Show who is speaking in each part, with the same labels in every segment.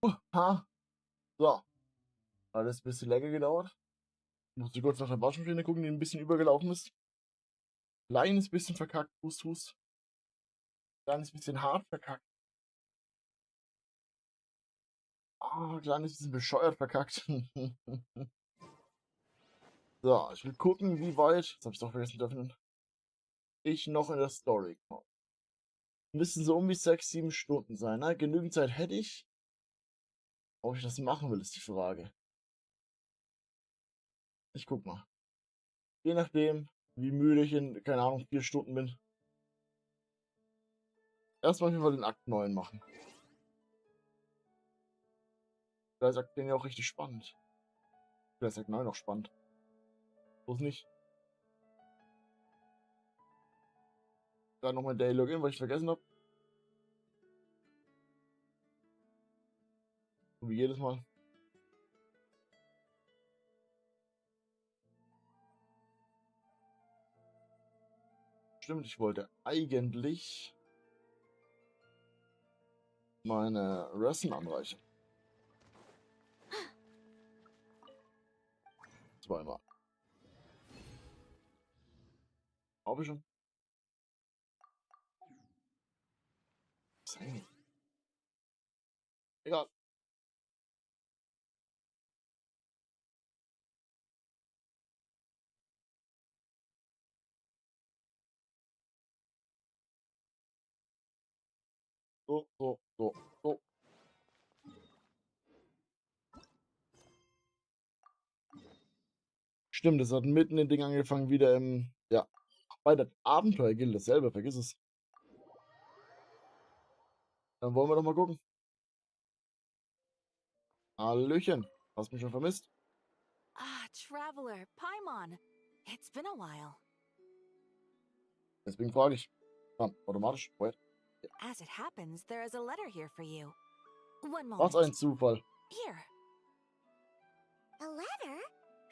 Speaker 1: Ha. So. Alles ein bisschen länger gedauert. Musste kurz nach der Waschmaschine gucken, die ein bisschen übergelaufen ist. Kleines bisschen verkackt, Hust. Kleines bisschen hart verkackt. Kleines bisschen bescheuert verkackt. So, ich will gucken, wie weit, das habe ich doch vergessen dürfen, ich noch in der Story komme. Müssen so um die 6, 7 Stunden sein, ne? Genügend Zeit hätte ich. Ob ich das machen will, ist die Frage. Ich guck mal. Je nachdem, wie müde ich in, keine Ahnung, 4 Stunden bin. Erstmal auf jeden Fall den Akt 9 machen. Da ist Akt 10 ja auch richtig spannend. Da ist Akt 9 noch spannend. Bloß nicht. Gerade nochmal Daily Login, weil ich vergessen habe. So wie jedes Mal. Stimmt, ich wollte eigentlich meine Ryzen anreichen. Zweimal. Habe ich schon. Egal. So. Stimmt, es hat mitten in Ding angefangen, wieder im, ja, bei der Abenteuer gilt dasselbe, vergiss es. Dann wollen wir doch mal gucken. Hallöchen, hast mich schon vermisst?
Speaker 2: Traveler, Paimon. It's been a while.
Speaker 1: Deswegen frage ich. Automatisch. Wait.
Speaker 2: As it happens, there is a letter here for you. One
Speaker 1: Was
Speaker 2: moment.
Speaker 1: ein Zufall.
Speaker 2: Here.
Speaker 3: A letter?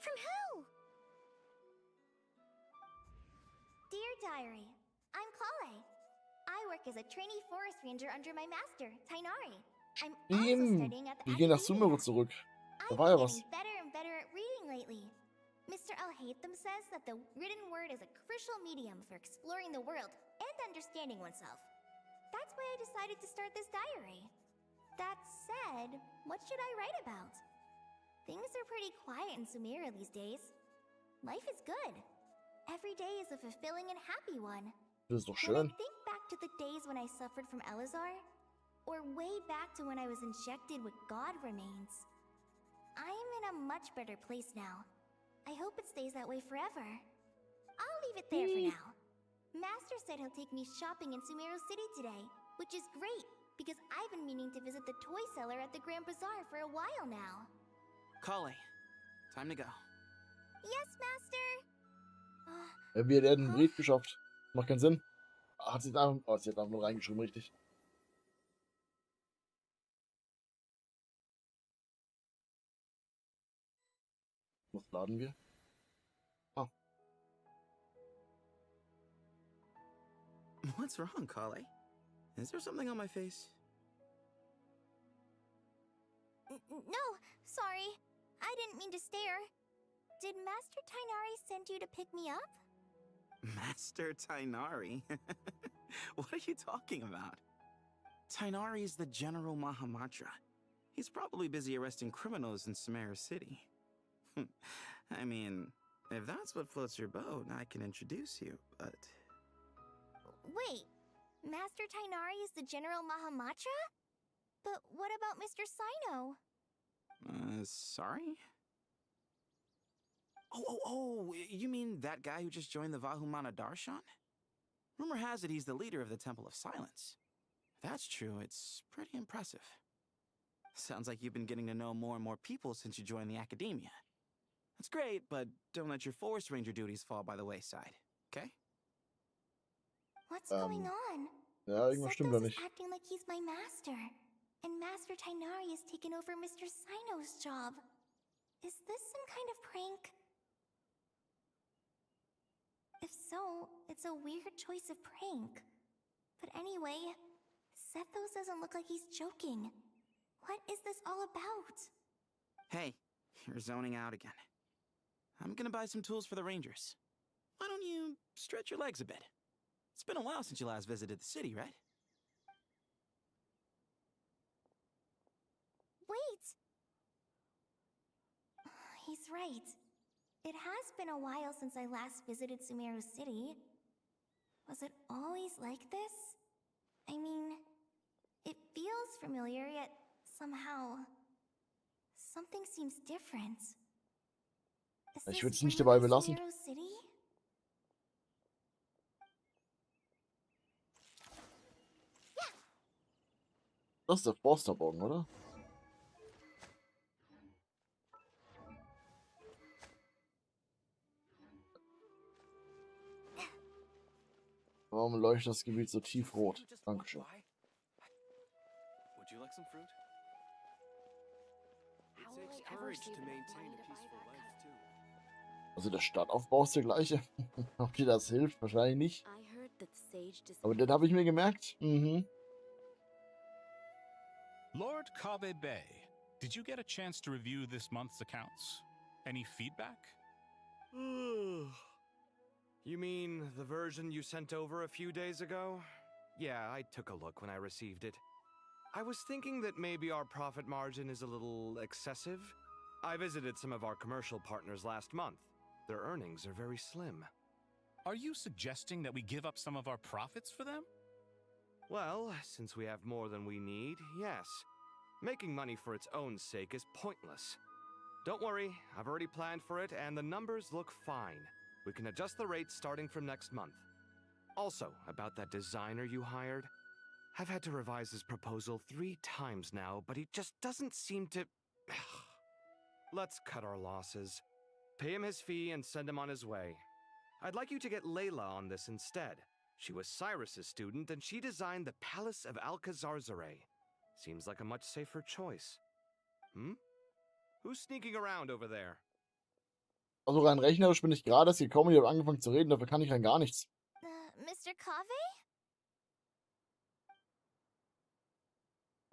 Speaker 3: From who? Dear Diary, I'm Kale. I work as a trainee forest ranger under my master, Tainari. I'm also studying at the
Speaker 1: Wir gehen nach
Speaker 3: academia.
Speaker 1: Sumeru zurück. Da
Speaker 3: I've
Speaker 1: war ja
Speaker 3: been
Speaker 1: was.
Speaker 3: getting better and better at reading lately. Mr. Alhaitham says that the written word is a crucial medium for exploring the world and understanding oneself. That's why I decided to start this diary. That said, what should I write about? Things are pretty quiet in Sumeru these days. Life is good. Every day is a fulfilling and happy one.
Speaker 1: Das ist doch
Speaker 3: When I
Speaker 1: schön.
Speaker 3: think back to the days when I suffered from Elazar, or way back to when I was injected with God remains, I am in a much better place now. I hope it stays that way forever. I'll leave it there for now. Master said he'll take me shopping in Sumeru City today, which is great, because I've been meaning to visit the toy seller at the Grand Bazaar for a while now.
Speaker 4: Kale, time to go.
Speaker 3: Yes, Master!
Speaker 1: Wie hat er den Brief geschafft? Macht keinen Sinn. Hat sie da. Oh, sie hat einfach nur reingeschrieben, richtig. Was laden wir? Ah.
Speaker 4: What's wrong, Kale? Is there something on my face?
Speaker 3: No, sorry. I didn't mean to stare. Did Master Tainari send you to pick me up?
Speaker 4: Master Tainari? What are you talking about? Tainari is the General Mahamatra. He's probably busy arresting criminals in Sumeru City. I mean, if that's what floats your boat, I can introduce you, but...
Speaker 3: Wait, Master Tainari is the General Mahamatra? But what about Mr. Sino?
Speaker 4: Sorry? Oh, you mean that guy who just joined the Vahumana Darshan? Rumor has it he's the leader of the Temple of Silence. If that's true, it's pretty impressive. Sounds like you've been getting to know more and more people since you joined the academia. That's great, but don't let your Forest Ranger duties fall by the wayside, okay?
Speaker 3: What's going on?
Speaker 1: Ja, irgendwas stimmt da
Speaker 3: Septos
Speaker 1: nicht.
Speaker 3: is acting like he's my master, and Master Tainari has taken over Mr. Sino's job. Is this some kind of prank? If so, it's a weird choice of prank. But anyway, Septos doesn't look like he's joking. What is this all about?
Speaker 4: Hey, you're zoning out again. I'm gonna buy some tools for the Rangers. Why don't you stretch your legs a bit? It's been a while since you last visited the city, right?
Speaker 3: Wait! He's right. It has been a while since I last visited Sumeru City. Was it always like this? I mean, it feels familiar, yet somehow... something seems different. Is
Speaker 1: Ich
Speaker 3: this
Speaker 1: würde es nicht
Speaker 3: really
Speaker 1: dabei belassen.
Speaker 3: Sumeru City?
Speaker 1: Das ist der Forsterbogen, oder? Warum leuchtet das Gebiet so tiefrot? Dankeschön.
Speaker 5: Would you like some fruit?
Speaker 2: How
Speaker 5: It
Speaker 2: will
Speaker 5: takes
Speaker 2: I ever
Speaker 5: courage
Speaker 2: save
Speaker 5: to
Speaker 2: enough
Speaker 5: maintain
Speaker 2: money
Speaker 5: a
Speaker 2: to buy
Speaker 5: peaceful
Speaker 2: that
Speaker 5: life,
Speaker 2: cut?
Speaker 5: too.
Speaker 1: Also der Stadtaufbau ist der gleiche. Ob dir das hilft? Wahrscheinlich nicht.
Speaker 2: I heard that Sage
Speaker 1: Aber den habe ich mir gemerkt.
Speaker 6: Lord Kabe Bay, did you get a chance to review this month's accounts? Any feedback?
Speaker 5: You mean the version you sent over a few days ago? Yeah, I took a look when I received it. I was thinking that maybe our profit margin is a little excessive. I visited some of our commercial partners last month. Their earnings are very slim.
Speaker 6: Are you suggesting that we give up some of our profits for them?
Speaker 5: Well, since we have more than we need, yes. Making money for its own sake is pointless. Don't worry, I've already planned for it, and the numbers look fine. We can adjust the rates starting from next month. Also, about that designer you hired, I've had to revise his proposal 3 times now, but he just doesn't seem to... Let's cut our losses. Pay him his fee and send him on his way. I'd like you to get Layla on this instead. She was Cyrus's student, and she designed the Palace of Alcazarzare. Seems like a much safer choice. Who's sneaking around over there?
Speaker 1: Also rein rechnerisch bin ich gerade erst gekommen, ich habe angefangen zu reden, dafür kann ich rein gar nichts.
Speaker 3: Mr. Kave?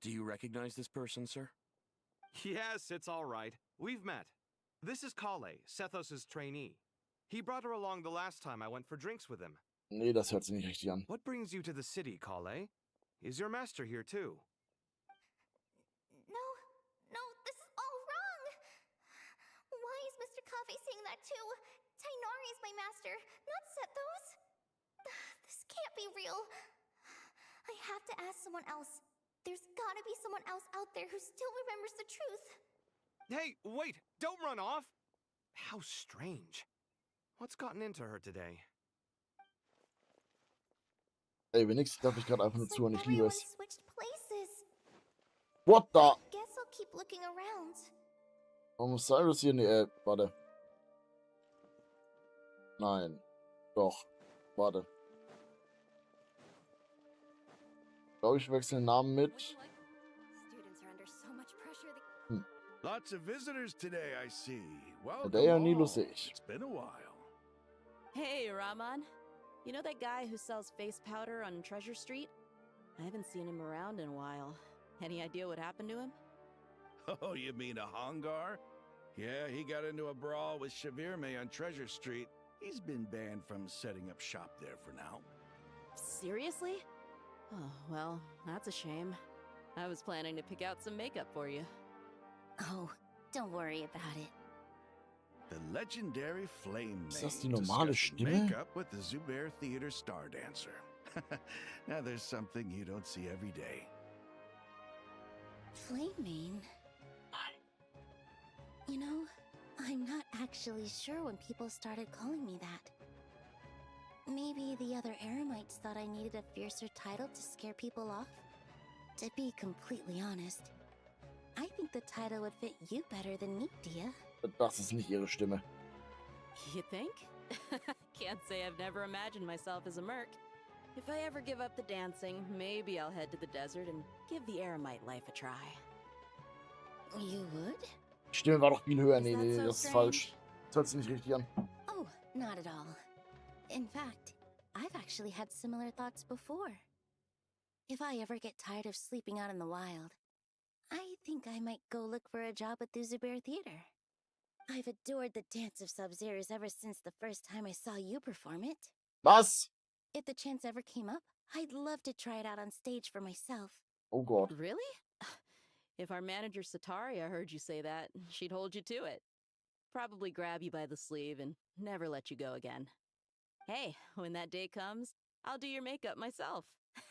Speaker 7: Do you recognize this person, sir?
Speaker 5: Yes, it's all right. We've met. This is Kale, Sethos' trainee. He brought her along the last time I went for drinks with him.
Speaker 1: Nee, das hört sich nicht richtig an.
Speaker 5: What brings you to the city, Kale? Is your master here too?
Speaker 3: No, this is all wrong! Why is Mr. Kave saying that too? Tainari is my master, not Sethos! This can't be real. I have to ask someone else. There's gotta be someone else out there who still remembers the truth.
Speaker 5: Hey, wait! Don't run off! How strange. What's gotten into her today?
Speaker 1: Ey, wenigstens darf ich gerade einfach nur zuhören, ich liebe
Speaker 3: everyone
Speaker 1: es.
Speaker 3: switched places.
Speaker 1: What the?
Speaker 3: Guess I'll keep looking around.
Speaker 1: Warum ist Cyrus hier? Nee, warte. Nein. Doch. Warte. Ich glaube, ich wechsle den Namen mit.
Speaker 2: Students are under so much pressure.
Speaker 8: Lots of visitors today, I see. Welcome
Speaker 1: Der ja nie
Speaker 8: all.
Speaker 1: lustig.
Speaker 8: It's been a while.
Speaker 9: Hey, Rahman. You know that guy who sells face powder on Treasure Street? I haven't seen him around in a while. Any idea what happened to him?
Speaker 8: Oh, you mean a Hongar? Yeah, he got into a brawl with Shavirme on Treasure Street. He's been banned from setting up shop there for now.
Speaker 9: Seriously? Oh, well, that's a shame. I was planning to pick out some makeup for you.
Speaker 3: Oh, don't worry about it.
Speaker 8: The legendary Flame
Speaker 1: Ist das die
Speaker 8: Maid
Speaker 1: normale
Speaker 8: discussing
Speaker 1: Stimme?
Speaker 8: makeup with the Zubair Theater star dancer. Now there's something you don't see every day.
Speaker 3: Flaming? You know, I'm not actually sure when people started calling me that. Maybe the other Eremites thought I needed a fiercer title to scare people off? To be completely honest, I think the title would fit you better than me, Dia.
Speaker 1: Das ist nicht ihre Stimme.
Speaker 9: You think? Can't say I've never imagined myself as a merc. If I ever give up the dancing, maybe I'll head to the desert and give the Eremite life a try.
Speaker 3: You would?
Speaker 1: Die Stimme war doch viel höher.
Speaker 9: Is
Speaker 1: Nee,
Speaker 9: that
Speaker 1: nee,
Speaker 9: so
Speaker 1: das ist
Speaker 9: strange?
Speaker 1: falsch. Das hört sich nicht richtig an.
Speaker 3: Oh, not at all. In fact, I've actually had similar thoughts before. If I ever get tired of sleeping out in the wild,
Speaker 10: I think I might go look for a job at the Zubair Theater. I've adored the dance of Sub-Zeros ever since the first time I saw you perform it.
Speaker 1: Was?
Speaker 10: If the chance ever came up, I'd love to try it out on stage for myself.
Speaker 1: Oh Gott.
Speaker 9: Really? If our manager Sataria heard you say that, she'd hold you to it. Probably grab you by the sleeve and never let you go again. Hey, when that day comes, I'll do your makeup myself.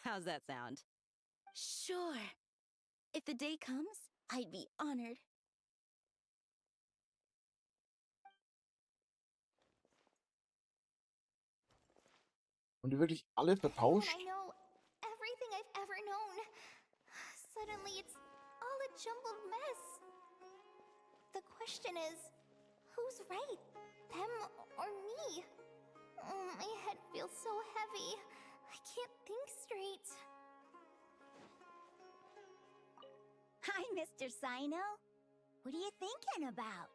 Speaker 9: How's that sound?
Speaker 10: Sure. If the day comes, I'd be honored.
Speaker 1: Und die wirklich alle vertauscht?
Speaker 3: I know everything I've ever known. Suddenly it's all a jumbled mess. The question is, who's right? Them or me? Oh, my head feels so heavy. I can't think straight.
Speaker 11: Hi, Mr. Sino. What are you thinking about?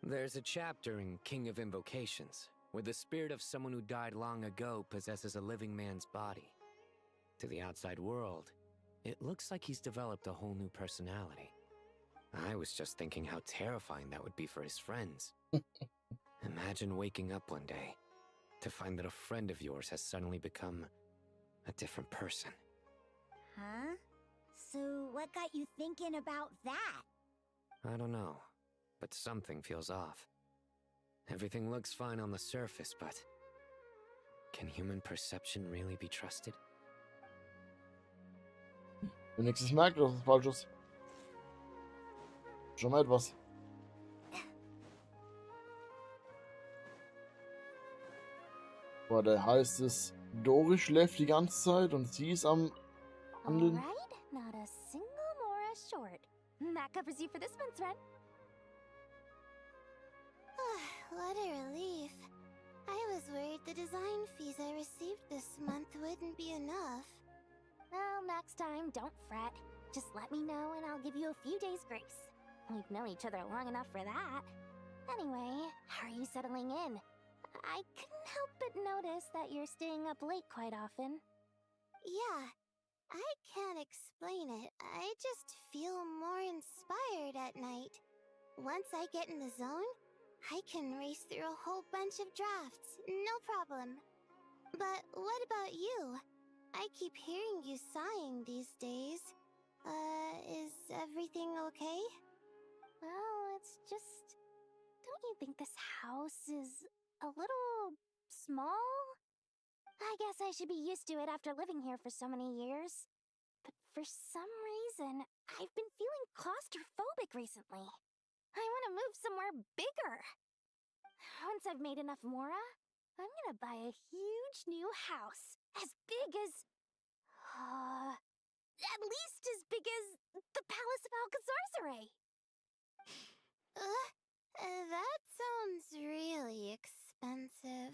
Speaker 12: There's a chapter in King of Invocations where the spirit of someone who died long ago possesses a living man's body. To the outside world, it looks like he's developed a whole new personality. I was just thinking how terrifying that would be for his friends. Imagine waking up one day to find that a friend of yours has suddenly become a different person.
Speaker 11: Huh? So what got you thinking about that?
Speaker 12: I don't know, but something feels off. Everything looks fine on the surface, but can human perception really be trusted?
Speaker 1: Wenn nächstes merkt, dass es falsch ist. Schon mal etwas. Warte, heißt es, Dori schläft die ganze Zeit und sie ist am Handeln?
Speaker 3: Alright, not a single Mora short. That covers you for this month's rent.
Speaker 13: What a relief. I was worried the design fees I received this month wouldn't be enough.
Speaker 3: Well, next time, don't fret. Just let me know and I'll give you a few days' grace. We've known each other long enough for that. Anyway, how are you settling in? I couldn't help but notice that you're staying up late quite often.
Speaker 13: Yeah, I can't explain it. I just feel more inspired at night. Once I get in the zone, I can race through a whole bunch of drafts, no problem. But what about you? I keep hearing you sighing these days. Is everything okay?
Speaker 3: Well, it's just... Don't you think this house is a little small? I guess I should be used to it after living here for so many years. But for some reason, I've been feeling claustrophobic recently. I want to move somewhere bigger. Once I've made enough Mora, I'm gonna buy a huge new house. As big as... at least as big as the Palace of Alcazar.
Speaker 13: That sounds really expensive.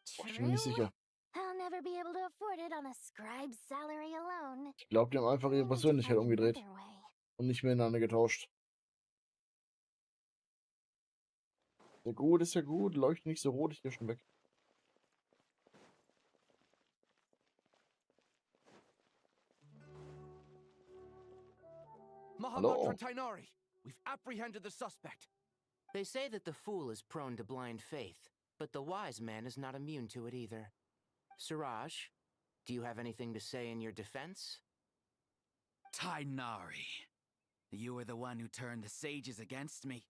Speaker 1: Ich bin mir nicht sicher.
Speaker 3: I'll never be able to afford it on a scribe's salary alone.
Speaker 1: Ich glaube, die haben einfach ihre Persönlichkeit umgedreht und nicht mehr ineinander getauscht. Der gut ist ja gut, leuchtet nicht so rot, ich gehe schon weg.
Speaker 4: Mahamudra Tainari, we've apprehended the suspect.
Speaker 12: They say that the fool is prone to blind faith, but the wise man is not immune to it either. Siraj, do you have anything to say in your defense?
Speaker 14: Tainari, you were the one who turned the sages against me.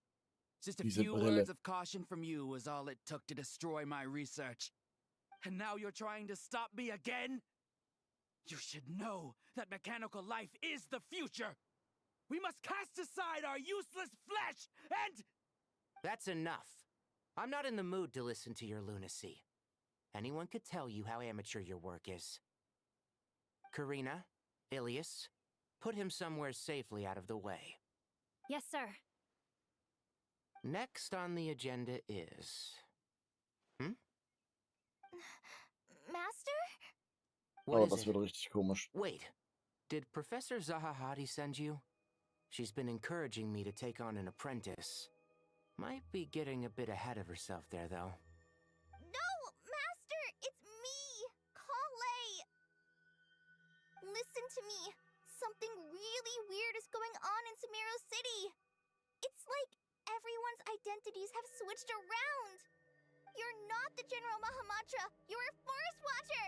Speaker 14: Just a
Speaker 1: Diese
Speaker 14: few
Speaker 1: Brille.
Speaker 14: words of caution from you was all it took to destroy my research. And now you're trying to stop me again? You should know that mechanical life is the future. We must cast aside our useless flesh and...
Speaker 12: That's enough. I'm not in the mood to listen to your lunacy. Anyone could tell you how amateur your work is. Karina, Ilias, put him somewhere safely out of the way.
Speaker 2: Yes, sir.
Speaker 12: Next on the agenda is...
Speaker 3: Master?
Speaker 12: What
Speaker 1: Oh,
Speaker 12: is
Speaker 1: das
Speaker 12: it?
Speaker 1: wird richtig komisch.
Speaker 12: Wait, did Professor Zahahadi send you? She's been encouraging me to take on an apprentice. Might be getting a bit ahead of herself there, though.
Speaker 3: No, Master! It's me! Kale! Listen to me. something really weird is going on in Sumeru City. It's like everyone's identities have switched around. You're not the General Mahamatra. You're a forest watcher.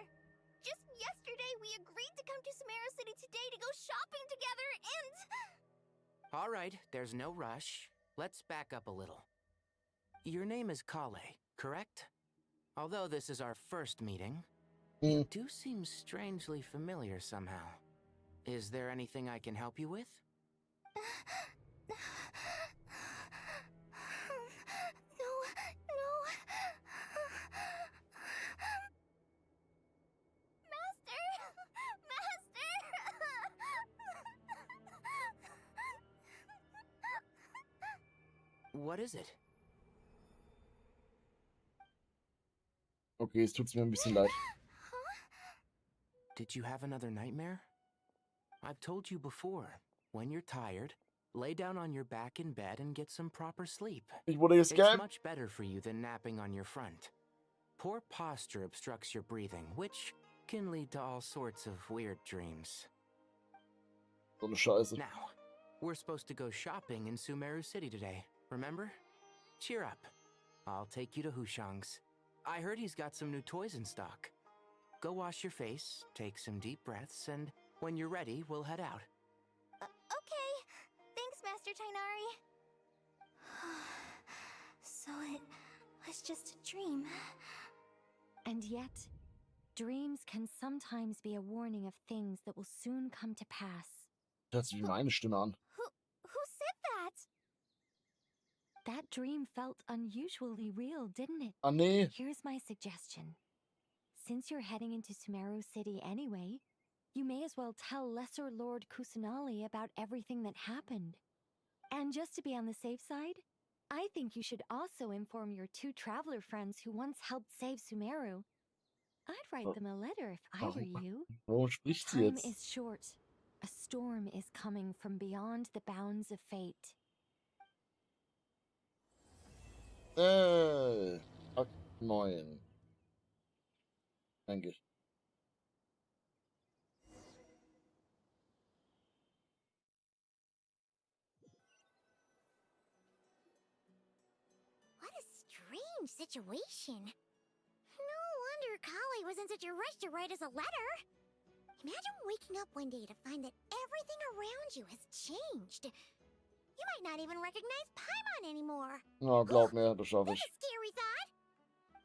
Speaker 3: Just yesterday, we agreed to come to Sumeru City today to go shopping together and...
Speaker 12: All right, there's no rush. Let's back up a little. Your name is Kale, correct? Although this is our first meeting, you do seem strangely familiar somehow. Is there anything I can help you with? What is it?
Speaker 1: Okay, es tut's mir ein bisschen leid.
Speaker 12: Did you have another nightmare? I've told you before, when you're tired, lay down on your back in bed and get some proper sleep.
Speaker 1: Ich wurde
Speaker 12: It's
Speaker 1: gescammt.
Speaker 12: much better for you than napping on your front. Poor posture obstructs your breathing, which can lead to all sorts of weird dreams.
Speaker 1: So eine Scheiße.
Speaker 12: Now, we're supposed to go shopping in Sumeru City today, remember? Cheer up. I'll take you to Hushang's. I heard he's got some new toys in stock. Go wash your face, take some deep breaths, and when you're ready, we'll head out.
Speaker 3: Okay. Thanks, Master Tainari. So it was just a dream.
Speaker 15: And yet, dreams can sometimes be a warning of things that will soon come to pass.
Speaker 1: Hört sich wie meine Stimme an.
Speaker 3: Who said that?
Speaker 15: That dream felt unusually real, didn't it?
Speaker 1: Ah, nee.
Speaker 15: Here's my suggestion. Since you're heading into Sumeru City anyway, you may as well tell Lesser Lord Kusanali about everything that happened. And just to be on the safe side, I think you should also inform your two traveler friends who once helped save Sumeru. I'd write them a letter if I were you.
Speaker 1: Warum spricht sie
Speaker 15: Time
Speaker 1: jetzt?
Speaker 15: is short. A storm is coming from beyond the bounds of fate.
Speaker 1: Akt 9. Denke ich.
Speaker 13: What a strange situation. No wonder Kale was in such a rush to write us a letter. Imagine waking up one day to find that everything around you has changed. You might not even recognize Paimon anymore.
Speaker 1: Na, glaub mir, das schaffe
Speaker 13: That's
Speaker 1: ich.
Speaker 13: a scary thought.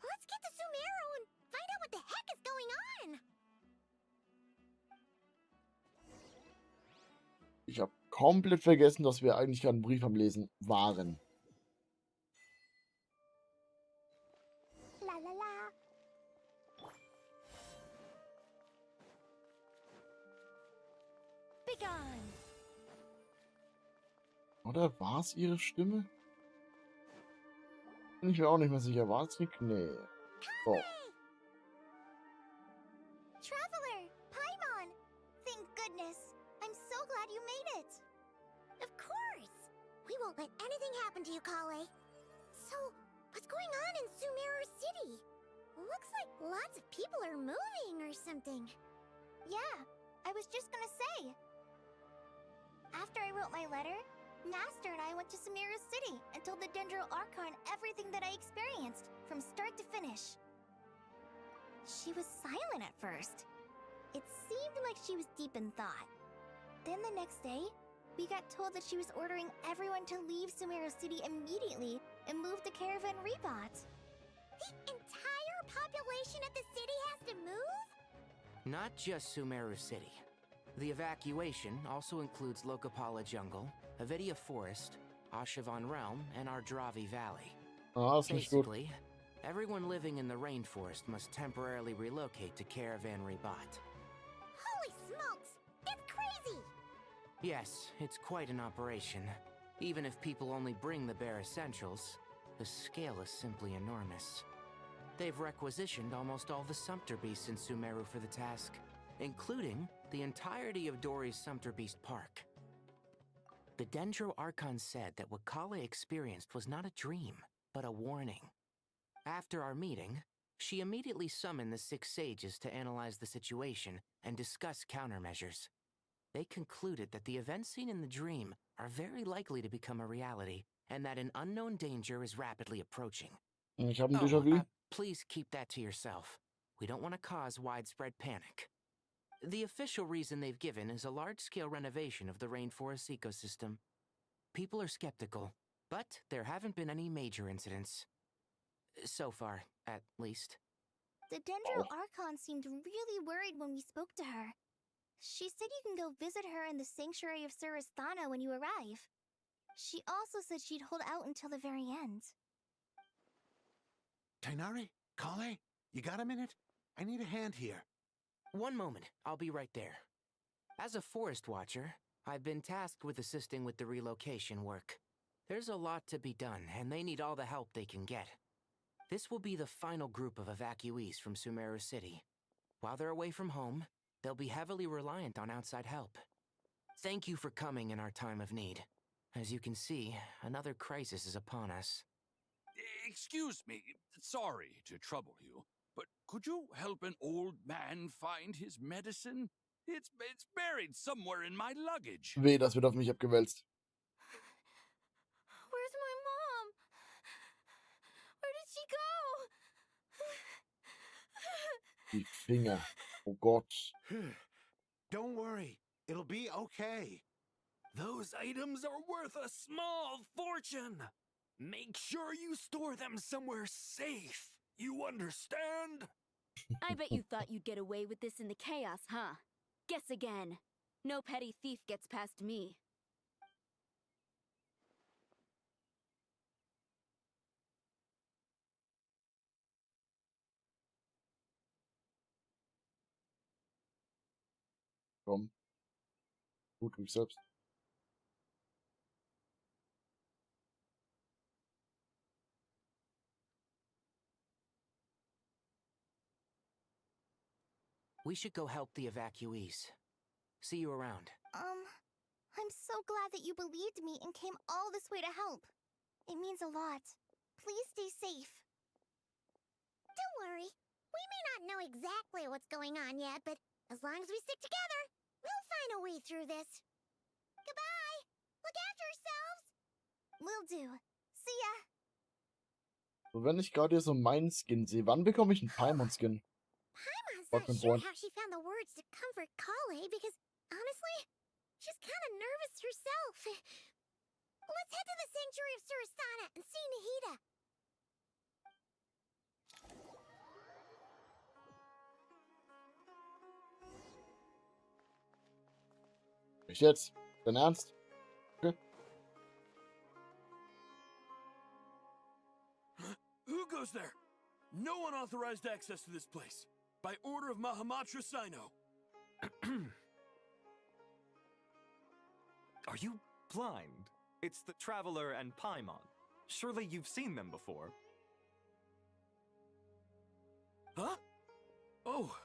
Speaker 13: Let's get to Sumeru and find out what the heck is going on.
Speaker 1: Ich habe komplett vergessen, dass wir eigentlich gerade einen Brief am Lesen waren.
Speaker 13: La la la.
Speaker 15: Begone!
Speaker 1: Oder war es ihre Stimme? Bin ich mir auch nicht mehr sicher. War es Rick? Nee. Oh.
Speaker 3: Traveler, Paimon! Thank goodness. I'm so glad you made it.
Speaker 13: Of course. We won't let anything happen to you, Kale. So, what's going on in Sumeru City? Looks like lots of people are moving or something.
Speaker 3: Yeah, I was just gonna say. After I wrote my letter, Master and I went to Sumeru City and told the Dendro Archon everything that I experienced, from start to finish. She was silent at first. It seemed like she was deep in thought. Then the next day, we got told that she was ordering everyone to leave Sumeru City immediately and move the caravan Rebot.
Speaker 13: The entire population of the city has to move?
Speaker 12: Not just Sumeru City. The evacuation also includes Lokapala Jungle, Avidia Forest, Ashavan Realm, and Ardravi Valley.
Speaker 1: Ah, das ist nicht gut.
Speaker 12: Basically, everyone living in the rainforest must temporarily relocate to Caravan Rebot.
Speaker 13: Holy smokes! It's crazy!
Speaker 12: Yes, it's quite an operation. Even if people only bring the bare essentials, the scale is simply enormous. They've requisitioned almost all the Sumpter Beasts in Sumeru for the task, including the entirety of Dori's Sumpter Beast Park. The Dendro Archon said that what Kale experienced was not a dream, but a warning. After our meeting, she immediately summoned the 6 sages to analyze the situation and discuss countermeasures.
Speaker 16: they concluded that the events seen in the dream are very likely to become a reality, and that an unknown danger is rapidly approaching.
Speaker 1: Ich habe ein Déjà-vu.
Speaker 16: Please keep that to yourself. We don't want to cause widespread panic. The official reason they've given is a large-scale renovation of the rainforest ecosystem. People are skeptical, but there haven't been any major incidents. So far, at least.
Speaker 3: The Dendro Archon seemed really worried when we spoke to her. She said you can go visit her in the Sanctuary of Surasthana when you arrive. She also said she'd hold out until the very end.
Speaker 17: Tainari? Kale? You got a minute? I need a hand here.
Speaker 16: One moment, I'll be right there. As a forest watcher, I've been tasked with assisting with the relocation work. There's a lot to be done, and they need all the help they can get. This will be the final group of evacuees from Sumeru City. While they're away from home, they'll be heavily reliant on outside help. Thank you for coming in our time of need. As you can see, another crisis is upon us.
Speaker 18: Excuse me, sorry to trouble you, but could you help an old man find his medicine? It's buried somewhere in my luggage.
Speaker 1: Weh, das wird auf mich abgewälzt.
Speaker 15: Where's my mom? Where did she go?
Speaker 1: Die Finger. Oh Gott.
Speaker 17: Don't worry. It'll be okay.
Speaker 7: Those items are worth a small fortune. Make sure you store them somewhere safe. You understand?
Speaker 19: I bet you thought you'd get away with this in the chaos, huh? Guess again. No petty thief gets past me.
Speaker 1: Komm. Gut, mich selbst.
Speaker 16: We should go help the evacuees. See you around.
Speaker 3: I'm so glad that you believed me and came all this way to help. It means a lot. Please stay safe.
Speaker 13: Don't worry. We may not know exactly what's going on yet, but as long as we stick together, we'll find a way through this. Goodbye. Look after yourselves.
Speaker 3: Will do. See ya.
Speaker 1: So, wenn ich gerade hier so meinen Skin sehe, wann bekomme ich einen Paimon-Skin?
Speaker 13: Paimon's not sure how she found the words to comfort Kale because, honestly, she's kind of nervous herself. Let's head to the Sanctuary of Surasthana and see Nahida.
Speaker 1: Nicht jetzt? Dein Ernst? Okay.
Speaker 7: Who goes there? No unauthorized access to this place. By order of Mahamatra Sino.
Speaker 20: Are you blind? It's the Traveler and Paimon. Surely you've seen them before.
Speaker 7: Huh? Oh,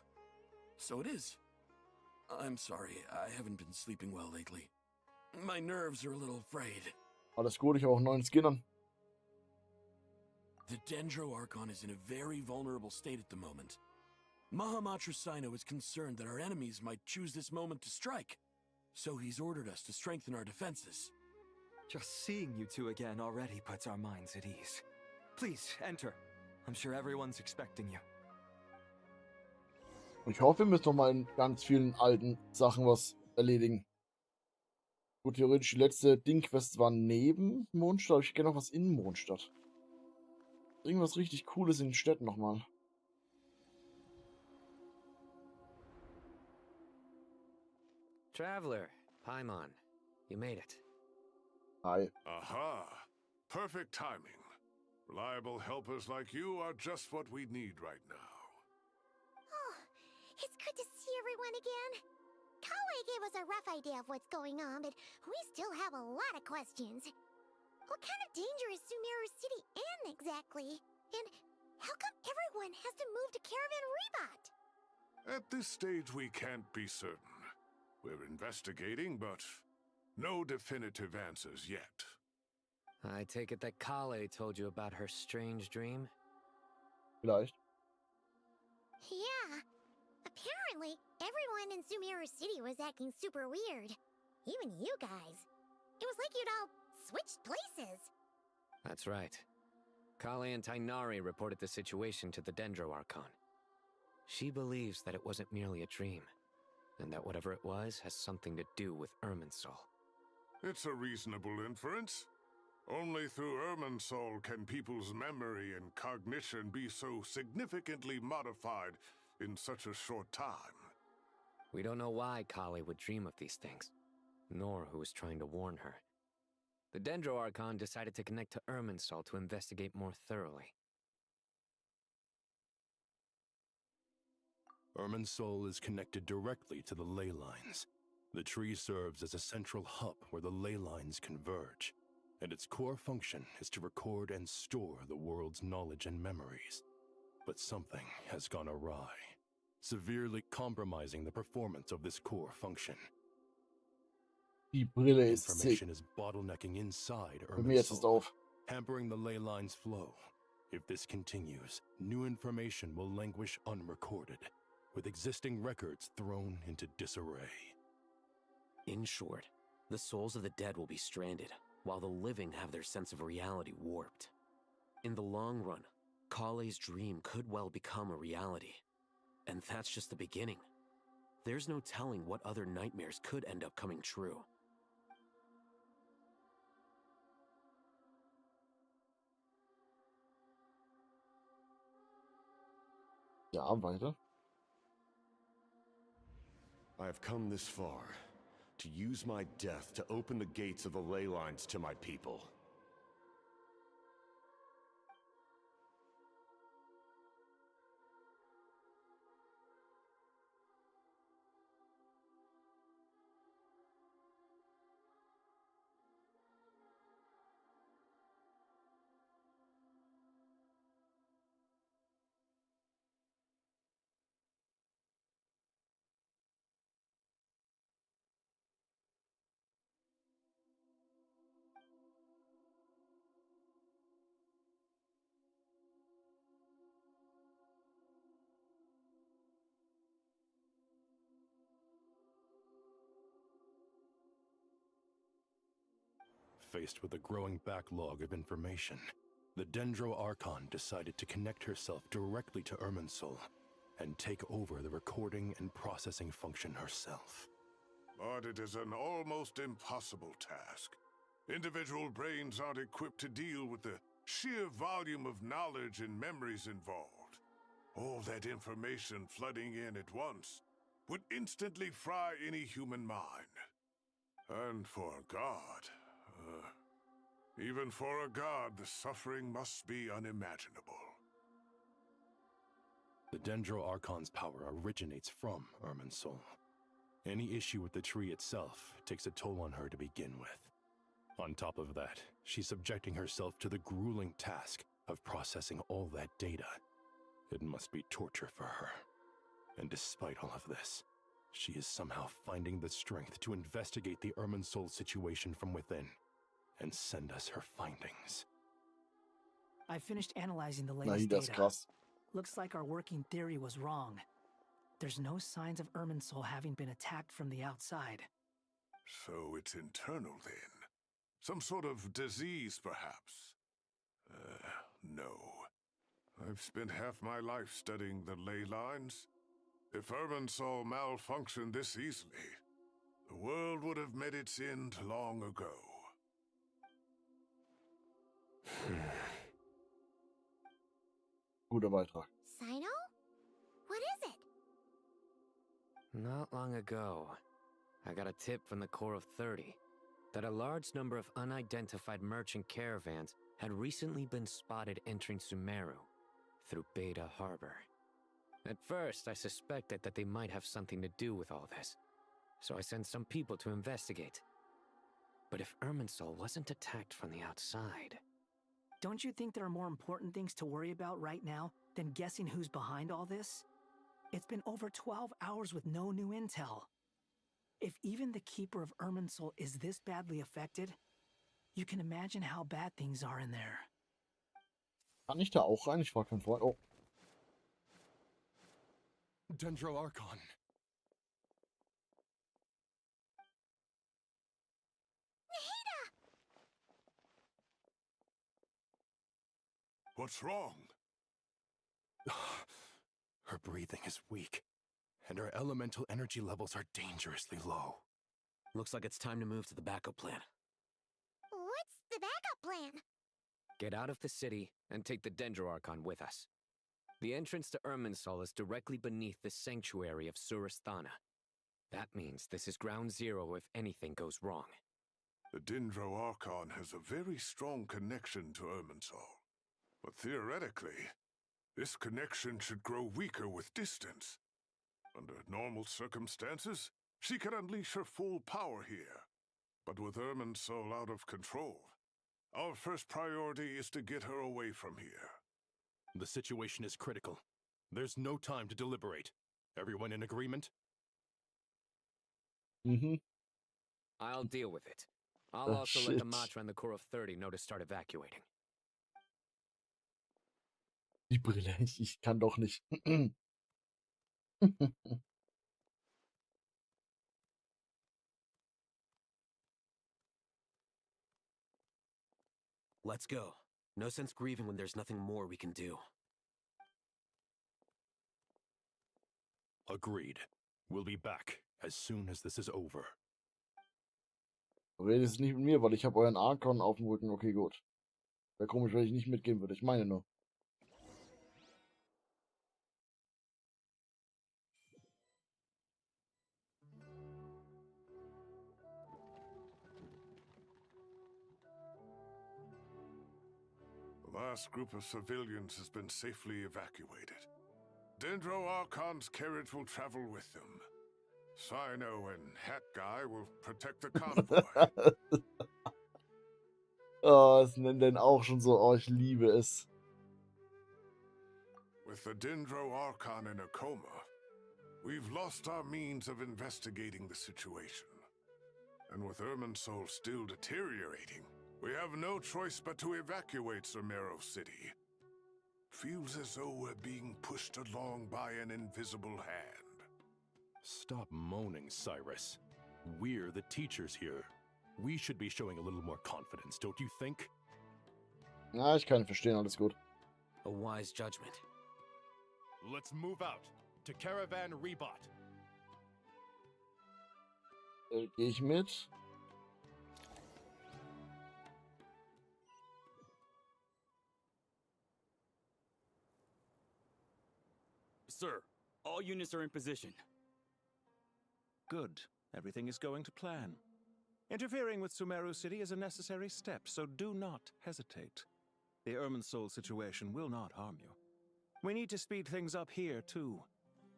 Speaker 7: so it is. I'm sorry, I haven't been sleeping well lately. My nerves are a little frayed.
Speaker 1: Alles gut, ich habe auch einen neuen Skin an.
Speaker 7: The Dendro Archon is in a very vulnerable state at the moment. Mahamatra Sino is concerned that our enemies might choose this moment to strike. So he's ordered us to strengthen our defenses.
Speaker 20: Just seeing you two again already puts our minds at ease. Please, enter. I'm sure everyone's expecting you.
Speaker 1: Ich hoffe, wir müssen noch mal in ganz vielen alten Sachen was erledigen. Gut, theoretisch die letzte Ding-Quest war neben Mondstadt, aber ich kenne noch was in Mondstadt. Irgendwas richtig Cooles in den Städten nochmal.
Speaker 12: Traveler, Paimon, you made it.
Speaker 1: Hi.
Speaker 21: Aha! Perfect timing. Reliable helpers like you are just what we need right now.
Speaker 13: Oh, it's good to see everyone again. Kale gave us a rough idea of what's going on, but we still have a lot of questions. What kind of danger is Sumeru City in exactly? And how come everyone has to move to Caravan Rebot?
Speaker 21: At this stage, we can't be certain. We're investigating, but no definitive answers yet.
Speaker 12: I take it that Kale told you about her strange dream?
Speaker 1: Vielleicht.
Speaker 13: Yeah.
Speaker 3: Apparently, everyone in Sumeru City was acting super weird. Even you guys. It was like you'd all switched places.
Speaker 12: That's right. Kali and Tainari reported the situation to the Dendro Archon. She believes that it wasn't merely a dream, and that whatever it was has something to do with Irminsul.
Speaker 21: It's a reasonable inference. Only through Irminsul can people's memory and cognition be so significantly modified in such a short time.
Speaker 12: We don't know why Kali would dream of these things, nor who was trying to warn her. The Dendro Archon decided to connect to Irminsul to investigate more thoroughly.
Speaker 6: Irminsul is connected directly to the ley lines. The tree serves as a central hub where the ley lines converge, and its core function is to record and store the world's knowledge and memories. But something has gone awry, severely compromising the performance of this core function.
Speaker 1: Die Brille ist
Speaker 6: Information
Speaker 1: sick.
Speaker 6: is bottlenecking inside
Speaker 1: Bei mir ist es
Speaker 6: Irminsul,
Speaker 1: auf.
Speaker 6: hampering the ley lines' flow. If this continues, new information will languish unrecorded, with existing records thrown into disarray.
Speaker 22: In short, the souls of the dead will be stranded, while the living have their sense of reality warped. In the long run, Kale's dream could well become a reality. And that's just the beginning. There's no telling what other nightmares could end up coming true.
Speaker 1: Ja, weiter.
Speaker 23: I have come this far to use my death to open the gates of the ley lines to my people.
Speaker 6: Faced with a growing backlog of information, the Dendro Archon decided to connect herself directly to Irminsul and take over the recording and processing function herself.
Speaker 21: But it is an almost impossible task. Individual brains aren't equipped to deal with the sheer volume of knowledge and memories involved. All that information flooding in at once would instantly fry any human mind. And for a god, even for a god, the suffering must be unimaginable.
Speaker 6: The Dendro Archon's power originates from Irminsul. Any issue with the tree itself takes a toll on her to begin with. On top of that, she's subjecting herself to the grueling task of processing all that data. It must be torture for her. And despite all of this, she is somehow finding the strength to investigate the Irminsul situation from within and send us her findings.
Speaker 24: I finished analyzing the
Speaker 1: Na,
Speaker 24: latest
Speaker 1: das ist
Speaker 24: data.
Speaker 1: krass.
Speaker 24: Looks like our working theory was wrong. There's no signs of Irminsul having been attacked from the outside.
Speaker 21: So it's internal then? Some sort of disease, perhaps? No. I've spent half my life studying the ley lines. If Irminsul malfunctioned this easily, the world would have met its end long ago.
Speaker 1: Guter Beitrag.
Speaker 3: Sino? What is it?
Speaker 12: Not long ago, I got a tip from the Corps of 30 that a large number of unidentified merchant caravans had recently been spotted entering Sumeru through Beta Harbor. At first, I suspected that they might have something to do with all this, so I sent some people to investigate. But if Irminsul wasn't attacked from the outside...
Speaker 24: Don't you think there are more important things to worry about right now than guessing who's behind all this? It's been over 12 hours with no new intel. If even the Keeper of Irminsul is this badly affected, you can imagine how bad things are in there.
Speaker 1: Kann ich da auch rein? Ich war kein Freund. Oh.
Speaker 6: Dendro Archon.
Speaker 21: What's wrong?
Speaker 6: Her breathing is weak, and her elemental energy levels are dangerously low.
Speaker 22: Looks like it's time to move to the backup plan.
Speaker 13: What's the backup plan?
Speaker 12: Get out of the city and take the Dendro Archon with us. The entrance to Irminsul is directly beneath the sanctuary of Surasthana. That means this is ground zero if anything goes wrong.
Speaker 21: The Dendro Archon has a very strong connection to Irminsul. But theoretically, this connection should grow weaker with distance. Under normal circumstances, she could unleash her full power here. But with Irminsul out of control, our first priority is to get her away from here.
Speaker 6: The situation is critical. There's no time to deliberate. Everyone in agreement?
Speaker 1: Mhm.
Speaker 12: I'll deal with it. I'll
Speaker 1: Oh,
Speaker 12: also let the
Speaker 1: shit.
Speaker 12: Matra and the Core of 30 know to start evacuating.
Speaker 1: Die Brille, ich kann doch nicht.
Speaker 22: Let's go. No sense grieving when there's nothing more we can do.
Speaker 6: Agreed. We'll be back as soon as this is over.
Speaker 1: Du redest nicht mit mir, weil ich habe euren Archon auf dem Rücken. Okay, gut. Wäre komisch, wenn ich nicht mitgehen würde. Ich meine nur.
Speaker 21: The last group of civilians has been safely evacuated. Dendro Archon's carriage will travel with them. Sino and Hat Guy will protect the convoy.
Speaker 1: Oh, es nennt denn auch schon so. Oh, ich liebe es.
Speaker 21: With the Dendro Archon in a coma, we've lost our means of investigating the situation. And with Irminsul still deteriorating, we have no choice but to evacuate Sumeru City. Feels as though we're being pushed along by an invisible hand.
Speaker 6: Stop moaning, Cyrus. We're the teachers here. We should be showing a little more confidence, don't you think?
Speaker 1: Na, ich kann ihn verstehen, alles gut.
Speaker 22: A wise judgment.
Speaker 6: Let's move out to Caravan Rebot.
Speaker 1: Gehe ich mit?
Speaker 5: Sir, all units are in position.
Speaker 8: Good. Everything is going to plan. Interfering with Sumeru City is a necessary step, so do not hesitate. The Irminsul situation will not harm you. We need to speed things up here, too.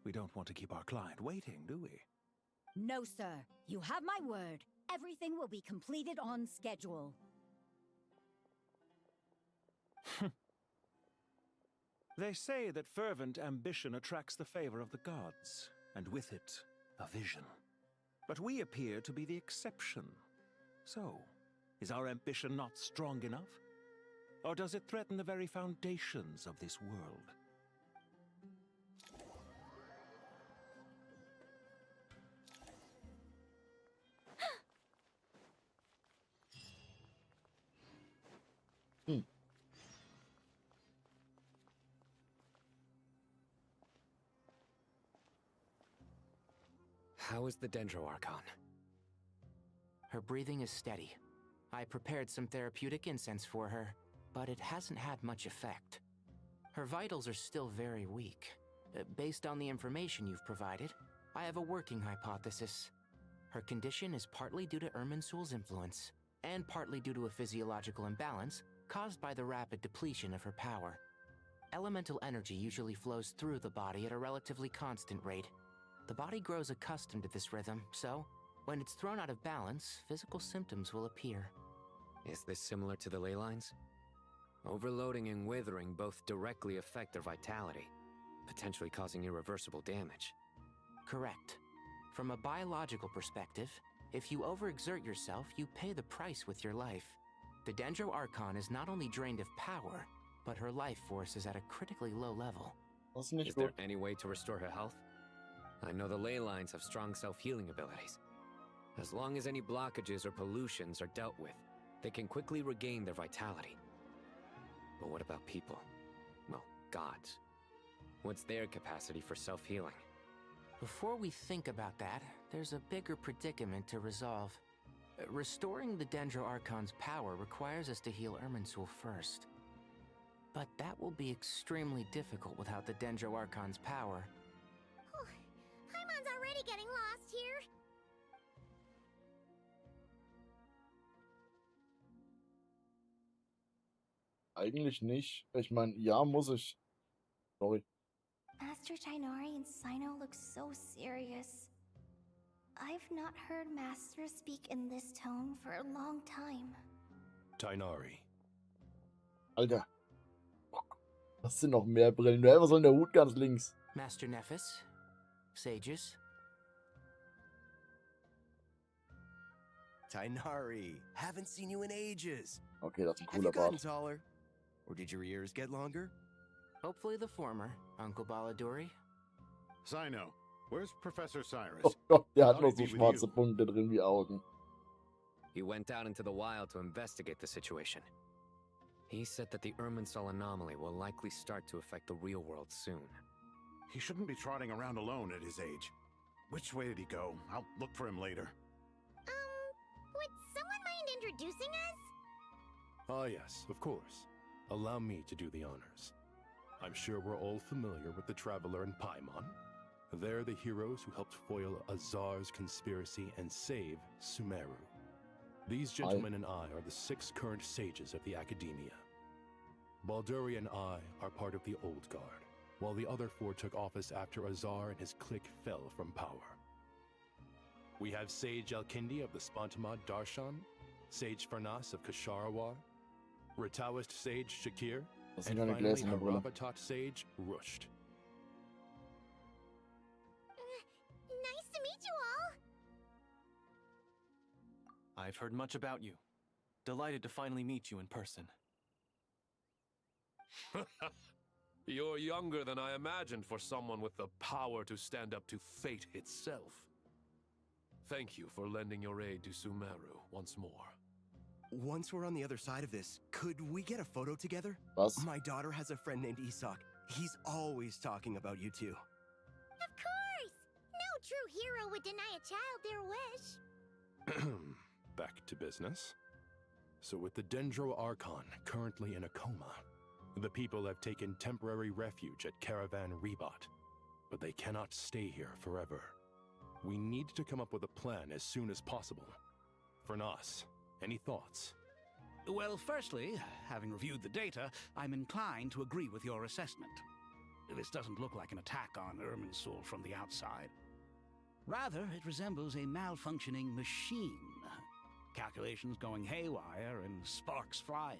Speaker 8: We don't want to keep our client waiting, do we?
Speaker 11: No, sir. You have my word. Everything will be completed on schedule.
Speaker 8: They say that fervent ambition attracts the favor of the gods, and with it, a vision. But we appear to be the exception. So, is our ambition not strong enough? Or does it threaten the very foundations of this world?
Speaker 12: How is the Dendro Archon?
Speaker 16: Her breathing is steady. I prepared some therapeutic incense for her, but it hasn't had much effect. Her vitals are still very weak. Based on the information you've provided, I have a working hypothesis. Her condition is partly due to Irminsul's influence, and partly due to a physiological imbalance caused by the rapid depletion of her power. Elemental energy usually flows through the body at a relatively constant rate. The body grows accustomed to this rhythm, so when it's thrown out of balance, physical symptoms will appear.
Speaker 12: Is this similar to the ley lines? Overloading and withering both directly affect their vitality, potentially causing irreversible damage.
Speaker 16: Correct. From a biological perspective, if you overexert yourself, you pay the price with your life. The Dendro Archon is not only drained of power, but her life force is at a critically low level.
Speaker 12: Is there any way to restore her health? I know the ley lines have strong self-healing abilities. As long as any blockages or pollutions are dealt with, they can quickly regain their vitality. But what about people? Well, gods. What's their capacity for self-healing?
Speaker 16: Before we think about that, there's a bigger predicament to resolve. Restoring the Dendro Archon's power requires us to heal Irminsul first. But that will be extremely difficult without the Dendro Archon's power.
Speaker 13: Paimon's already getting lost here.
Speaker 1: Eigentlich nicht. Ich meine, ja, muss ich. Sorry.
Speaker 3: Master Tainari and Sino look so serious. I've not heard Master speak in this tone for a long time.
Speaker 6: Tainari.
Speaker 1: Alter. Das sind noch mehr Brillen. Du was soll der Hut ganz links?
Speaker 16: Master Nephis, sages.
Speaker 4: Tainari, haven't seen you in ages.
Speaker 1: Okay, that's a
Speaker 4: Have
Speaker 1: cooler
Speaker 4: you gotten
Speaker 1: Bart.
Speaker 4: taller? Or did your ears get longer?
Speaker 16: Hopefully the former, Uncle Baladuri.
Speaker 17: Sino, where's Professor Cyrus?
Speaker 1: Oh Gott, der hat
Speaker 17: How'd
Speaker 1: noch
Speaker 17: he
Speaker 1: so
Speaker 17: be with
Speaker 1: schwarze
Speaker 17: you?
Speaker 1: Punkte drin wie Augen.
Speaker 12: He went out into the wild to investigate the situation. He said that the Irminsul anomaly will likely start to affect the real world soon.
Speaker 17: He shouldn't be trotting around alone at his age. Which way did he go? I'll look for him later.
Speaker 13: Would someone mind introducing us?
Speaker 6: Ah, yes, of course. Allow me to do the honors. I'm sure we're all familiar with the Traveler and Paimon. They're the heroes who helped foil Azar's conspiracy and save Sumeru. These gentlemen and I are the 6 current sages of the Academia. Balduri and I are part of the Old Guard, while the other 4 took office after Azar and his clique fell from power. We have Sage Elkindi of the Spontamad Darshan, Sage Farnas of Kasharawar, Rataoist Sage Shakir,
Speaker 1: Das
Speaker 6: and
Speaker 1: sind keine
Speaker 6: finally
Speaker 1: Gläser in der Brille.
Speaker 6: Harabatot Sage Rusht.
Speaker 13: Nice to meet you all.
Speaker 20: I've heard much about you. Delighted to finally meet you in person.
Speaker 9: You're younger than I imagined for someone with the power to stand up to fate itself. Thank you for lending your aid to Sumeru once more.
Speaker 4: Once we're on the other side of this, could we get a photo together?
Speaker 1: Was?
Speaker 4: My daughter has a friend named Isak. He's always talking about you two.
Speaker 13: Of course! No true hero would deny a child their wish.
Speaker 6: Back to business. So with the Dendro Archon currently in a coma, the people have taken temporary refuge at Caravan Rebot. But they cannot stay here forever. We need to come up with a plan as soon as possible. Farnas, any thoughts?
Speaker 10: Well, firstly, having reviewed the data, I'm inclined to agree with your assessment. This doesn't look like an attack on Irminsul from the outside. Rather, it resembles a malfunctioning machine. Calculations going haywire and sparks flying.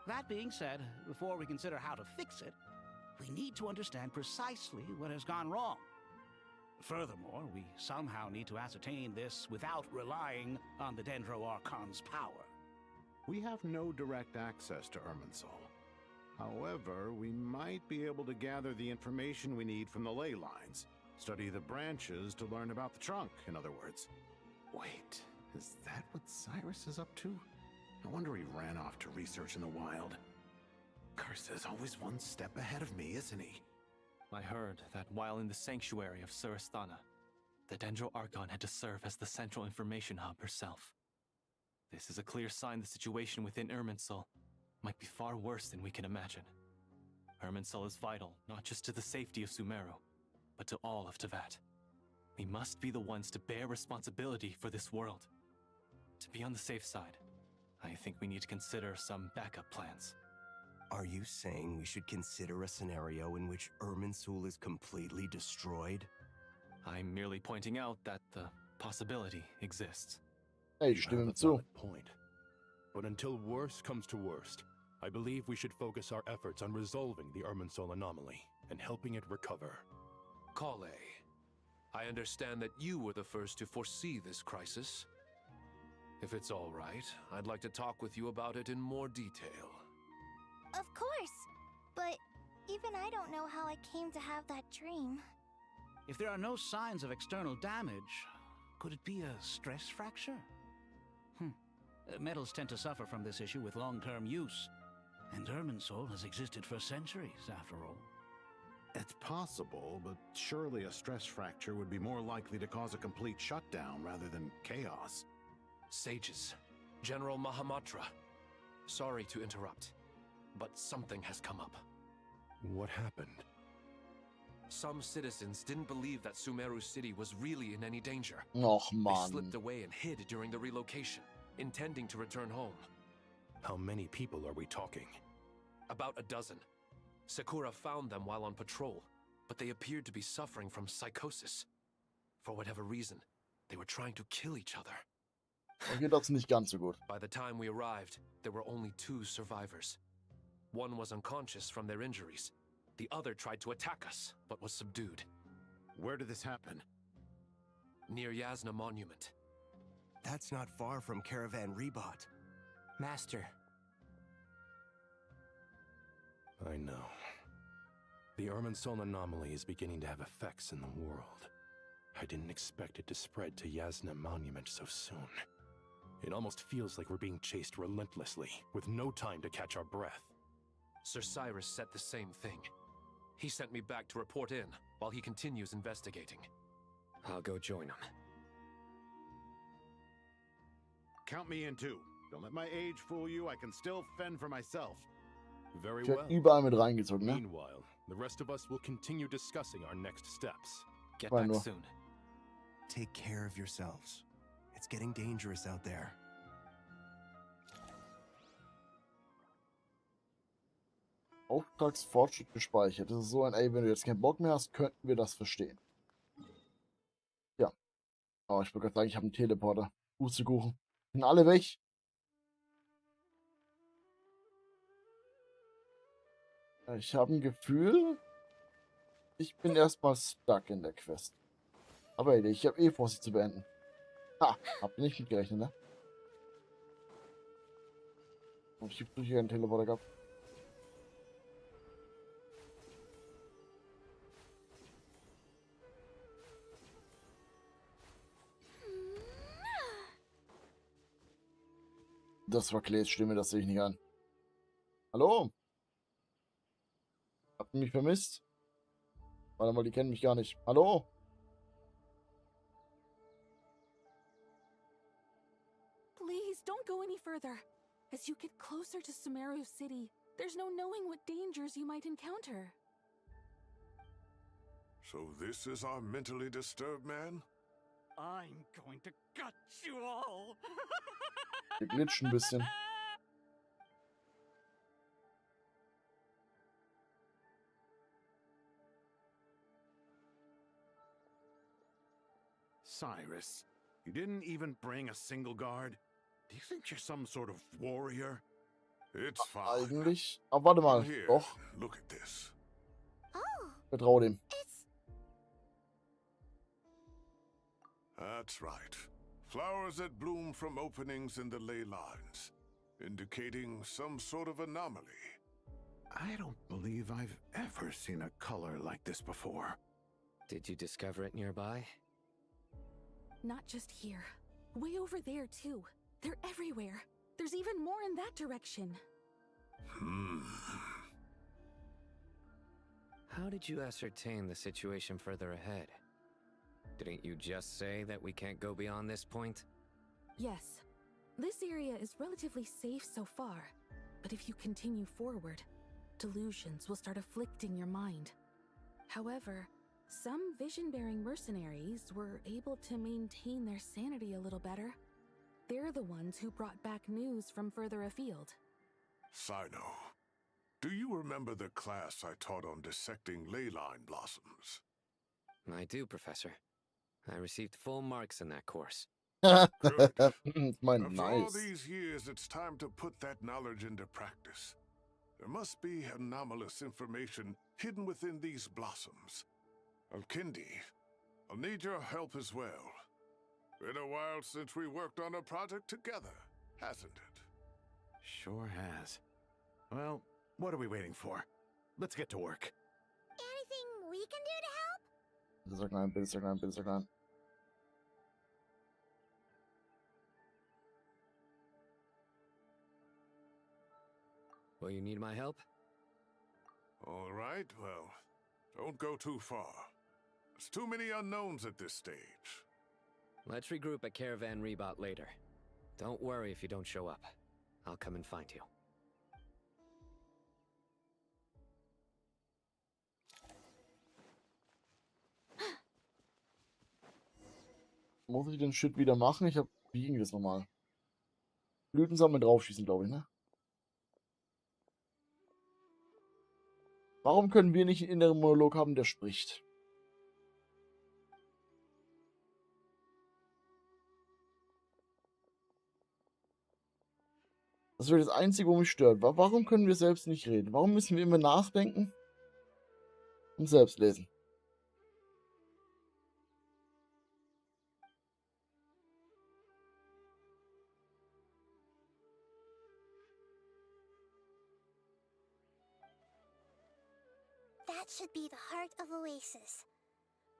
Speaker 10: That being said, before we consider how to fix it, we need to understand precisely what has gone wrong. Furthermore, we somehow need to ascertain this without relying on the Dendro Archon's power.
Speaker 17: We have no direct access to Irminsul. However, we might be able to gather the information we need from the ley lines. Study the branches to learn about the trunk, in other words. Wait, is that what Cyrus is up to? No wonder he ran off to research in the wild. Curse's always one step ahead of me, isn't he?
Speaker 20: I heard that while in the sanctuary of Surasthana, the Dendro Archon had to serve as the central information hub herself. This is a clear sign the situation within Irminsul might be far worse than we can imagine. Irminsul is vital, not just to the safety of Sumeru, but to all of Teyvat. We must be the ones to bear responsibility for this world. To be on the safe side, I think we need to consider some backup plans.
Speaker 4: Are you saying we should consider a scenario in which Irminsul is completely destroyed?
Speaker 20: I'm merely pointing out that the possibility exists.
Speaker 1: Hey, ich stimme ihm zu.
Speaker 6: Point. But until worst comes to worst, I believe we should focus our efforts on resolving the Irminsul anomaly and helping it recover.
Speaker 9: Kale, I understand that you were the first to foresee this crisis. If it's all right, I'd like to talk with you about it in more detail.
Speaker 3: Of course, but even I don't know how I came to have that dream.
Speaker 10: If there are no signs of external damage, could it be a stress fracture? Metals tend to suffer from this issue with long-term use, and Irminsul has existed for centuries, after all.
Speaker 17: It's possible, but surely a stress fracture would be more likely to cause a complete shutdown rather than chaos.
Speaker 9: Sages, General Mahamatra, sorry to interrupt, but something has come up.
Speaker 6: What happened?
Speaker 9: Some citizens didn't believe that Sumeru City was really in any danger.
Speaker 1: Och,
Speaker 9: They
Speaker 1: man.
Speaker 9: slipped away and hid during the relocation, intending to return home.
Speaker 6: How many people are we talking?
Speaker 9: About a dozen. Sakura found them while on patrol, but they appeared to be suffering from psychosis. For whatever reason, they were trying to kill each other.
Speaker 1: Okay, das ist nicht ganz so gut.
Speaker 9: By the time we arrived, there were only 2 survivors. One was unconscious from their injuries. The other tried to attack us, but was subdued.
Speaker 17: Where did this happen?
Speaker 9: Near Yasna Monument.
Speaker 4: That's not far from Caravan Rebot.
Speaker 16: Master.
Speaker 6: I know. The Irminsul anomaly is beginning to have effects in the world. I didn't expect it to spread to Yasna Monument so soon. It almost feels like we're being chased relentlessly, with no time to catch our breath.
Speaker 9: Sir Cyrus said the same thing. He sent me back to report in, while he continues investigating.
Speaker 12: I'll go join him.
Speaker 17: Count me in too. Don't let my age fool you. I can still fend for myself.
Speaker 6: Very
Speaker 1: Ich werd
Speaker 6: well.
Speaker 1: überall mit reingezogen, ne?
Speaker 6: Meanwhile, the rest of us will continue discussing our next steps.
Speaker 20: Get
Speaker 1: Why
Speaker 20: back
Speaker 1: not?
Speaker 20: soon.
Speaker 4: Take care of yourselves. It's getting dangerous out there.
Speaker 1: Auftragsfortschritt gespeichert. Das ist so ein, ey, wenn du jetzt keinen Bock mehr hast, könnten wir das verstehen. Ja. Aber ich wollte gerade sagen, ich habe einen Teleporter. Pustekuchen. Sind alle weg. Ich habe ein Gefühl, ich bin erstmal stuck in der Quest. Aber ey, ich habe eh vor, sie zu beenden. Ha, habt ihr nicht mitgerechnet, ne? Und ich habe hier einen Teleporter gehabt. Das war Clays Stimme, das sehe ich nicht an. Hallo? Habt ihr mich vermisst? Warte mal, die kennen mich gar nicht. Hallo?
Speaker 2: Please, don't go any further. As you get closer to Sumeru City, there's no knowing what dangers you might encounter.
Speaker 21: So this is our mentally disturbed man?
Speaker 10: I'm going to gut you all.
Speaker 1: Wir glitschen ein bisschen.
Speaker 17: Cyrus, you didn't even bring a single guard? Do you think you're some sort of warrior?
Speaker 21: It's fine.
Speaker 1: Eigentlich. Aber warte mal.
Speaker 21: Here,
Speaker 1: Doch.
Speaker 21: look at this.
Speaker 13: Oh,
Speaker 1: Vertrau dem.
Speaker 13: it's...
Speaker 21: That's right. Flowers that bloom from openings in the ley lines, indicating some sort of anomaly.
Speaker 17: I don't believe I've ever seen a color like this before.
Speaker 12: Did you discover it nearby?
Speaker 2: Not just here. Way over there, too. They're everywhere. There's even more in that direction.
Speaker 12: How did you ascertain the situation further ahead? Didn't you just say that we can't go beyond this point?
Speaker 2: Yes. This area is relatively safe so far. But if you continue forward, delusions will start afflicting your mind. However, some vision-bearing mercenaries were able to maintain their sanity a little better. They're the ones who brought back news from further afield.
Speaker 21: Sino, do you remember the class I taught on dissecting ley line blossoms?
Speaker 12: I do, Professor. I received full marks in that course.
Speaker 21: Good.
Speaker 1: Mine
Speaker 21: After all
Speaker 1: nice.
Speaker 21: these years, it's time to put that knowledge into practice. There must be anomalous information hidden within these blossoms. Alkindi, I'll need your help as well. Been a while since we worked on a project together, hasn't it?
Speaker 17: Sure has. Well, what are we waiting for? Let's get to work.
Speaker 13: Anything we can do to help?
Speaker 1: Bitte sag nein, bitte sag nein, bitte sag nein.
Speaker 12: Will you need my help?
Speaker 21: All right, well, don't go too far. There's too many unknowns at this stage.
Speaker 12: Let's regroup at Caravan Rebot later. Don't worry if you don't show up. I'll come and find you.
Speaker 1: Muss ich den Shit wieder machen? Wie ging das nochmal? Blütensamen draufschießen, glaube ich, ne? Warum können wir nicht einen inneren Monolog haben, der spricht? Das wäre das Einzige, wo mich stört. Warum können wir selbst nicht reden? Warum müssen wir immer nachdenken und selbst lesen?
Speaker 13: That should be the heart of Oasis.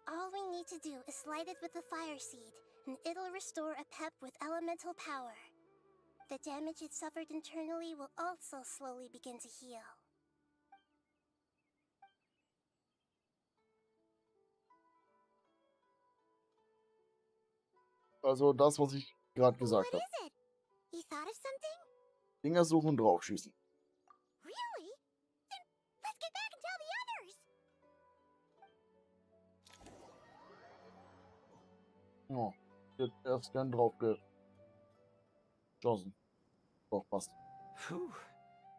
Speaker 13: All we need to do is light it with the fire seed, and it'll restore a pep with elemental power. The damage it suffered internally will also slowly begin to heal.
Speaker 1: Also das, was ich gerade gesagt habe.
Speaker 13: What is it? You thought of something?
Speaker 1: Dinger suchen und draufschießen.
Speaker 13: Really? Then let's get back and tell the others!
Speaker 1: Oh, jetzt erst gern drauf geschossen. Doch, passt.
Speaker 14: Phew.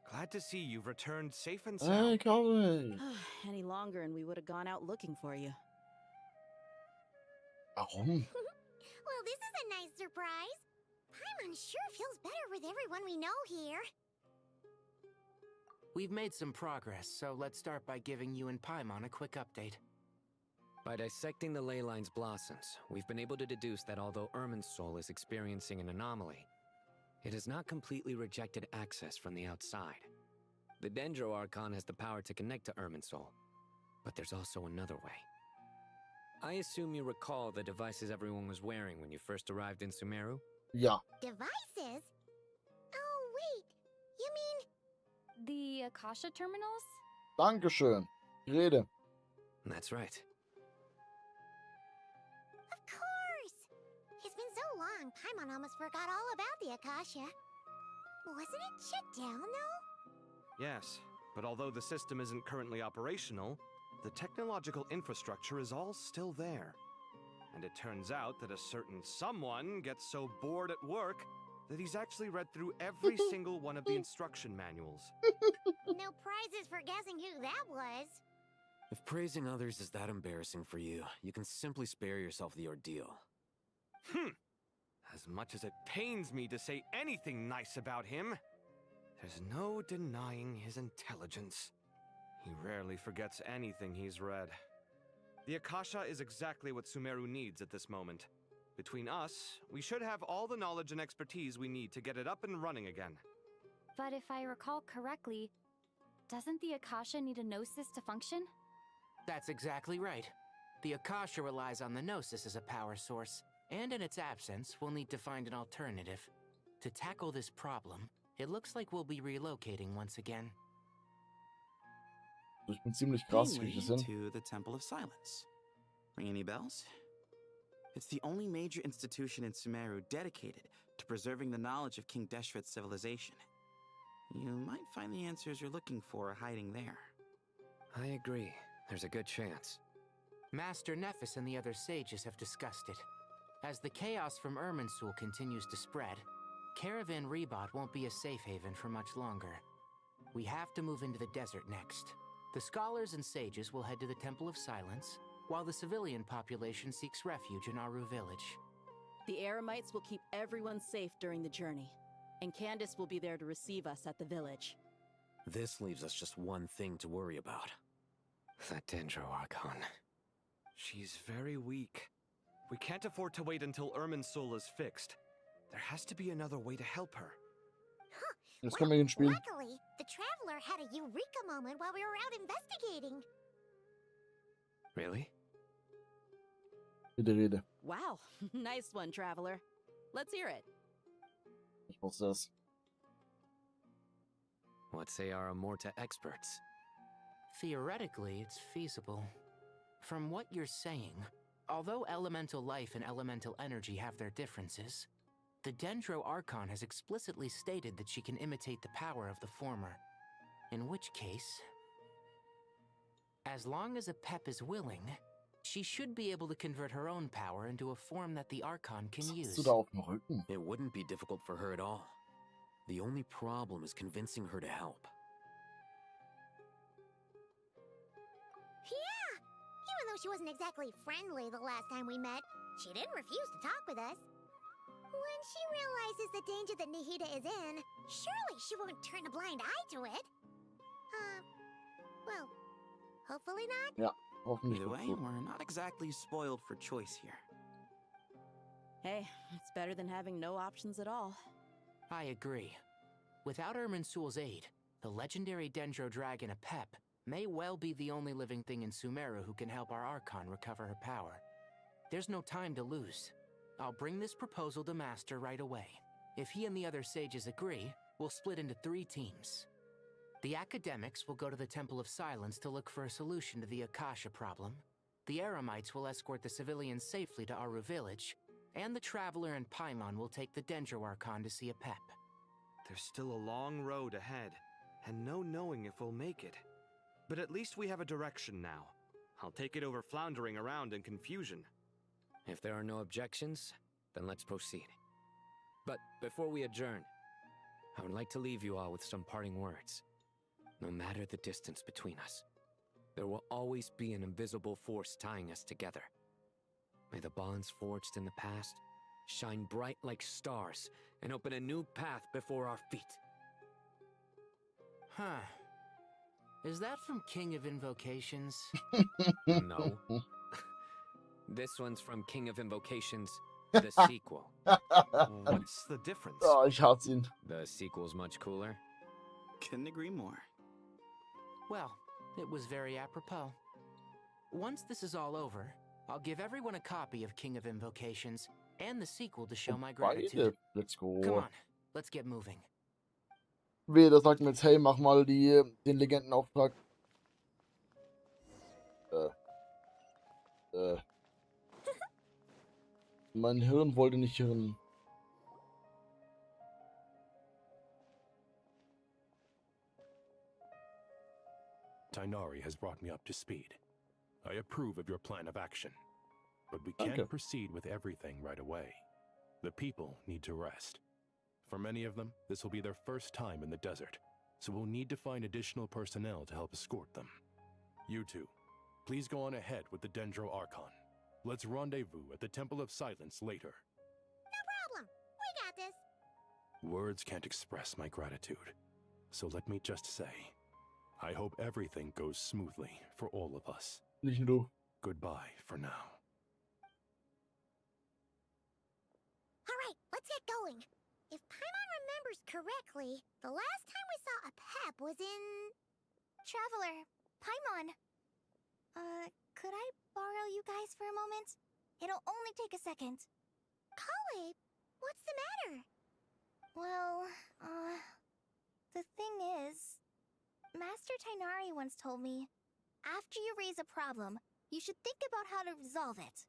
Speaker 14: Glad to see you've returned safe and
Speaker 1: Hey,
Speaker 14: sound.
Speaker 1: Kaffee!
Speaker 15: Any longer and we would have gone out looking for you.
Speaker 1: Warum?
Speaker 13: Well, this is a nice surprise. Paimon sure feels better with everyone we know here.
Speaker 16: We've made some progress, so let's start by giving you and Paimon a quick update.
Speaker 12: By dissecting the ley line's blossoms, we've been able to deduce that although Irminsul is experiencing an anomaly, it has not completely rejected access from the outside. The Dendro Archon has the power to connect to Irminsul, but there's also another way. I assume you recall the devices everyone was wearing when you first arrived in Sumeru?
Speaker 1: Ja.
Speaker 13: Devices? Oh, wait. You mean...
Speaker 18: The Akasha terminals?
Speaker 1: Dankeschön. Rede.
Speaker 12: That's right.
Speaker 13: Of course! It's been so long, Paimon almost forgot all about the Akasha. Wasn't it shut down, though?
Speaker 14: Yes, but although the system isn't currently operational, the technological infrastructure is all still there. And it turns out that a certain someone gets so bored at work that he's actually read through every single one of the instruction manuals.
Speaker 13: No prizes for guessing who that was.
Speaker 22: If praising others is that embarrassing for you, you can simply spare yourself the ordeal.
Speaker 14: As much as it pains me to say anything nice about him, there's no denying his intelligence. He rarely forgets anything he's read. The Akasha is exactly what Sumeru needs at this moment. Between us, we should have all the knowledge and expertise we need to get it up and running again.
Speaker 18: But if I recall correctly, doesn't the Akasha need a Gnosis to function?
Speaker 16: That's exactly right. The Akasha relies on the Gnosis as a power source, and in its absence, we'll need to find an alternative. To tackle this problem, it looks like we'll be relocating once again.
Speaker 1: Ich bin ziemlich krass, wie ich das hin.
Speaker 19: To the Temple of Silence. Ring any bells? It's the only major institution in Sumeru dedicated to preserving the knowledge of King Deshret's civilization. You might find the answers you're looking for hiding there.
Speaker 12: I agree. There's a good chance.
Speaker 16: Master Nephis and the other sages have discussed it. As the chaos from Irminsul continues to spread, Caravan Rebot won't be a safe haven for much longer. We have to move into the desert next. The scholars and sages will head to the Temple of Silence, while the civilian population seeks refuge in Aru village.
Speaker 15: The Eremites will keep everyone safe during the journey, and Candace will be there to receive us at the village.
Speaker 22: This leaves us just one thing to worry about.
Speaker 12: That Dendro Archon.
Speaker 14: She's very weak. We can't afford to wait until Irminsul is fixed. There has to be another way to help her.
Speaker 1: Jetzt können wir ihn spielen.
Speaker 13: Luckily, the Traveler had a eureka moment while we were out investigating.
Speaker 12: Really?
Speaker 1: Bitte rede.
Speaker 15: Wow, nice one, traveler. Let's hear it.
Speaker 1: Ich muss das.
Speaker 12: What say our Amorta experts?
Speaker 16: Theoretically, it's feasible. From what you're saying, although elemental life and elemental energy have their differences, the Dendro Archon has explicitly stated that she can imitate the power of the former. In which case, as long as a PEP is willing, she should be able to convert her own power into a form that the Archon can use.
Speaker 12: It wouldn't be difficult for her at all. The only problem is convincing her to help.
Speaker 13: Yeah! Even though she wasn't exactly friendly the last time we met, she didn't refuse to talk with us. When she realizes the danger that Nihida is in, surely she won't turn a blind eye to it. Well, hopefully not.
Speaker 1: Ja, hoffentlich.
Speaker 19: Either way, we're not exactly spoiled for choice here.
Speaker 15: Hey, it's better than having no options at all.
Speaker 16: I agree. Without Irminsul's aid, the legendary Dendro Dragon Apep may well be the only living thing in Sumeru who can help our Archon recover her power. There's no time to lose. I'll bring this proposal to Master right away. If he and the other sages agree, we'll split into 3 teams. The academics will go to the Temple of Silence to look for a solution to the Akasha problem. The Eremites will escort the civilians safely to Aru village, and the Traveler and Paimon will take the Dendro Archon to see Apep.
Speaker 14: There's still a long road ahead, and no knowing if we'll make it. But at least we have a direction now. I'll take it over floundering around in confusion.
Speaker 12: If there are no objections, then let's proceed. But before we adjourn, I would like to leave you all with some parting words. No matter the distance between us, there will always be an invisible force tying us together. May the bonds forged in the past shine bright like stars and open a new path before our feet.
Speaker 16: Huh. Is that from King of Invocations?
Speaker 12: No. This one's from King of Invocations, the sequel.
Speaker 14: What's the difference?
Speaker 1: Oh, ich hasse ihn.
Speaker 12: The sequel's much cooler.
Speaker 19: Couldn't agree more.
Speaker 16: Well, it was very apropos. Once this is all over, I'll give everyone a copy of King of Invocations and the sequel to show my gratitude.
Speaker 1: Let's go.
Speaker 16: Come on, let's get moving.
Speaker 1: Weder sagt mir jetzt, hey, mach mal den Legendenauftrag. Mein Hirn wollte nicht hirnen.
Speaker 6: Tainari has brought me up to speed. I approve of your plan of action. But we can't proceed with everything right away. The people need to rest. For many of them, this will be their first time in the desert, so we'll need to find additional personnel to help escort them. You two, please go on ahead with the Dendro Archon. Let's rendezvous at the Temple of Silence later.
Speaker 13: No problem. We got this.
Speaker 6: Words can't express my gratitude, so let me just say, I hope everything goes smoothly for all of us.
Speaker 1: Nicht nur du.
Speaker 6: Goodbye for now.
Speaker 13: Alright, let's get going. If Paimon remembers correctly, the last time we saw a PEP was in...
Speaker 3: Traveler, Paimon. Could I borrow you guys for a moment? It'll only take a second.
Speaker 13: Kale, what's the matter?
Speaker 3: Well, the thing is, Master Tainari once told me, after you raise a problem, you should think about how to resolve it.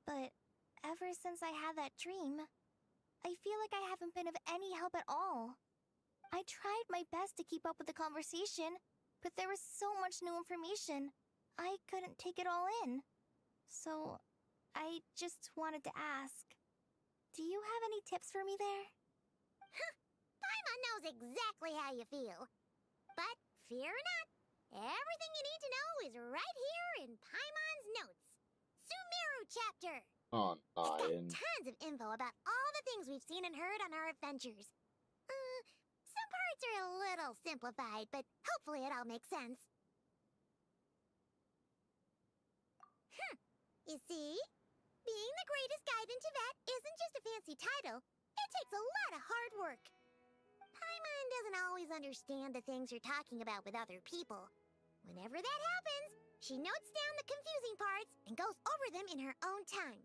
Speaker 3: But ever since I had that dream, I feel like I haven't been of any help at all. I tried my best to keep up with the conversation, but there was so much new information, I couldn't take it all in. So, I just wanted to ask, do you have any tips for me there?
Speaker 13: Paimon knows exactly how you feel. But fear not, everything you need to know is right here in Paimon's notes. Sumeru chapter.
Speaker 1: Oh,
Speaker 13: nein. Tons of info about all the things we've seen and heard on our adventures. Some parts are a little simplified, but hopefully it all makes sense. You see? Being the greatest guide in Tibet isn't just a fancy title. It takes a lot of hard work. Paimon doesn't always understand the things you're talking about with other people. Whenever that happens, She notes down the confusing parts and goes over them in her own time.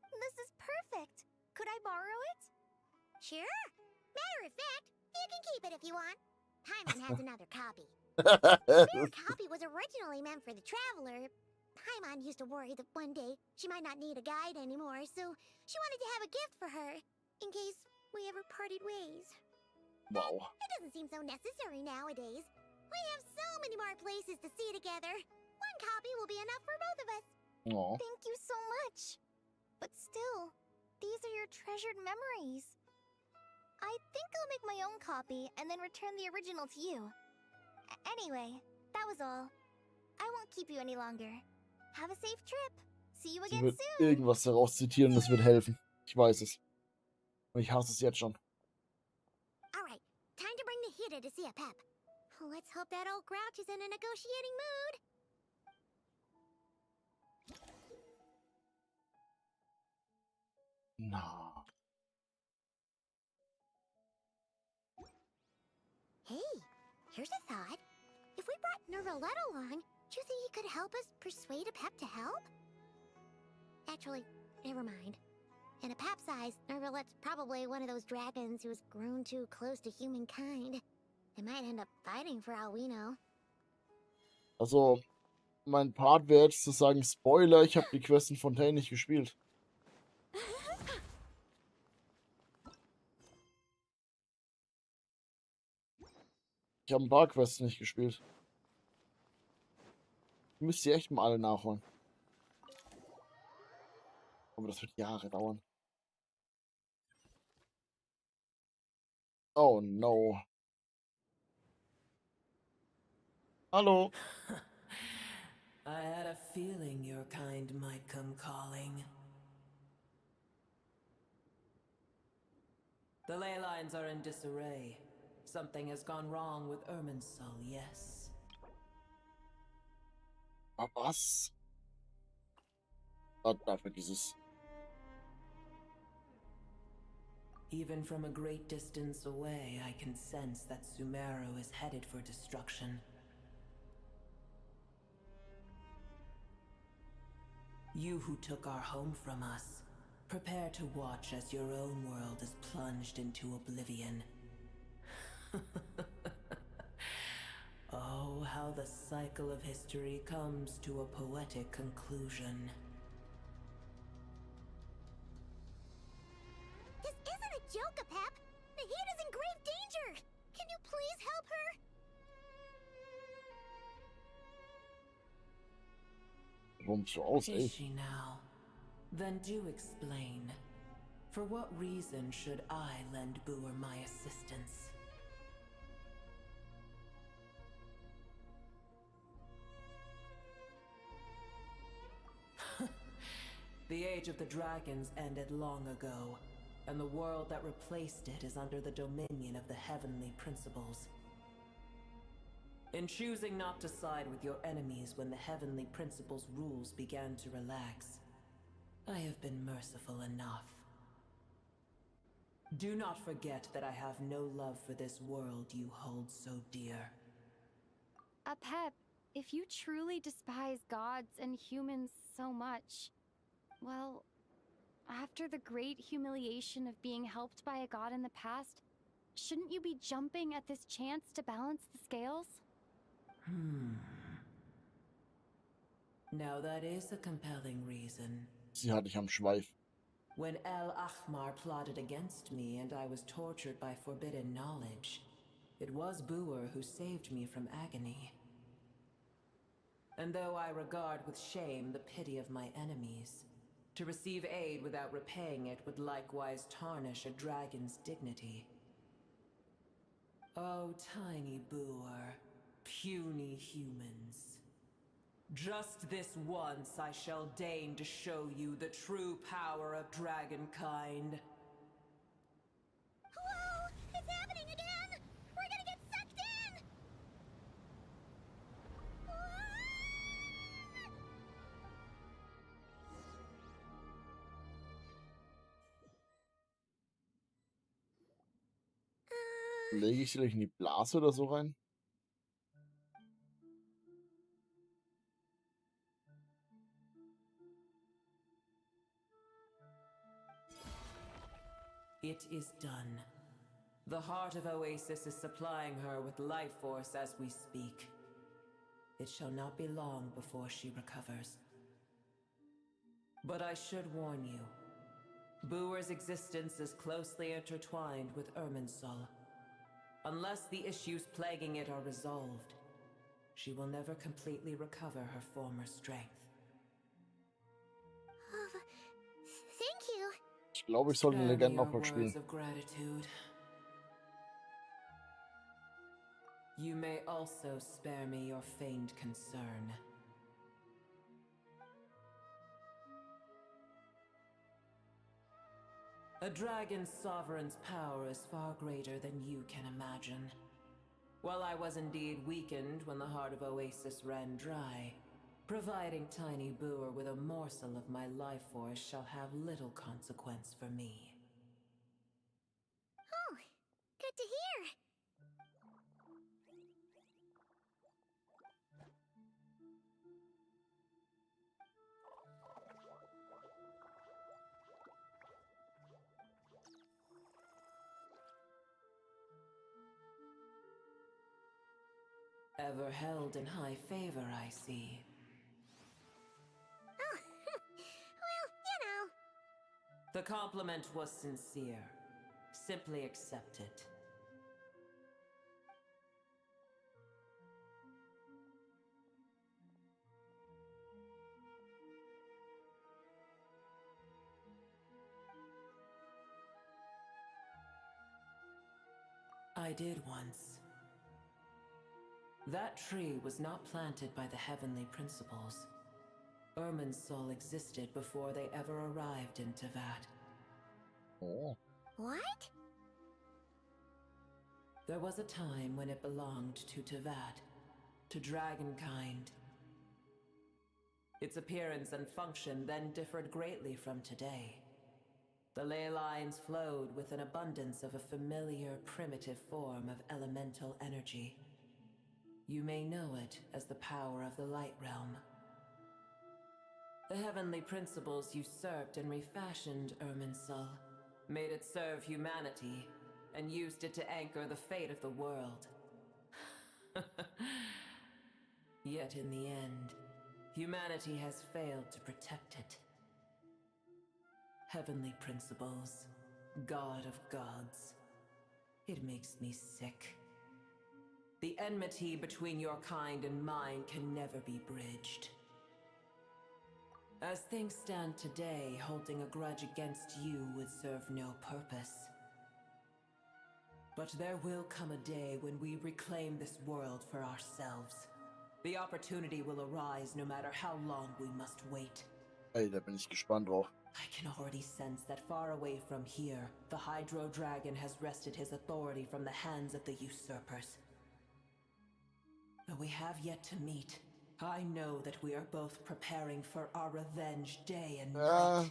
Speaker 13: This is perfect. Could I borrow it? Sure. Matter of fact, you can keep it if you want. Paimon has another copy. The spare copy was originally meant for the traveler. Paimon used to worry that one day she might not need a guide anymore, so she wanted to have a gift for her, in case we ever parted ways.
Speaker 1: Wow.
Speaker 13: It doesn't seem so necessary nowadays. We have so many more places to see together. One copy will be enough for both of us.
Speaker 1: Aw.
Speaker 13: Thank you so much. But still, these are your treasured memories. I think I'll make my own copy and then return the original to you. Anyway, that was all. I won't keep you any longer. Have a safe trip. See you
Speaker 1: Sie
Speaker 13: again
Speaker 1: wird
Speaker 13: soon.
Speaker 1: irgendwas daraus zitieren, das wird helfen. Ich weiß es. Und ich hasse es jetzt schon.
Speaker 13: Alright, time to bring the Hida to see a Pep. Let's hope that old grouch is in a negotiating mood.
Speaker 1: Na.
Speaker 13: Hey, here's a thought. If we brought Nervalette along, do you think he could help us persuade a Pep to help? Actually, never mind. In a Pep size, Nervalette's probably one of those dragons who's grown too close to humankind. They might end up fighting for all we know.
Speaker 1: Also, mein Part wäre jetzt zu sagen, Spoiler, ich habe die Quest in Fontaine nicht gespielt. Ich habe ein paar Quests nicht gespielt. Müsst ihr echt mal alle nachholen. Aber das wird Jahre dauern. Oh no. Hallo.
Speaker 5: I had a feeling your kind might come calling. The ley lines are in disarray. Something has gone wrong with Irminsul, yes?
Speaker 1: Was? Da vergiss es.
Speaker 5: Even from a great distance away, I can sense that Sumeru is headed for destruction. You who took our home from us, prepare to watch as your own world is plunged into oblivion. Oh, how the cycle of history comes to a poetic conclusion.
Speaker 13: This isn't a joke, Pep. Nahida's in grave danger. Can you please help her?
Speaker 1: Warum so aus, ey?
Speaker 5: Is she now? Then do explain. For what reason should I lend Boer my assistance? The age of the dragons ended long ago, and the world that replaced it is under the dominion of the heavenly principles. In choosing not to side with your enemies when the heavenly principles' rules began to relax, I have been merciful enough. Do not forget that I have no love for this world you hold so dear.
Speaker 18: Pep, if you truly despise gods and humans so much, well, after the great humiliation of being helped by a god in the past, shouldn't you be jumping at this chance to balance the scales?
Speaker 5: Now that is a compelling reason.
Speaker 1: Sie hatte ich am Schweif.
Speaker 5: When El Ahmar plotted against me and I was tortured by forbidden knowledge, it was Boer who saved me from agony. And though I regard with shame the pity of my enemies, to receive aid without repaying it would likewise tarnish a dragon's dignity. Oh, tiny Boer, puny humans. Just this once I shall deign to show you the true power of dragonkind.
Speaker 13: Whoa! It's happening again! We're gonna get sucked in!
Speaker 1: Lege ich sie gleich in die Blase oder so rein?
Speaker 5: It is done. The heart of Oasis is supplying her with life force as we speak. It shall not be long before she recovers. But I should warn you, Booer's existence is closely intertwined with Irminsul. Unless the issues plaguing it are resolved, she will never completely recover her former strength.
Speaker 13: Thank you.
Speaker 1: Ich glaube, ich sollte den Legendenauftrag spielen.
Speaker 5: Words of gratitude. You may also spare me your feigned concern. A dragon's sovereign's power is far greater than you can imagine. While I was indeed weakened when the heart of Oasis ran dry, providing Tiny Booer with a morsel of my life force shall have little consequence for me.
Speaker 13: Oh, good to hear.
Speaker 5: Ever held in high favor, I see.
Speaker 13: Oh, well, you know.
Speaker 5: The compliment was sincere. Simply accept it. I did once. That tree was not planted by the heavenly principles. Irminsul existed before they ever arrived in Tevat.
Speaker 1: Oh.
Speaker 13: What?
Speaker 5: There was a time when it belonged to Tevat, to dragonkind. Its appearance and function then differed greatly from today. The ley lines flowed with an abundance of a familiar, primitive form of elemental energy. You may know it as the power of the Light Realm. The heavenly principles usurped and refashioned Irminsul, made it serve humanity, and used it to anchor the fate of the world. Yet in the end, humanity has failed to protect it. Heavenly principles, God of gods. It makes me sick. The enmity between your kind and mine can never be bridged. As things stand today, holding a grudge against you would serve no purpose. But there will come a day when we reclaim this world for ourselves. The opportunity will arise no matter how long we must wait.
Speaker 1: Ey, da bin ich gespannt drauf.
Speaker 5: I can already sense that far away from here, the Hydro Dragon has wrested his authority from the hands of the usurpers. Though we have yet to meet, I know that we are both preparing for our revenge day and night.
Speaker 13: Uh-huh.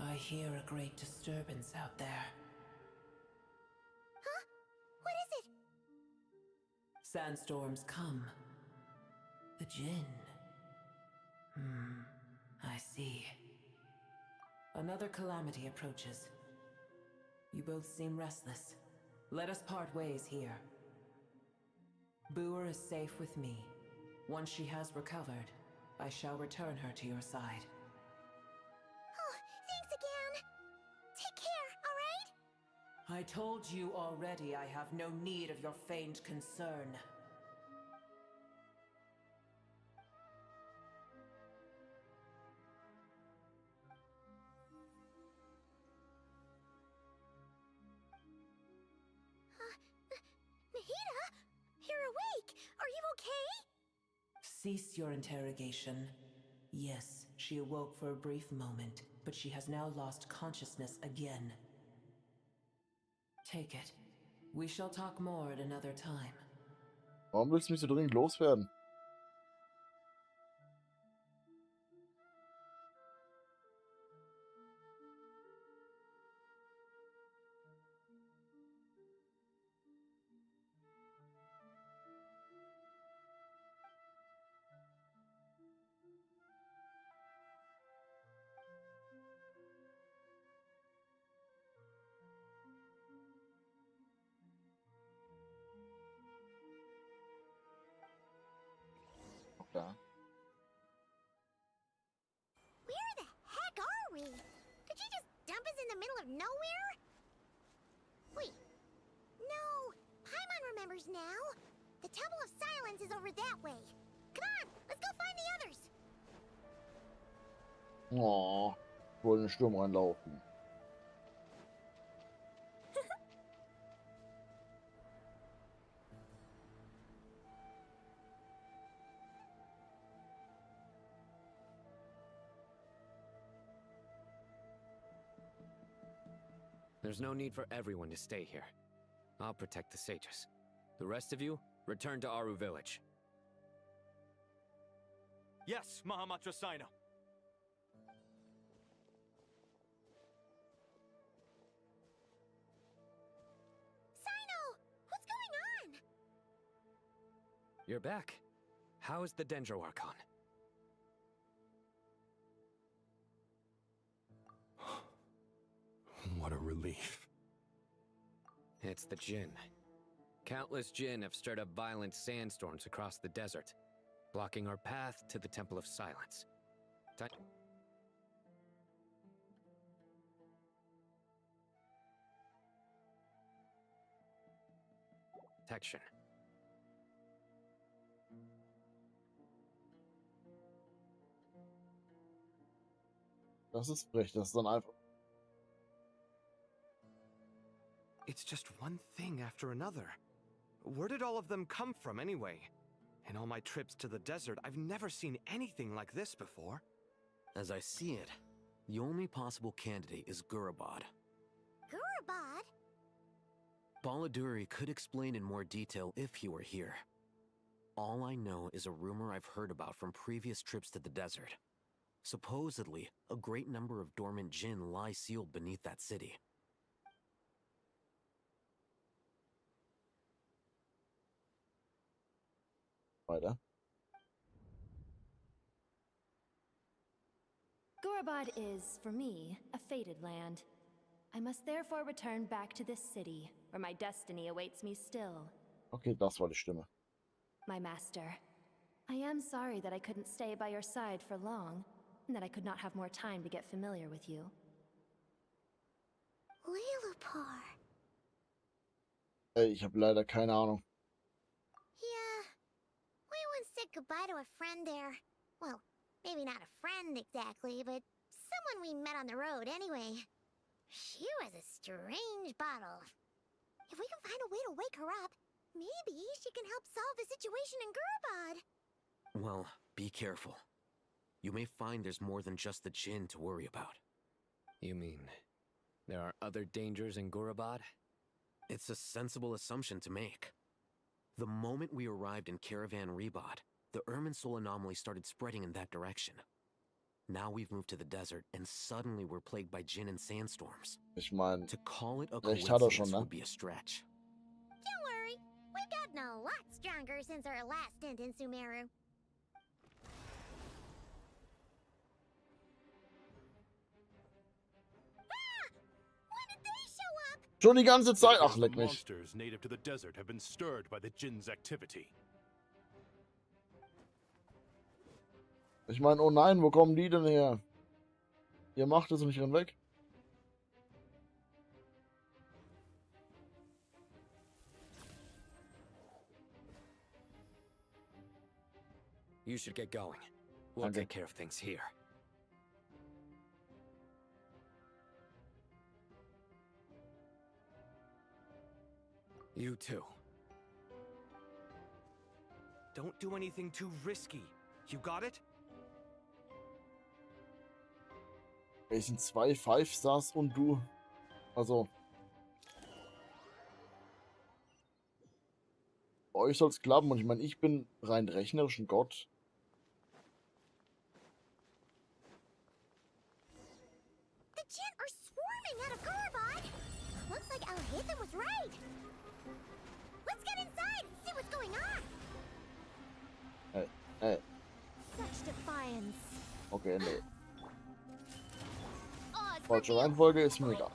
Speaker 5: I hear a great disturbance out there.
Speaker 13: Huh? What is it?
Speaker 5: Sandstorms come. The Jinn. I see. Another calamity approaches. You both seem restless. Let us part ways here. Booer is safe with me. Once she has recovered, I shall return her to your side.
Speaker 13: Oh, thanks again. Take care, alright?
Speaker 5: I told you already I have no need of your feigned concern.
Speaker 13: Nahida? You're awake! Are you okay?
Speaker 5: Cease your interrogation. Yes, she awoke for a brief moment, but she has now lost consciousness again. Take it. We shall talk more at another time.
Speaker 1: Warum willst du mich so dringend loswerden? Ja.
Speaker 13: Where the heck are we? Did you just dump us in the middle of nowhere? Wait. No. Paimon remembers now. The Temple of Silence is over that way. Come on, let's go find the others.
Speaker 1: Oh, ich wollte in den Sturm reinlaufen.
Speaker 12: There's no need for everyone to stay here. I'll protect the sages. The rest of you, return to Aru village.
Speaker 20: Yes, Mahamatra Sino.
Speaker 13: Sino, what's going on?
Speaker 12: You're back. How is the Dendro Archon?
Speaker 6: What a relief.
Speaker 12: It's the Jinn. Countless Jinn have stirred up violent sandstorms across the desert, blocking our path to the Temple of Silence. Protection.
Speaker 1: Das ist frech, das ist dann einfach.
Speaker 14: It's just one thing after another. Where did all of them come from anyway? In all my trips to the desert, I've never seen anything like this before.
Speaker 22: As I see it, the only possible candidate is Gurabad.
Speaker 13: Gurabad?
Speaker 22: Baladuri could explain in more detail if he were here. All I know is a rumor I've heard about from previous trips to the desert. Supposedly, a great number of dormant Jinn lie sealed beneath that city.
Speaker 1: Weiter.
Speaker 7: Gurabad is, for me, a fated land. I must therefore return back to this city, where my destiny awaits me still.
Speaker 1: Okay, das war die Stimme.
Speaker 7: My master, I am sorry that I couldn't stay by your side for long, and that I could not have more time to get familiar with you.
Speaker 13: Lilipar.
Speaker 1: Ich habe leider keine Ahnung.
Speaker 13: Yeah. We once said goodbye to a friend there. Well, maybe not a friend exactly, but someone we met on the road anyway. She was a strange bottle. If we can find a way to wake her up, maybe she can help solve the situation in Gurabad.
Speaker 22: Well, be careful. You may find there's more than just the Jinn to worry about.
Speaker 12: You mean, there are other dangers in Gurabad?
Speaker 22: It's a sensible assumption to make. The moment we arrived in Caravan Rebad, the Irminsul anomaly started spreading in that direction. Now we've moved to the desert, and suddenly we're plagued by Jinn and sandstorms.
Speaker 1: Ich meine,
Speaker 22: to call it a
Speaker 1: recht hat er
Speaker 22: coincidence
Speaker 1: schon, ne?
Speaker 22: would be a stretch.
Speaker 13: Don't worry, we've gotten a lot stronger since our last stint in Sumeru.
Speaker 1: Schon die ganze Zeit. Ach,
Speaker 6: The
Speaker 1: leck mich.
Speaker 6: monsters native to the desert have been stirred by the Jinn's activity.
Speaker 1: Ich meine, oh nein, wo kommen die denn her? Ihr macht es und ich renn weg.
Speaker 12: You should get going. We'll
Speaker 1: Okay.
Speaker 12: take care of things here. You too.
Speaker 14: Don't do anything too risky. You got it?
Speaker 1: Es sind 2 5-Stars und du. Also. Bei euch soll es klappen und ich meine, ich bin rein rechnerisch ein Gott.
Speaker 13: The Jinn are swarming out of Gurabad. Looks like Alhaithan was right. Let's get inside and see what's going on.
Speaker 1: Ey.
Speaker 13: Such defiance.
Speaker 1: Okay, nee.
Speaker 13: Oh,
Speaker 1: Falsche Reihenfolge ist mir egal.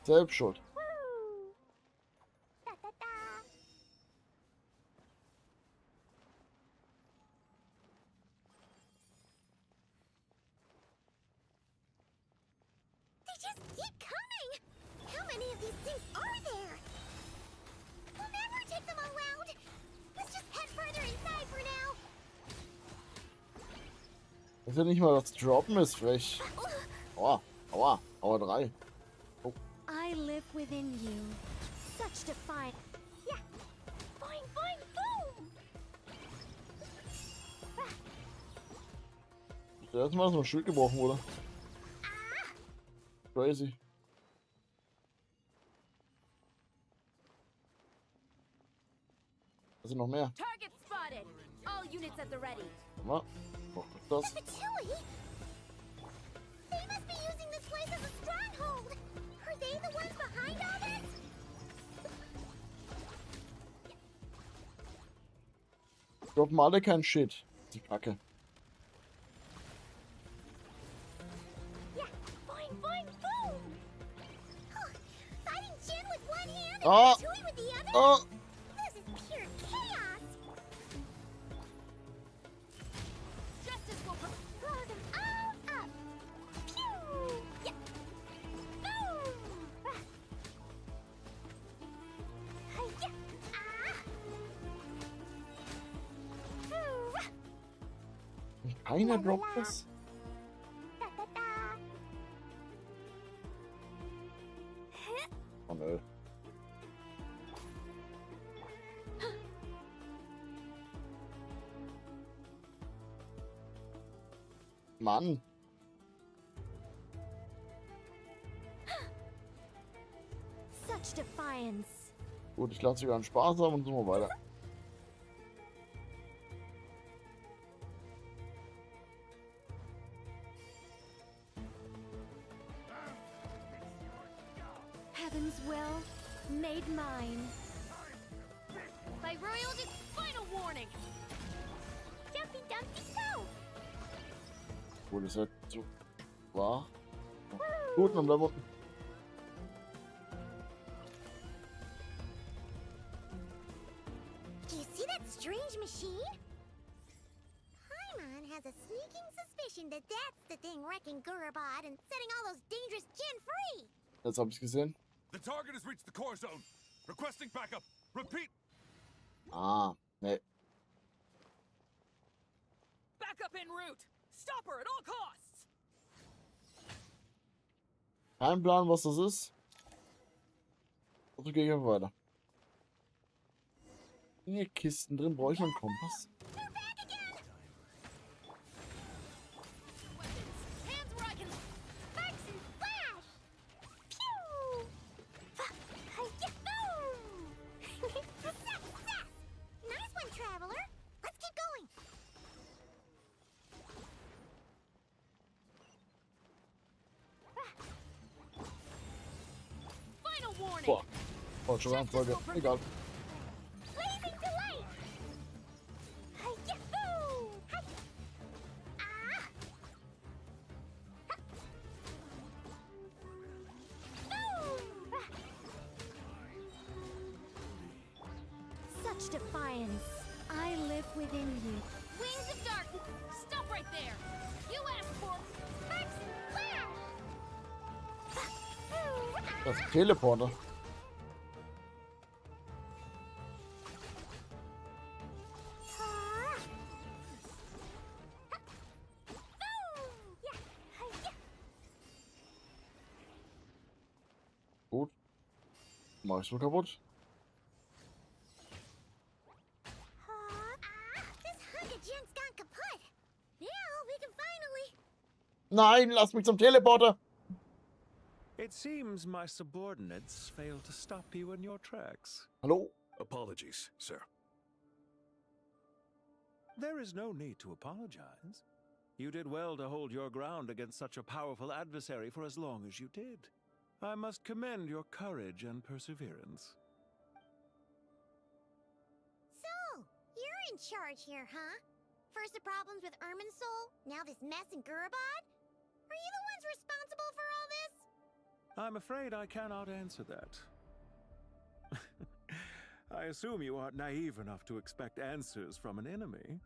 Speaker 1: Selbst schuld.
Speaker 13: Da, da, da. just keep coming! How many of these things are there? We'll never take them all out! Let's just head further inside for now!
Speaker 1: Das ist ja nicht mal was droppen, ist frech. Aua, aua, aua 3. Oh.
Speaker 13: I live within you. Such defiant. Yeah. Boing, boing, boom!
Speaker 1: Das erste Mal, dass mein Schild gebrochen wurde. Crazy. Was sind noch mehr?
Speaker 7: Target spotted. All units at the ready.
Speaker 1: Was ist das?
Speaker 13: They must be using this place as a stronghold! Are they the ones behind all this?
Speaker 1: Droppen alle kein Shit. Die Kacke.
Speaker 13: Yeah, boing, boing, boom! Huh. Fighting Jin with one hand and
Speaker 1: Ah!
Speaker 13: Tui with the other?
Speaker 1: Ah!
Speaker 13: This is pure chaos!
Speaker 7: Justice will
Speaker 13: blow them all up! Pew! Yeah! Boom! Hi-ya! Ah!
Speaker 1: Keiner droppt das? Oh nö. Mann.
Speaker 13: Such defiance.
Speaker 1: Gut, ich lasse sogar einen Spaß haben und so mal weiter.
Speaker 13: Heaven's will made mine.
Speaker 7: By royalty, final warning.
Speaker 13: Dumpy Dumpty go!
Speaker 1: Wo das halt so war. Gut, dann bleiben wir unten.
Speaker 13: Do you see that strange machine? Paimon has a sneaking suspicion that that's the thing wrecking Gurabad and setting all those dangerous Jin free!
Speaker 1: Jetzt hab ich's gesehen.
Speaker 9: The target has reached the core zone. Requesting backup. Repeat.
Speaker 1: Ah, ne.
Speaker 15: Backup en route. Stop her at all costs.
Speaker 1: Kein Plan, was das ist. Also gehe ich einfach weiter. Hier Kisten drin, brauche ich mal einen Kompass.
Speaker 13: Hands where I can sparks and flash! Pew! Hi-ya! Boom! Success! Nice one, traveler! Let's keep going!
Speaker 15: Final warning.
Speaker 1: Boah, falsche Reihenfolge. Egal.
Speaker 13: Blazing delight! Hi-ya! Boom! Hi! Ah! Ha! Boom! Such defiance. I live within you.
Speaker 7: Wings of darkness. Stop right there. You asked for
Speaker 13: Sparks and flash!
Speaker 1: Das ist Teleporter. Gut. Mach ich so kaputt.
Speaker 13: This hunk of junk's gone kaput. Now we can finally...
Speaker 1: Nein, lass mich zum Teleporter.
Speaker 8: It seems my subordinates failed to stop you in your tracks.
Speaker 1: Hallo?
Speaker 6: Apologies, sir.
Speaker 8: There is no need to apologize. You did well to hold your ground against such a powerful adversary for as long as you did. I must commend your courage and perseverance.
Speaker 13: So, you're in charge here, huh? First the problems with Irminsul, now this mess in Gurabad? Are you the ones responsible for all this?
Speaker 8: I'm afraid I cannot answer that. I assume you aren't naive enough to expect answers from an enemy.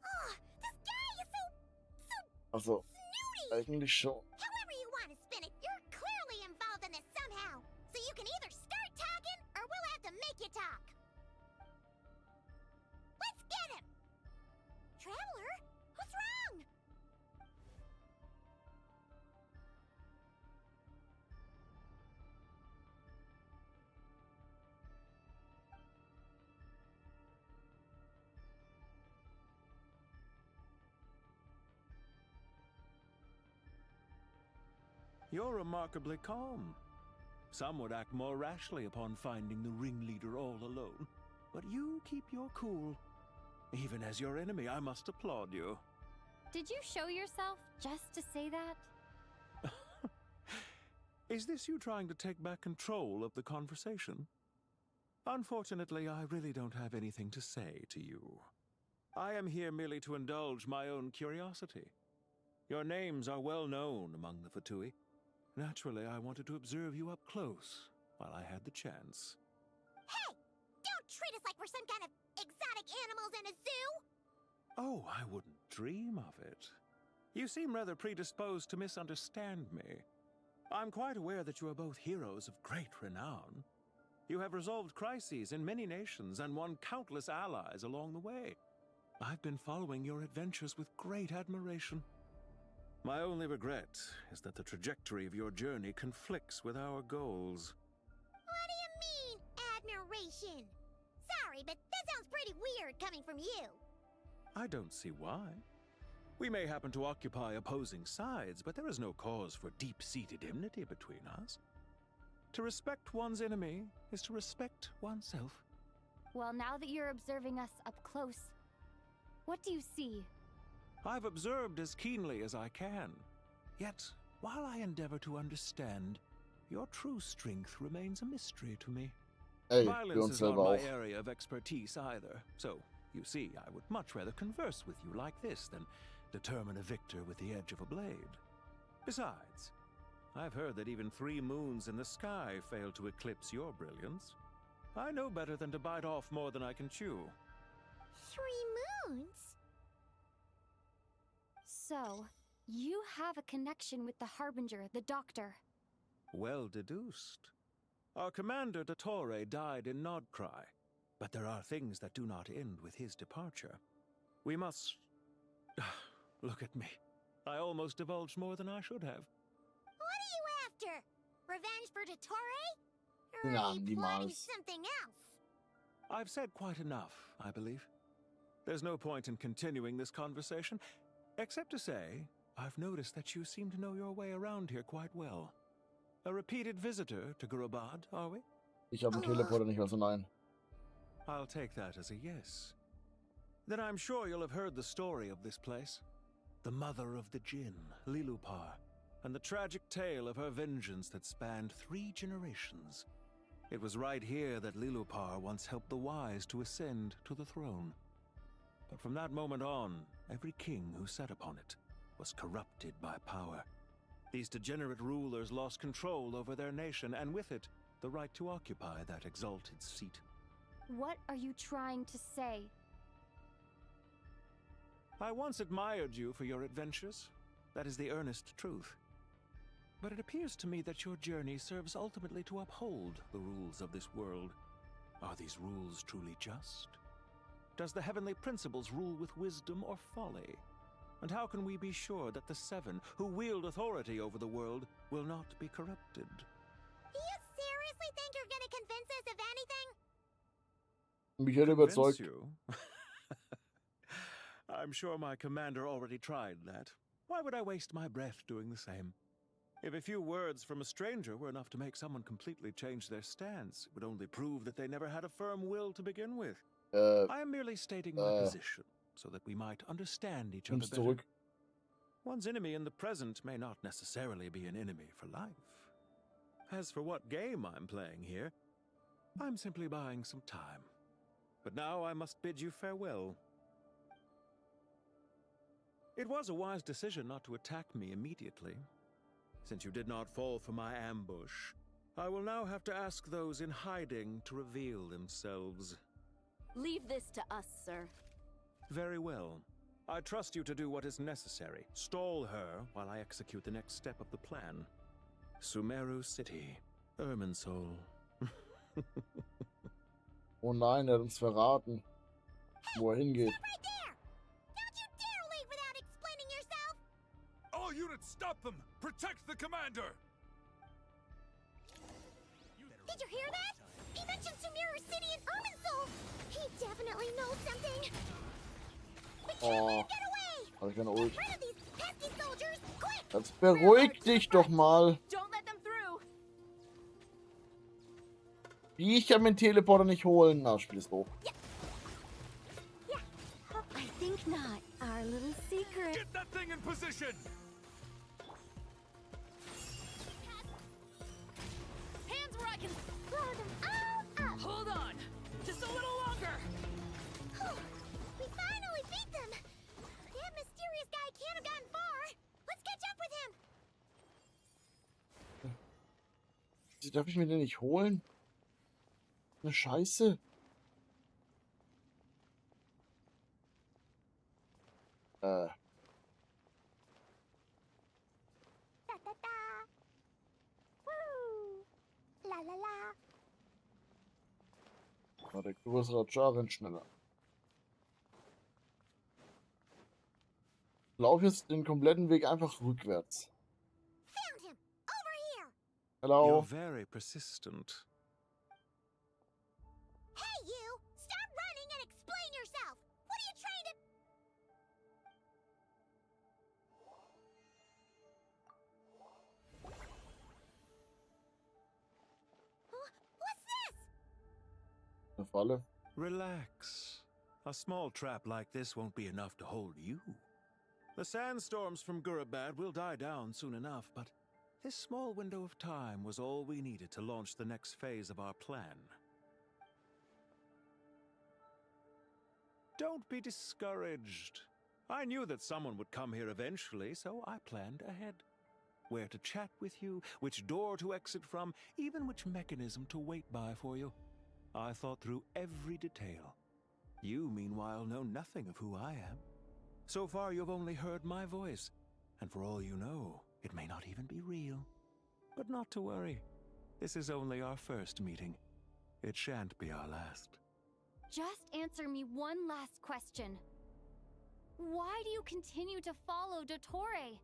Speaker 13: Oh, this guy is so
Speaker 1: Also,
Speaker 13: snooty!
Speaker 1: eigentlich schon.
Speaker 13: However you want to spin it, you're can either start talking, or we'll have to make you talk. Let's get him! Traveler? What's wrong?
Speaker 8: You're remarkably calm. Some would act more rashly upon finding the ringleader all alone. But you keep your cool. Even as your enemy, I must applaud you.
Speaker 18: Did you show yourself just to say that?
Speaker 8: Is this you trying to take back control of the conversation? Unfortunately, I really don't have anything to say to you. I am here merely to indulge my own curiosity. Your names are well known among the Fatui. Naturally, I wanted to observe you up close while I had the chance.
Speaker 13: Hey! Don't treat us like we're some kind of exotic animals in a zoo!
Speaker 8: Oh, I wouldn't dream of it. You seem rather predisposed to misunderstand me. I'm quite aware that you are both heroes of great renown. You have resolved crises in many nations and won countless allies along the way. I've been following your adventures with great admiration. My only regret is that the trajectory of your journey conflicts with our goals.
Speaker 13: What do you mean, admiration? Sorry, but that sounds pretty weird coming from you.
Speaker 8: I don't see why. We may happen to occupy opposing sides, but there is no cause for deep-seated enmity between us. To respect one's enemy is to respect oneself.
Speaker 18: Well, now that you're observing us up close, what do you see?
Speaker 8: I've observed as keenly as I can. Yet, while I endeavor to understand, your true strength remains a mystery to me.
Speaker 1: Ey,
Speaker 8: Violence is not
Speaker 1: selber
Speaker 8: my
Speaker 1: auch.
Speaker 8: area of expertise either, so, you see, I would much rather converse with you like this than determine a victor with the edge of a blade. Besides, I've heard that even 3 moons in the sky fail to eclipse your brilliance. I know better than to bite off more than I can chew.
Speaker 13: 3 moons?
Speaker 18: So, you have a connection with the Harbinger, the Doctor.
Speaker 8: Well deduced. Our commander, Dottore, died in Nodcry, but there are things that do not end with his departure. We must... Look at me. I almost divulged more than I should have.
Speaker 13: What are you after? Revenge for Dottore? Or
Speaker 1: Nah,
Speaker 13: are you plotting
Speaker 1: niemals.
Speaker 13: something else?
Speaker 8: I've said quite enough, I believe. There's no point in continuing this conversation, except to say, I've noticed that you seem to know your way around here quite well. A repeated visitor to Gurabad, are we?
Speaker 1: Ich habe einen Teleporter nicht, also nein.
Speaker 8: I'll take that as a yes. Then I'm sure you'll have heard the story of this place. The mother of the Jinn, Lilupar, and the tragic tale of her vengeance that spanned 3 generations. It was right here that Lilupar once helped the wise to ascend to the throne. But from that moment on, every king who sat upon it was corrupted by power. These degenerate rulers lost control over their nation, and with it, the right to occupy that exalted seat.
Speaker 18: What are you trying to say?
Speaker 8: I once admired you for your adventures. That is the earnest truth. But it appears to me that your journey serves ultimately to uphold the rules of this world. Are these rules truly just? Does the heavenly principles rule with wisdom or folly? And how can we be sure that the 7 who wield authority over the world will not be corrupted?
Speaker 13: Do you seriously think you're gonna convince us of anything?
Speaker 1: Mich hat
Speaker 8: Convince
Speaker 1: überzeugt.
Speaker 8: you? I'm sure my commander already tried that. Why would I waste my breath doing the same? If a few words from a stranger were enough to make someone completely change their stance, it would only prove that they never had a firm will to begin with. I am merely stating my position, so that we might understand each other
Speaker 1: Nimm's
Speaker 8: better.
Speaker 1: zurück.
Speaker 8: One's enemy in the present may not necessarily be an enemy for life. As for what game I'm playing here, I'm simply buying some time. But now I must bid you farewell. It was a wise decision not to attack me immediately. Since you did not fall for my ambush, I will now have to ask those in hiding to reveal themselves.
Speaker 15: Leave this to us, sir.
Speaker 8: Very well. I trust you to do what is necessary. Stall her while I execute the next step of the plan. Sumeru City. Irminsul.
Speaker 1: Oh nein, er hat uns verraten, wo er hingeht.
Speaker 4: All units, stop them! Protect the commander!
Speaker 13: Did you hear that? He mentioned Sumeru's city in Irminsul! He definitely knows something! We can't let him get away!
Speaker 1: Hab ich keine Ult.
Speaker 13: Get rid of these pesky soldiers! Quick!
Speaker 1: Jetzt beruhig dich doch mal.
Speaker 15: Don't let them through.
Speaker 1: Wie, ich kann meinen Teleporter nicht holen. Na, Spiel ist doof.
Speaker 2: I think not. Our little secret.
Speaker 4: Get that thing in position!
Speaker 15: Hands where I can throw them out. Hold on. Just a little longer.
Speaker 13: We finally beat them! That mysterious guy can't have gotten far! Let's catch up with him!
Speaker 1: Darf ich mir den nicht holen? Eine Scheiße.
Speaker 13: Da, da, da. Woo. La la la.
Speaker 1: Na, der größere Char rennt schneller. Ich laufe jetzt den kompletten Weg einfach rückwärts.
Speaker 13: Found him! Over here!
Speaker 1: Hello.
Speaker 8: You're very persistent.
Speaker 13: Hey you! Stop running and explain yourself! What are you trying to... What's this?
Speaker 1: Eine Falle.
Speaker 8: Relax. A small trap like this won't be enough to hold you. The sandstorms from Gurabad will die down soon enough, but this small window of time was all we needed to launch the next phase of our plan. Don't be discouraged. I knew that someone would come here eventually, so I planned ahead. Where to chat with you, which door to exit from, even which mechanism to wait by for you. I thought through every detail. You, meanwhile, know nothing of who I am. So far, you've only heard my voice, and for all you know, it may not even be real. But not to worry. This is only our first meeting. It shan't be our last.
Speaker 18: Just answer me one last question. Why do you continue to follow Dottore?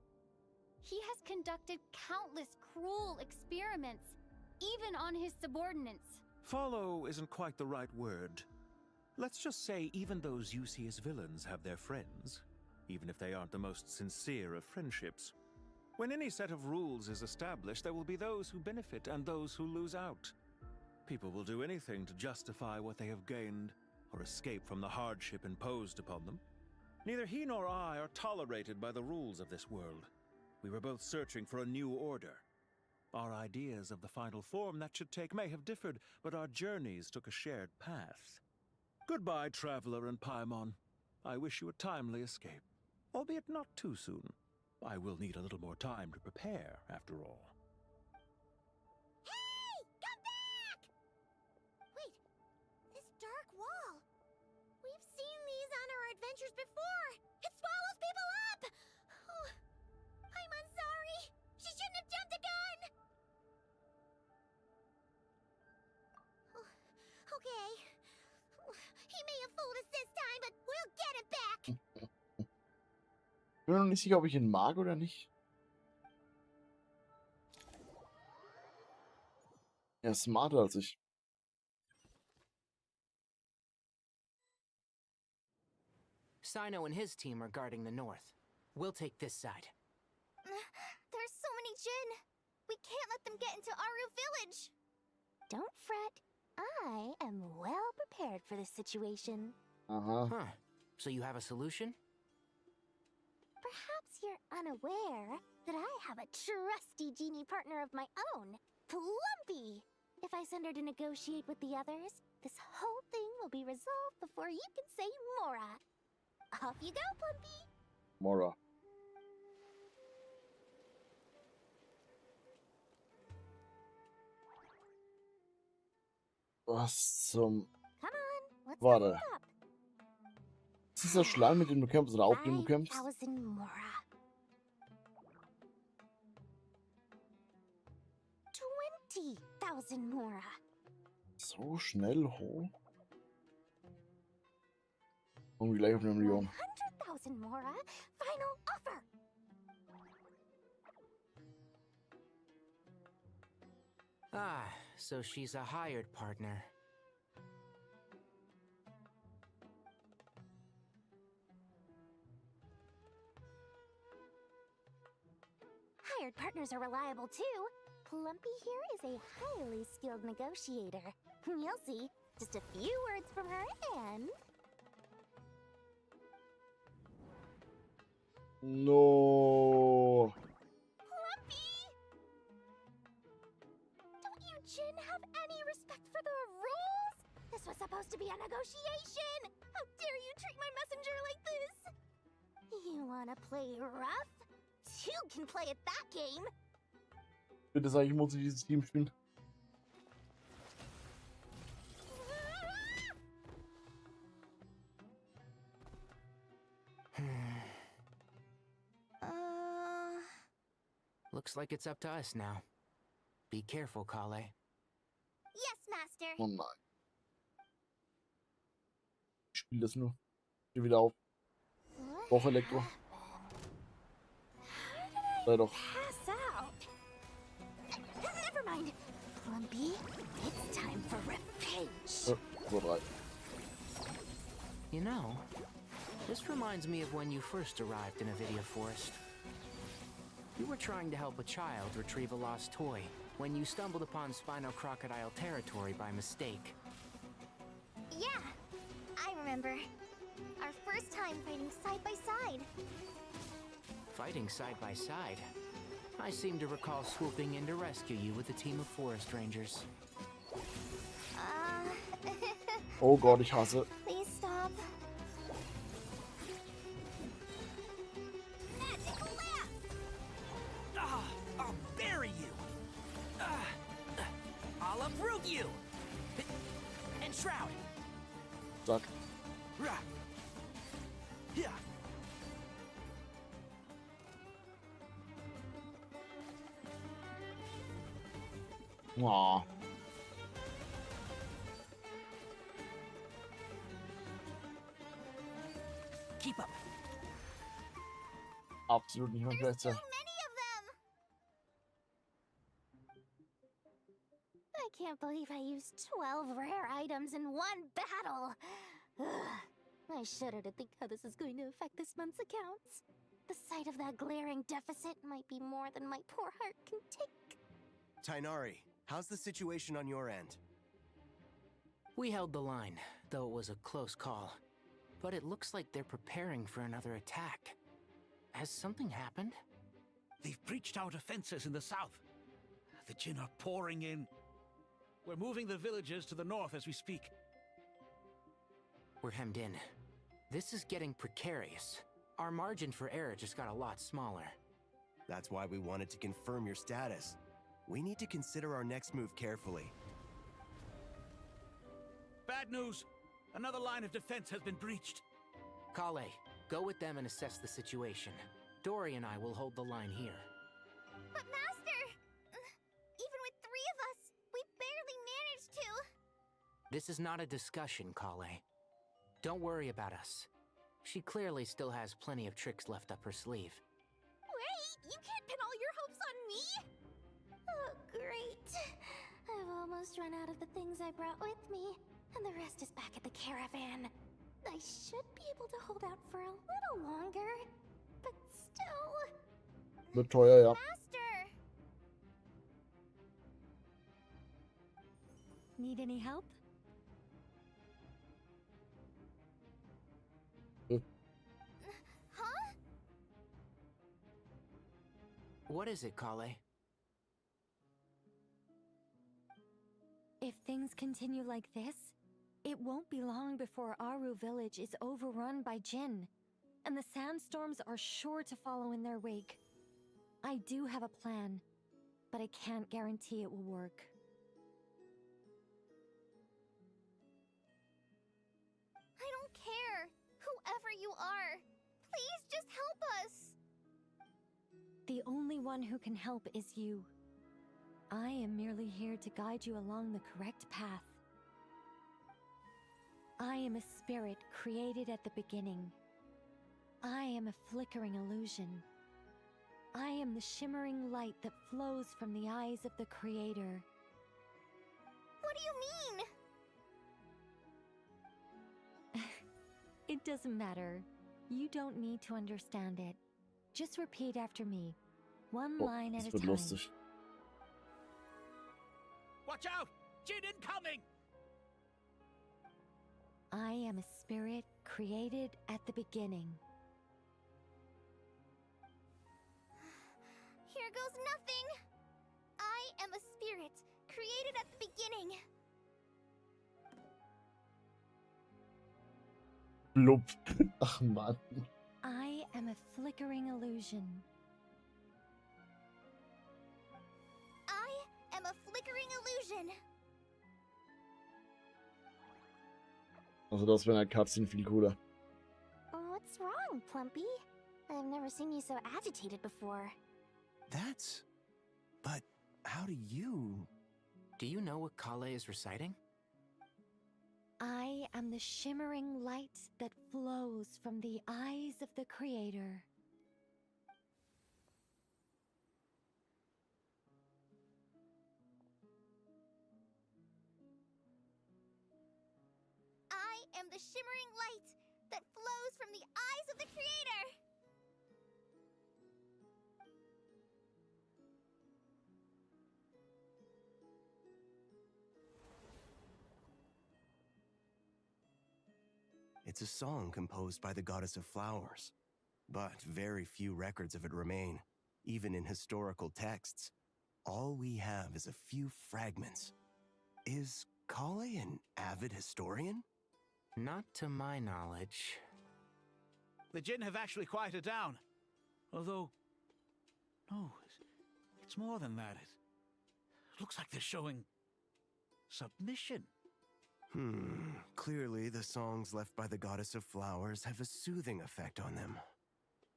Speaker 18: He has conducted countless cruel experiments, even on his subordinates.
Speaker 8: Follow isn't quite the right word. Let's just say even those you see as villains have their friends, even if they aren't the most sincere of friendships. When any set of rules is established, there will be those who benefit and those who lose out. People will do anything to justify what they have gained or escape from the hardship imposed upon them. Neither he nor I are tolerated by the rules of this world. We were both searching for a new order. Our ideas of the final form that should take may have differed, but our journeys took a shared path. Goodbye, Traveler and Paimon. I wish you a timely escape, albeit not too soon. I will need a little more time to prepare, after all.
Speaker 13: Hey! Come back! Wait, this dark wall. We've seen these on our adventures before. It swallows people up! Oh, I'm sorry. She shouldn't have jumped the gun! Oh, okay. He may have fooled us this time, but we'll get him back!
Speaker 1: Ich bin mir noch nicht sicher, ob ich ihn mag oder nicht. Er ist smarter als ich.
Speaker 16: Sino and his team are guarding the north. We'll take this side.
Speaker 13: There's so many Jin. We can't let them get into Aru village. Don't fret. I am well prepared for this situation.
Speaker 1: Aha.
Speaker 16: Huh. So you have a solution?
Speaker 13: Perhaps you're unaware that I have a trusty genie partner of my own, Plumpy. If I send her to negotiate with the others, this whole thing will be resolved before you can say Mora. Off you go, Plumpy.
Speaker 1: Mora. Was zum...
Speaker 13: Come on, let's
Speaker 1: Warte.
Speaker 13: link up.
Speaker 1: Ist dieser Schleim, mit dem du kämpfst oder auf dem du kämpfst?
Speaker 13: 5,000 Mora. 20,000 100,000 Mora.
Speaker 1: So schnell hoch? Und gleich auf eine Million.
Speaker 13: 100,000 Mora. Final offer.
Speaker 16: Ah, so she's a hired partner.
Speaker 13: Hired partners are reliable too. Plumpy here is a highly skilled negotiator. You'll see. Just a few words from her and...
Speaker 1: No.
Speaker 13: Plumpy! Don't you Jin have any respect for the rules? This was supposed to be a negotiation! How dare you treat my messenger like this? You wanna play rough? You can play at that game!
Speaker 1: Bitte sag ich, muss ich dieses Team spielen.
Speaker 16: Looks like it's up to us now. Be careful, Kale.
Speaker 13: Yes, Master.
Speaker 1: Oh nein. Ich spiele das nur. Geh wieder auf. Brauch Elektro. Sei doch.
Speaker 13: Pass out. Never mind. Plumpy, it's time for revenge.
Speaker 1: So 3.
Speaker 16: You know, this reminds me of when you first arrived in Avidia Forest. You were trying to help a child retrieve a lost toy when you stumbled upon Spino Crocodile territory by mistake.
Speaker 3: Yeah, I remember. Our first time fighting side by side.
Speaker 16: Fighting side by side? I seem to recall swooping in to rescue you with a team of forest rangers.
Speaker 1: Oh Gott, ich hasse.
Speaker 3: Please stop.
Speaker 10: I'll bury you! I'll uproot you! And shroud!
Speaker 1: Zack.
Speaker 10: Yeah.
Speaker 1: Aw.
Speaker 10: Keep up.
Speaker 1: Absolut nicht mehr besser.
Speaker 13: I can't believe I used 12 rare items in one battle. Ugh. I shudder to think how this is going to affect this month's accounts. The sight of that glaring deficit might be more than my poor heart can take.
Speaker 11: Tainari, how's the situation on your end?
Speaker 16: We held the line, though it was a close call. But it looks like they're preparing for another attack. Has something happened?
Speaker 10: They've breached our defenses in the south. The Jinn are pouring in. We're moving the villagers to the north as we speak.
Speaker 16: We're hemmed in. This is getting precarious. Our margin for error just got a lot smaller.
Speaker 11: That's why we wanted to confirm your status. We need to consider our next move carefully.
Speaker 10: Bad news! Another line of defense has been breached.
Speaker 16: Kale, go with them and assess the situation. Dory and I will hold the line here.
Speaker 3: But Master! Even with 3 of us, we barely managed to.
Speaker 16: This is not a discussion, Kale. Don't worry about us. She clearly still has plenty of tricks left up her sleeve.
Speaker 13: Wait, you can't pin all your hopes on me! Oh, great. I've almost run out of the things I brought with me, and the rest is back at the caravan. I should be able to hold out for a little longer, but still...
Speaker 1: Wird teuer, ja.
Speaker 13: Master!
Speaker 23: Need any help?
Speaker 3: Huh?
Speaker 16: What is it, Kale?
Speaker 23: If things continue like this, it won't be long before Aru village is overrun by Jinn, and the sandstorms are sure to follow in their wake. I do have a plan, but I can't guarantee it will work.
Speaker 3: I don't care. Whoever you are, please just help us.
Speaker 23: The only one who can help is you.
Speaker 7: I am merely here to guide you along the correct path. I am a spirit created at the beginning. I am a flickering illusion. I am the shimmering light that flows from the eyes of the Creator.
Speaker 3: What do you mean?
Speaker 7: It doesn't matter. You don't need to understand it. Just repeat after me, one line at a time.
Speaker 1: Lustig.
Speaker 10: Watch out! Jin incoming!
Speaker 7: I am a spirit created at the beginning.
Speaker 3: Here goes nothing! I am a spirit, created at the beginning.
Speaker 1: Blub. Ach Mann.
Speaker 7: I am a flickering illusion.
Speaker 3: I am a flickering illusion.
Speaker 1: Also das wäre in der Cutscene viel cooler.
Speaker 13: What's wrong, Plumpy? I've never seen you so agitated before.
Speaker 11: That's... But how do you...
Speaker 16: Do you know what Kale is reciting?
Speaker 7: I am the shimmering light that flows from the eyes of the Creator.
Speaker 3: I am the shimmering light that flows from the eyes of the Creator.
Speaker 11: It's a song composed by the goddess of flowers, but very few records of it remain, even in historical texts. All we have is a few fragments. Is Kale an avid historian?
Speaker 16: Not to my knowledge.
Speaker 10: The Jinn have actually quieted down. Although... No, it's more than that. It looks like they're showing... submission.
Speaker 11: Clearly the songs left by the goddess of flowers have a soothing effect on them.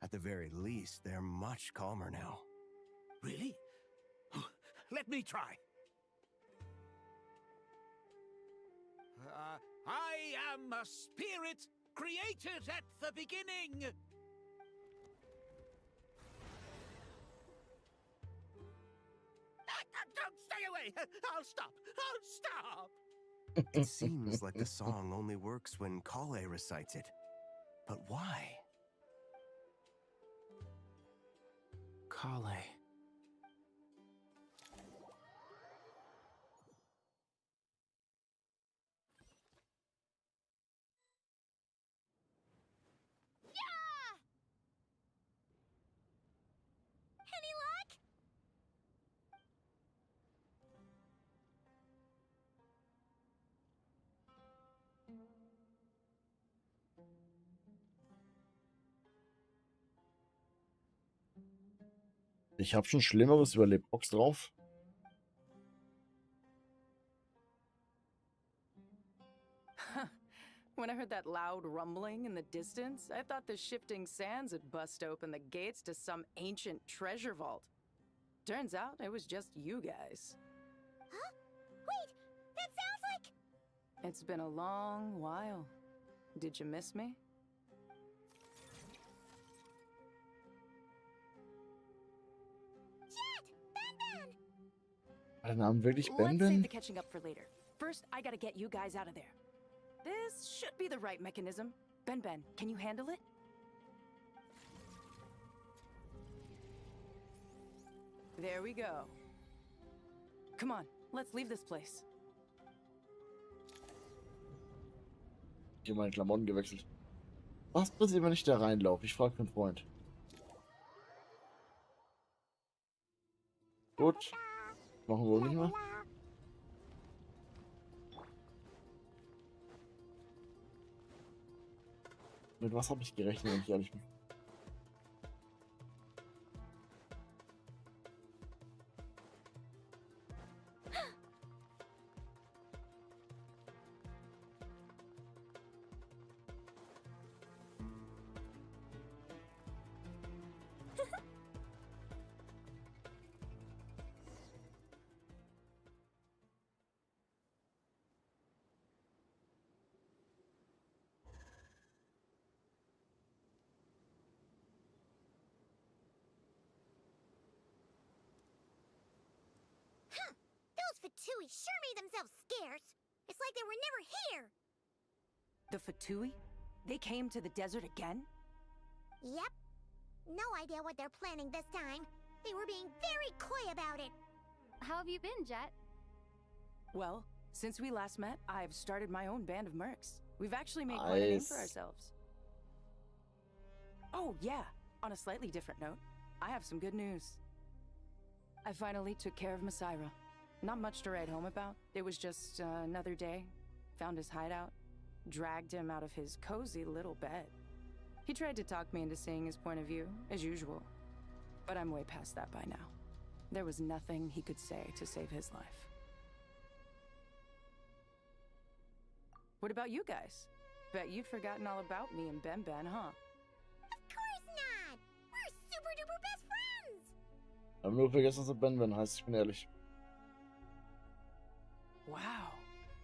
Speaker 11: At the very least, they're much calmer now.
Speaker 10: Really? Let me try. I am a spirit created at the beginning. Don't stay away. I'll stop.
Speaker 11: It seems like the song only works when Kale recites it. But why?
Speaker 16: Kale.
Speaker 3: Any luck?
Speaker 1: Ich habe schon Schlimmeres überlebt. Box drauf.
Speaker 15: When I heard that loud rumbling in the distance, I thought the shifting sands had bust open the gates to some ancient treasure vault. Turns out it was just you guys.
Speaker 3: Huh? Wait, that sounds like...
Speaker 15: It's been a long while. Did you miss me?
Speaker 1: War der Name wirklich
Speaker 15: Let's save
Speaker 1: Ben?
Speaker 15: the catching up for later. First, I gotta get you guys out of there. This should be the right mechanism. Ben, can you handle it? There we go. Come on, let's leave this place.
Speaker 1: Ich habe meine Klamotten gewechselt. Was passiert, wenn ich da reinlaufe? Ich frage einen Freund. Gut. Machen wir wohl nicht mehr. Mit was habe ich gerechnet, wenn ich ehrlich bin?
Speaker 13: Fatui sure made themselves scarce. It's like they were never here.
Speaker 15: The Fatui? They came to the desert again?
Speaker 13: Yep. No idea what they're planning this time. They were being very coy about it.
Speaker 18: How have you been, Jet?
Speaker 15: Well, since we last met, I've started my own band of mercs. We've actually made quite a name for ourselves. Oh, yeah. On a slightly different note, I have some good news. I finally took care of Masaira. Not much to write home about. It was just another day. Found his hideout. Dragged him out of his cozy little bed. He tried to talk me into seeing his point of view, as usual. But I'm way past that by now. There was nothing he could say to save his life. What about you guys? Bet you'd forgotten all about me and Ben, huh?
Speaker 13: Of course not! We're super duper best friends!
Speaker 1: Ich habe nur vergessen, dass er Ben heißt, ich bin ehrlich.
Speaker 15: Wow.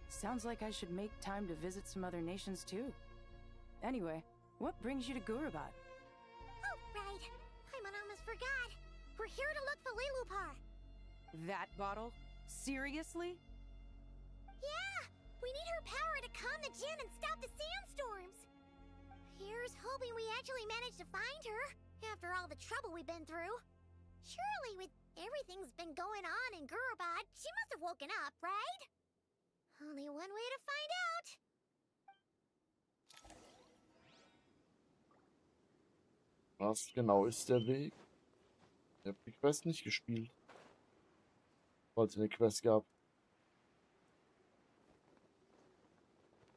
Speaker 15: Sounds like I should make time to visit some other nations too. Anyway, what brings you to Gurabad?
Speaker 13: Oh, right. I almost forgot. We're here to look for Lilupar.
Speaker 15: That bottle? Seriously?
Speaker 13: Yeah! We need her power to calm the Jinn and stop the sandstorms. Here's hoping we actually manage to find her, after all the trouble we've been through. Surely with everything's been going on in Gurabad, she must have woken up, right? Only one way to find out.
Speaker 1: Was genau ist der Weg? Ich habe die Quest nicht gespielt. Falls es eine Quest gab.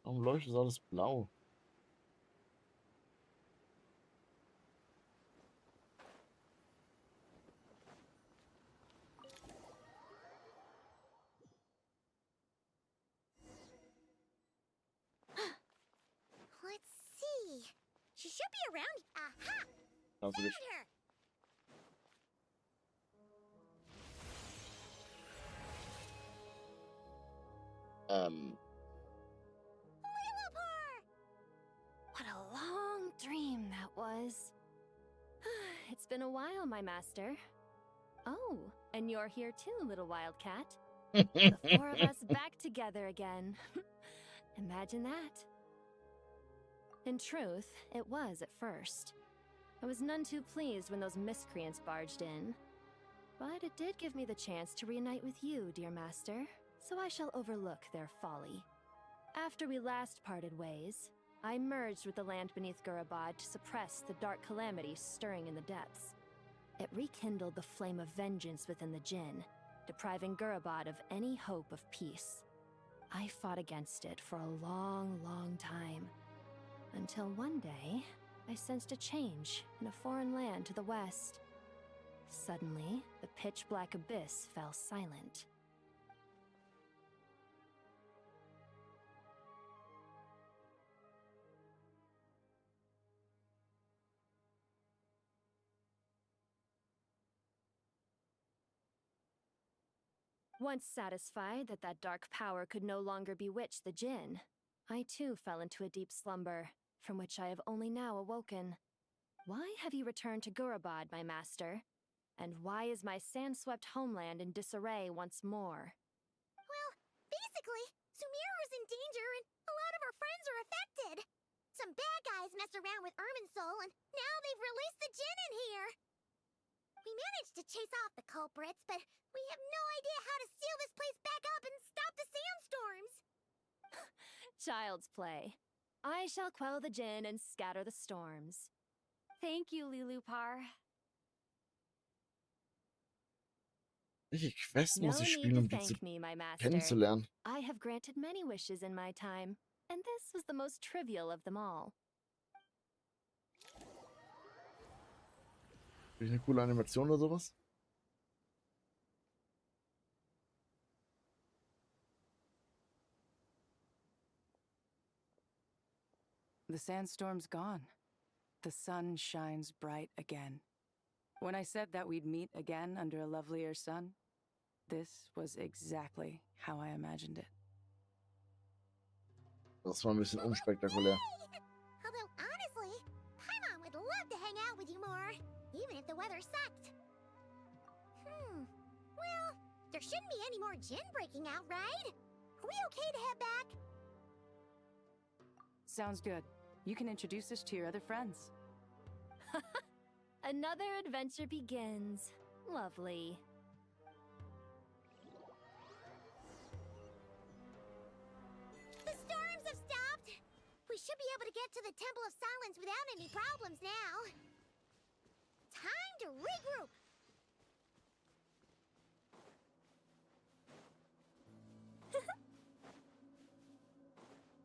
Speaker 1: Warum leuchtet alles blau?
Speaker 13: Let's see. She should be around. Aha!
Speaker 1: Also
Speaker 13: Found
Speaker 1: nicht.
Speaker 13: her. Lilupar!
Speaker 7: What a long dream that was. It's been a while, my master. Oh, and you're here too, little wildcat. The four of us back together again. Imagine that. In truth, it was at first. I was none too pleased when those miscreants barged in. But it did give me the chance to reunite with you, dear master, so I shall overlook their folly. After we last parted ways, I merged with the land beneath Gurabad to suppress the dark calamity stirring in the depths. It rekindled the flame of vengeance within the Jinn, depriving Gurabad of any hope of peace. I fought against it for a long, long time. Until one day, I sensed a change in a foreign land to the west. Suddenly, the pitch-black abyss fell silent. Once satisfied that that dark power could no longer bewitch the Jinn, I too fell into a deep slumber, from which I have only now awoken. Why have you returned to Gurabad, my master? And why is my sand-swept homeland in disarray once more?
Speaker 13: Well, basically, Sumeru's in danger and a lot of our friends are affected. Some bad guys messed around with Irminsul and now they've released the Jinn in here. We managed to chase off the culprits, but we have no idea how to seal this place back up and stop the sandstorms.
Speaker 7: Child's play. I shall quell the Jinn and scatter the storms. Thank you, Lilupar.
Speaker 1: Welche Quest
Speaker 7: No
Speaker 1: muss ich
Speaker 7: need
Speaker 1: spielen,
Speaker 7: to
Speaker 1: um die zu
Speaker 7: thank me, my master.
Speaker 1: kennenzulernen?
Speaker 7: I have granted many wishes in my time, and this was the most trivial of them all.
Speaker 1: Habe ich eine coole Animation oder sowas?
Speaker 15: The sandstorm's gone. The sun shines bright again. When I said that we'd meet again under a lovelier sun, this was exactly how I imagined it.
Speaker 1: Das war ein bisschen unspektakulär.
Speaker 13: Although, honestly, Paimon would love to hang out with you more, even if the weather sucked. Well, There shouldn't be any more gin breaking out, right? Are we okay to head back?
Speaker 15: Sounds good. You can introduce us to your other friends.
Speaker 7: Another adventure begins. Lovely.
Speaker 13: The storms have stopped! We should be able to get to the Temple of Silence without any problems now. Time to regroup!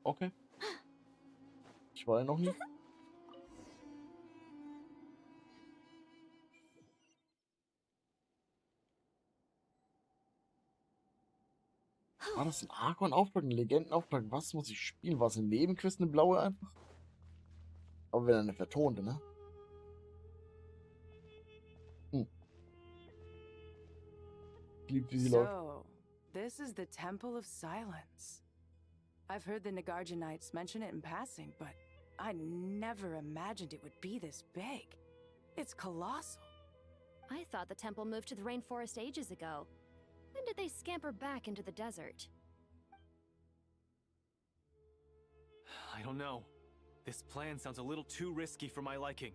Speaker 1: Okay. Ich war ja noch nie. War das ein Archon-Auftrag, ein Legenden-Auftrag? Was muss ich spielen? War es eine Nebenquest, eine blaue einfach? Aber wenn eine vertonte, ne? Liebt, wie sie läuft.
Speaker 15: So, this is the Temple of Silence. I've heard the Nagarjanites mention it in passing, but I never imagined it would be this big. It's colossal.
Speaker 7: I thought the temple moved to the rainforest ages ago. When did they scamper back into the desert?
Speaker 20: I don't know. This plan sounds a little too risky for my liking.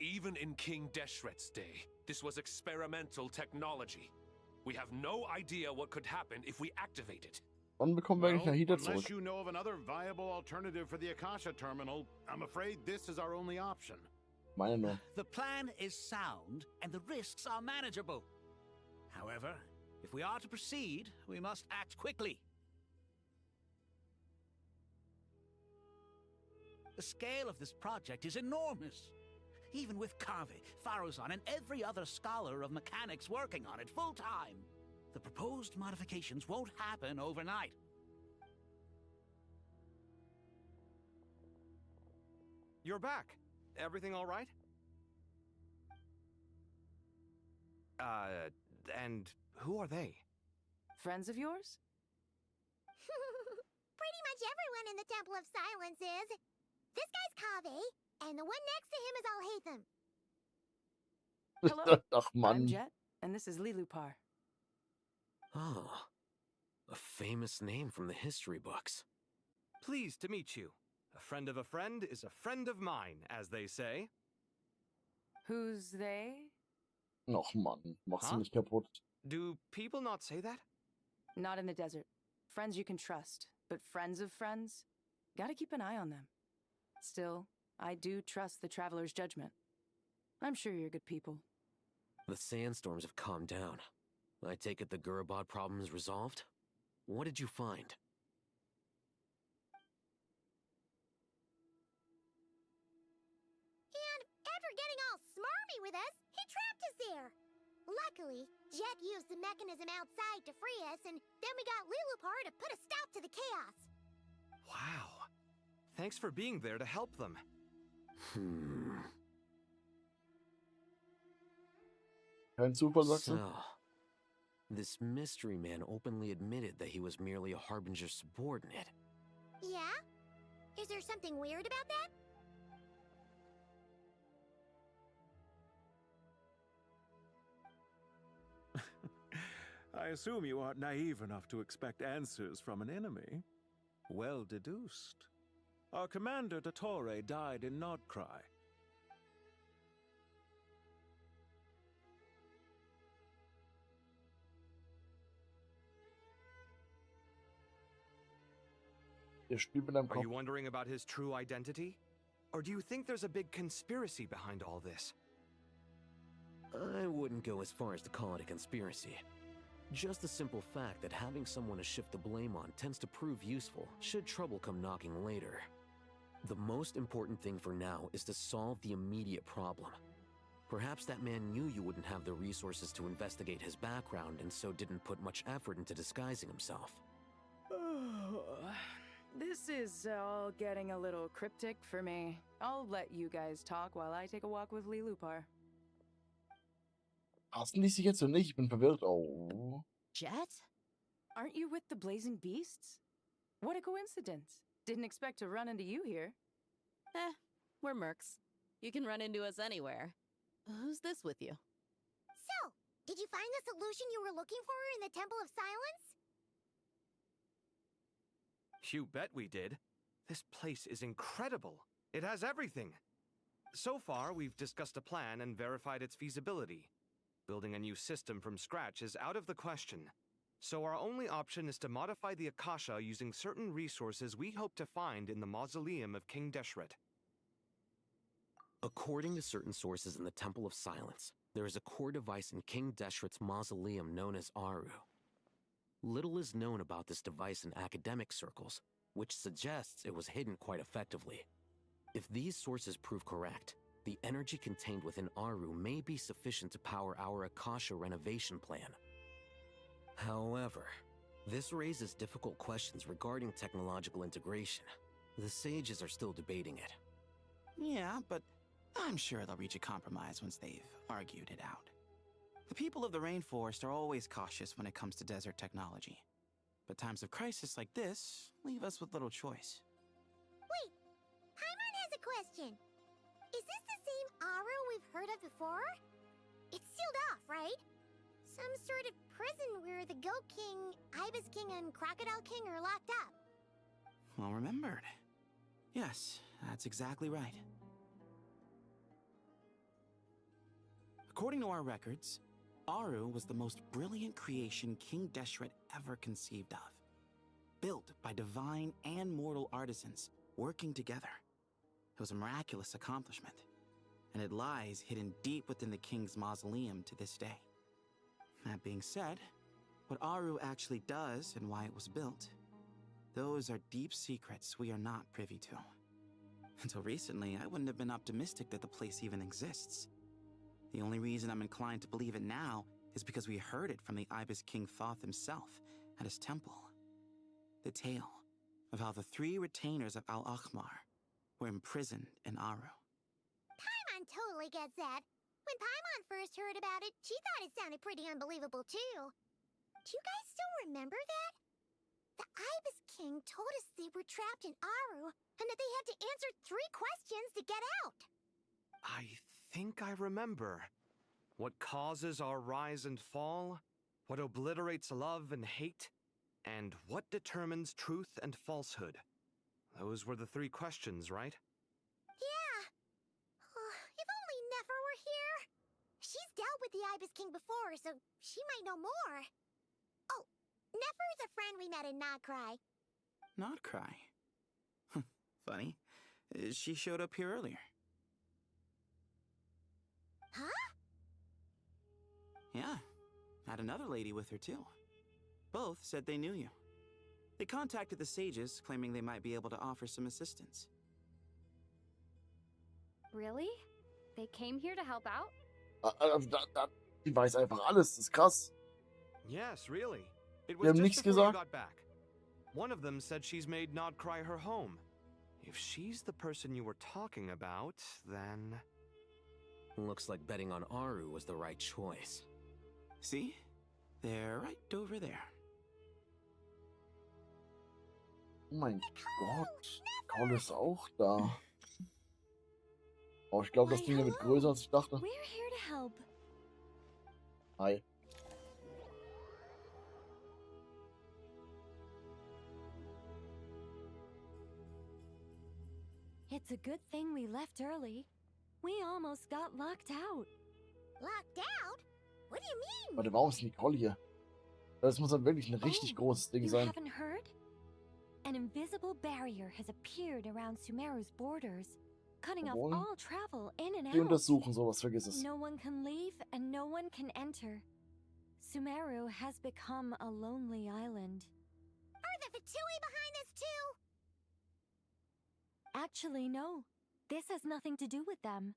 Speaker 9: Even in King Deshret's day, this was experimental technology. We have no idea what could happen if we activate it.
Speaker 1: Wann bekommen wir eigentlich Nahida zurück?
Speaker 17: Unless you know of another viable alternative for the Akasha terminal, I'm afraid this is our only option.
Speaker 1: Meine nur.
Speaker 10: The plan is sound, and the risks are manageable. However, if we are to proceed, we must act quickly. The scale of this project is enormous. Even with Kave, Faruzan, and every other scholar of mechanics working on it full-time, the proposed modifications won't happen overnight.
Speaker 14: You're back. Everything all right? And who are they?
Speaker 15: Friends of yours?
Speaker 13: Pretty much everyone in the Temple of Silence is. This guy's Kave, and the one next to him is Alhatham.
Speaker 15: Hello.
Speaker 1: Ach
Speaker 15: I'm
Speaker 1: Mann.
Speaker 15: Jet, and this is Lilupar.
Speaker 22: Ah, a famous name from the history books.
Speaker 14: Pleased to meet you. A friend of a friend is a friend of mine, as they say.
Speaker 15: Who's they?
Speaker 1: Ach Mann, mach's
Speaker 14: Huh?
Speaker 1: mich kaputt.
Speaker 14: Do people not say that?
Speaker 15: Not in the desert. Friends you can trust, but friends of friends? Gotta keep an eye on them. Still, I do trust the Traveler's judgment. I'm sure you're good people.
Speaker 22: The sandstorms have calmed down. I take it the Gurabad problem is resolved? What did you find?
Speaker 13: And after getting all smarmy with us, he trapped us there. Luckily, Jet used the mechanism outside to free us, and then we got Lilupar to put a stop to the chaos.
Speaker 14: Wow. Thanks for being there to help them.
Speaker 1: Kein Zufall, sagst du?
Speaker 22: So, this mystery man openly admitted that he was merely a Harbinger subordinate.
Speaker 13: Yeah? Is there something weird about that?
Speaker 8: I assume you aren't naive enough to expect answers from an enemy. Well deduced. Our commander, Dottore, died in Nordcry.
Speaker 1: Ihr spielt mit deinem
Speaker 14: Are
Speaker 1: Kopf.
Speaker 14: you wondering about his true identity? Or do you think there's a big conspiracy behind all this?
Speaker 22: I wouldn't go as far as to call it a conspiracy. Just the simple fact that having someone to shift the blame on tends to prove useful, should trouble come knocking later. The most important thing for now is to solve the immediate problem. Perhaps that man knew you wouldn't have the resources to investigate his background and so didn't put much effort into disguising himself.
Speaker 15: This is all getting a little cryptic for me. I'll let you guys talk while I take a walk with Lilupar.
Speaker 1: Hassen die sich jetzt so nicht? Ich bin verwirrt. Oh.
Speaker 15: Jet? Aren't you with the Blazing Beasts? What a coincidence. Didn't expect to run into you here.
Speaker 19: We're mercs. You can run into us anywhere. Who's this with you?
Speaker 13: So, Did you find the solution you were looking for in the Temple of Silence?
Speaker 14: You bet we did. This place is incredible. It has everything. So far, we've discussed a plan and verified its feasibility. Building a new system from scratch is out of the question. So our only option is to modify the Akasha using certain resources we hope to find in the mausoleum of King Deshret.
Speaker 22: According to certain sources in the Temple of Silence, there is a core device in King Deshret's mausoleum known as ARU. Little is known about this device in academic circles, which suggests it was hidden quite effectively. If these sources prove correct, the energy contained within ARU may be sufficient to power our Akasha renovation plan. However, this raises difficult questions regarding technological integration. The sages are still debating it.
Speaker 5: Yeah, but I'm sure they'll reach a compromise once they've argued it out. The people of the rainforest are always cautious when it comes to desert technology. But times of crisis like this leave us with little choice.
Speaker 13: Wait, Paimon has a question. Is this the same Aru we've heard of before? It's sealed off, right? Some sort of prison where the Goat King, Ibis King, and Crocodile King are locked up.
Speaker 5: Well remembered. Yes, that's exactly right. According to our records, Aru was the most brilliant creation King Deshret ever conceived of. Built by divine and mortal artisans working together. It was a miraculous accomplishment, and it lies hidden deep within the king's mausoleum to this day. That being said, what Aru actually does and why it was built, those are deep secrets we are not privy to. Until recently, I wouldn't have been optimistic that the place even exists. The only reason I'm inclined to believe it now is because we heard it from the Ibis King Thoth himself at his temple. The tale of how the 3 retainers of Al-Akhmar were imprisoned in Aru.
Speaker 13: Paimon totally gets that. When Paimon first heard about it, she thought it sounded pretty unbelievable too. Do you guys still remember that? The Ibis King told us they were trapped in Aru and that they had to answer 3 questions to get out.
Speaker 14: I think I remember. What causes our rise and fall? What obliterates love and hate? And what determines truth and falsehood? Those were the 3 questions, right?
Speaker 13: Yeah. If only Nefer were here. She's dealt with the Ibis King before, so she might know more. Oh, Nefer is a friend we met in Notcry.
Speaker 5: Notcry? Funny. She showed up here earlier.
Speaker 13: Huh?
Speaker 5: Yeah. Had another lady with her too. Both said they knew you. They contacted the sages, claiming they might be able to offer some assistance.
Speaker 18: Really? They came here to help out?
Speaker 1: Die weiß einfach alles, das ist krass.
Speaker 14: Yes, really. It
Speaker 1: Wir
Speaker 14: was
Speaker 1: haben
Speaker 14: just
Speaker 1: nichts
Speaker 14: before you
Speaker 1: gesagt.
Speaker 14: got back. One of them said she's made Nodcry her home. If she's the person you were talking about, then...
Speaker 22: Looks like betting on Aru was the right choice.
Speaker 5: See? They're right over there.
Speaker 1: Oh mein Gott. Cole ist auch da. Oh, ich glaube, das Ding hier wird größer, als ich dachte.
Speaker 23: We're here to help.
Speaker 1: Hi.
Speaker 23: It's a good thing we left early. We almost got locked out.
Speaker 13: Locked out? What do you mean?
Speaker 1: Warte, warum ist Nicole hier? Das muss dann wirklich ein richtig großes Ding
Speaker 23: You
Speaker 1: sein.
Speaker 23: haven't heard? An invisible barrier has appeared around Sumeru's borders, cutting off
Speaker 1: Jawohl.
Speaker 23: all travel in and
Speaker 1: Die
Speaker 23: out.
Speaker 1: untersuchen sowas, vergiss es.
Speaker 23: No one can leave and no one can enter. Sumeru has become a lonely island.
Speaker 13: Are the Fatui behind this too?
Speaker 23: Actually, no. This has nothing to do with them.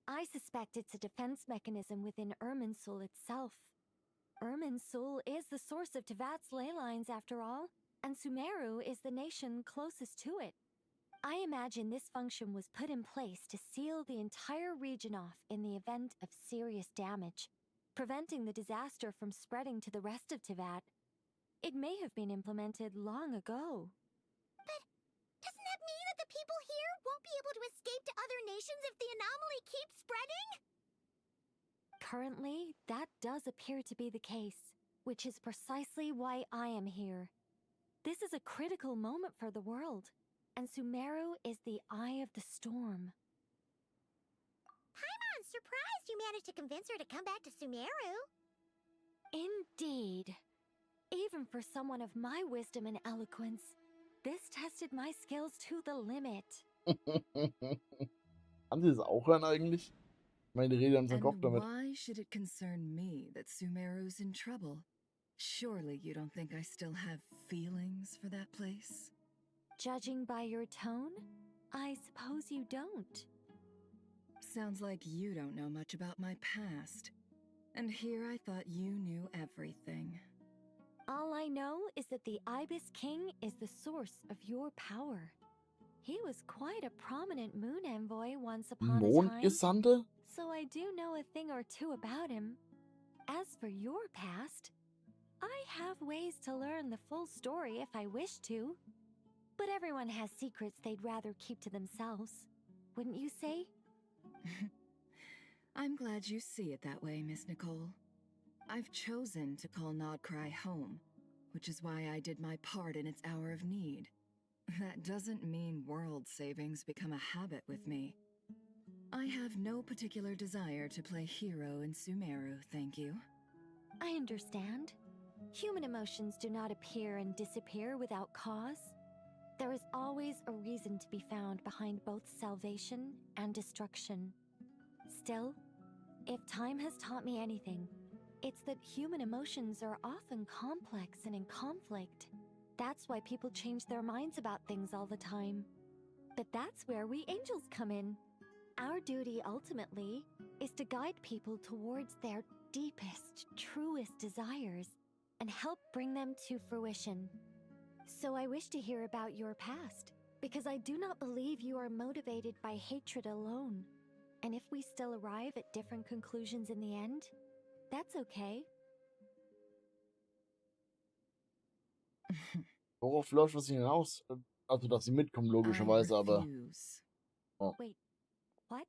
Speaker 23: I suspect it's a defense mechanism within Irminsul itself. Irminsul is the source of Tevat's ley lines after all, and Sumeru is the nation closest to it. I imagine this function was put in place to seal the entire region off in the event of serious damage, preventing the disaster from spreading to the rest of Tevat. It may have been implemented long ago.
Speaker 13: But doesn't that mean that the people here won't be able to escape to other nations if the anomaly keeps spreading?
Speaker 23: Currently, that does appear to be the case, which is precisely why I am here. This is a critical moment for the world, and Sumeru is the eye of the storm.
Speaker 13: Paimon, surprised you managed to convince her to come back to Sumeru.
Speaker 23: Indeed. Even for someone of my wisdom and eloquence, this tested my skills to the limit.
Speaker 1: Haben sie das auch hören eigentlich? Ich meine, die Rede haben seinen Kopf damit.
Speaker 12: Why should it concern me that Sumeru's in trouble? Surely you don't think I still have feelings for that place?
Speaker 23: Judging by your tone, I suppose you don't.
Speaker 12: Sounds like you don't know much about my past. And here I thought you knew everything.
Speaker 23: All I know is that the Ibis King is the source of your power. He was quite a prominent moon envoy once upon a time,
Speaker 1: Mondgesandte?
Speaker 23: so I do know a thing or two about him. As for your past, I have ways to learn the full story if I wish to. But everyone has secrets they'd rather keep to themselves, wouldn't you say?
Speaker 12: I'm glad you see it that way, Miss Nicole. I've chosen to call Nodcry home, which is why I did my part in its hour of need. That doesn't mean world savings become a habit with me. I have no particular desire to play hero in Sumeru, thank you.
Speaker 23: I understand. Human emotions do not appear and disappear without cause. There is always a reason to be found behind both salvation and destruction. Still, if time has taught me anything, it's that human emotions are often complex and in conflict. That's why people change their minds about things all the time. But that's where we angels come in. Our duty, ultimately, is to guide people towards their deepest, truest desires and help bring them to fruition. So I wish to hear about your past, because I do not believe you are motivated by hatred alone. And if we still arrive at different conclusions in the end, that's okay.
Speaker 1: Worauf läuft das hinaus? Also, dass sie mitkommen, logischerweise, aber... Oh.
Speaker 23: Wait, what?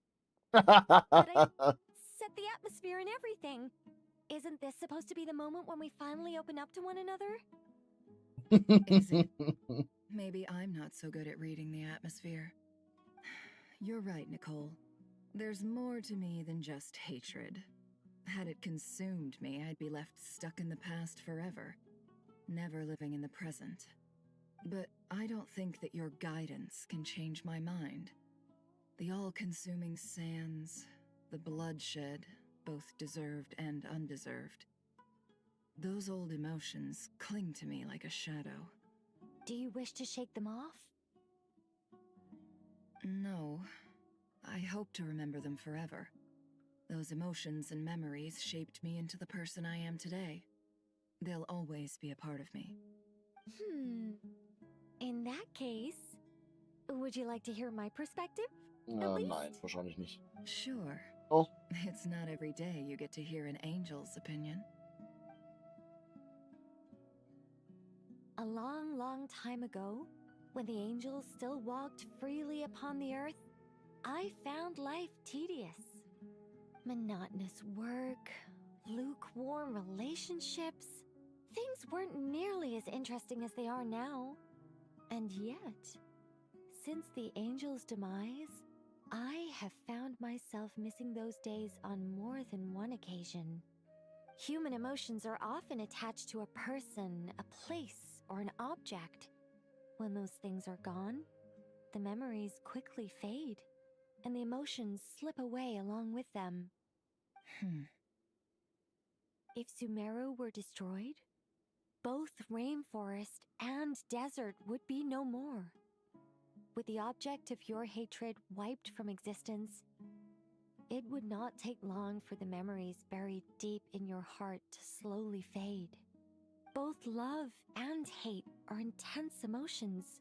Speaker 23: But I set the atmosphere and everything. Isn't this supposed to be the moment when we finally open up to one another?
Speaker 12: Is it? Maybe I'm not so good at reading the atmosphere. You're right, Nicole. There's more to me than just hatred. Had it consumed me, I'd be left stuck in the past forever, never living in the present. But I don't think that your guidance can change my mind. The all-consuming sands, the bloodshed, both deserved and undeserved. Those old emotions cling to me like a shadow.
Speaker 23: Do you wish to shake them off?
Speaker 12: No. I hope to remember them forever. Those emotions and memories shaped me into the person I am today. They'll always be a part of me.
Speaker 23: In that case, would you like to hear my perspective?
Speaker 1: Nein, wahrscheinlich nicht.
Speaker 12: Sure.
Speaker 1: Oh.
Speaker 12: It's not every day you get to hear an angel's opinion.
Speaker 23: A long, long time ago, when the angels still walked freely upon the earth, I found life tedious. Monotonous work, lukewarm relationships. Things weren't nearly as interesting as they are now. And yet, since the angel's demise, I have found myself missing those days on more than one occasion. Human emotions are often attached to a person, a place, or an object. When those things are gone, the memories quickly fade, and the emotions slip away along with them. If Sumeru were destroyed, both rainforest and desert would be no more. With the object of your hatred wiped from existence, it would not take long for the memories buried deep in your heart to slowly fade. Both love and hate are intense emotions,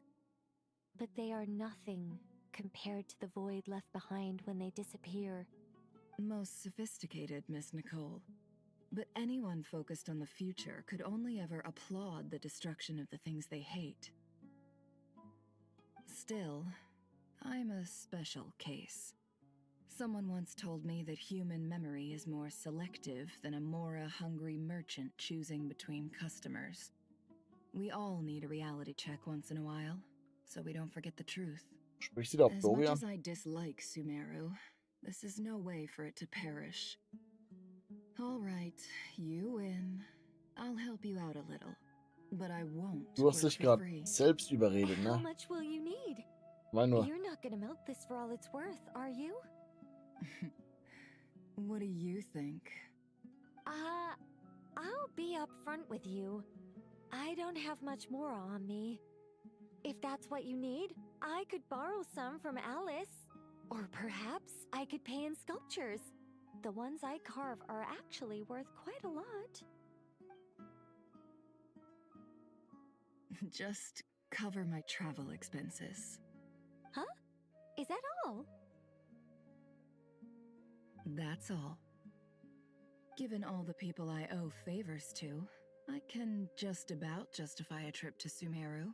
Speaker 23: but they are nothing compared to the void left behind when they disappear.
Speaker 12: Most sophisticated, Miss Nicole. But anyone focused on the future could only ever applaud the destruction of the things they hate. Still, I'm a special case. Someone once told me that human memory is more selective than a Mora-hungry merchant choosing between customers. We all need a reality check once in a while, so we don't forget the truth.
Speaker 1: Sprichst du da
Speaker 12: As much
Speaker 1: Dorian?
Speaker 12: as I dislike Sumeru, this is no way for it to perish. All right, you win. I'll help you out a little, but I won't
Speaker 1: Du hast
Speaker 12: work
Speaker 1: dich
Speaker 12: for
Speaker 1: gerade
Speaker 12: free.
Speaker 1: selbst überredet,
Speaker 23: How
Speaker 1: ne?
Speaker 23: much will you need?
Speaker 1: Mein nur.
Speaker 23: You're not gonna milk this for all it's worth, are you?
Speaker 12: What do you think?
Speaker 23: I'll be upfront with you. I don't have much more on me. If that's what you need, I could borrow some from Alice. Or perhaps I could pay in sculptures. The ones I carve are actually worth quite a lot.
Speaker 12: Just cover my travel expenses.
Speaker 23: Huh? Is that all?
Speaker 12: That's all. Given all the people I owe favors to, I can just about justify a trip to Sumeru.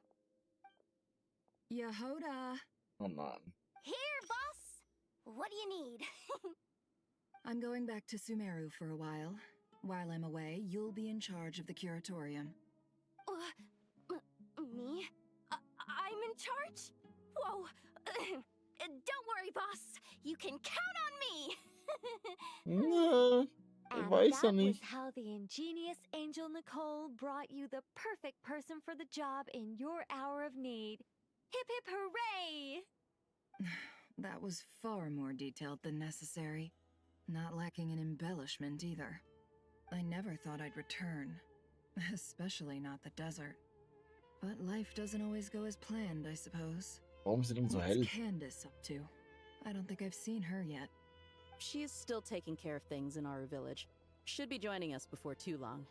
Speaker 12: Yehoda!
Speaker 1: Oh man.
Speaker 3: Here, boss! What do you need?
Speaker 12: I'm going back to Sumeru for a while. While I'm away, you'll be in charge of the curatorium.
Speaker 18: Me? I'm in charge? Whoa! Don't worry, boss. You can count on me.
Speaker 1: Ja, ich
Speaker 23: And
Speaker 1: weiß ja
Speaker 23: that was
Speaker 1: nicht.
Speaker 23: how the ingenious Angel Nicole brought you the perfect person for the job in your hour of need. Hip hip hooray!
Speaker 12: That was far more detailed than necessary. Not lacking in embellishment either. I never thought I'd return. Especially not the desert. But life doesn't always go as planned, I suppose.
Speaker 1: Warum ist sie denn so hell?
Speaker 12: What's Candace up to? I don't think I've seen her yet.
Speaker 6: She is still taking care of things in our village. Should be joining us before too long.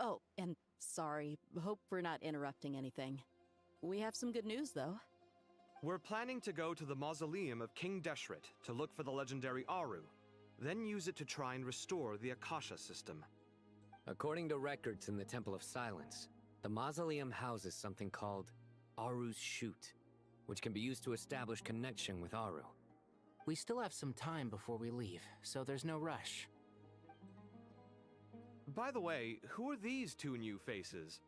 Speaker 6: Oh, and sorry. Hope we're not interrupting anything. We have some good news, though.
Speaker 14: We're planning to go to the mausoleum of King Deshret to look for the legendary AORU, then use it to try and restore the Akasha system.
Speaker 22: According to records in the Temple of Silence, the mausoleum houses something called ARU's Chute, which can be used to establish connection with ARU.
Speaker 16: We still have some time before we leave, so there's no rush.
Speaker 14: By the way, who are these two new faces?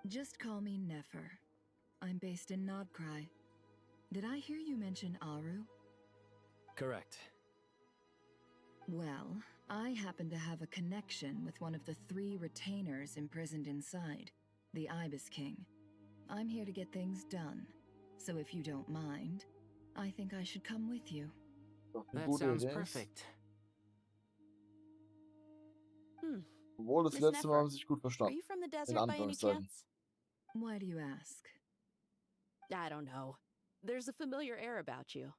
Speaker 12: Just call me Nefer. I'm based in Nodcry. Did I hear you mention Aru?
Speaker 22: Correct.
Speaker 12: Well, I happen to have a connection with one of the 3 retainers imprisoned inside, the Ibis King. I'm here to get things done, so if you don't mind, I think I should come with you.
Speaker 16: That sounds perfect.
Speaker 1: Obwohl, das
Speaker 6: Miss
Speaker 1: letzte Mal
Speaker 6: Nefer,
Speaker 1: haben sie sich gut
Speaker 6: Are
Speaker 1: verstanden.
Speaker 6: you from the
Speaker 1: In
Speaker 6: desert by any
Speaker 1: Anführungszeichen.
Speaker 6: chance?
Speaker 12: Why do you ask?
Speaker 6: I don't know. There's a familiar air about you.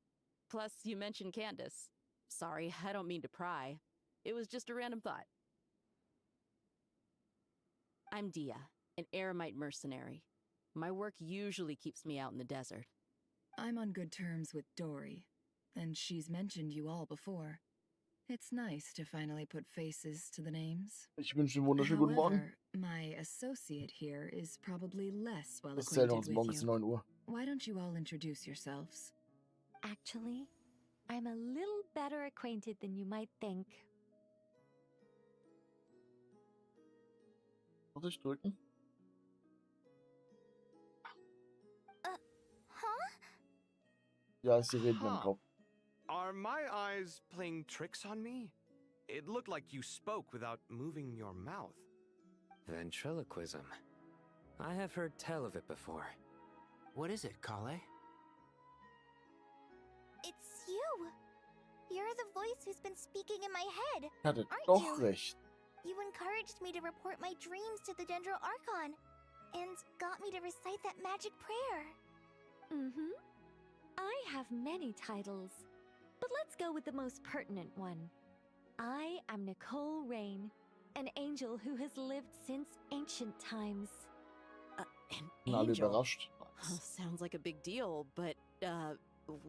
Speaker 6: Plus, you mentioned Candace. Sorry, I don't mean to pry. It was just a random thought. I'm Dia, an eremite mercenary. My work usually keeps me out in the desert.
Speaker 12: I'm on good terms with Dory, and she's mentioned you all before. It's nice to finally put faces to the names.
Speaker 1: Ich wünsche einen wunderschönen guten Morgen.
Speaker 12: However, my associate here is probably less well
Speaker 1: Das zählen wir uns
Speaker 12: acquainted
Speaker 1: morgen
Speaker 12: with
Speaker 1: bis
Speaker 12: you.
Speaker 1: 9 Uhr.
Speaker 12: Why don't you all introduce yourselves?
Speaker 23: Actually, I'm a little better acquainted than you might think.
Speaker 1: Muss ich drücken?
Speaker 3: Huh?
Speaker 1: Ja, sie reden im Kopf.
Speaker 14: Are my eyes playing tricks on me? It looked like you spoke without moving your mouth.
Speaker 22: Ventriloquism. I have heard tell of it before.
Speaker 16: What is it, Kale?
Speaker 3: It's you! You're the voice who's been speaking in my head,
Speaker 1: Ich hatte
Speaker 3: aren't
Speaker 1: doch
Speaker 3: you?
Speaker 1: recht.
Speaker 3: You encouraged me to report my dreams to the Dendro Archon, and got me to recite that magic prayer.
Speaker 23: Mm-hmm. I have many titles, but let's go with the most pertinent one. I am Nicole Rain, an angel who has lived since ancient times.
Speaker 6: An
Speaker 1: Bin alle
Speaker 6: angel?
Speaker 1: überrascht.
Speaker 6: Oh, sounds like a big deal, but,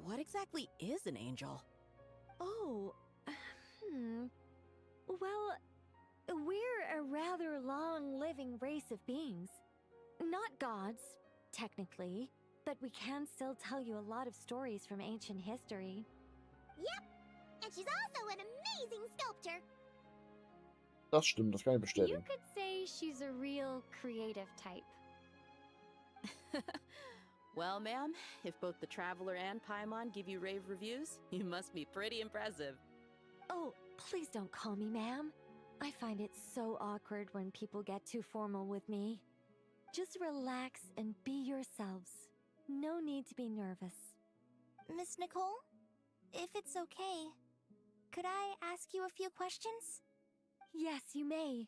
Speaker 6: what exactly is an angel?
Speaker 23: Oh, well, we're a rather long-living race of beings. Not gods, technically, but we can still tell you a lot of stories from ancient history.
Speaker 13: Yep, and she's also an amazing sculptor.
Speaker 1: Das stimmt, das kann ich
Speaker 18: You
Speaker 1: bestätigen.
Speaker 18: could say she's a real creative type.
Speaker 6: Well, ma'am, if both the Traveler and Paimon give you rave reviews, you must be pretty impressive.
Speaker 23: Oh, please don't call me ma'am. I find it so awkward when people get too formal with me. Just relax and be yourselves. No need to be nervous.
Speaker 3: Miss Nicole, if it's okay, could I ask you a few questions?
Speaker 23: Yes, you may.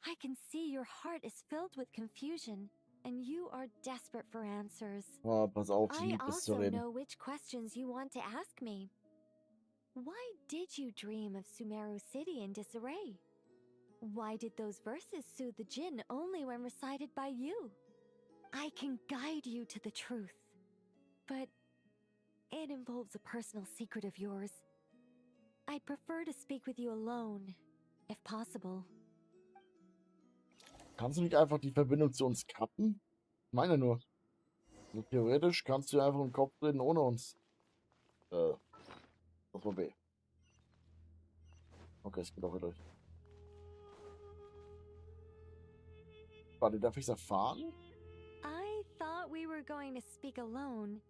Speaker 23: I can see your heart is filled with confusion, and you are desperate for answers.
Speaker 1: Oh, pass auf, ich
Speaker 23: I
Speaker 1: liebe es zu
Speaker 23: also
Speaker 1: reden.
Speaker 23: know which questions you want to ask me. Why did you dream of Sumeru City in disarray? Why did those verses soothe the djinn only when recited by you? I can guide you to the truth, but it involves a personal secret of yours. I'd prefer to speak with you alone, if possible.
Speaker 1: Kannst du nicht einfach die Verbindung zu uns kappen? Ich meine nur. Also theoretisch kannst du einfach im Kopf reden ohne uns. Das war B. Okay, es geht auch wieder durch. Warte, darf ich's erfahren?
Speaker 23: I thought we were going to speak alone.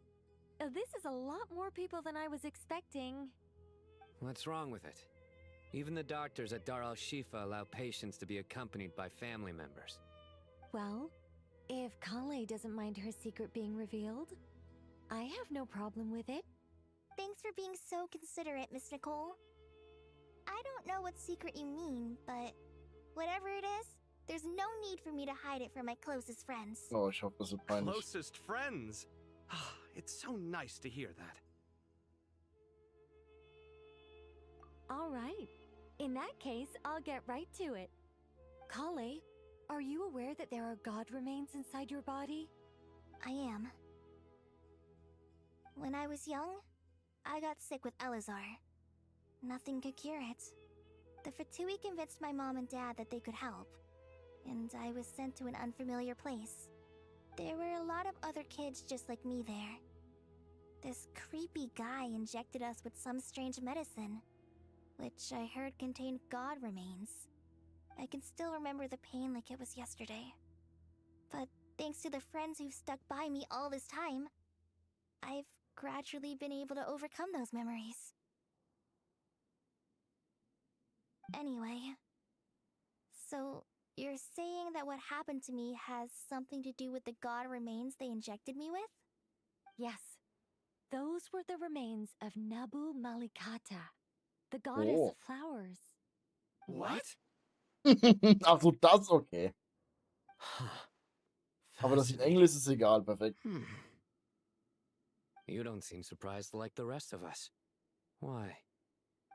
Speaker 23: This is a lot more people than I was expecting.
Speaker 2: What's wrong with it? Even the doctors at Dar al-Shifa allow patients to be accompanied by family members.
Speaker 23: Well, if Kale doesn't mind her secret being revealed, I have no problem with it.
Speaker 3: Thanks for being so considerate, Miss Nicole. I don't know what secret you mean, but whatever it is, there's no need for me to hide it from my closest friends.
Speaker 1: Oh, ich hoffe, das wird peinlich.
Speaker 14: Closest friends? It's so nice to hear that.
Speaker 23: All right. In that case, I'll get right to it. Kale, are you aware that there are god remains inside your body?
Speaker 3: I am. When I was young, I got sick with Elazar. Nothing could cure it. The Fatui convinced my mom and dad that they could help, and I was sent to an unfamiliar place. There were a lot of other kids just like me there. This creepy guy injected us with some strange medicine, which I heard contained god remains. I can still remember the pain like it was yesterday. But thanks to the friends who've stuck by me all this time, I've gradually been able to overcome those memories. Anyway, so you're saying that what happened to me has something to do with the god remains they injected me with?
Speaker 23: Yes. Those were the remains of Nabu Malikata, the goddess
Speaker 1: Oh.
Speaker 23: of flowers.
Speaker 14: What?
Speaker 1: Ach so, das okay. Aber das in Englisch ist egal, perfekt.
Speaker 2: You don't seem surprised like the rest of us. Why?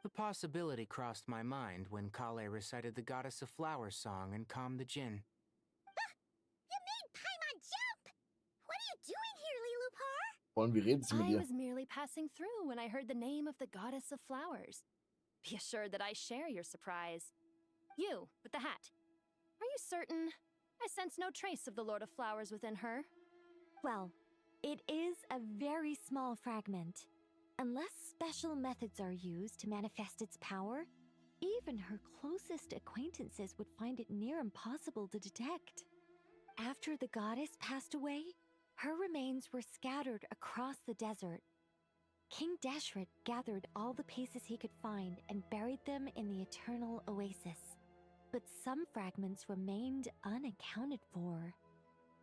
Speaker 16: The possibility crossed my mind when Kale recited the Goddess of Flowers song and calmed the djinn.
Speaker 13: You made Paimon jump! What are you doing here, Lilupar?
Speaker 1: Vor allem, wie redet sie mit
Speaker 7: I
Speaker 1: dir?
Speaker 7: was merely passing through when I heard the name of the Goddess of Flowers. Be assured that I share your surprise. You, with the hat. Are you certain? I sense no trace of the Lord of Flowers within her.
Speaker 23: Well, it is a very small fragment. Unless special methods are used to manifest its power, even her closest acquaintances would find it near impossible to detect. After the goddess passed away, her remains were scattered across the desert. King Deshret gathered all the pieces he could find and buried them in the Eternal Oasis. But some fragments remained unaccounted for.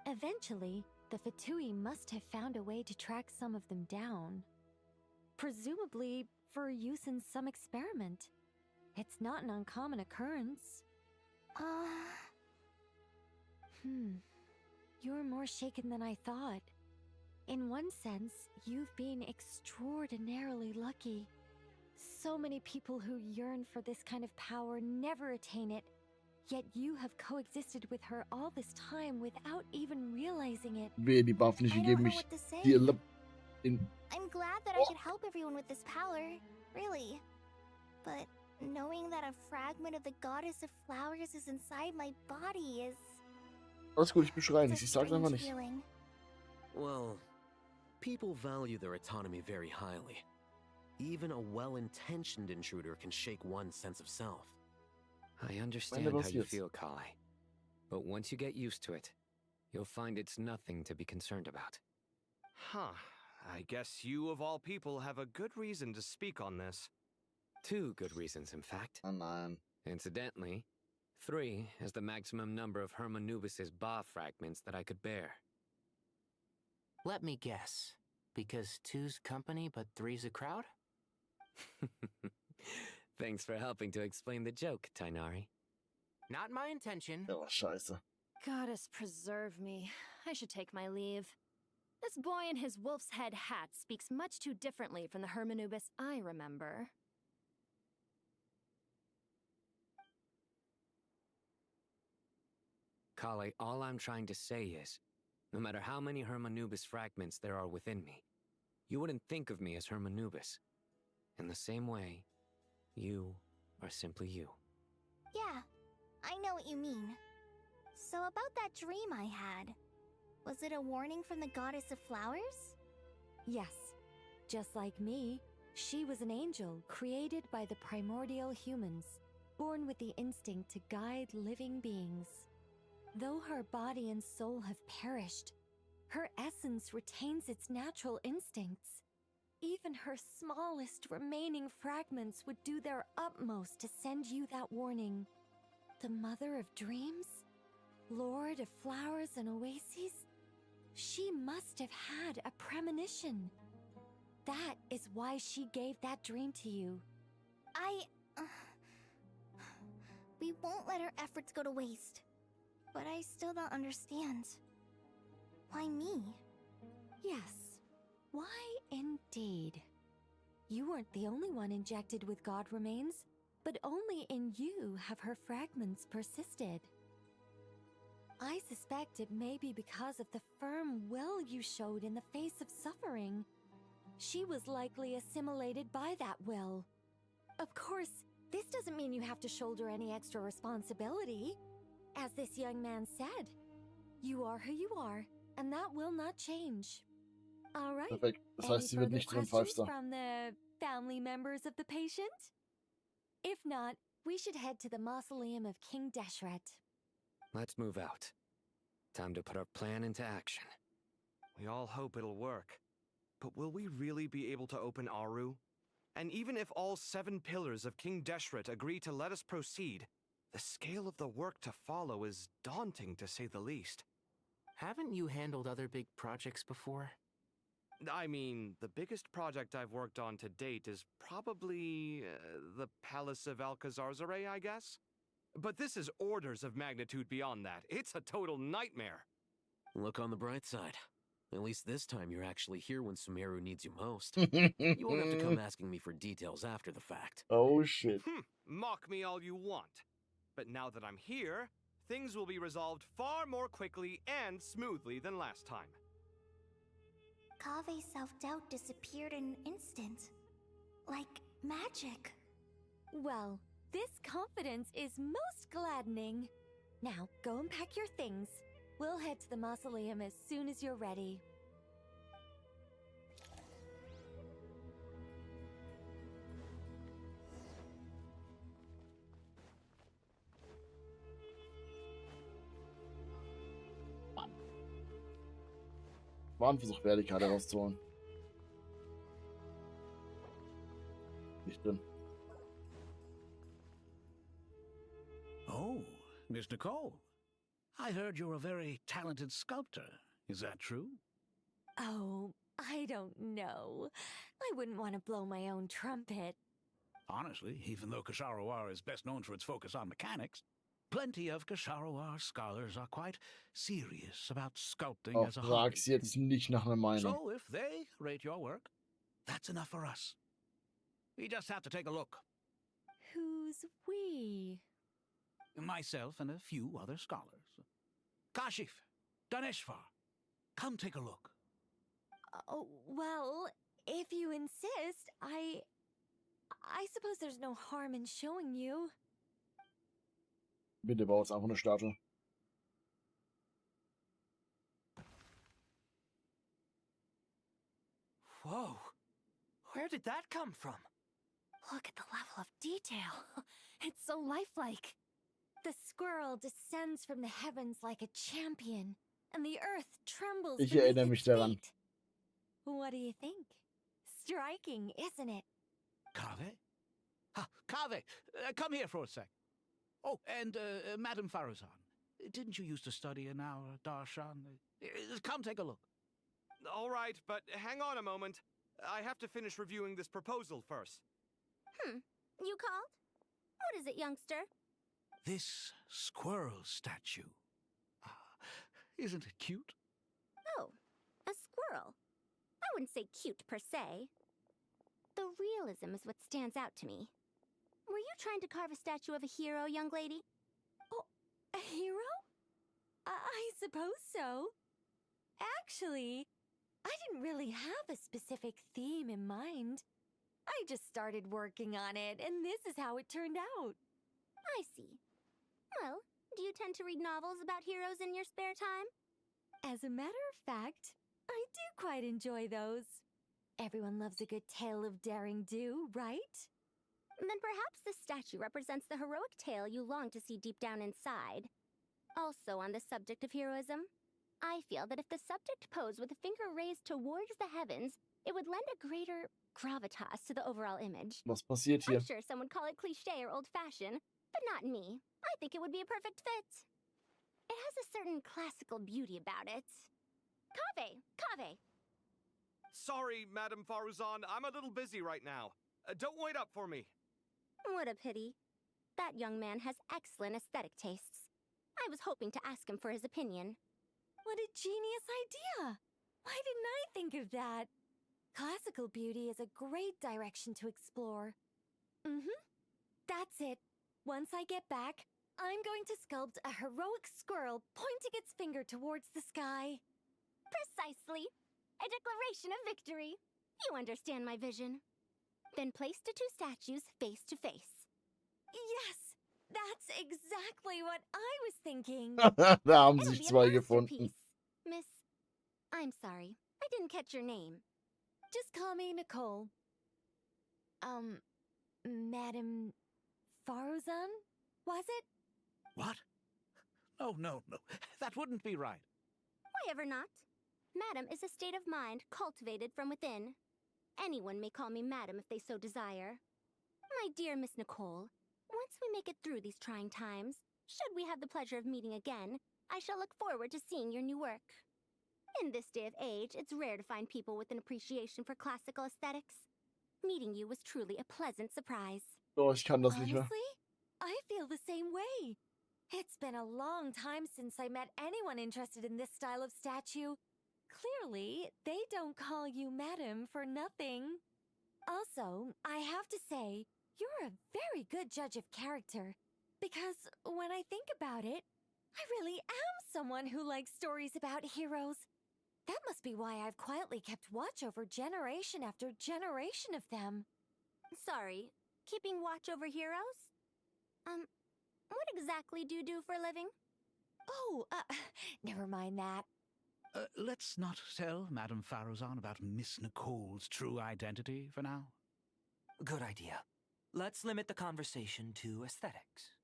Speaker 23: Eventually, the Fatui must have found a way to track some of them down. Presumably for use in some experiment. It's not an uncommon occurrence. You're more shaken than I thought. In one sense, you've been extraordinarily lucky. So many people who yearn for this kind of power never attain it, yet you have coexisted with her all this time without even realizing it.
Speaker 1: Wehe, die Buff nicht gegeben mich. Die
Speaker 3: I'm glad that I could help everyone with this power, really. But knowing that a fragment of the Goddess of Flowers is inside my body is
Speaker 1: Alles gut, ich beschreie nichts, ich sag's einfach nicht.
Speaker 22: Well, people value their autonomy very highly. Even a well-intentioned intruder can shake one's sense of self.
Speaker 2: I understand how you feel, Kale. But once you get used to it, you'll find it's nothing to be concerned about.
Speaker 14: Huh. I guess you, of all people, have a good reason to speak on this.
Speaker 2: 2 good reasons, in fact.
Speaker 1: Oh man.
Speaker 2: Incidentally, 3 is the maximum number of Hermanubis's Ba fragments that I could bear.
Speaker 16: Let me guess. Because 2's company, but 3's a crowd?
Speaker 2: Thanks for helping to explain the joke, Tainari.
Speaker 16: Not my intention.
Speaker 1: Der war scheiße.
Speaker 7: Goddess preserve me. I should take my leave. This boy in his wolf's head hat speaks much too differently from the Hermanubis I remember.
Speaker 2: Kale, all I'm trying to say is, no matter how many Hermanubis fragments there are within me, you wouldn't think of me as Hermanubis. In the same way, you are simply you.
Speaker 3: Yeah, I know what you mean. So about that dream I had, was it a warning from the goddess of flowers?
Speaker 23: Yes. Just like me, she was an angel created by the primordial humans, born with the instinct to guide living beings. Though her body and soul have perished, her essence retains its natural instincts. Even her smallest remaining fragments would do their utmost to send you that warning. The mother of dreams? Lord of flowers and oases? She must have had a premonition. That is why she gave that dream to you.
Speaker 3: We won't let our efforts go to waste. But I still don't understand. Why me?
Speaker 23: Yes. Why indeed? You weren't the only one injected with god remains, but only in you have her fragments persisted. I suspect it may be because of the firm will you showed in the face of suffering. She was likely assimilated by that will. Of course, this doesn't mean you have to shoulder any extra responsibility. As this young man said, you are who you are, and that will not change. All right.
Speaker 1: Perfekt. Das heißt, sie wird nicht drin, Pfeifster.
Speaker 23: From the family members of the patient? If not, we should head to the mausoleum of King Deshret.
Speaker 2: Let's move out. Time to put our plan into action.
Speaker 14: We all hope it'll work. But will we really be able to open AORU? And even if all 7 pillars of King Deshret agree to let us proceed, the scale of the work to follow is daunting, to say the least.
Speaker 16: Haven't you handled other big projects before?
Speaker 14: I mean, the biggest project I've worked on to date is probably the Palace of Alcazarzaray, I guess? But this is orders of magnitude beyond that. It's a total nightmare.
Speaker 22: Look on the bright side. At least this time you're actually here when Sumeru needs you most. You won't have to come asking me for details after the fact.
Speaker 1: Oh shit.
Speaker 14: Mock me all you want. But now that I'm here, things will be resolved far more quickly and smoothly than last time.
Speaker 3: Kave's self-doubt disappeared in an instant. Like magic.
Speaker 23: Well, this confidence is most gladdening. Now, go and pack your things. We'll head to the mausoleum as soon as you're ready.
Speaker 1: War ein Versuch, die Karte rauszuholen. Nicht drin.
Speaker 10: Oh, Miss Nicole. I heard you're a very talented sculptor. Is that true?
Speaker 23: Oh, I don't know. I wouldn't want to blow my own trumpet.
Speaker 10: Honestly, even though Kasharawar is best known for its focus on mechanics, plenty of Kasharawar scholars are quite serious about sculpting as a hobby.
Speaker 1: Frag sie jetzt nicht nach einer Meinung.
Speaker 10: So if they rate your work, that's enough for us. We just have to take a look.
Speaker 23: Who's we?
Speaker 10: Myself and a few other scholars. Kashif, Daneshvar, come take a look.
Speaker 23: Oh, well, if you insist, I suppose there's no harm in showing you.
Speaker 1: Bitte bau jetzt einfach eine Statue.
Speaker 10: Where did that come from?
Speaker 23: Look at the level of detail. It's so lifelike. The squirrel descends from the heavens like a champion, and the earth trembles
Speaker 1: Ich
Speaker 23: beneath
Speaker 1: erinnere mich
Speaker 23: its
Speaker 1: daran.
Speaker 23: feet. What do you think? Striking, isn't it?
Speaker 10: Kave? Ah, Kave, come here for a sec. Oh, and Madame Faruzan, didn't you used to study in our darshan? Come take a look.
Speaker 14: All right, but hang on a moment. I have to finish reviewing this proposal first.
Speaker 3: You called? What is it, youngster?
Speaker 10: This squirrel statue. Isn't it cute?
Speaker 3: Oh, a squirrel. I wouldn't say cute per se. The realism is what stands out to me. Were you trying to carve a statue of a hero, young lady?
Speaker 23: Oh, a hero? I suppose so. Actually, I didn't really have a specific theme in mind. I just started working on it, and this is how it turned out.
Speaker 3: I see. Well, do you tend to read novels about heroes in your spare time?
Speaker 23: As a matter of fact, I do quite enjoy those. Everyone loves a good tale of daring do, right?
Speaker 3: Then perhaps this statue represents the heroic tale you long to see deep down inside. Also on the subject of heroism, I feel that if the subject posed with a finger raised towards the heavens, it would lend a greater gravitas to the overall image.
Speaker 1: Was passiert hier?
Speaker 3: I'm sure some would call it cliché or old-fashioned, but not me. I think it would be a perfect fit. It has a certain classical beauty about it. Kave!
Speaker 14: Sorry, Madame Faruzan, I'm a little busy right now. Don't wait up for me.
Speaker 3: What a pity. That young man has excellent aesthetic tastes. I was hoping to ask him for his opinion.
Speaker 23: What a genius idea! Why didn't I think of that? Classical beauty is a great direction to explore. That's it. Once I get back, I'm going to sculpt a heroic squirrel pointing its finger towards the sky.
Speaker 3: Precisely. A declaration of victory. You understand my vision. Then place the two statues face to face.
Speaker 23: Yes! That's exactly what I was thinking.
Speaker 1: Da haben
Speaker 3: It'll
Speaker 1: sich
Speaker 3: be a
Speaker 1: zwei gefunden.
Speaker 3: masterpiece. Miss, I'm sorry. I didn't catch your name.
Speaker 23: Just call me Nicole. Madame Faruzan? Was it?
Speaker 10: What? Oh, no. That wouldn't be right.
Speaker 3: Why ever not? Madam is a state of mind cultivated from within. Anyone may call me Madam if they so desire. My dear Miss Nicole, once we make it through these trying times, should we have the pleasure of meeting again, I shall look forward to seeing your new work. In this day of age, it's rare to find people with an appreciation for classical aesthetics. Meeting you was truly a pleasant surprise.
Speaker 1: Oh, ich kann das nicht mehr.
Speaker 23: Honestly, I feel the same way. It's been a long time since I met anyone interested in this style of statue. Clearly, they don't call you Madam for nothing. Also, I have to say, you're a very good judge of character. Because when I think about it, I really am someone who likes stories about heroes. That must be why I've quietly kept watch over generation after generation of them.
Speaker 3: Sorry, keeping watch over heroes? What exactly do you do for a living?
Speaker 23: Oh, never mind that.
Speaker 10: Let's not tell Madame Faruzan about Miss Nicole's true identity for now.
Speaker 16: Good idea. Let's limit the conversation to aesthetics.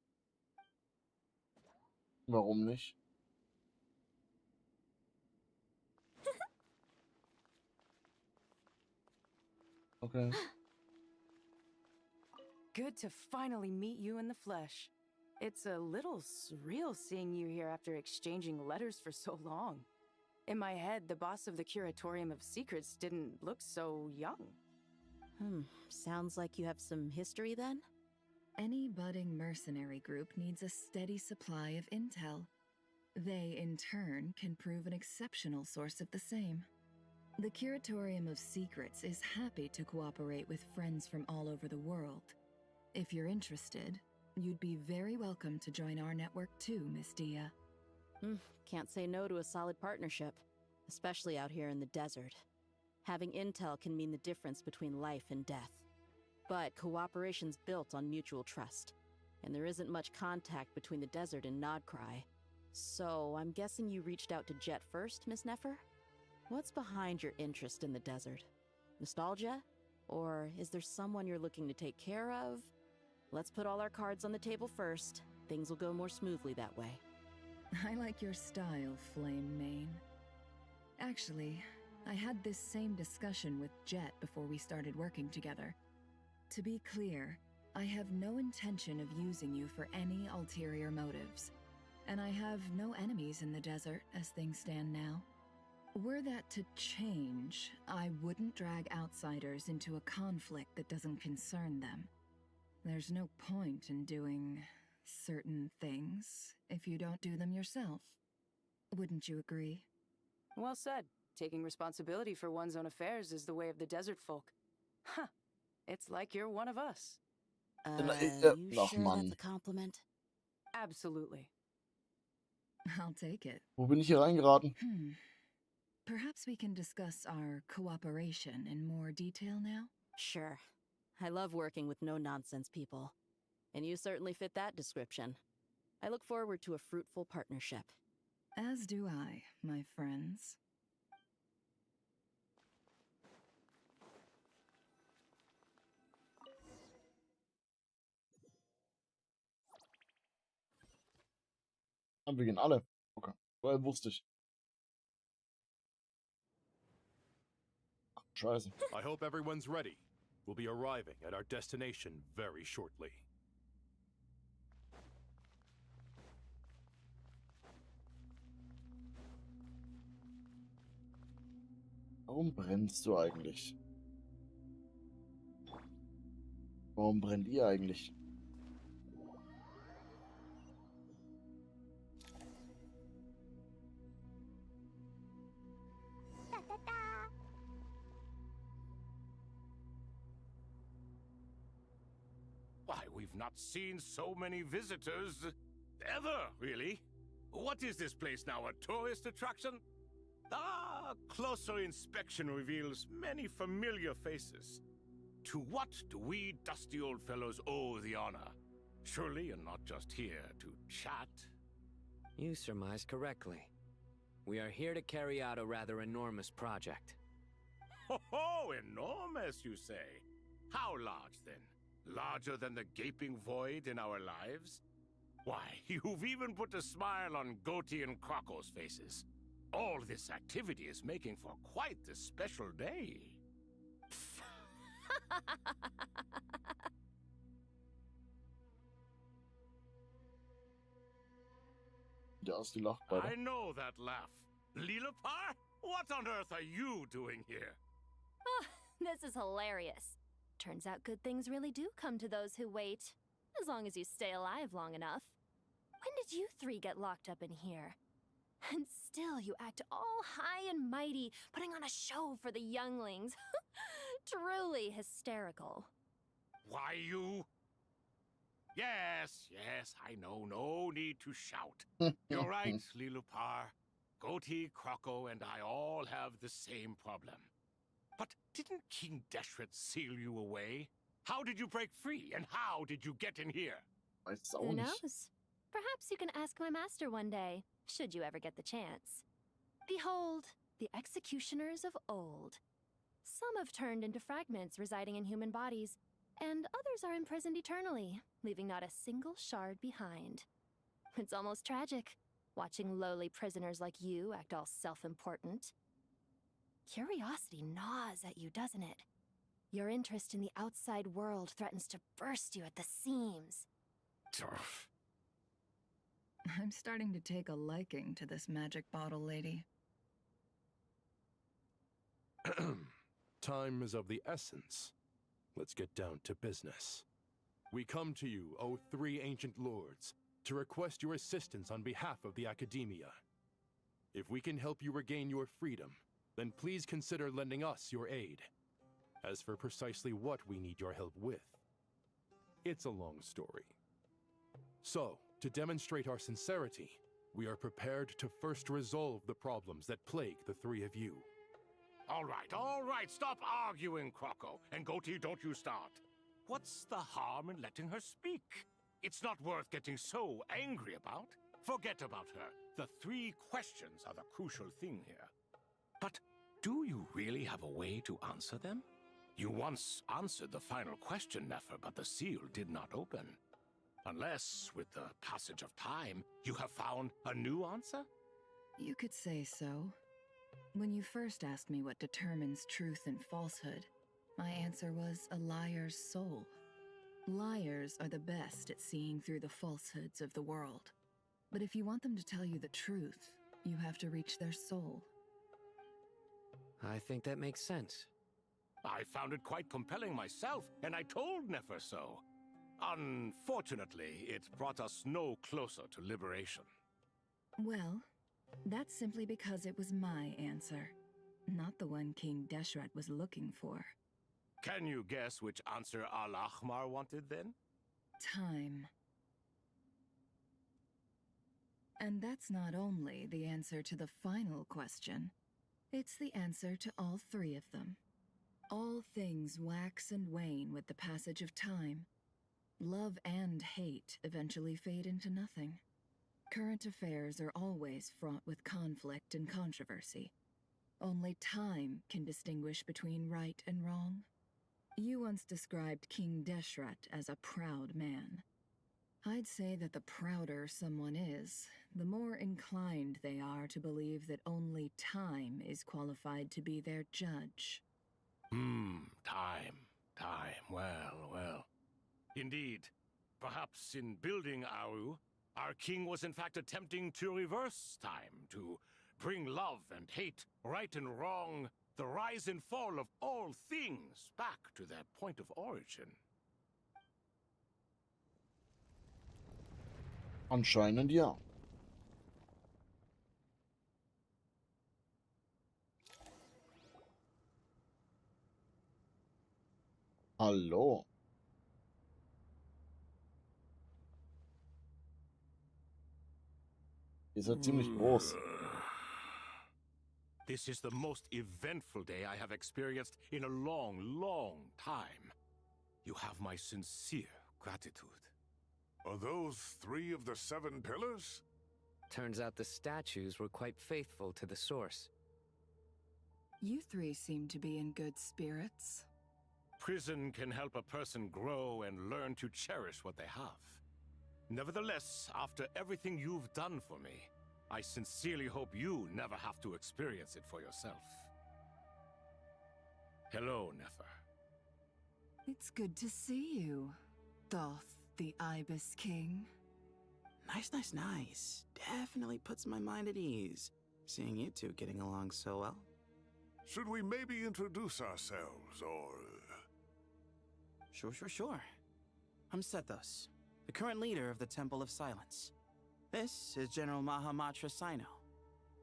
Speaker 1: Warum nicht? Okay.
Speaker 15: Good to finally meet you in the flesh. It's a little surreal seeing you here after exchanging letters for so long. In my head, the boss of the Curatorium of Secrets didn't look so young.
Speaker 6: Sounds like you have some history then?
Speaker 12: Any budding mercenary group needs a steady supply of intel. They, in turn, can prove an exceptional source of the same. The Curatorium of Secrets is happy to cooperate with friends from all over the world. If you're interested, you'd be very welcome to join our network too, Miss Dia.
Speaker 6: Can't say no to a solid partnership, especially out here in the desert. Having intel can mean the difference between life and death. But cooperation's built on mutual trust, and there isn't much contact between the desert and Nodcry. So I'm guessing you reached out to Jet first, Miss Nefer? What's behind your interest in the desert? Nostalgia? Or is there someone you're looking to take care of? Let's put all our cards on the table first. Things will go more smoothly that way.
Speaker 12: I like your style, Flame Mane. Actually, I had this same discussion with Jet before we started working together. To be clear, I have no intention of using you for any ulterior motives. And I have no enemies in the desert as things stand now. Were that to change, I wouldn't drag outsiders into a conflict that doesn't concern them. There's no point in doing certain things if you don't do them yourself. Wouldn't you agree?
Speaker 15: Well said. Taking responsibility for one's own affairs is the way of the desert folk. Huh. It's like you're one of us.
Speaker 6: You sure that's a compliment?
Speaker 15: Absolutely.
Speaker 12: I'll take it.
Speaker 1: Wo bin ich hier reingeraten?
Speaker 12: Perhaps we can discuss our cooperation in more detail now?
Speaker 6: Sure. I love working with no-nonsense people. And you certainly fit that description. I look forward to a fruitful partnership.
Speaker 12: As do I, my friends.
Speaker 1: Haben wir gehen alle. Okay. Well, wusste ich. Scheiße.
Speaker 4: I hope everyone's ready. We'll be arriving at our destination very shortly.
Speaker 1: Warum brennst du eigentlich? Warum brennt ihr eigentlich?
Speaker 17: Why, we've not seen so many visitors ever, really. What is this place now, a tourist attraction? Ah, closer inspection reveals many familiar faces. To what do we dusty old fellows owe the honor? Surely you're not just here to chat.
Speaker 2: You surmise correctly. We are here to carry out a rather enormous project.
Speaker 17: Ho, enormous, you say? How large, then? Larger than the gaping void in our lives? Why, you've even put a smile on Goatee and Crocco's faces. All this activity is making for quite the special day.
Speaker 1: Ja, ist die Lacht beide.
Speaker 17: I know that laugh. Lilipar? What on earth are you doing here?
Speaker 7: Oh, this is hilarious. Turns out good things really do come to those who wait. As long as you stay alive long enough. When did you three get locked up in here? And still you act all high and mighty, putting on a show for the younglings. Truly hysterical.
Speaker 17: Why, you... Yes, I know. No need to shout. You're right, Lilipar. Goatee, Crocco, and I all have the same problem. But didn't King Deshret seal you away? How did you break free, and how did you get in here?
Speaker 7: Who knows? Perhaps you can ask my master one day, should you ever get the chance. Behold, the executioners of old. Some have turned into fragments residing in human bodies, and others are imprisoned eternally, leaving not a single shard behind. It's almost tragic, watching lowly prisoners like you act all self-important. Curiosity gnaws at you, doesn't it? Your interest in the outside world threatens to burst you at the seams.
Speaker 12: I'm starting to take a liking to this magic bottle lady.
Speaker 4: Time is of the essence. Let's get down to business. We come to you, O three ancient lords, to request your assistance on behalf of the Academia. If we can help you regain your freedom, then please consider lending us your aid. As for precisely what we need your help with, it's a long story. So, to demonstrate our sincerity, we are prepared to first resolve the problems that plague the three of you.
Speaker 17: All right, stop arguing, Crocco. And Goatee, don't you start. What's the harm in letting her speak? It's not worth getting so angry about. Forget about her. The three questions are the crucial thing here. But do you really have a way to answer them? You once answered the final question, Nefer, but the seal did not open. Unless, with the passage of time, you have found a new answer?
Speaker 12: You could say so. When you first asked me what determines truth and falsehood, my answer was a liar's soul. Liars are the best at seeing through the falsehoods of the world. But if you want them to tell you the truth, you have to reach their soul.
Speaker 2: I think that makes sense.
Speaker 17: I found it quite compelling myself, and I told Nefer so. Unfortunately, it brought us no closer to liberation.
Speaker 12: Well, that's simply because it was my answer, not the one King Deshret was looking for.
Speaker 17: Can you guess which answer Al-Ahmar wanted then?
Speaker 12: Time. And that's not only the answer to the final question, it's the answer to all three of them. All things wax and wane with the passage of time. Love and hate eventually fade into nothing. Current affairs are always fraught with conflict and controversy. Only time can distinguish between right and wrong. You once described King Deshret as a proud man. I'd say that the prouder someone is, the more inclined they are to believe that only time is qualified to be their judge.
Speaker 17: Time. Well. Indeed. Perhaps in building AORUS, our king was in fact attempting to reverse time, to bring love and hate, right and wrong, the rise and fall of all things back to their point of origin.
Speaker 1: Anscheinend ja. Hallo. Ihr seid ziemlich groß.
Speaker 17: This is the most eventful day I have experienced in a long time. You have my sincere gratitude.
Speaker 11: Are those 3 of the 7 pillars?
Speaker 2: Turns out the statues were quite faithful to the source.
Speaker 12: You three seem to be in good spirits.
Speaker 17: Prison can help a person grow and learn to cherish what they have. Nevertheless, after everything you've done for me, I sincerely hope you never have to experience it for yourself. Hello, Nefer.
Speaker 12: It's good to see you, Thoth the Ibis King.
Speaker 5: Nice. Definitely puts my mind at ease, seeing you two getting along so well.
Speaker 11: Should we maybe introduce ourselves, or...
Speaker 5: Sure. I'm Sethos, the current leader of the Temple of Silence. This is General Mahamatra Sino,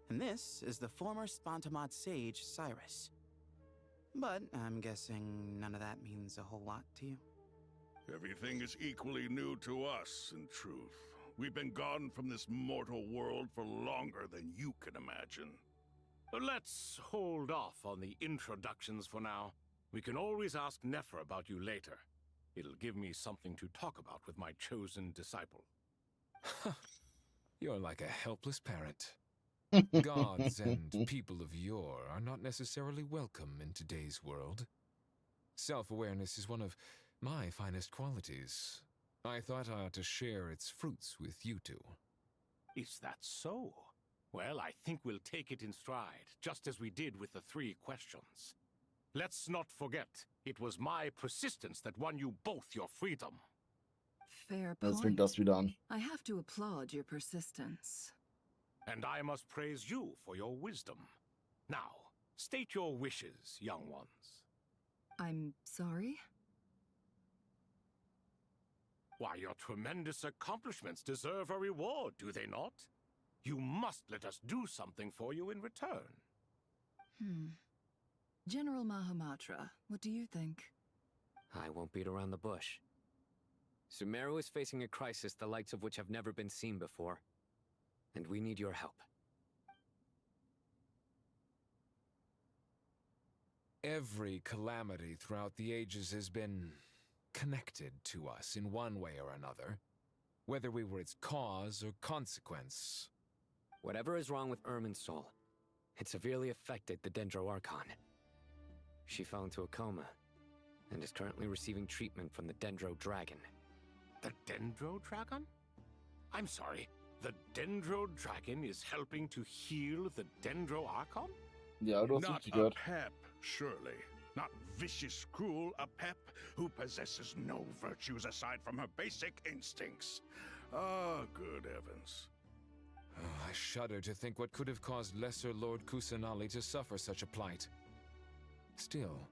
Speaker 5: and this is the former Spantamad sage, Cyrus. But I'm guessing none of that means a whole lot to you.
Speaker 11: Everything is equally new to us, in truth. We've been gone from this mortal world for longer than you can imagine.
Speaker 17: Let's hold off on the introductions for now. We can always ask Nefer about you later. It'll give me something to talk about with my chosen disciple.
Speaker 19: You're like a helpless parent. Gods and people of yore are not necessarily welcome in today's world. Self-awareness is one of my finest qualities. I thought I ought to share its fruits with you two.
Speaker 17: Is that so? Well, I think we'll take it in stride, just as we did with the 3 questions. Let's not forget, it was my persistence that won you both your freedom.
Speaker 12: Fair
Speaker 1: Jetzt fängt
Speaker 12: point.
Speaker 1: das wieder an.
Speaker 12: I have to applaud your persistence.
Speaker 17: And I must praise you for your wisdom. Now, state your wishes, young ones.
Speaker 12: I'm sorry?
Speaker 17: Why, your tremendous accomplishments deserve a reward, do they not? You must let us do something for you in return.
Speaker 12: General Mahamatra, what do you think?
Speaker 2: I won't beat around the bush. Sumeru is facing a crisis the likes of which have never been seen before. And we need your help.
Speaker 19: Every calamity throughout the ages has been connected to us in one way or another, whether we were its cause or consequence.
Speaker 2: Whatever is wrong with Irminsul, it severely affected the Dendro Archon. She fell into a coma, and is currently receiving treatment from the Dendro Dragon.
Speaker 17: The Dendro Dragon? I'm sorry, the Dendro Dragon is helping to heal the Dendro Archon?
Speaker 1: Ja, du hast
Speaker 11: Not
Speaker 1: richtig
Speaker 11: a
Speaker 1: gehört.
Speaker 11: pep, surely. Not vicious, cruel, a pep who possesses no virtues aside from her basic instincts. Ah, good heavens.
Speaker 19: Oh, I shudder to think what could have caused Lesser Lord Kusanali to suffer such a plight. Still,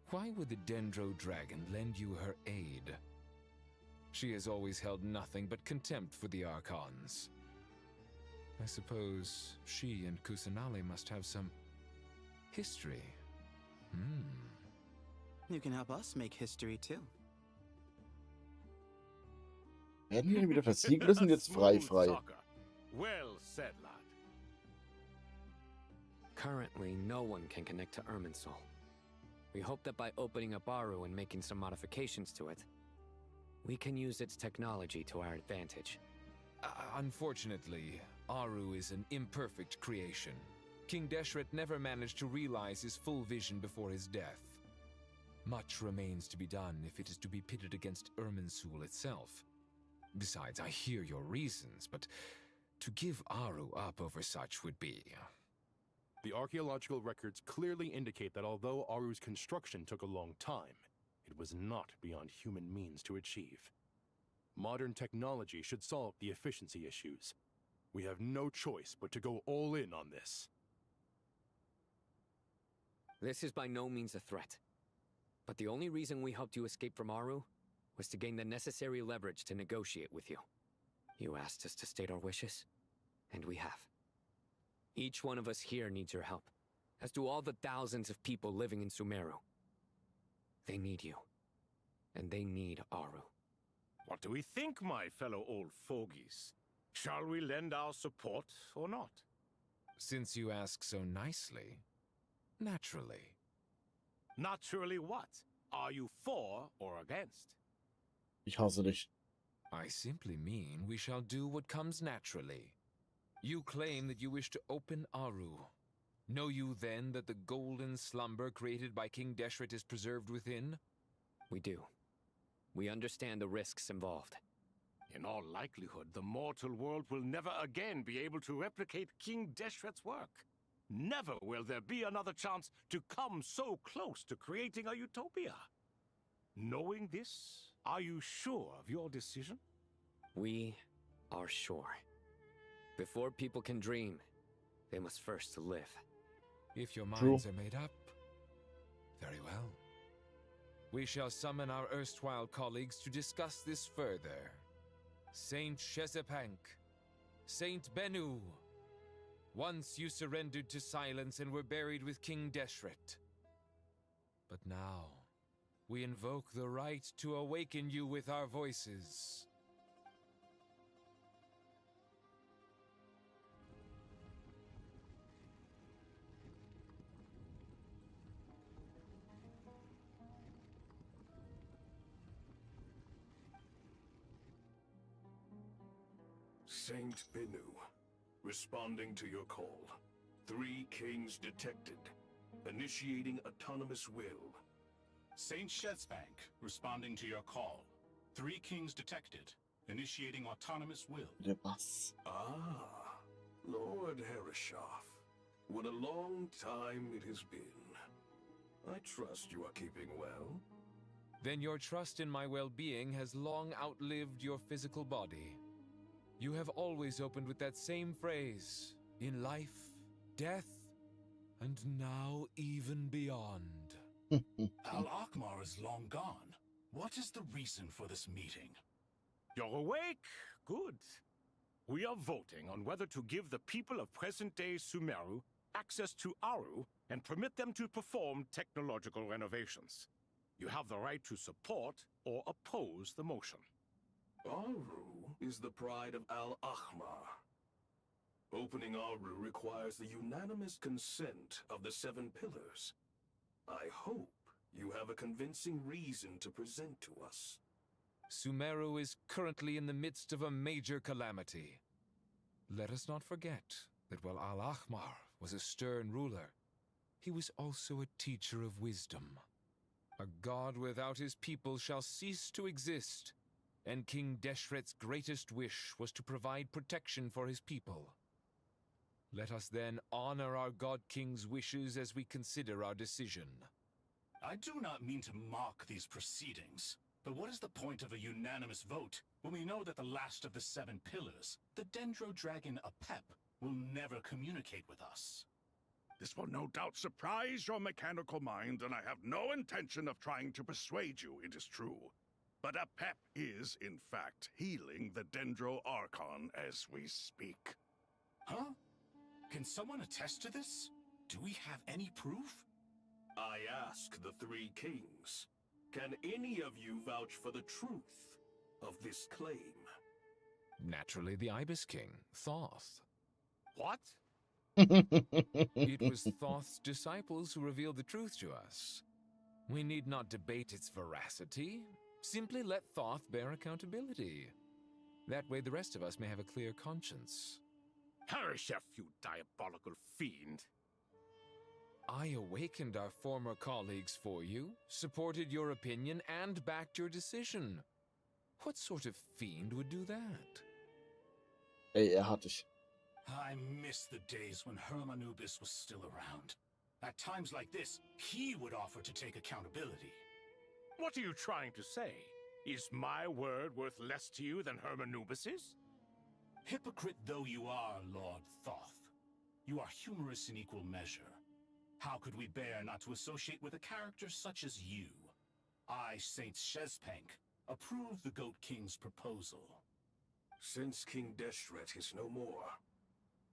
Speaker 19: why would the Dendro Dragon lend you her aid? She has always held nothing but contempt for the Archons. I suppose she and Kusanali must have some history.
Speaker 5: You can help us make history too.
Speaker 1: Werden wir ihn wieder versiegen lassen? Jetzt frei.
Speaker 17: Well said, lad.
Speaker 2: Currently, no one can connect to Irminsul. We hope that by opening up ARU and making some modifications to it, we can use its technology to our advantage.
Speaker 19: Unfortunately, ARU is an imperfect creation. King Deshret never managed to realize his full vision before his death. Much remains to be done if it is to be pitted against Irminsul itself. Besides, I hear your reasons, but to give ARU up over such would be...
Speaker 4: The archaeological records clearly indicate that although ARU's construction took a long time, it was not beyond human means to achieve. Modern technology should solve the efficiency issues. We have no choice but to go all in on this.
Speaker 2: This is by no means a threat. But the only reason we helped you escape from ARU was to gain the necessary leverage to negotiate with you. You asked us to state our wishes, and we have. Each one of us here needs your help, as do all the thousands of people living in Sumeru. They need you, and they need ARU.
Speaker 17: What do we think, my fellow old fogies? Shall we lend our support or not?
Speaker 19: Since you ask so nicely, naturally.
Speaker 17: Naturally what? Are you for or against?
Speaker 1: Ich hasse dich.
Speaker 19: I simply mean we shall do what comes naturally. You claim that you wish to open ARU. Know you then that the golden slumber created by King Deshret is preserved within?
Speaker 2: We do. We understand the risks involved.
Speaker 17: In all likelihood, the mortal world will never again be able to replicate King Deshret's work. Never will there be another chance to come so close to creating a utopia. Knowing this, are you sure of your decision?
Speaker 2: We are sure. Before people can dream, they must first live.
Speaker 19: If your minds are made up, very well. We shall summon our erstwhile colleagues to discuss this further. Saint Shezepank, Saint Benu, once you surrendered to silence and were buried with King Deshret. But now, we invoke the right to awaken you with our voices.
Speaker 9: Saint Benu, responding to your call. 3 kings detected. Initiating autonomous will.
Speaker 20: Saint Shetsbank, responding to your call. 3 kings detected. Initiating autonomous will.
Speaker 1: Der Bass.
Speaker 9: Ah, Lord Herreshoff. What a long time it has been. I trust you are keeping well.
Speaker 19: Then your trust in my well-being has long outlived your physical body. You have always opened with that same phrase, in life, death, and now even beyond.
Speaker 20: Al-Akmar is long gone. What is the reason for this meeting?
Speaker 17: You're awake? Good. We are voting on whether to give the people of present-day Sumeru access to ARU and permit them to perform technological renovations. You have the right to support or oppose the motion.
Speaker 9: ARU is the pride of Al-Akmar. Opening ARU requires the unanimous consent of the 7 pillars. I hope you have a convincing reason to present to us.
Speaker 19: Sumeru is currently in the midst of a major calamity. Let us not forget that while Al-Akmar was a stern ruler, he was also a teacher of wisdom. A god without his people shall cease to exist, and King Deshret's greatest wish was to provide protection for his people. Let us then honor our God King's wishes as we consider our decision.
Speaker 20: I do not mean to mock these proceedings, but what is the point of a unanimous vote when we know that the last of the 7 pillars, the Dendro Dragon Apep, will never communicate with us?
Speaker 11: This will no doubt surprise your mechanical mind, and I have no intention of trying to persuade you it is true. But Apep is, in fact, healing the Dendro Archon as we speak.
Speaker 20: Huh? Can someone attest to this? Do we have any proof?
Speaker 9: I ask the 3 kings, can any of you vouch for the truth of this claim?
Speaker 19: Naturally, the Ibis King, Thoth.
Speaker 11: What?
Speaker 19: It was Thoth's disciples who revealed the truth to us. We need not debate its veracity. Simply let Thoth bear accountability. That way the rest of us may have a clear conscience.
Speaker 11: Harishef, you diabolical fiend!
Speaker 19: I awakened our former colleagues for you, supported your opinion, and backed your decision. What sort of fiend would do that?
Speaker 1: Ey, hatte ich.
Speaker 20: I miss the days when Hermanubis was still around. At times like this, he would offer to take accountability.
Speaker 11: What are you trying to say? Is my word worth less to you than Hermanubis's?
Speaker 20: Hypocrite though you are, Lord Thoth, you are humorous in equal measure. How could we bear not to associate with a character such as you? I, Saint Shezpank, approve the Goat King's proposal.
Speaker 9: Since King Deshret is no more,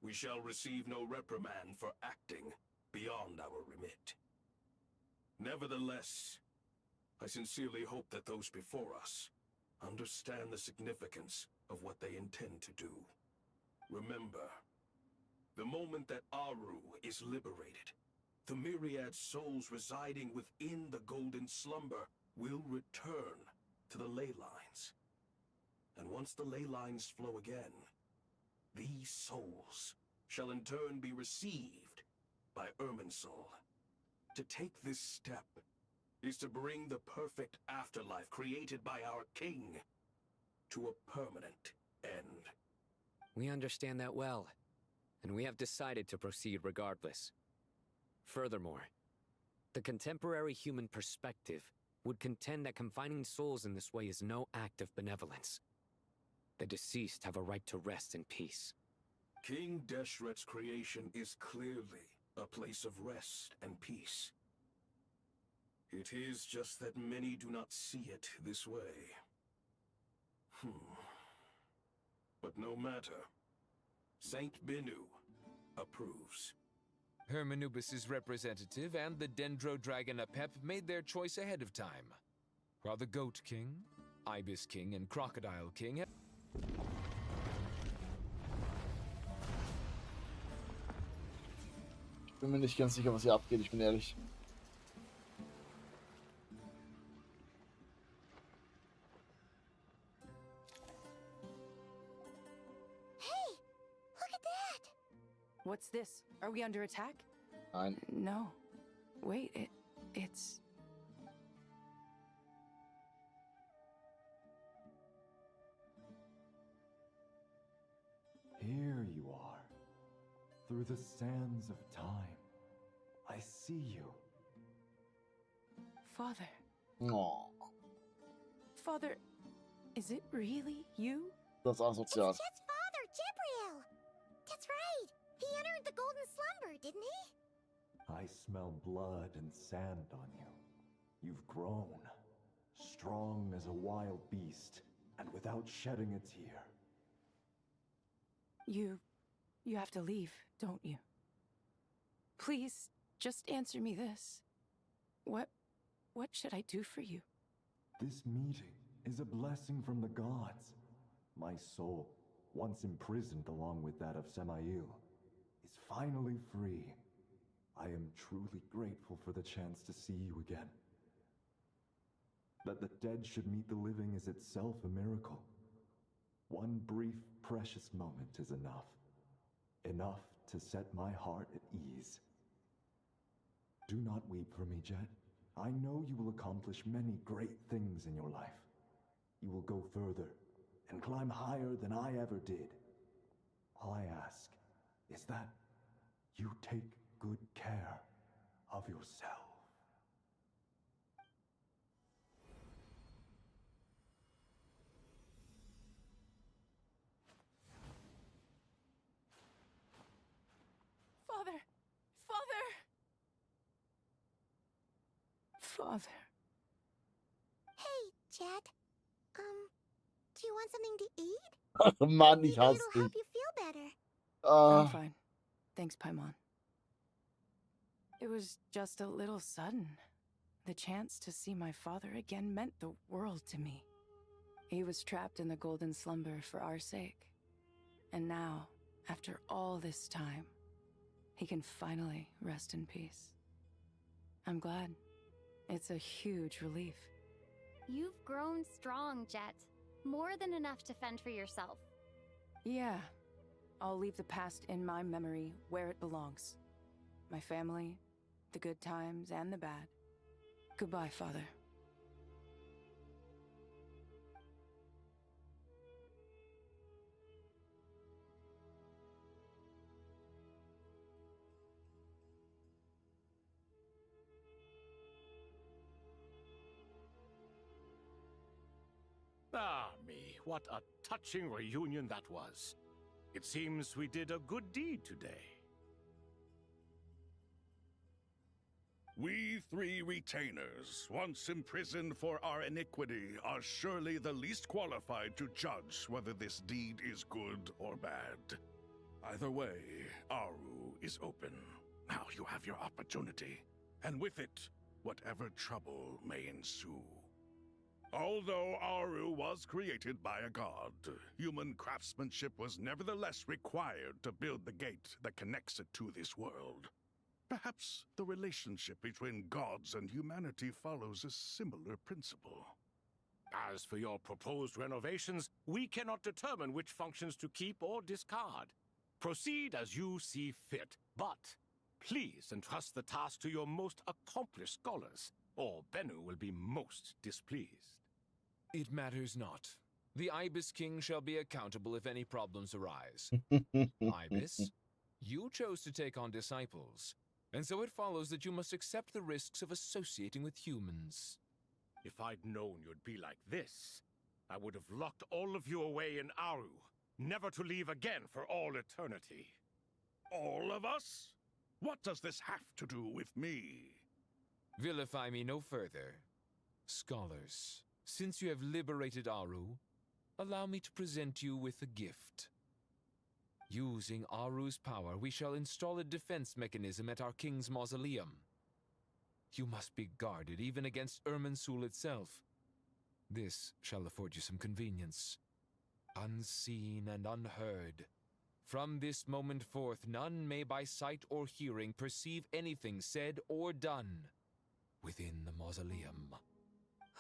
Speaker 9: we shall receive no reprimand for acting beyond our remit. Nevertheless, I sincerely hope that those before us understand the significance of what they intend to do. Remember, the moment that Aru is liberated, the myriad souls residing within the Golden Slumber will return to the ley lines. And once the ley lines flow again, these souls shall in turn be received by Irminsul. To take this step is to bring the perfect afterlife created by our king to a permanent end.
Speaker 2: We understand that well, and we have decided to proceed regardless. Furthermore, the contemporary human perspective would contend that confining souls in this way is no act of benevolence. The deceased have a right to rest in peace.
Speaker 9: King Deshret's creation is clearly a place of rest and peace. It is just that many do not see it this way. But no matter. Saint Binu approves.
Speaker 19: Hermanubis' representative and the Dendro Dragon Apep made their choice ahead of time, while the Goat King, Ibis King, and Crocodile King
Speaker 1: Ich bin mir nicht ganz sicher, was hier abgeht, ich bin ehrlich.
Speaker 13: Hey! Look at that!
Speaker 15: What's this? Are we under attack?
Speaker 1: Nein.
Speaker 15: No. Wait, it's...
Speaker 8: Here you are. Through the sands of time. I see you.
Speaker 15: Father.
Speaker 1: Oh.
Speaker 15: Father, is it really you?
Speaker 1: Das asozial.
Speaker 13: It's Jet's father, Jibriel! That's right! He entered the Golden Slumber, didn't he?
Speaker 8: I smell blood and sand on you. You've grown. Strong as a wild beast, and without shedding a tear.
Speaker 15: You have to leave, don't you? Please, just answer me this. What should I do for you?
Speaker 8: This meeting is a blessing from the gods. My soul, once imprisoned along with that of Samael, is finally free. I am truly grateful for the chance to see you again. That the dead should meet the living is itself a miracle. One brief, precious moment is enough. Enough to set my heart at ease. Do not weep for me, Jet. I know you will accomplish many great things in your life. You will go further and climb higher than I ever did. All I ask is that you take good care of yourself.
Speaker 15: Father! Father! Father.
Speaker 13: Hey, Jet. Do you want something to eat?
Speaker 1: Mann, ich
Speaker 13: Maybe
Speaker 1: hasse
Speaker 13: it'll help
Speaker 1: dich.
Speaker 13: you feel better.
Speaker 15: I'm
Speaker 1: Ah,
Speaker 15: fine. Thanks, Paimon. It was just a little sudden. The chance to see my father again meant the world to me. He was trapped in the golden slumber for our sake. And now, after all this time, he can finally rest in peace. I'm glad. It's a huge relief.
Speaker 7: You've grown strong, Jet. More than enough to fend for yourself.
Speaker 15: Yeah. I'll leave the past in my memory where it belongs. My family, the good times and the bad. Goodbye, Father.
Speaker 17: Ah, me, what a touching reunion that was. It seems we did a good deed today.
Speaker 11: We three retainers, once imprisoned for our iniquity, are surely the least qualified to judge whether this deed is good or bad. Either way, ARU is open. Now you have your opportunity, and with it, whatever trouble may ensue. Although ARU was created by a god, human craftsmanship was nevertheless required to build the gate that connects it to this world. Perhaps the relationship between gods and humanity follows a similar principle.
Speaker 17: As for your proposed renovations, we cannot determine which functions to keep or discard. Proceed as you see fit, but please entrust the task to your most accomplished scholars, or Bennu will be most displeased.
Speaker 19: It matters not. The Ibis King shall be accountable if any problems arise. Ibis, you chose to take on disciples, and so it follows that you must accept the risks of associating with humans.
Speaker 17: If I'd known you'd be like this, I would have locked all of you away in Aru, never to leave again for all eternity.
Speaker 11: All of us? What does this have to do with me?
Speaker 19: Vilify me no further. Scholars, since you have liberated Aru, allow me to present you with a gift. Using Aru's power, we shall install a defense mechanism at our king's mausoleum. You must be guarded even against Irminsul itself. This shall afford you some convenience. Unseen and unheard. From this moment forth, none may by sight or hearing perceive anything said or done within the mausoleum.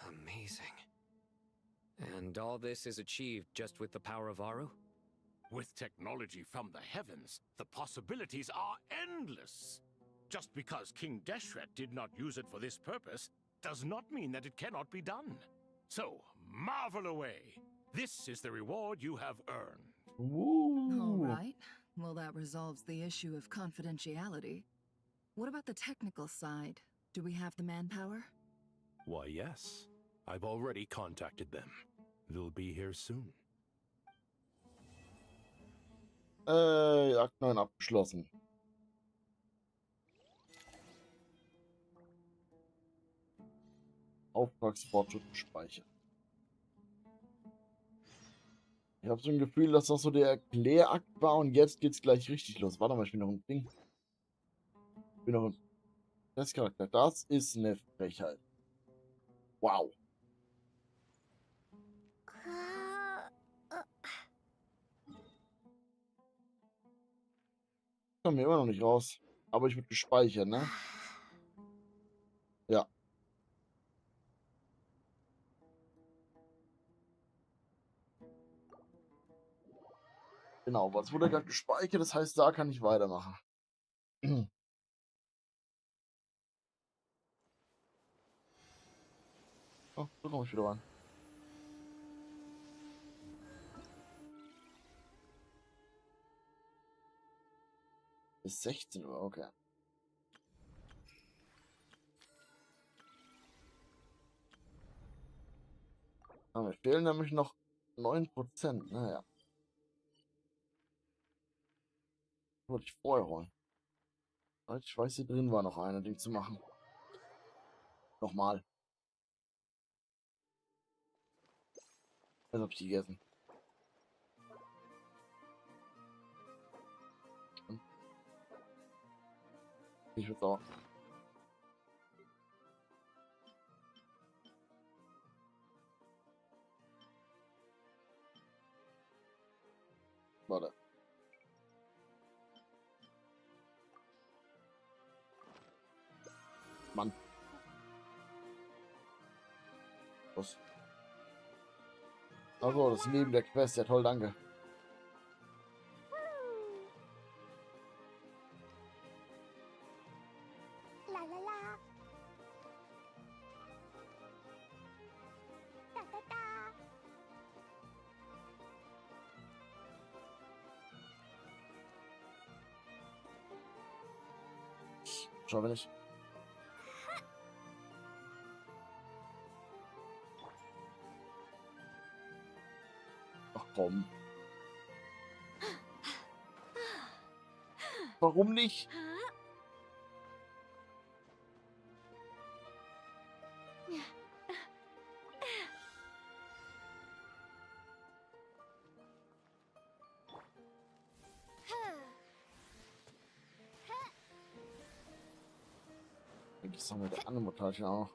Speaker 2: Amazing. And all this is achieved just with the power of Aru?
Speaker 17: With technology from the heavens, the possibilities are endless. Just because King Deshret did not use it for this purpose does not mean that it cannot be done. So, marvel away. This is the reward you have earned.
Speaker 12: All right. Well, that resolves the issue of confidentiality. What about the technical side? Do we have the manpower?
Speaker 4: Why, yes. I've already contacted them. They'll be here soon.
Speaker 1: Akt 9 abgeschlossen. Auftragsfortschritt gespeichert. Ich habe so ein Gefühl, dass das so der Erklärakt war und jetzt geht's gleich richtig los. Warte mal, ich bin noch ein Ding. Ich bin noch ein Testcharakter. Das ist eine Frechheit. Wow. Kommen wir immer noch nicht raus. Aber ich würde gespeichert, ne? Ja. Genau, was wurde gerade gespeichert? Das heißt, da kann ich weitermachen. Oh, so komme ich wieder ran. Bis 16 Uhr, okay. Aber mir fehlen nämlich noch 9%. Naja. Wollte ich vorher holen. Ich weiß, hier drin war noch eine, Ding zu machen. Nochmal. Also hab ich die gegessen. Ich würde auch. Warte. Mann. Was? Also, das ist neben der Quest. Ja, toll, danke.
Speaker 13: La la la. Da da da.
Speaker 1: Schau, wenn ich. Ach komm. Warum nicht? Das haben wir der andere Montage auch.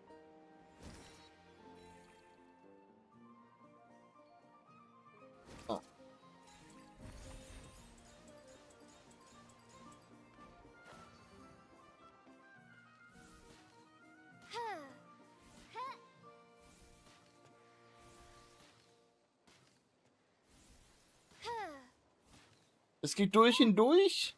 Speaker 1: Ah. Es geht durch hindurch.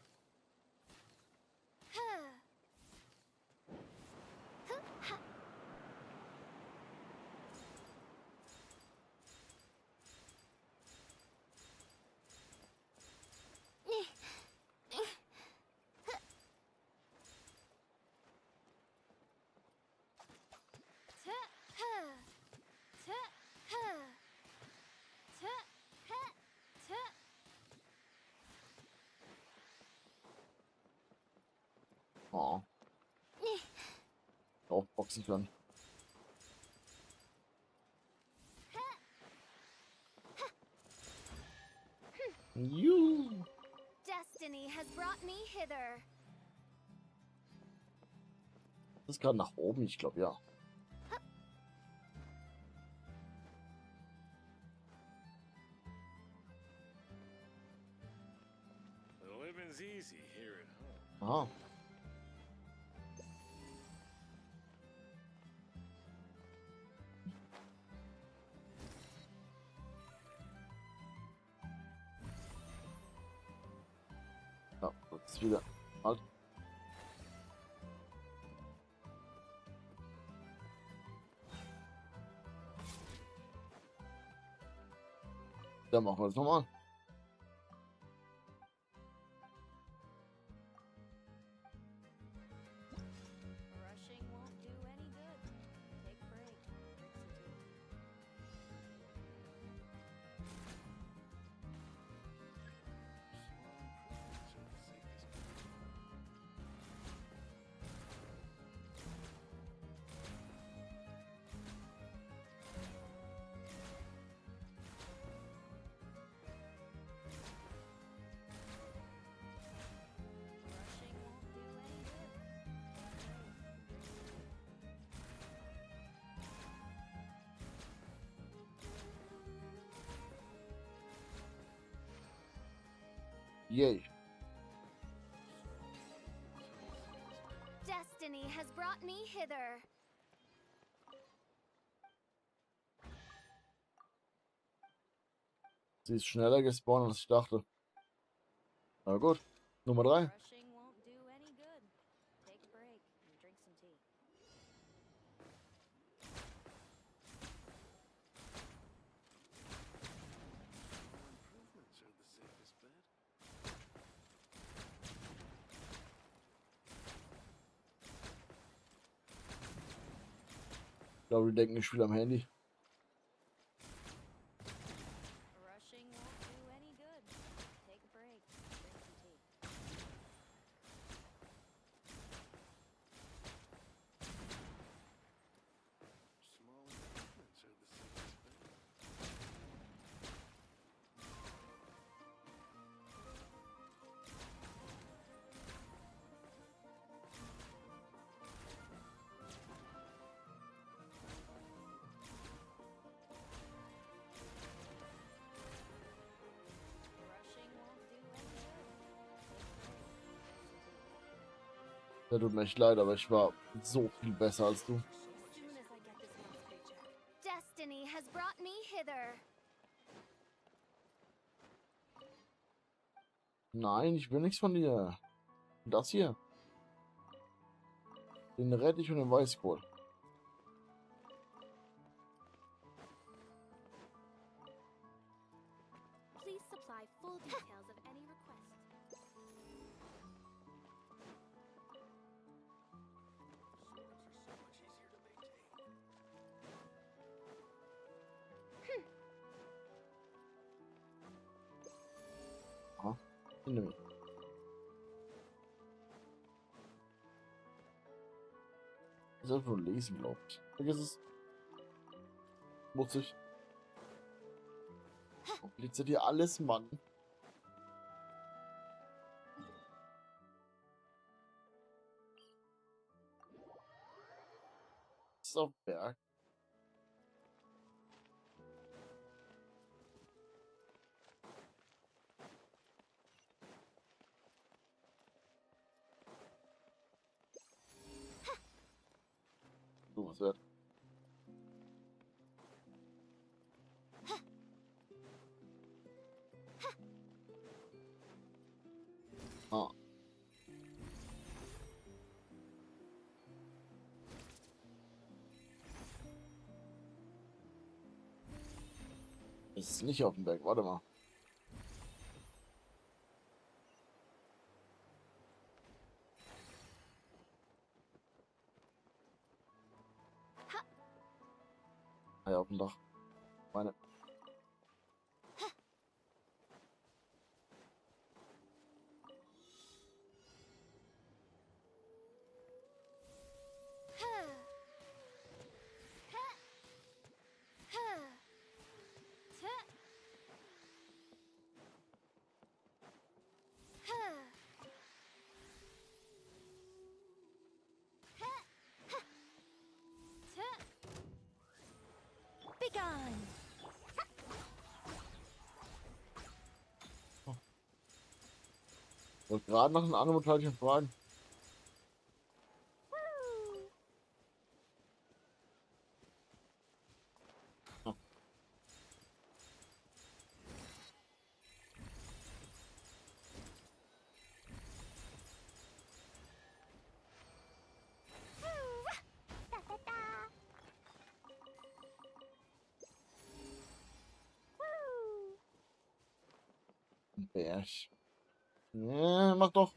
Speaker 1: Oh. Aufboxen können. Juhu.
Speaker 7: Destiny has brought me hither.
Speaker 1: Das ist gerade nach oben, ich glaube, ja.
Speaker 17: The living's easy here at home.
Speaker 1: Aha. Ja, jetzt wieder. Halt. Dann machen wir das nochmal. Yay.
Speaker 7: Destiny has brought me hither.
Speaker 1: Sie ist schneller gespawnt, als ich dachte. Na gut. Nummer 3. Ich glaube, die denken, ich spiele am Handy.
Speaker 23: Rushing won't do any good. Take a break. Drink some tea.
Speaker 9: Small improvements are the safest bet.
Speaker 23: Rushing won't do any good.
Speaker 1: Ja, tut mir echt leid, aber ich war so viel besser als du.
Speaker 23: As soon as I get this month's paycheck.
Speaker 3: Destiny has brought me hither.
Speaker 1: Nein, ich will nichts von dir. Das hier. Den Rettich und den Weißkohl.
Speaker 3: Please supply full details of any request.
Speaker 1: Aha. Hinter mir. Ich soll nur lesen, glaube ich. Vergiss es. Muss ich. Kompliziert hier alles, Mann. Das ist auf Berg. So, was wird? Ah. Ist nicht auf dem Berg, warte mal. Ah ja, auf dem Dach. Meine.
Speaker 3: Begone.
Speaker 1: Ich wollte gerade nach den anderen fragen. Berg. Ja, mach doch.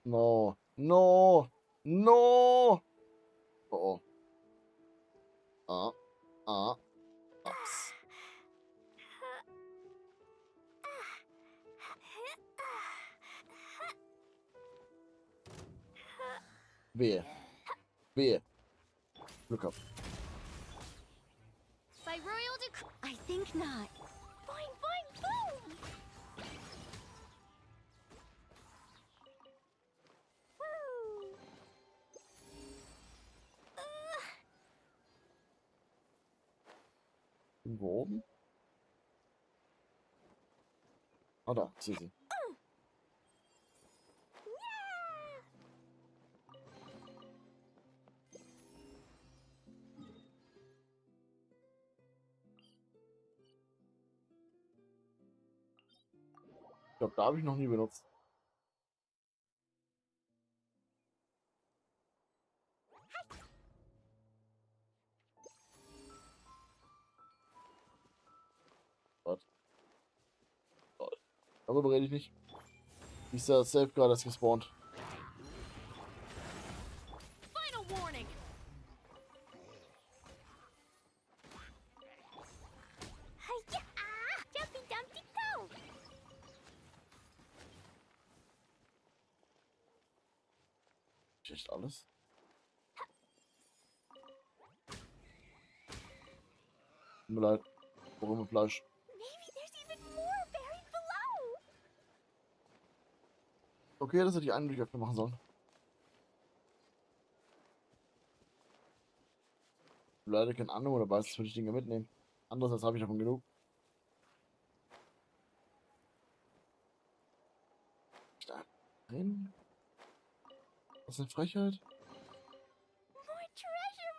Speaker 1: No. No. No. Oh. Ah. Ah. Ups. Wehe. Wehe. Glück ab.
Speaker 3: By royal decree. I think not. Boing, boing, boom! Woo!
Speaker 1: Irgendwo oben? Ah, da. Ich sehe sie. Ich glaube, da habe ich noch nie benutzt. Darüber rede ich nicht. Ist ja safe gerade erst gespawnt.
Speaker 23: Final warning.
Speaker 13: Hiya! Jumpy Dumpty Go!
Speaker 1: Echt alles? Tut mir leid. Warum mit Fleisch?
Speaker 13: Maybe there's even more buried below!
Speaker 1: Okay, das hätte ich einen öfter machen sollen. Leider keine Ahnung oder weiß, würde ich Dinge mitnehmen. Andererseits habe ich davon genug. Da drin? Was ist eine Frechheit?
Speaker 13: More treasure!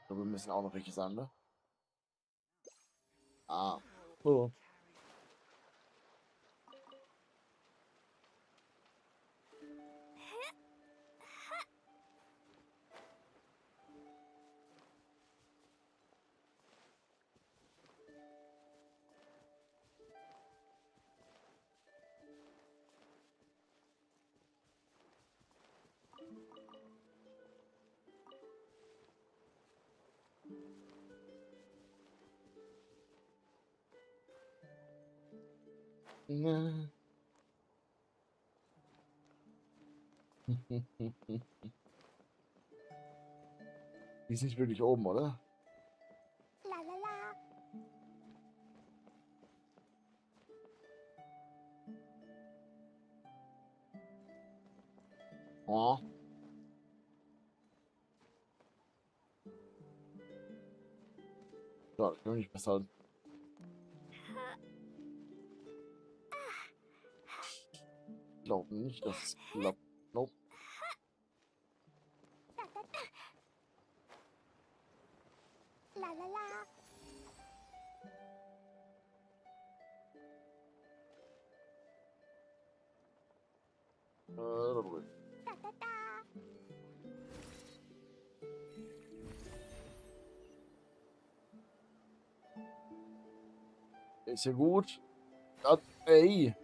Speaker 1: Aber wir müssen auch noch welche sein, ne? Ah. Oh. Ne. Die ist nicht wirklich oben, oder?
Speaker 13: La la la!
Speaker 1: Oh. Ja, das kann ich nicht festhalten. Ich glaube nicht, dass es klappt. Nope.
Speaker 13: La la la!
Speaker 1: Da drüben.
Speaker 13: Da da da!
Speaker 1: Ist ja gut. Ja, ey.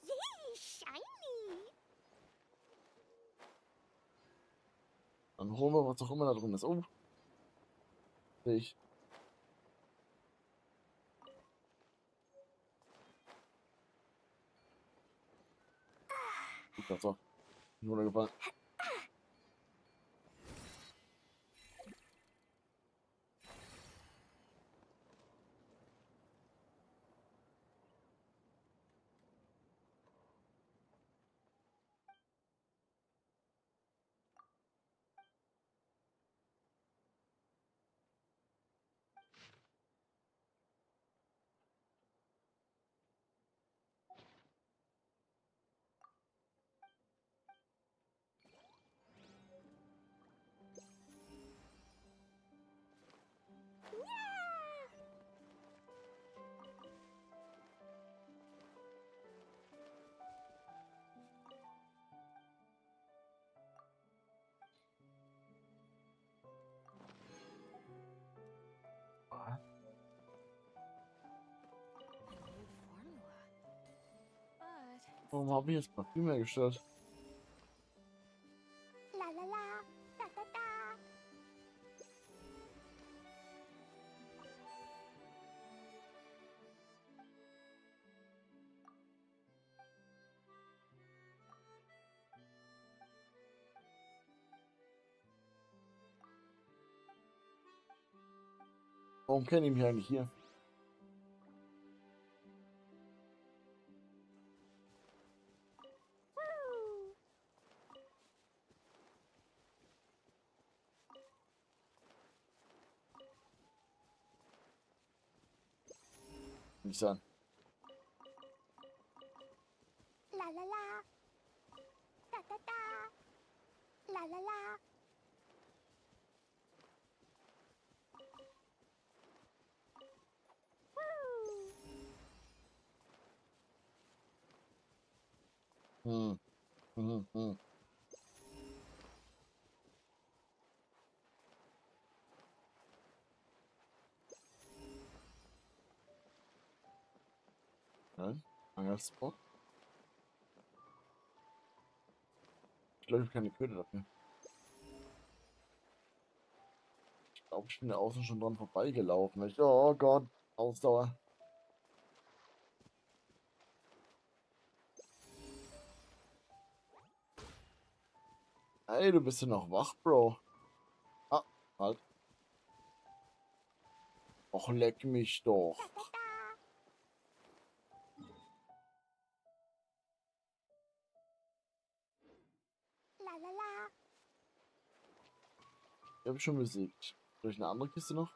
Speaker 13: Yay! Shiny!
Speaker 1: Dann holen wir, was auch immer da drin ist. Oh. Sehe ich. Gut, das war. Mir runtergefallen. Warum habe ich jetzt Parfüm hergestellt?
Speaker 13: La la la! Da da da!
Speaker 1: Warum kenne ich mich eigentlich hier? Nicht sein.
Speaker 13: La la la! Da da da! La la la!
Speaker 1: Hm. Hm, hm. Nein, Angelspot. Ich glaube, ich habe keine Köder dafür. Ich glaube, ich bin da außen schon dran vorbeigelaufen. Oh Gott, Ausdauer. Hey, du bist ja noch wach, Bro. Ah, halt. Och, leck mich doch. Ich habe schon besiegt. Durch eine andere Kiste noch?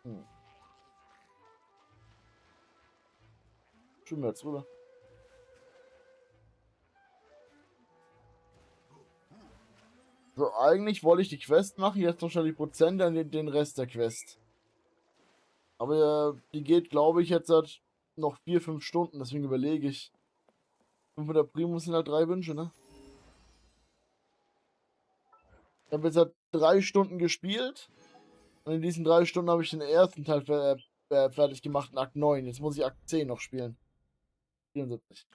Speaker 1: Hm. Schwimmen wir jetzt rüber. So, eigentlich wollte ich die Quest machen, jetzt noch schon die Prozente an den Rest der Quest. Aber die geht, glaube ich, jetzt halt noch 4-5 Stunden, deswegen überlege ich. 500 Primus sind halt 3 Wünsche, ne? Ich habe jetzt halt 3 Stunden gespielt. Und in diesen 3 Stunden habe ich den ersten Teil fertig gemacht in Akt 9. Jetzt muss ich Akt 10 noch spielen. 74.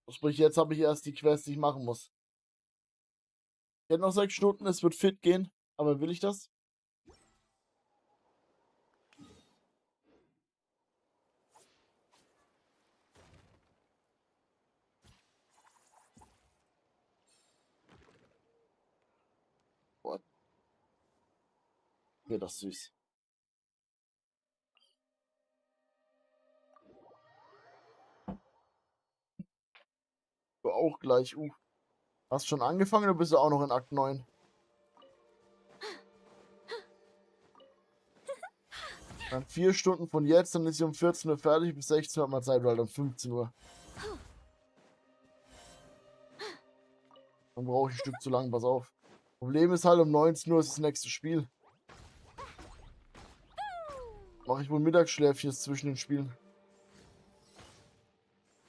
Speaker 1: Sprich, jetzt habe ich erst die Quest, die ich machen muss. Ich hätte noch 6 Stunden, es wird fit gehen. Aber will ich das? Boah. Okay, das ist süß. Du auch gleich. Hast schon angefangen oder bist du auch noch in Akt 9? Dann 4 Stunden von jetzt, dann ist sie um 14 Uhr fertig, bis 16 Uhr hat man Zeit, halt um 15 Uhr. Dann brauche ich ein Stück zu lang, pass auf. Problem ist halt, um 19 Uhr ist das nächste Spiel. Mache ich wohl Mittagsschläfchen zwischen den Spielen.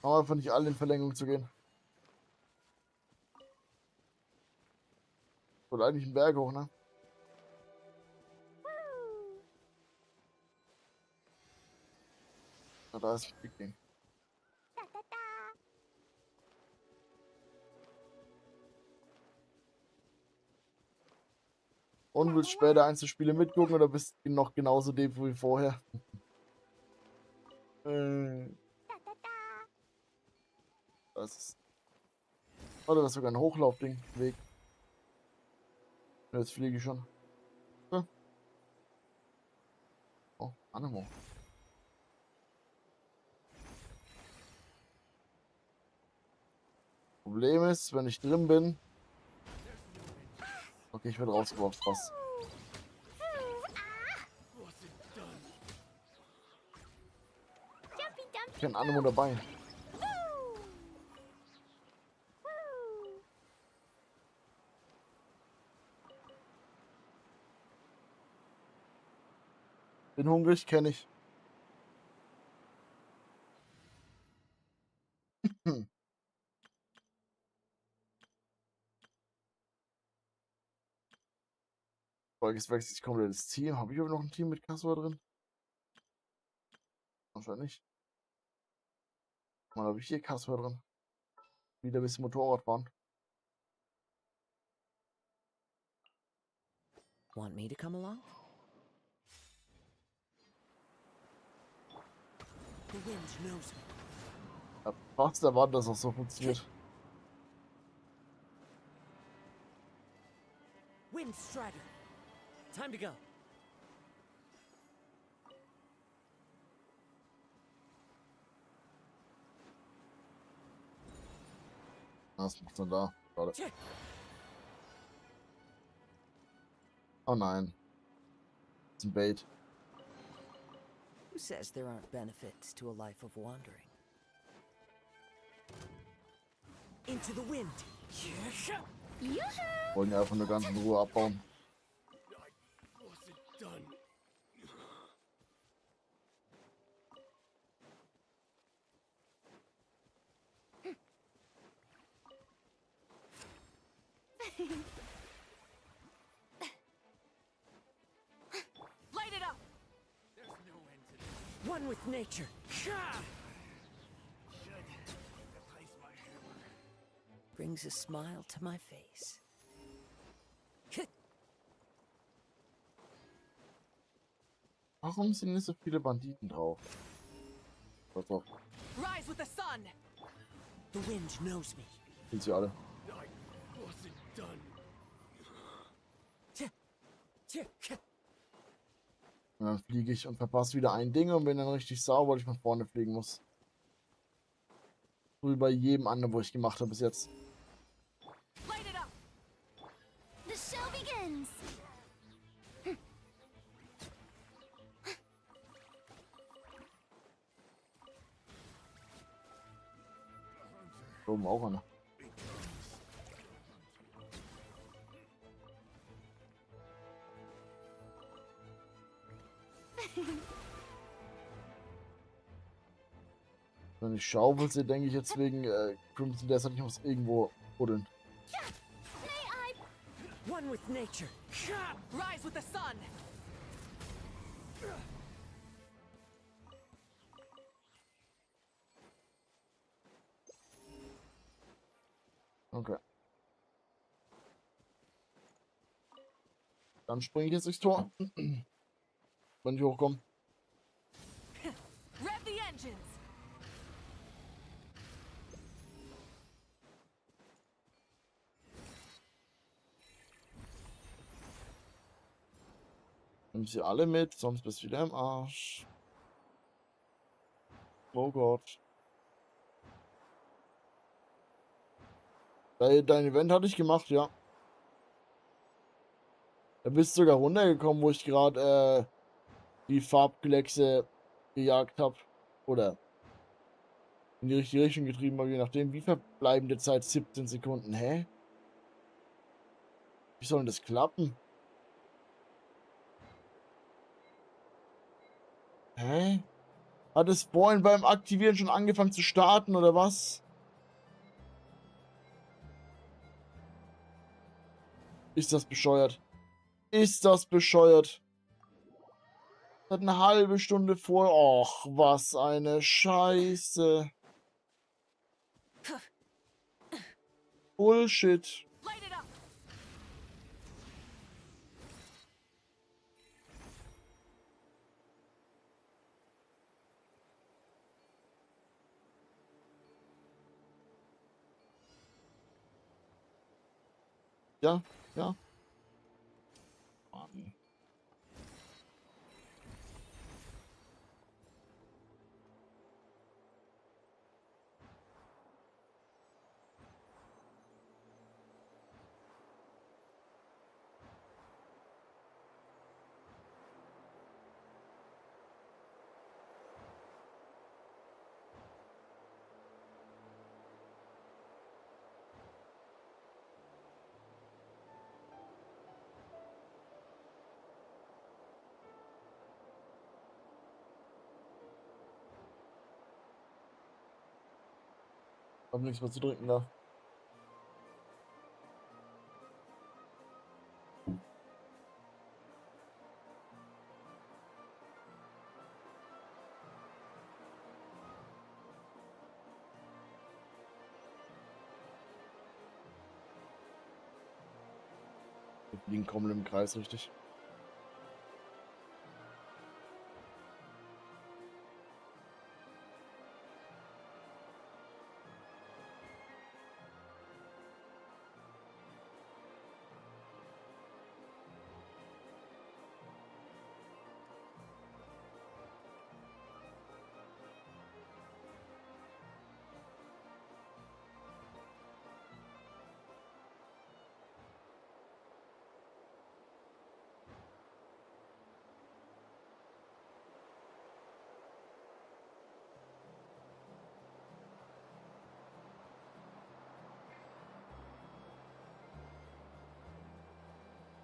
Speaker 1: Aber einfach nicht alle in Verlängerung zu gehen. Oder eigentlich einen Berg hoch, ne? Na, da ist ein Ding. Und willst später Einzelspiele mitgucken oder bist du noch genauso deep wie vorher? Das ist. Oder das ist sogar ein Hochlaufding. Weg. Jetzt fliege ich schon. Ja. Oh, Animo. Problem ist, wenn ich drin bin. Okay, ich werde rausgeworfen fast. Ich habe Animo dabei. Bin hungrig, kenne ich. Folgendes wechselt sich komplett das Team. Habe ich aber noch ein Team mit Kassua drin? Wahrscheinlich. Mal habe ich hier Kassua drin. Wieder ein bisschen Motorrad fahren.
Speaker 18: Want me to come along? The wind knows me.
Speaker 1: Ja, fast erwartet, dass das auch so funktioniert.
Speaker 18: Wind Strider. Time to go.
Speaker 1: Was macht's denn da? Warte. Oh nein. Das ist ein Bait.
Speaker 18: Who says there aren't benefits to a life of wandering? Into the wind.
Speaker 1: Wollen ja einfach nur ganz in Ruhe abbauen.
Speaker 15: Light it up. There's no end to this. One with nature. Brings a smile to my face.
Speaker 1: Warum sind hier so viele Banditen drauf? Was auch.
Speaker 15: Rise with the sun. The wind knows me.
Speaker 1: Sind sie alle? Und dann fliege ich und verpasse wieder ein Ding und bin dann richtig sauer, weil ich von vorne fliegen muss. So wie bei jedem anderen, wo ich gemacht habe bis jetzt.
Speaker 3: The show begins.
Speaker 1: Da oben auch einer. Wenn ich schaufel sie, denke ich jetzt wegen Crimson Desert, ich muss irgendwo buddeln.
Speaker 15: One with nature. Rise with the sun.
Speaker 1: Okay. Dann springe ich jetzt durchs Tor. Wenn ich hochkomme.
Speaker 15: Rev the engines.
Speaker 1: Nimm sie alle mit, sonst bist du wieder im Arsch. Oh Gott. Dein Event hatte ich gemacht, ja. Da bist du sogar runtergekommen, wo ich gerade die Farbkleckse gejagt habe. Oder in die richtige Richtung getrieben habe, je nachdem. Wie verbleibende Zeit? 17 Sekunden. Hä? Wie soll denn das klappen? Hä? Hat es vorhin beim Aktivieren schon angefangen zu starten, oder was? Ist das bescheuert? Ist das bescheuert? Seit eine halbe Stunde vor. Och, was eine Scheiße. Bullshit. Ja, ja. Mann. Hab nichts mehr zu drücken da. Wir fliegen komplett im Kreis, richtig.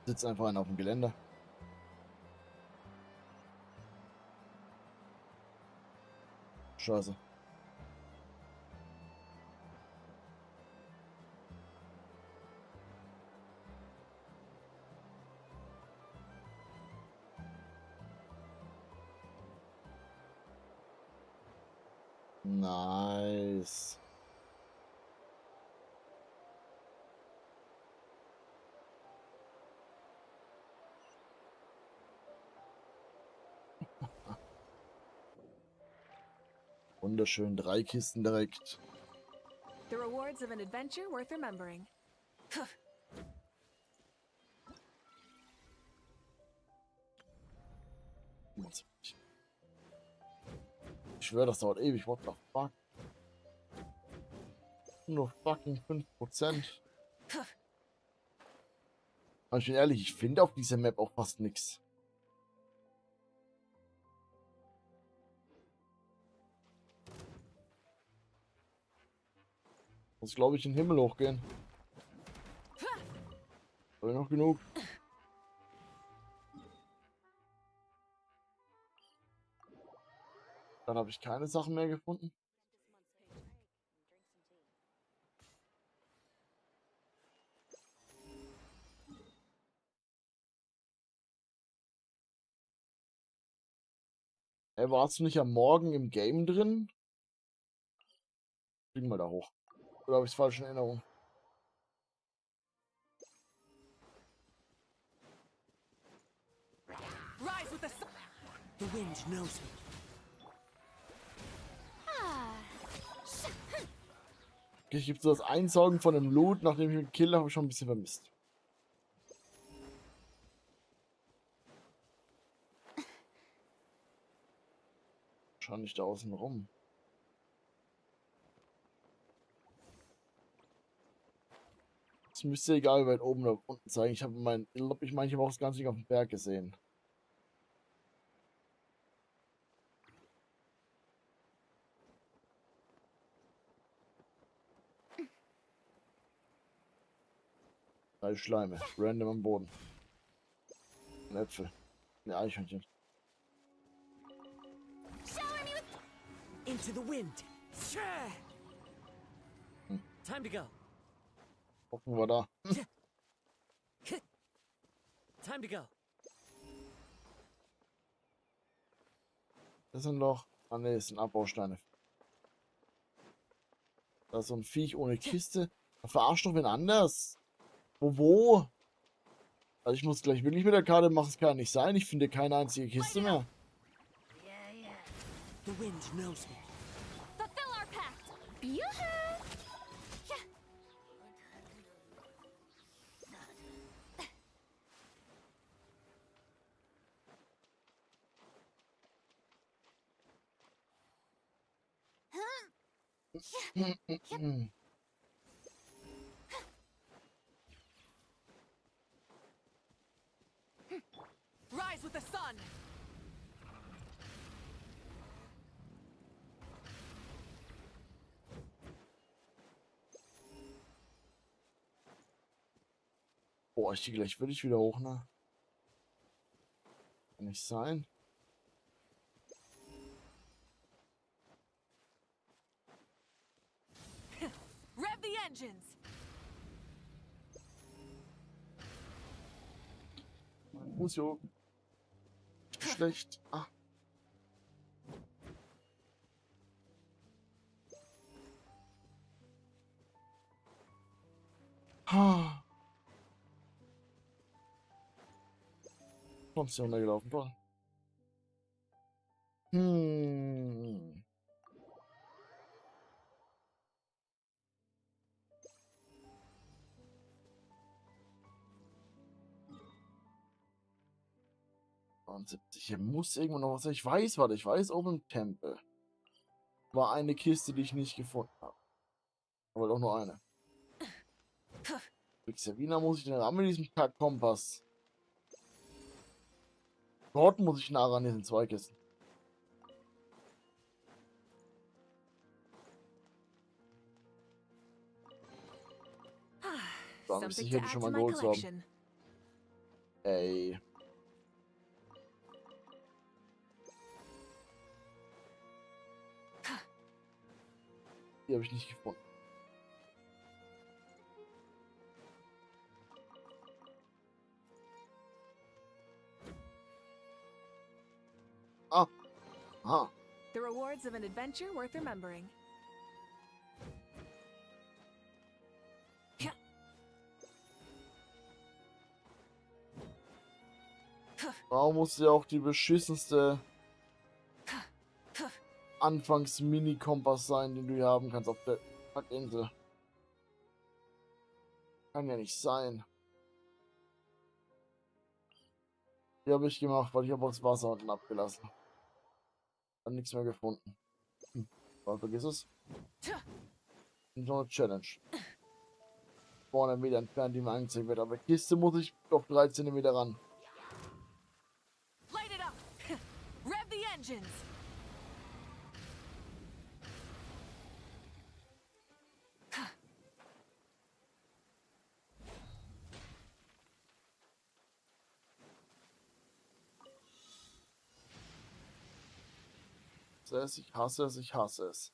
Speaker 1: Sitzt einfach einer auf dem Geländer. Scheiße. Nice. Wunderschön, 3 Kisten direkt.
Speaker 14: The rewards of an adventure worth remembering.
Speaker 1: Ich schwöre, das dauert ewig. What the fuck? Nur fucking 5%. Aber ich bin ehrlich, ich finde auf dieser Map auch fast nichts. Muss, glaube ich, in den Himmel hochgehen. Soll noch genug? Dann habe ich keine Sachen mehr gefunden. Hey, warst du nicht am Morgen im Game drin? Fliegen wir da hoch. Oder habe ich es falsch in Erinnerung?
Speaker 15: Rise with the sun. The wind knows me.
Speaker 1: Okay, ich gebe so das Einsaugen von dem Loot, nachdem ich ihn gekillt habe, ich schon ein bisschen vermisst. Wahrscheinlich da außen rum. Es müsste egal wie weit oben oder unten sein. Ich meine, ich habe auch das Ganze nicht auf dem Berg gesehen. Drei Schleime, random am Boden. Ein Äpfel. Ein Eichhörnchen.
Speaker 15: Into the wind. Time to go.
Speaker 1: Gucken wir da.
Speaker 15: Time to go.
Speaker 1: Das sind doch. Ah ne, das sind Abbausteine. Da ist so ein Viech ohne Kiste. Da verarscht doch wen anders. Wo? Also ich muss gleich wirklich mit der Karte machen, es kann nicht sein. Ich finde keine einzige Kiste mehr.
Speaker 15: The wind knows me.
Speaker 3: Fulfill our pact! Yoo-hoo!
Speaker 15: Rise with the sun.
Speaker 1: Boah, ich gehe gleich wirklich wieder hoch, ne? Kann nicht sein.
Speaker 14: Rev the engines.
Speaker 1: Musio. Schlecht. Ah. Ha. Kommst du runtergelaufen, toll. Hm. Hier muss irgendwo noch was sein. Ich weiß, warte, ich weiß, oben im Tempel war eine Kiste, die ich nicht gefunden habe. Aber doch nur eine. Wiener muss ich denn ran mit diesem Kack-Kompass? Dort muss ich nah ran, hier sind 2 Kisten. Dann müsste ich hätte schon mal geholt haben. Ey. Die habe ich nicht gefunden. Ah. Aha.
Speaker 14: The rewards of an adventure worth remembering.
Speaker 1: Warum muss ja auch die beschissenste Anfangs-Mini-Kompass sein, den du hier haben kannst auf der Packinsel? Kann ja nicht sein. Die habe ich gemacht, weil ich habe auch das Wasser unten abgelassen. Dann nichts mehr gefunden. Aber vergiss es. Noch eine Challenge. 200 Meter entfernt, die mir angezeigt wird. Aber Kiste muss ich auf 3 Zentimeter ran.
Speaker 14: Light it up! Rev the engines!
Speaker 1: Ich hasse es, ich hasse es.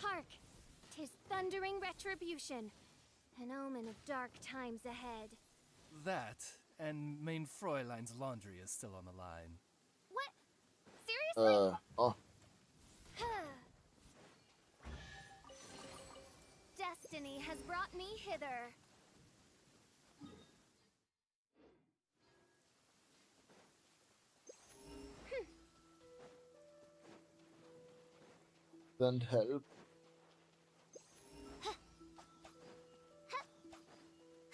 Speaker 13: Hark! 'Tis thundering retribution. An omen of dark times ahead.
Speaker 10: That, and main Fräulein's laundry is still on the line.
Speaker 13: What? Seriously?
Speaker 1: Oh.
Speaker 13: Destiny has brought me hither.
Speaker 1: Send help.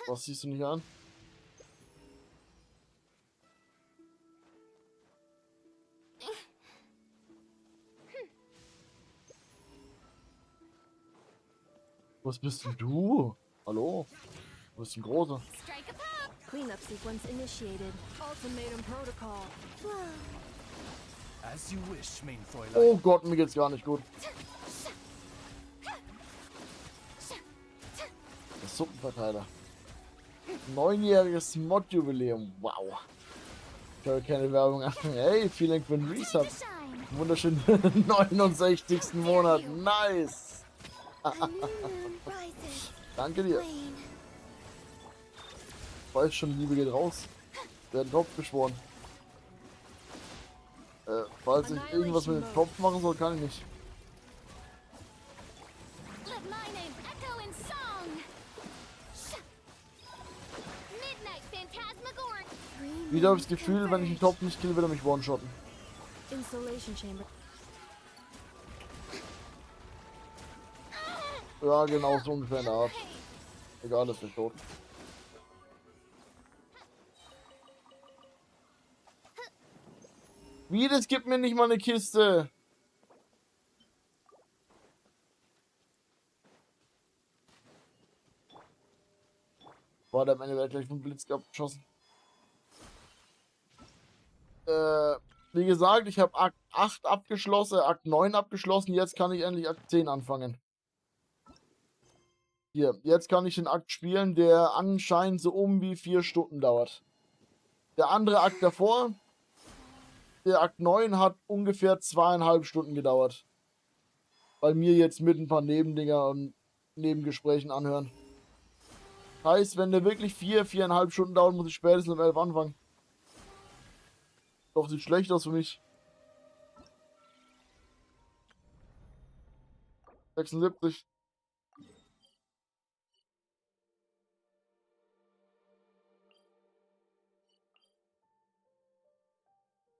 Speaker 1: Was siehst du nicht an? Was bist denn du? Hallo? Du bist ein Großer.
Speaker 14: Cleanup sequence initiated. Ultimatum protocol.
Speaker 10: As you wish, main Fräulein.
Speaker 1: Oh Gott, mir geht's gar nicht gut. Der Suppenverteiler. 9-jähriges Mod-Jubiläum. Wow. Ich höre keine Werbung an. Hey, vielen Dank für den Resub. Wunderschönen 69. Monat. Nice. Danke dir. Weiß schon, Liebe geht raus. Werden Topf beschworen. Falls ich irgendwas mit dem Topf machen soll, kann ich nicht. Wieder habe ich das Gefühl, wenn ich den Topf nicht kill, wird er mich one-shotten. Ja, genau so ungefähr in der Art. Egal, ist nicht tot. Wie, das gibt mir nicht mal eine Kiste. Boah, der hat meine Welt gleich vom Blitz abgeschossen. Wie gesagt, ich habe Akt 8 abgeschlossen, Akt 9 abgeschlossen, jetzt kann ich endlich Akt 10 anfangen. Hier, jetzt kann ich den Akt spielen, der anscheinend so um wie 4 Stunden dauert. Der andere Akt davor, der Akt 9, hat ungefähr 2,5 Stunden gedauert. Bei mir jetzt mit ein paar Nebendinger und Nebengesprächen anhören. Heißt, wenn der wirklich 4,5 Stunden dauert, muss ich spätestens um 11 anfangen. Doch, sieht schlecht aus für mich. 76.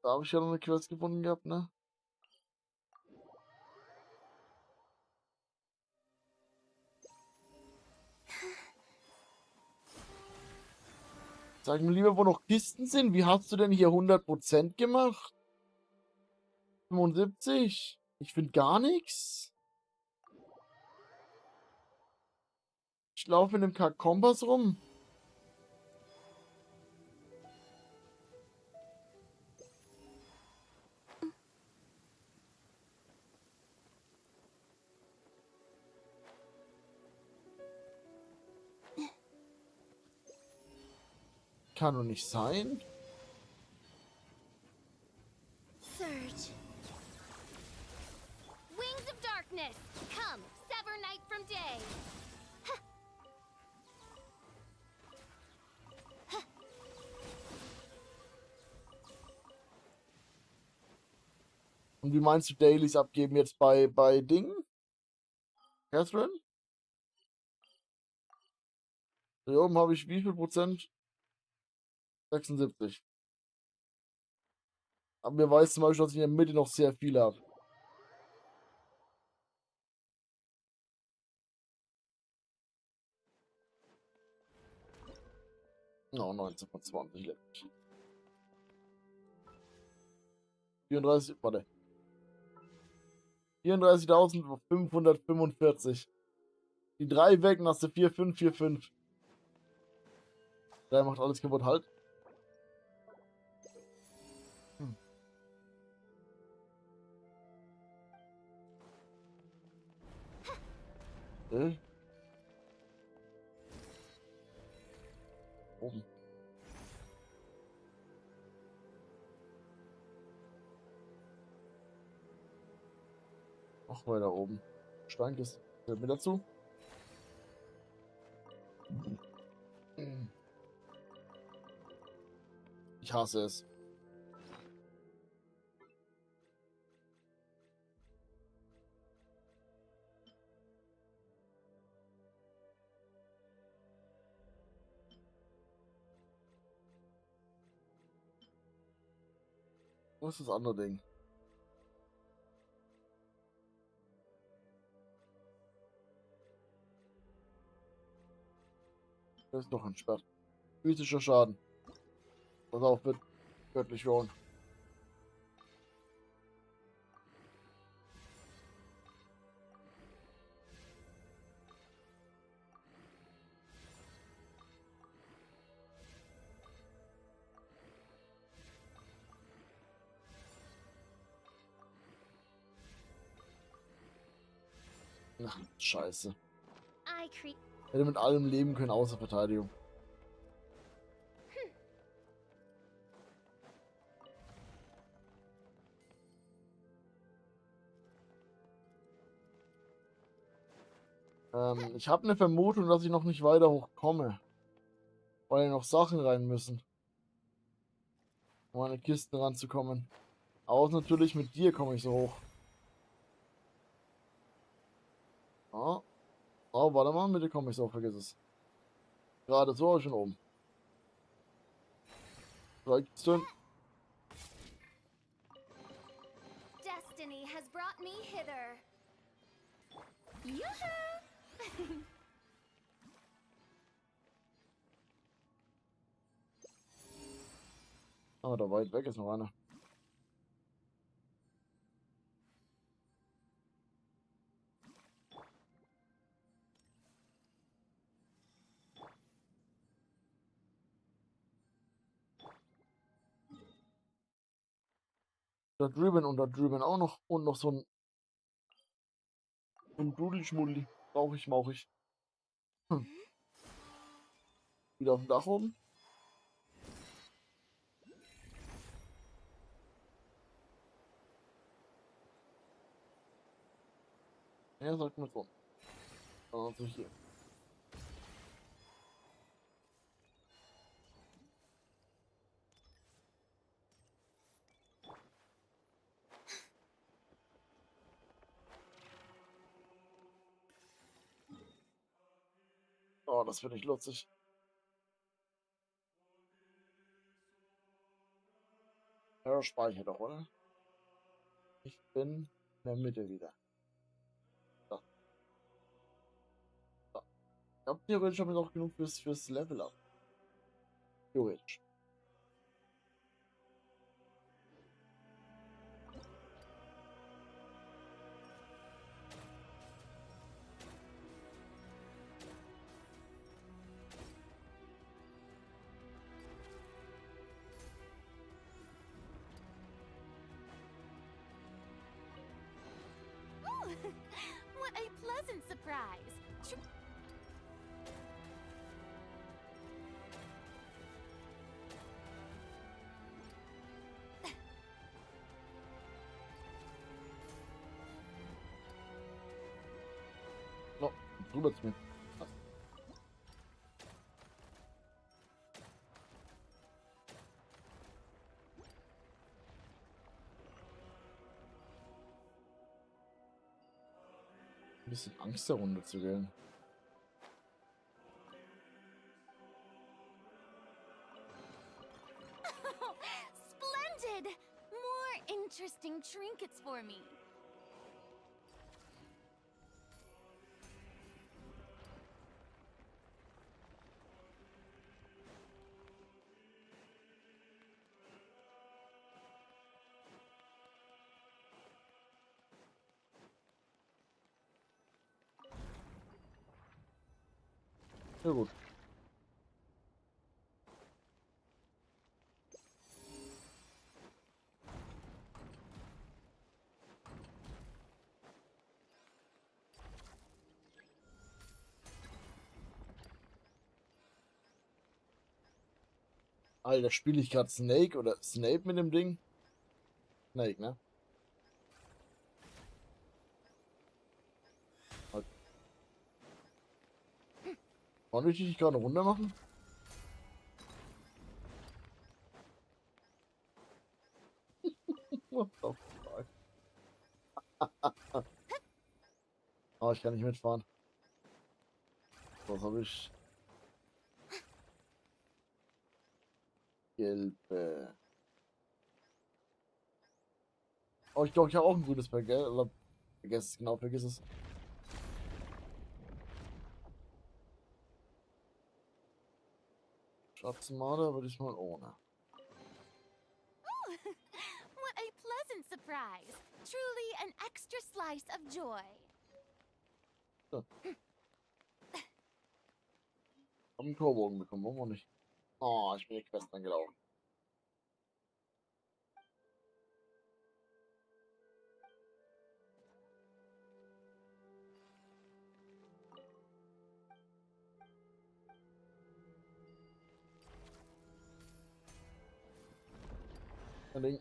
Speaker 1: Da habe ich ja noch eine Quest gefunden gehabt, ne? Sag mir lieber, wo noch Kisten sind. Wie hast du denn hier 100% gemacht? 75? Ich finde gar nichts. Ich laufe mit dem Kack-Kompass rum. kann doch nicht sein.
Speaker 13: Surge. Wings of darkness, come, sever night from day.
Speaker 1: Und wie meinst du Dailies abgeben jetzt bei Ding? Catherine? Hier oben habe ich wie viel Prozent? 76. Aber mir weiß zum Beispiel, dass ich in der Mitte noch sehr viele habe. No, 19 von 20 letztlich. 34, warte. 34.545. Die 3 weg, dann hast du 4, 5, 4, 5. 3 macht alles kaputt, halt. Oben. Noch weiter oben. Steinkiste. Hört mir dazu. Ich hasse es. Wo ist das andere Ding? Das ist doch entsperrt. Physischer Schaden. Pass auf, wird göttlich rollen. Ach, scheiße. Hätte mit allem leben können, außer Verteidigung. Ich habe eine Vermutung, dass ich noch nicht weiter hochkomme. Weil noch Sachen rein müssen. Um an die Kisten ranzukommen. Außer natürlich mit dir komme ich so hoch. Ah. Oh, warte mal, mit dir komme ich so, vergiss es. Gerade so schon oben.
Speaker 13: Destiny has brought me hither. Yoo-hoo!
Speaker 1: Ah, da weit weg ist noch einer. Da drüben und da drüben auch noch. Und noch so ein Brudelschmulli. Brauche ich, mauche ich. Wieder auf dem Dach oben. Ja, sagt mir so. Also hier. Oh, das wird nicht lustig. Ja, speicher doch, oder? Ich bin in der Mitte wieder. So. So. Ich glaube, theoretisch habe ich noch genug fürs Level up. Theoretisch.
Speaker 13: What a pleasant surprise!
Speaker 1: rüber zu mir. Ein bisschen Angst, der Runde zu gehen.
Speaker 3: Splendid! More interesting trinkets for me.
Speaker 1: Ja gut. Alter, spiele ich gerade Snake oder Snape mit dem Ding? Snake, ne? Wollte ich dich gerade runter machen? What the fuck? Oh, ich kann nicht mitfahren. Was habe ich? Gelbe. Oh, ich glaube, ich habe auch ein grünes Pack, gell? Oder vergiss es, genau, vergiss es. Schatzmaler würde ich mal ohne.
Speaker 3: Ooh, what a pleasant surprise! Truly an extra slice of joy.
Speaker 1: So. Hab einen Torbogen bekommen, warum auch nicht? Oh, ich bin die Quest angelaufen. Ein Ding.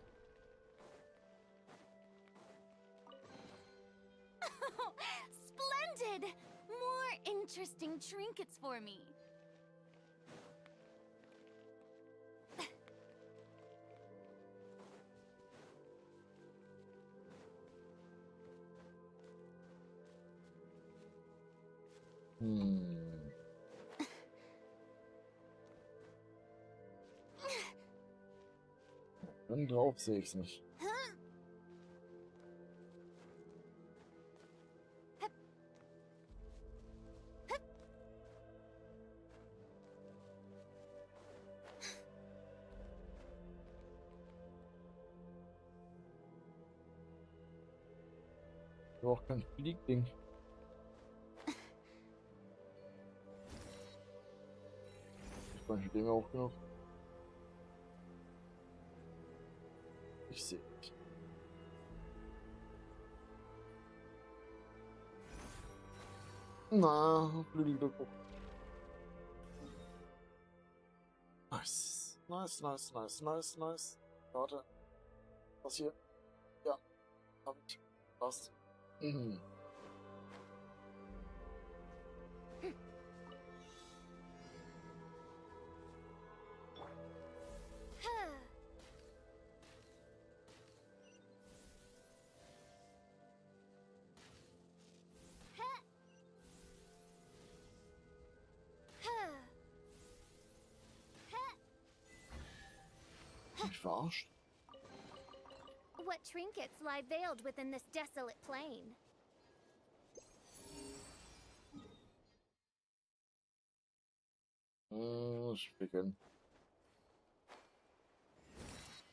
Speaker 3: Splendid! More interesting trinkets for me.
Speaker 1: Dann drauf sehe ich es nicht. Ich brauche kein Fliegding. Ich bin dem auch genug. Ich sehe nicht. Na, Flügelglück. Nice. Nice, nice, nice, nice, nice. Warte. Was hier? Ja. Hab ich. Passt. Mhm. Mich verarscht.
Speaker 3: What trinkets lie veiled within this desolate plain?
Speaker 1: Spicken.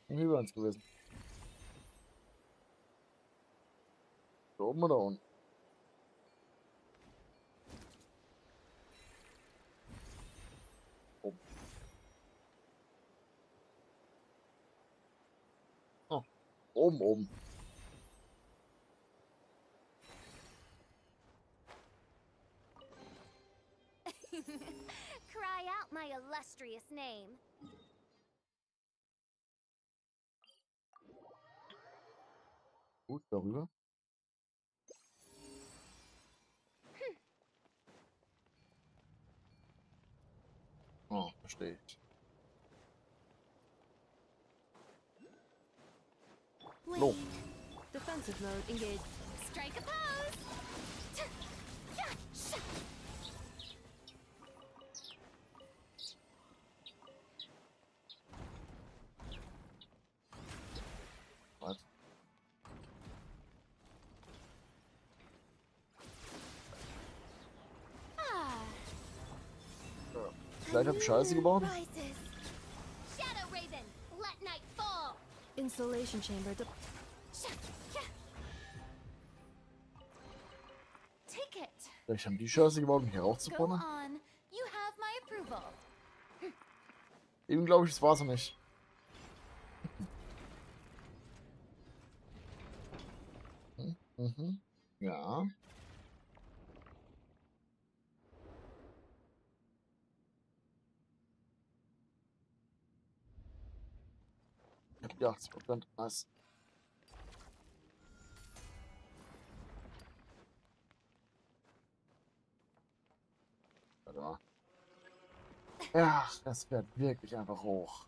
Speaker 1: Hier wären es gewesen. Da oben oder unten? Oben. Oh. Oben.
Speaker 3: Cry out my illustrious name.
Speaker 1: Gut, darüber. Verstehe ich. So.
Speaker 7: Defensive mode engaged.
Speaker 3: Strike a pose!
Speaker 1: Was? Vielleicht hab ich Scheiße gebaut.
Speaker 3: Shadow Raven, let night fall!
Speaker 7: Installation chamber.
Speaker 3: Ticket!
Speaker 1: Vielleicht haben die Scheiße gebaut, um hier
Speaker 3: Go
Speaker 1: rauszukommen.
Speaker 3: on. You have my approval.
Speaker 1: Eben glaube ich, das war's noch nicht. Mhm. Ja. Ich hab die 80%. Nice. Ja. Ja, das fährt wirklich einfach hoch.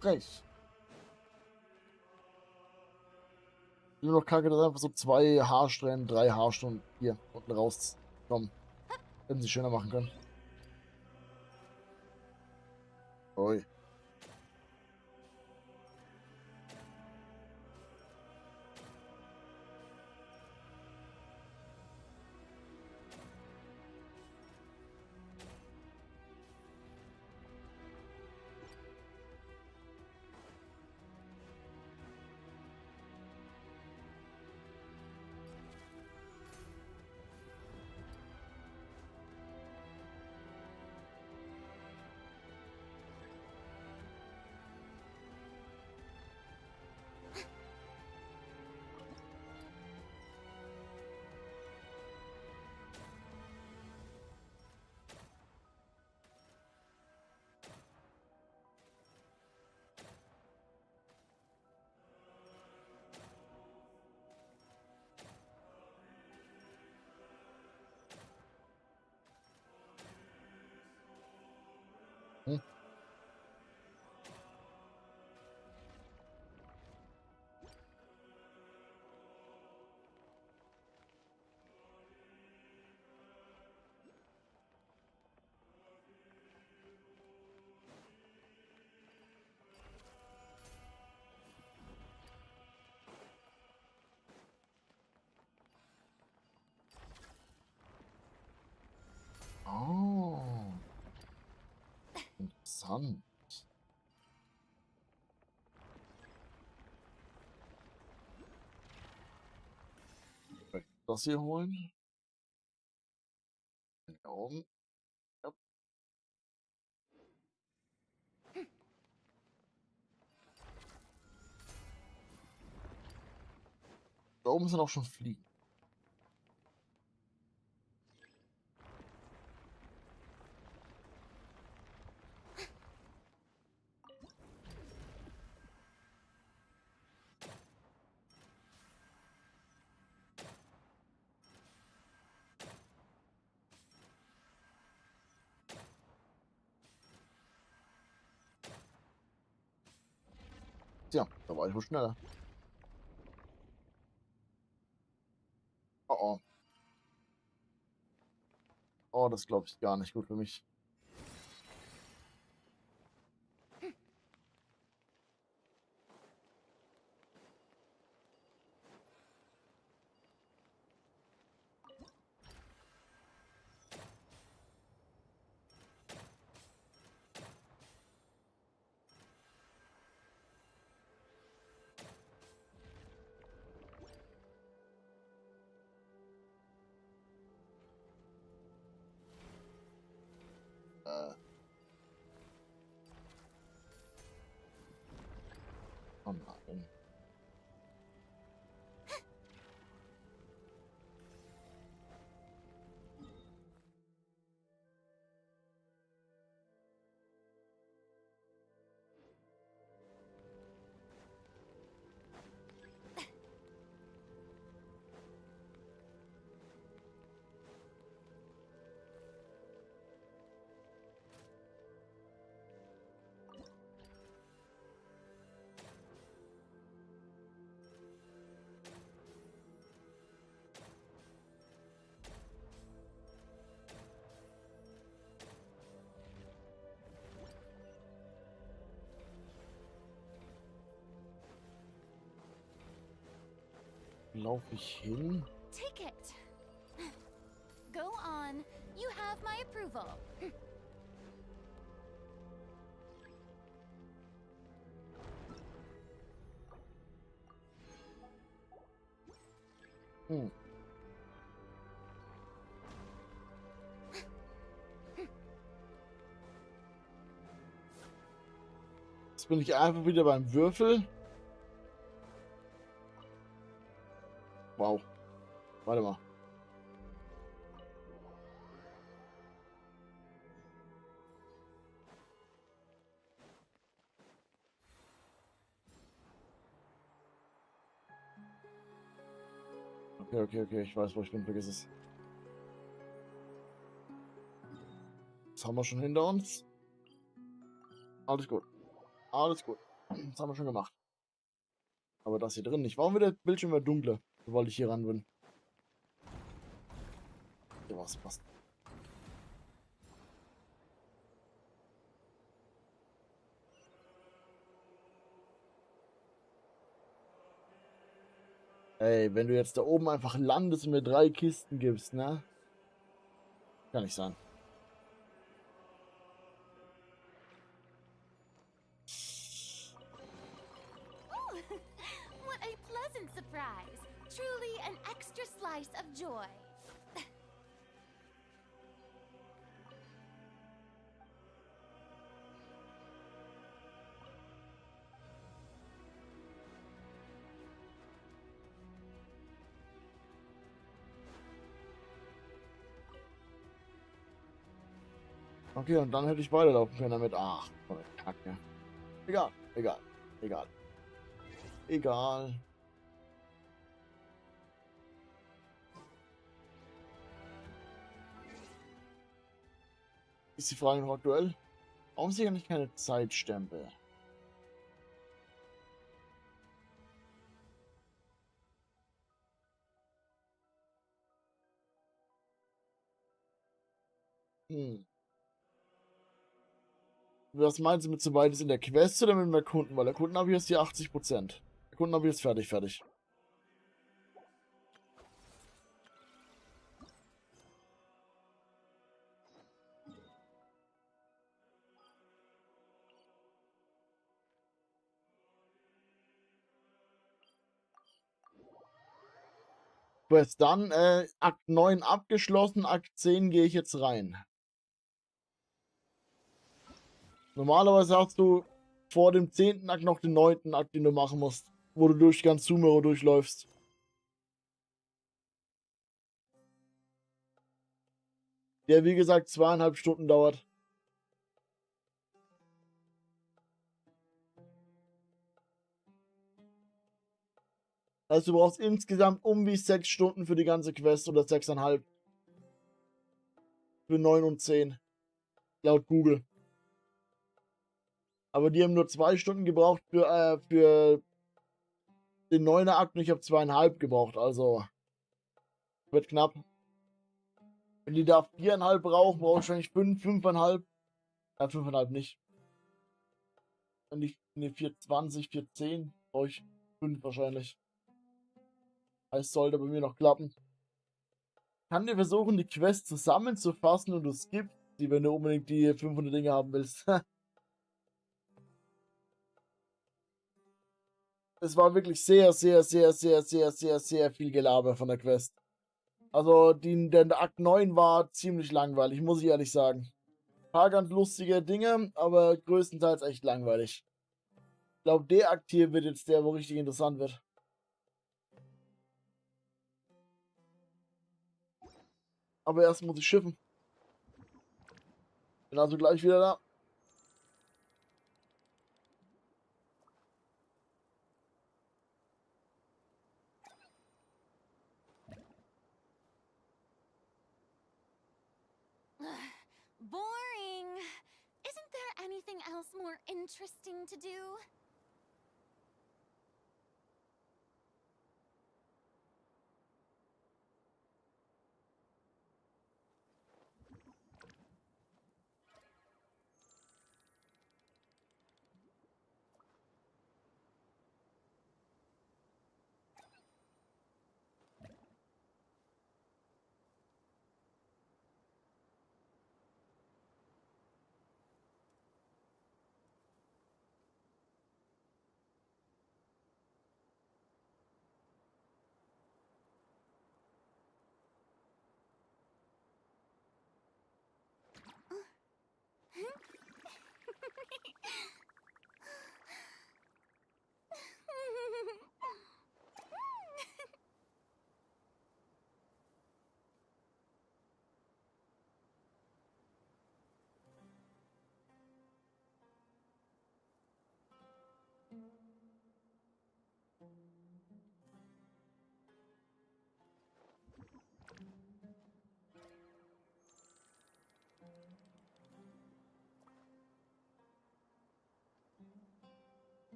Speaker 1: Frech. Nur noch kacke, dass einfach so 2 Haarsträhnen, 3 Haarstunden hier unten rauskommen. Hätten sie schöner machen können. Ui. Hm. Oh. Interessant. Das hier holen. Da oben. Ja. Da oben sind auch schon Fliegen. Tja, da war ich wohl schneller. Oh oh. Oh, das glaube ich gar nicht gut für mich. Laufe ich hin?
Speaker 3: Ticket. Go on. You have my approval.
Speaker 1: Hm. Jetzt bin ich einfach wieder beim Würfel. Wow. Warte mal. Okay, ich weiß, wo ich bin, vergiss es. Das haben wir schon hinter uns. Alles gut. Alles gut. Das haben wir schon gemacht. Aber das hier drin nicht. Warum wird der Bildschirm immer dunkler, sobald ich hier ran bin? Ja, was passt. Ey, wenn du jetzt da oben einfach landest und mir 3 Kisten gibst, ne? Kann nicht sein.
Speaker 3: Ooh, what a pleasant surprise. Truly an extra slice of joy.
Speaker 1: Okay, und dann hätte ich weiterlaufen können damit. Ach, voll Kacke. Egal. Egal. Ist die Frage noch aktuell? Warum sehe ich nicht keine Zeitstempel? Was meinst du mit so beides in der Quest oder mit dem Kunden? Weil der Kunden habe ich jetzt die 80%. Der Kunden habe ich jetzt fertig. Quest dann, Akt 9 abgeschlossen, Akt 10 gehe ich jetzt rein. Normalerweise hast du vor dem 10. Akt noch den 9. Akt, den du machen musst, wo du durch ganz Sumeru durchläufst. Der, wie gesagt, 2,5 Stunden dauert. Also du brauchst insgesamt um die 6 Stunden für die ganze Quest oder 6,5. Für 9 und 10. Laut Google. Aber die haben nur 2 Stunden gebraucht für den 9er Akt und ich habe 2,5 gebraucht. Also wird knapp. Wenn die da 4,5 brauchen, brauche ich wahrscheinlich 5, 5,5. Ja, 5,5 nicht. Wenn ich 4,20, 4,10 brauche ich 5 wahrscheinlich. Es sollte bei mir noch klappen. Kann dir versuchen, die Quest zusammenzufassen und du skippst die, wenn du unbedingt die 500 Dinge haben willst. Es war wirklich sehr viel Gelaber von der Quest. Also, der Akt 9 war ziemlich langweilig, muss ich ehrlich sagen. Ein paar ganz lustige Dinge, aber größtenteils echt langweilig. Ich glaube, der Akt hier wird jetzt der, wo richtig interessant wird. Aber erst muss ich schiffen. Bin also gleich wieder da.
Speaker 3: Boring. Isn't there anything else more interesting to do?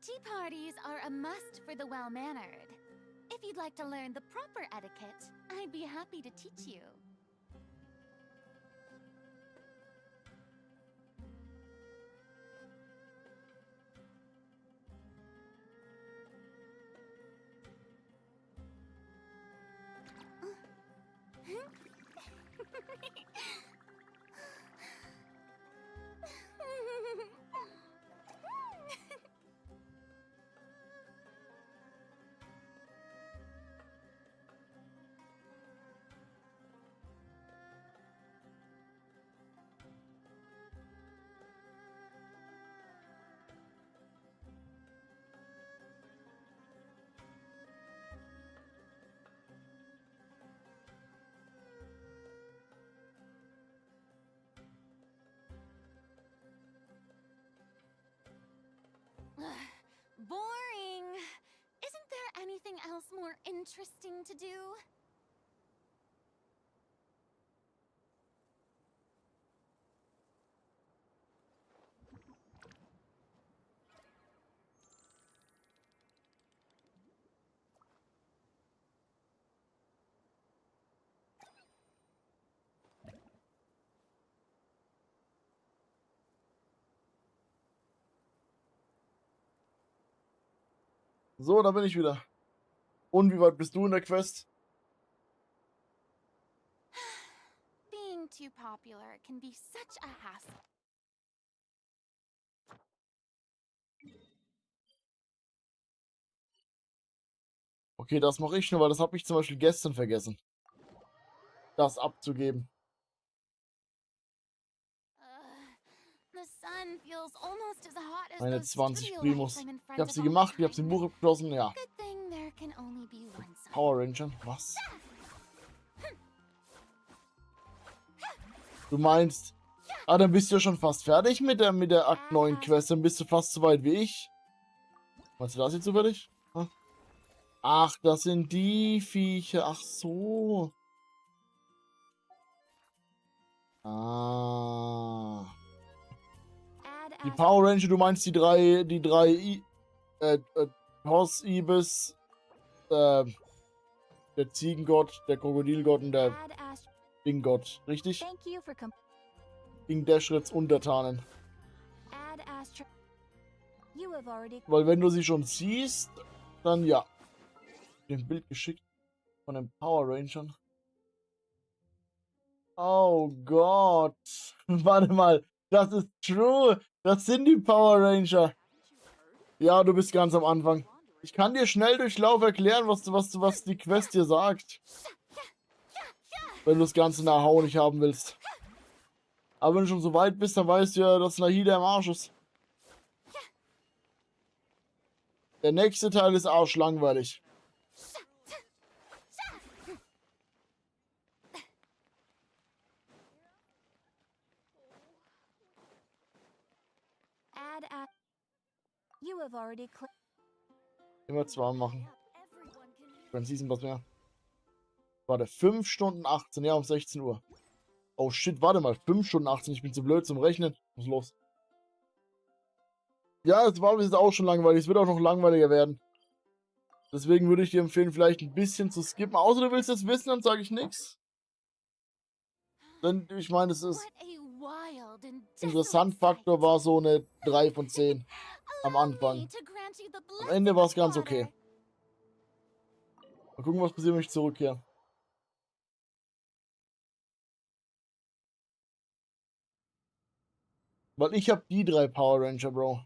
Speaker 3: Tea parties are a must for the well-mannered. If you'd like to learn the proper etiquette, I'd be happy to teach you. Boring. Isn't there anything else more interesting to do?
Speaker 1: So, da bin ich wieder. Und wie weit bist du in der Quest?
Speaker 3: Being too popular can be such a hassle.
Speaker 1: Okay, das mache ich schon, weil das habe ich zum Beispiel gestern vergessen. Das abzugeben. Meine 20 Primus. Ich habe sie gemacht, ich habe sie im Buch abgeschlossen, ja. Power Ranger, was? Du meinst, dann bist du ja schon fast fertig mit der Akt 9 Quest, dann bist du fast so weit wie ich. Meinst du das jetzt zufällig? Hm? Ach, das sind die Viecher, ach so. Ah. Die Power Ranger, du meinst die drei Horse Ibis, der Ziegengott, der Krokodilgott und der Dinggott, richtig? Ding Dashrits Untertanen. Weil wenn du sie schon siehst, dann ja. Ein Bild geschickt von den Power Rangern. Oh Gott. Warte mal. Das ist true. Das sind die Power Ranger. Ja, du bist ganz am Anfang. Ich kann dir schnell durch Lauf erklären, was die Quest dir sagt. Wenn du das ganze Know-how nicht haben willst. Aber wenn du schon so weit bist, dann weißt du ja, dass Nahida im Arsch ist. Der nächste Teil ist arschlangweilig. Immer 2 machen. Wenn sie was mehr. Warte, 5 Stunden 18, ja, um 16 Uhr. Oh shit, warte mal, 5 Stunden 18, ich bin zu blöd zum Rechnen. Was ist los? Ja, es war jetzt auch schon langweilig, es wird auch noch langweiliger werden. Deswegen würde ich dir empfehlen, vielleicht ein bisschen zu skippen. Außer du willst es wissen, dann sage ich nichts. Denn ich meine, es ist... Interessant-Faktor war so eine 3 von 10 am Anfang. Am Ende war es ganz okay. Mal gucken, was passiert, wenn ich zurückkehre. Weil ich habe die 3 Power Ranger, Bro.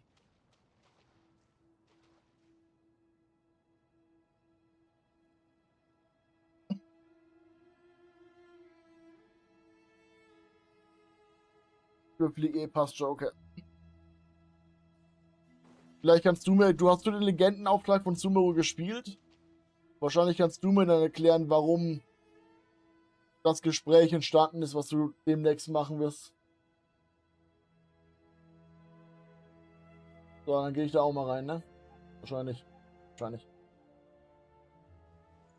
Speaker 1: Passt schon, okay. Vielleicht kannst du mir, hast du den Legendenauftrag von Sumeru gespielt? Wahrscheinlich kannst du mir dann erklären, warum das Gespräch entstanden ist, was du demnächst machen wirst. So, dann gehe ich da auch mal rein, ne? Wahrscheinlich.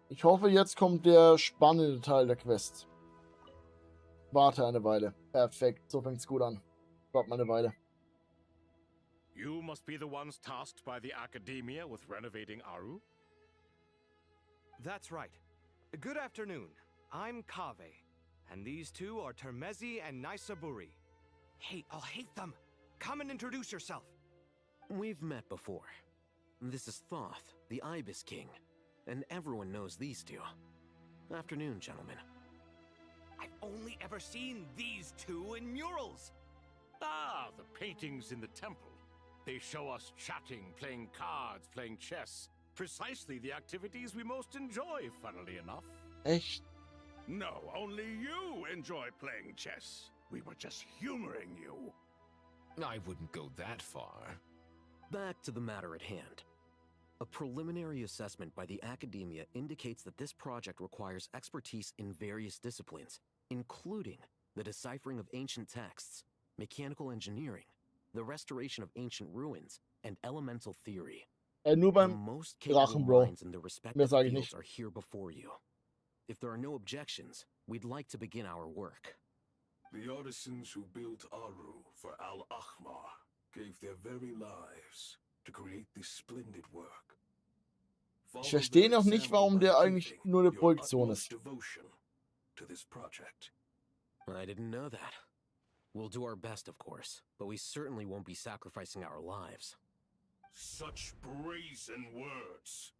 Speaker 1: Ich hoffe, jetzt kommt der spannende Teil der Quest. Warte eine Weile. Perfekt, so fängt's gut an. Warte mal eine Weile.
Speaker 17: You must be the ones tasked by the Academia with renovating Aru?
Speaker 16: That's right. Good afternoon. I'm Kave, and these two are Termezi and Naisaburi. Hey, I'll hate them! Come and introduce yourself!
Speaker 2: We've met before. This is Thoth, the Ibis King, and everyone knows these two. Afternoon, gentlemen.
Speaker 16: I've only ever seen these two in murals!
Speaker 17: Ah, the paintings in the temple. They show us chatting, playing cards, playing chess. Precisely the activities we most enjoy, funnily enough.
Speaker 1: Echt?
Speaker 11: No, only you enjoy playing chess. We were just humoring you.
Speaker 19: I wouldn't go that far.
Speaker 2: Back to the matter at hand. A preliminary assessment by the Academia indicates that this project requires expertise in various disciplines, including the deciphering of ancient texts, mechanical engineering, the restoration of ancient ruins, and elemental theory.
Speaker 1: Nur
Speaker 2: The
Speaker 1: beim
Speaker 2: most capable
Speaker 1: Drachen, Bro.
Speaker 2: minds in their
Speaker 1: Mehr
Speaker 2: respective
Speaker 1: sage ich
Speaker 2: fields
Speaker 1: nicht.
Speaker 2: are here before you. If there are no objections, we'd like to begin our work.
Speaker 9: The artisans who built Aru for Al-Ahmar gave their very lives to create this splendid work.
Speaker 1: Ich verstehe noch nicht, warum der eigentlich nur eine Projektion ist.
Speaker 9: Devotion to this project.
Speaker 2: I didn't know that. We'll do our best, of course, but we certainly won't be sacrificing our lives.
Speaker 9: Such brazen words.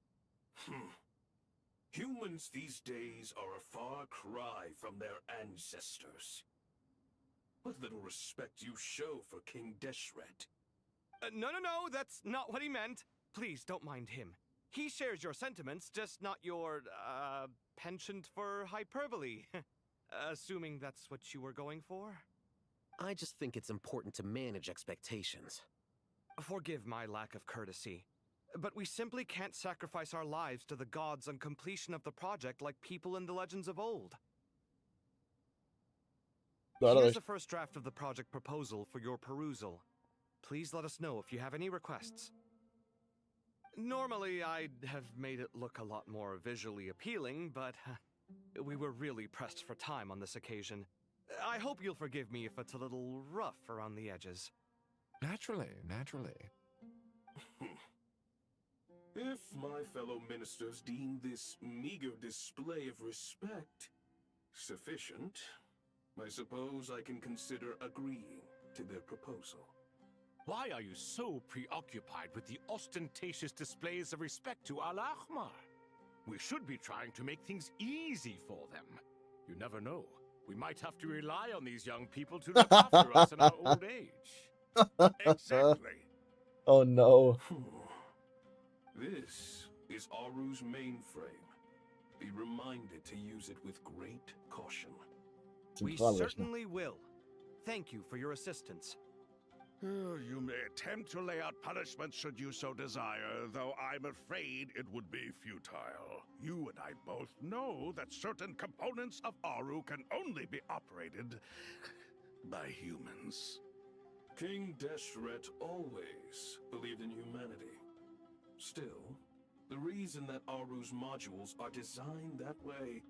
Speaker 9: Humans these days are a far cry from their ancestors. What little respect you show for King Deshret.
Speaker 16: No, that's not what he meant. Please, don't mind him. He shares your sentiments, just not your, penchant for hyperbole. Assuming that's what you were going for?
Speaker 2: I just think it's important to manage expectations.
Speaker 16: Forgive my lack of courtesy, but we simply can't sacrifice our lives to the gods on completion of the project like people in the legends of old. Here's the first draft of the project proposal for your perusal. Please let us know if you have any requests. Normally, I'd have made it look a lot more visually appealing, but we were really pressed for time on this occasion. I hope you'll forgive me if it's a little rough around the edges.
Speaker 19: Naturally.
Speaker 9: If my fellow ministers deem this meager display of respect sufficient, I suppose I can consider agreeing to their proposal.
Speaker 17: Why are you so preoccupied with the ostentatious displays of respect to Al-Ahmar? We should be trying to make things easy for them. You never know. We might have to rely on these young people to look after us in our old age.
Speaker 11: Exactly.
Speaker 1: Oh no.
Speaker 9: This is Aru's mainframe. Be reminded to use it with great caution.
Speaker 16: We certainly will. Thank you for your assistance.
Speaker 11: You may attempt to lay out punishment should you so desire, though I'm afraid it would be futile. You and I both know that certain components of Aru can only be operated by humans.
Speaker 9: King Deshret always believed in humanity. Still, the reason that Aru's modules are designed that way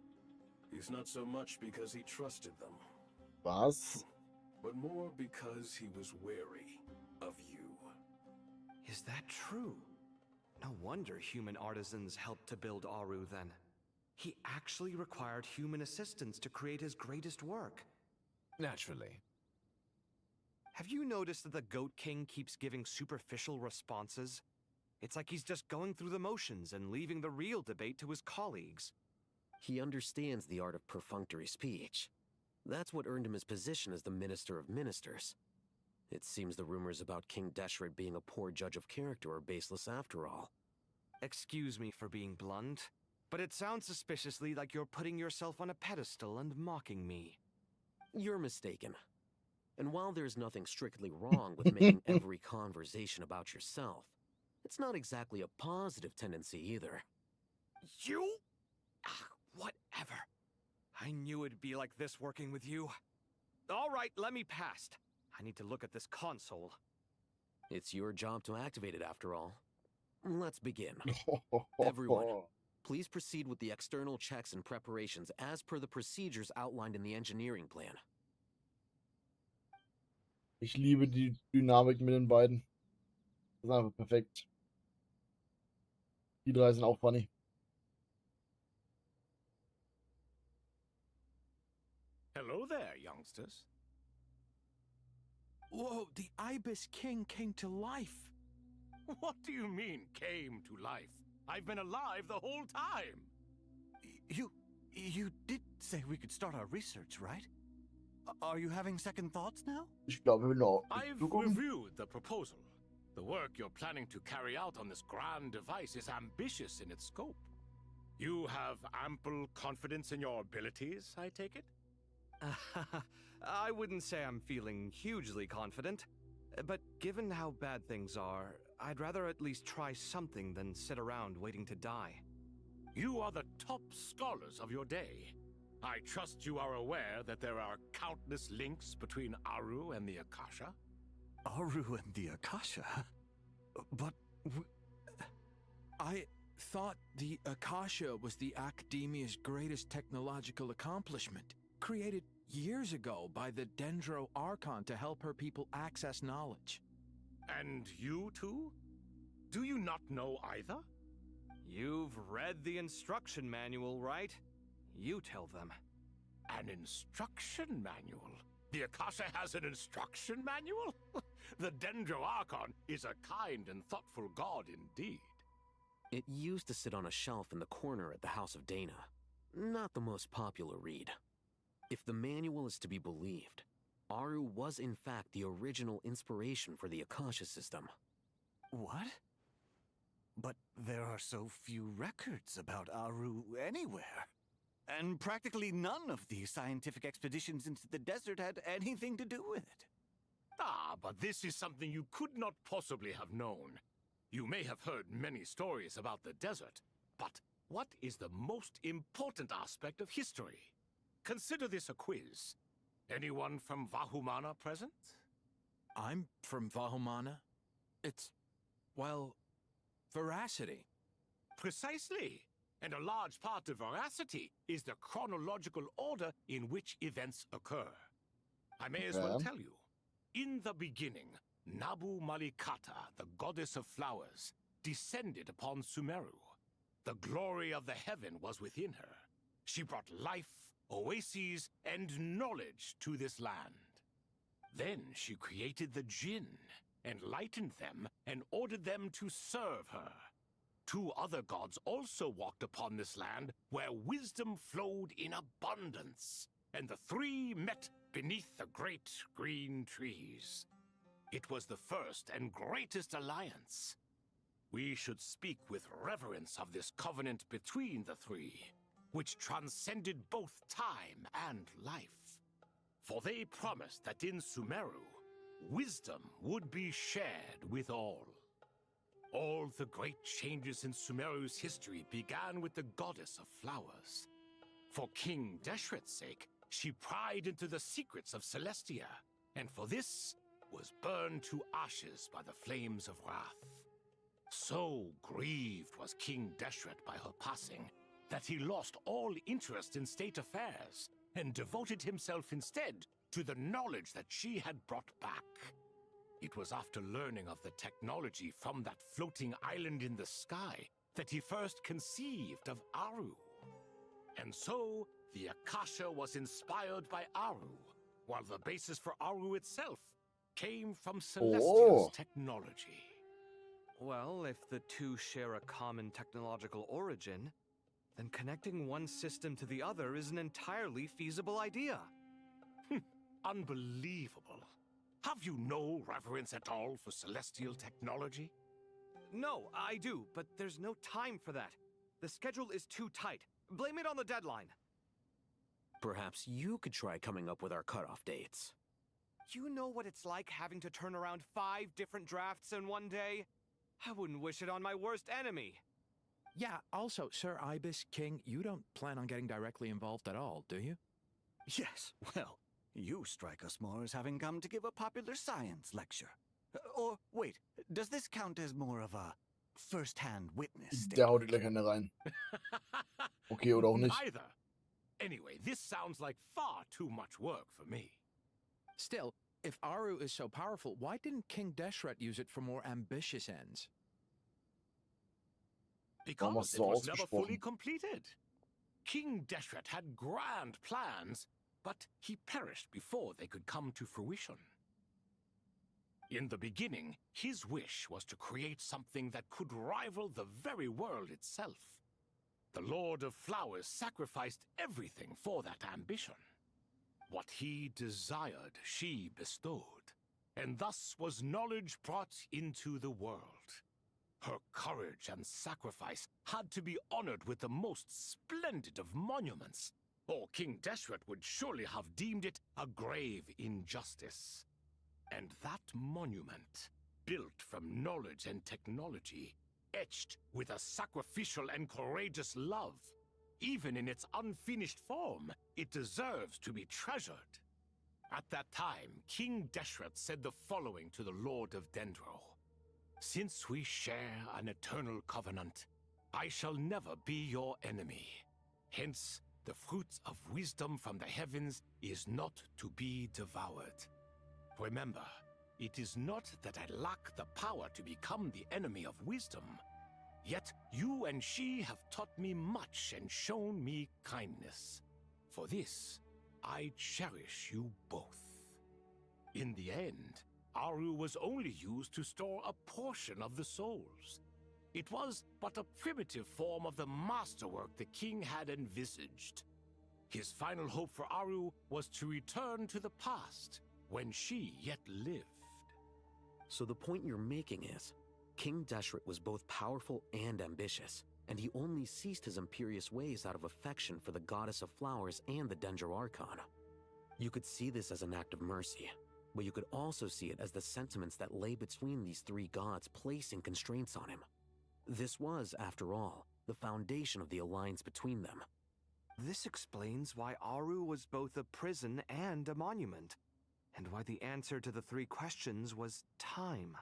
Speaker 9: is not so much because he trusted them.
Speaker 1: Was?
Speaker 9: But more because he was wary of you.
Speaker 16: Is that true? No wonder human artisans helped to build Aru then. He actually required human assistance to create his greatest work.
Speaker 19: Naturally.
Speaker 16: Have you noticed that the Goat King keeps giving superficial responses? It's like he's just going through the motions and leaving the real debate to his colleagues.
Speaker 2: He understands the art of perfunctory speech. That's what earned him his position as the Minister of Ministers. It seems the rumors about King Deshret being a poor judge of character are baseless after all.
Speaker 16: Excuse me for being blunt, but it sounds suspiciously like you're putting yourself on a pedestal and mocking me.
Speaker 2: You're mistaken. And while there's nothing strictly wrong with making every conversation about yourself, it's not exactly a positive tendency either.
Speaker 16: You? Whatever. I knew it'd be like this working with you. All right, let me past. I need to look at this console.
Speaker 2: It's your job to activate it after all. Let's begin. Everyone, please proceed with the external checks and preparations as per the procedures outlined in the engineering plan.
Speaker 1: Ich liebe die Dynamik mit den beiden. Das ist einfach perfekt. Die drei sind auch funny.
Speaker 17: Hello there, youngsters.
Speaker 5: Whoa, the Ibis King came to life.
Speaker 17: What do you mean, came to life? I've been alive the whole time.
Speaker 6: You did say we could start our research, right? Are you having second thoughts now?
Speaker 1: Ich glaube, genau.
Speaker 17: I've reviewed the proposal. The work you're planning to carry out on this grand device is ambitious in its scope. You have ample confidence in your abilities, I take it?
Speaker 16: I wouldn't say I'm feeling hugely confident, but given how bad things are, I'd rather at least try something than sit around waiting to die.
Speaker 17: You are the top scholars of your day. I trust you are aware that there are countless links between Aru and the Akasha?
Speaker 6: Aru and the Akasha? But
Speaker 5: I thought the Akasha was the Academia's greatest technological accomplishment, created years ago by the Dendro Archon to help her people access knowledge.
Speaker 17: And you too? Do you not know either?
Speaker 16: You've read the instruction manual, right? You tell them.
Speaker 17: An instruction manual? The Akasha has an instruction manual? The Dendro Archon is a kind and thoughtful god indeed.
Speaker 2: It used to sit on a shelf in the corner at the House of Dana. Not the most popular read. If the manual is to be believed, Aru was in fact the original inspiration for the Akasha system.
Speaker 6: what? But there are so few records about Aru anywhere. And practically none of the scientific expeditions into the desert had anything to do with it.
Speaker 17: Ah, but this is something you could not possibly have known. You may have heard many stories about the desert, but what is the most important aspect of history? Consider this a quiz. Anyone from Vahumana present?
Speaker 5: I'm from Vahumana. It's, well, veracity.
Speaker 17: Precisely. And a large part of veracity is the chronological order in which events occur. I may as well tell you. In the beginning, Nabu Malikata, the goddess of flowers, descended upon Sumeru. The glory of the heaven was within her. She brought life, oases, and knowledge to this land. Then she created the Jinn, enlightened them, and ordered them to serve her. Two other gods also walked upon this land where wisdom flowed in abundance, and the three met beneath the great green trees. It was the first and greatest alliance. We should speak with reverence of this covenant between the three, which transcended both time and life. For they promised that in Sumeru, wisdom would be shared with all. All the great changes in Sumeru's history began with the goddess of flowers. For King Deshret's sake, she pried into the secrets of Celestia, and for this was burned to ashes by the flames of wrath. So grieved was King Deshret by her passing that he lost all interest in state affairs and devoted himself instead to the knowledge that she had brought back. It was after learning of the technology from that floating island in the sky that he first conceived of Aru. And so, the Akasha was inspired by Aru, while the basis for Aru itself came from Celestia's technology.
Speaker 16: Well, if the two share a common technological origin, then connecting one system to the other is an entirely feasible idea.
Speaker 17: Unbelievable. Have you no reverence at all for celestial technology?
Speaker 16: No, I do, but there's no time for that. The schedule is too tight. Blame it on the deadline.
Speaker 2: Perhaps you could try coming up with our cutoff dates.
Speaker 16: You know what it's like having to turn around 5 different drafts in one day? I wouldn't wish it on my worst enemy.
Speaker 5: Yeah, also, Sir Ibis King, you don't plan on getting directly involved at all, do you?
Speaker 6: Yes, well, you strike us more as having come to give a popular science lecture. Or, wait, does this count as more of a first-hand witness
Speaker 1: Der haut die gleich eine rein. Okay, oder auch nicht.
Speaker 17: Neither. Anyway, this sounds like far too much work for me.
Speaker 5: Still,
Speaker 20: If ARU is so powerful, why didn't King Deshret use it for more ambitious ends?
Speaker 17: Because it was never fully completed. King Deshret had grand plans, but he perished before they could come to fruition. In the beginning, his wish was to create something that could rival the very world itself. The Lord of Flowers sacrificed everything for that ambition. What he desired, she bestowed, and thus was knowledge brought into the world. Her courage and sacrifice had to be honored with the most splendid of monuments, or King Deshret would surely have deemed it a grave injustice. And that monument, built from knowledge and technology, etched with a sacrificial and courageous love, even in its unfinished form, it deserves to be treasured. At that time, King Deshret said the following to the Lord of Dendro. Since we share an eternal covenant, I shall never be your enemy. Hence, the fruit of wisdom from the heavens is not to be devoured. Remember, it is not that I lack the power to become the enemy of wisdom. Yet you and she have taught me much and shown me kindness. For this, I cherish you both. In the end, ARU was only used to store a portion of the souls. It was but a primitive form of the masterwork the king had envisaged. His final hope for ARU was to return to the past, when she yet lived.
Speaker 21: So the point you're making is, King Deshret was both powerful and ambitious, and he only ceased his imperious ways out of affection for the Goddess of Flowers and the Dendro Archon. You could see this as an act of mercy, but you could also see it as the sentiments that lay between these three gods placing constraints on him. This was, after all, the foundation of the alliance between them.
Speaker 16: This explains why ARU was both a prison and a monument, and why the answer to the three questions was time.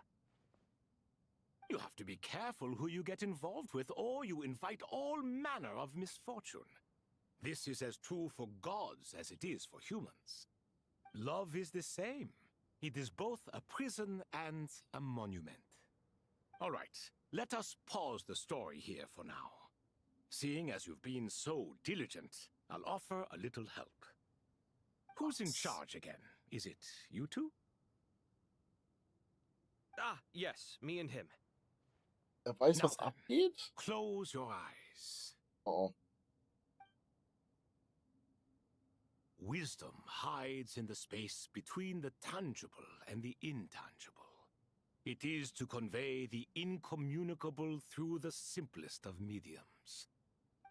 Speaker 17: You have to be careful who you get involved with, or you invite all manner of misfortune. This is as true for gods as it is for humans. Love is the same. It is both a prison and a monument. All right, let us pause the story here for now. Seeing as you've been so diligent, I'll offer a little help. Who's in charge again? Is it you two?
Speaker 16: Ah, yes, me and him.
Speaker 1: Weiß, was abgeht?
Speaker 17: Close your eyes.
Speaker 1: Uh-oh.
Speaker 17: Wisdom hides in the space between the tangible and the intangible. It is to convey the incommunicable through the simplest of mediums.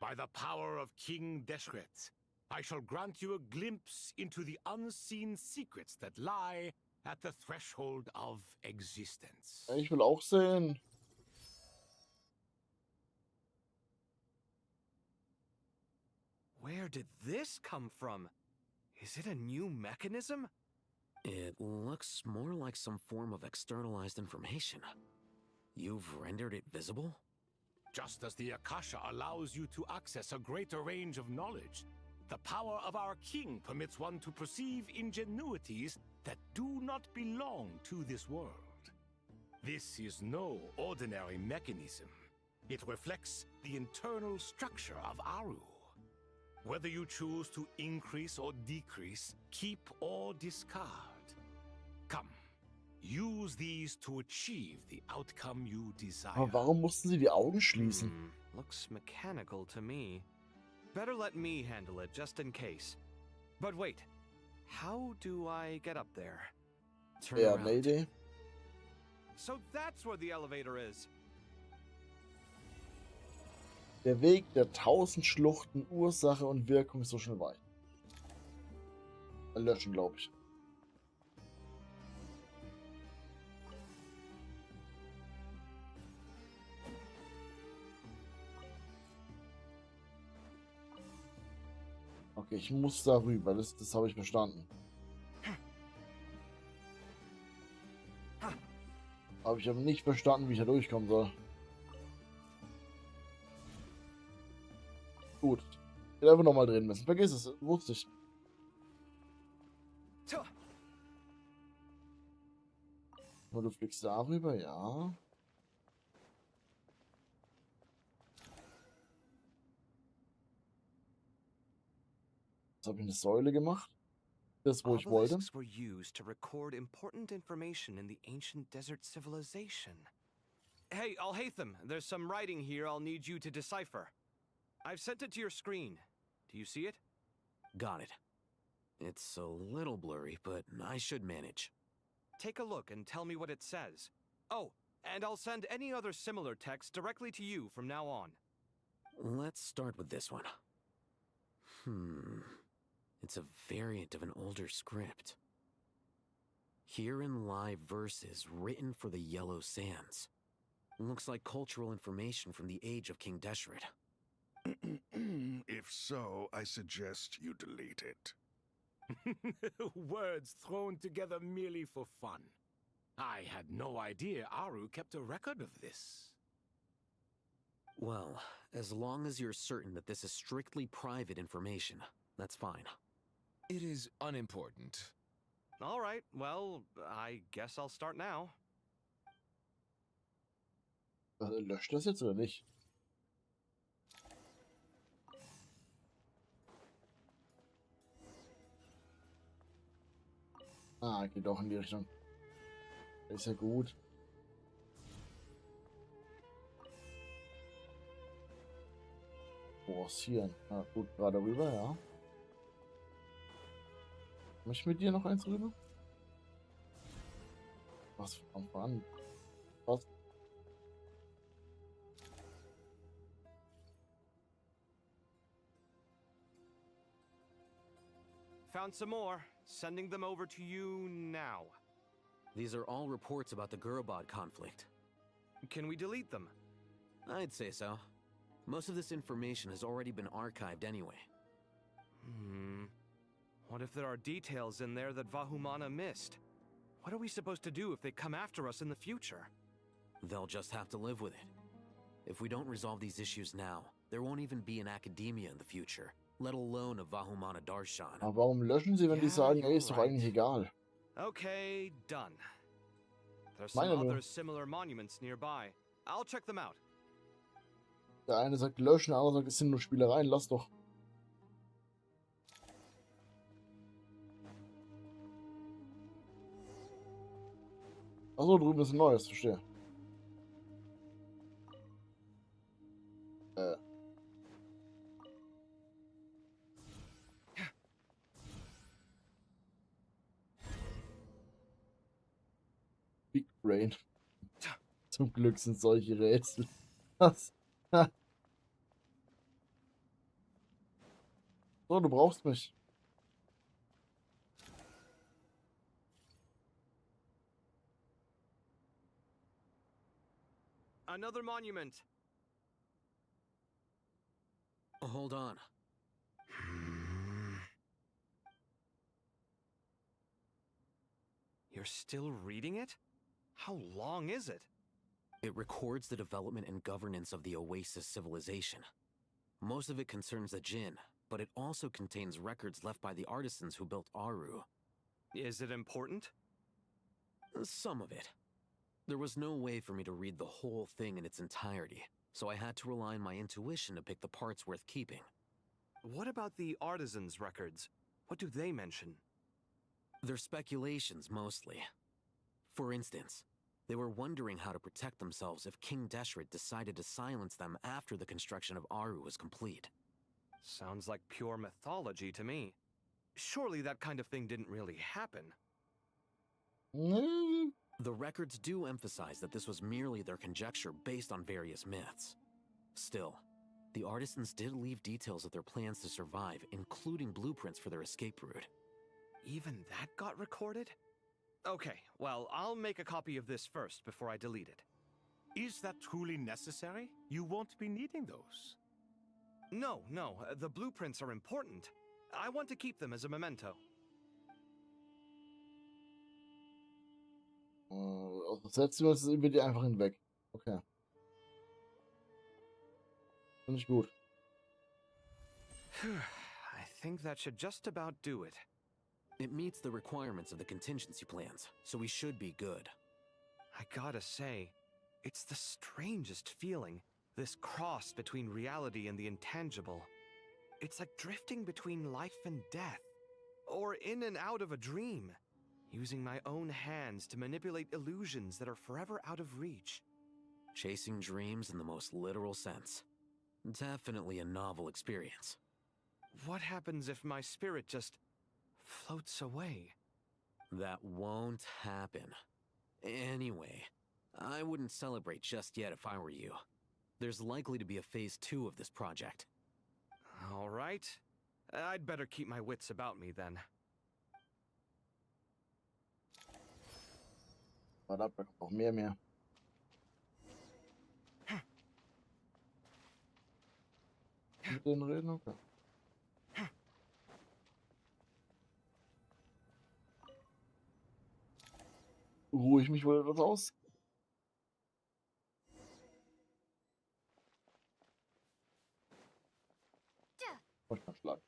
Speaker 17: By the power of King Deshret, I shall grant you a glimpse into the unseen secrets that lie at the threshold of existence.
Speaker 1: Ich will auch sehen.
Speaker 16: Where did this come from? Is it a new mechanism?
Speaker 21: It looks more like some form of externalized information. You've rendered it visible?
Speaker 17: Just as the Akasha allows you to access a greater range of knowledge, the power of our king permits one to perceive ingenuities that do not belong to this world. This is no ordinary mechanism. It reflects the internal structure of ARU. Whether you choose to increase or decrease, keep or discard. Come, use these to achieve the outcome you desire.
Speaker 1: Aber warum mussten sie die Augen schließen?
Speaker 16: Looks mechanical to me. Better let me handle it, just in case. But wait, how do I get up there?
Speaker 21: Turn
Speaker 1: Ja,
Speaker 21: around.
Speaker 1: eine Idee.
Speaker 16: So that's where the elevator is.
Speaker 1: Der Weg der 1000 Schluchten, Ursache und Wirkung ist so schnell weit. Löschen, glaube ich. Okay, ich muss da rüber, das habe ich verstanden. Habe ich aber nicht verstanden, wie ich da durchkommen soll. Gut. Ich will einfach nochmal drehen müssen. Vergiss es, wusste ich. Und du fliegst darüber, ja. Jetzt habe ich eine Säule gemacht. Das, wo ich wollte.
Speaker 16: Obelisks were used to record important information in the ancient desert civilization. Hey, Alhaitham, there's some writing here I'll need you to decipher. I've sent it to your screen. Do you see it?
Speaker 21: Got it. It's a little blurry, but I should manage.
Speaker 16: Take a look and tell me what it says. Oh, and I'll send any other similar text directly to you from now on.
Speaker 21: Let's start with this one. It's a variant of an older script. Herein lie verses written for the Yellow Sands. Looks like cultural information from the age of King Deshret.
Speaker 11: If so, I suggest you delete it.
Speaker 17: Words thrown together merely for fun. I had no idea Aru kept a record of this.
Speaker 21: Well, as long as you're certain that this is strictly private information, that's fine.
Speaker 19: It is unimportant.
Speaker 16: All right, well, I guess I'll start now.
Speaker 1: Löscht das jetzt oder nicht? Ah, geht auch in die Richtung. Ist ja gut. Forcieren. Ah, gut, gerade rüber, ja. Muss ich mit dir noch eins rüber? Was von Anfang an? Was?
Speaker 16: Found some more. Sending them over to you now.
Speaker 21: These are all reports about the Gurabad conflict.
Speaker 16: Can we delete them?
Speaker 21: I'd say so. Most of this information has already been archived anyway.
Speaker 16: What if there are details in there that Vahumana missed? What are we supposed to do if they come after us in the future?
Speaker 21: They'll just have to live with it. If we don't resolve these issues now, there won't even be an academia in the future, let alone a Vahumana Darshan.
Speaker 1: Aber warum löschen sie, wenn die sagen, ey, ist doch eigentlich egal?
Speaker 16: Okay, done. There's some other similar monuments nearby. I'll check them out.
Speaker 1: Der eine sagt löschen, der andere sagt, es sind nur Spielereien, lass doch. Achso, drüben ist ein neues, verstehe. Big Brain. Zum Glück sind solche Rätsel. Was? So, du brauchst mich.
Speaker 16: Another monument.
Speaker 21: Hold on.
Speaker 16: You're still reading it? How long is it?
Speaker 21: It records the development and governance of the Oasis civilization. Most of it concerns the Jinn, but it also contains records left by the artisans who built Aru.
Speaker 16: Is it important?
Speaker 21: Some of it. There was no way for me to read the whole thing in its entirety, so I had to rely on my intuition to pick the parts worth keeping.
Speaker 16: What about the artisans' records? What do they mention?
Speaker 21: They're speculations, mostly. For instance, they were wondering how to protect themselves if King Deshret decided to silence them after the construction of Aru was complete.
Speaker 16: Sounds like pure mythology to me. Surely that kind of thing didn't really happen.
Speaker 21: The records do emphasize that this was merely their conjecture based on various myths. Still, the artisans did leave details of their plans to survive, including blueprints for their escape route.
Speaker 16: Even that got recorded? Okay, well, I'll make a copy of this first before I delete it.
Speaker 17: Is that truly necessary? You won't be needing those.
Speaker 16: No, the blueprints are important. I want to keep them as a memento.
Speaker 1: Setzen wir uns über die einfach hinweg. Okay. Finde ich gut.
Speaker 16: I think that should just about do it.
Speaker 21: It meets the requirements of the contingency plans, so we should be good.
Speaker 16: I gotta say, it's the strangest feeling, this cross between reality and the intangible. It's like drifting between life and death, or in and out of a dream, using my own hands to manipulate illusions that are forever out of reach.
Speaker 21: Chasing dreams in the most literal sense. Definitely a novel experience.
Speaker 16: What happens if my spirit just floats away?
Speaker 21: That won't happen. Anyway, I wouldn't celebrate just yet if I were you. There's likely to be a phase 2 of this project.
Speaker 16: All right. I'd better keep my wits about me then.
Speaker 1: Warte ab, da kommt noch mehr. Mit denen reden, okay. Ruhe ich mich wohl etwas aus? Wollte mal schlagen.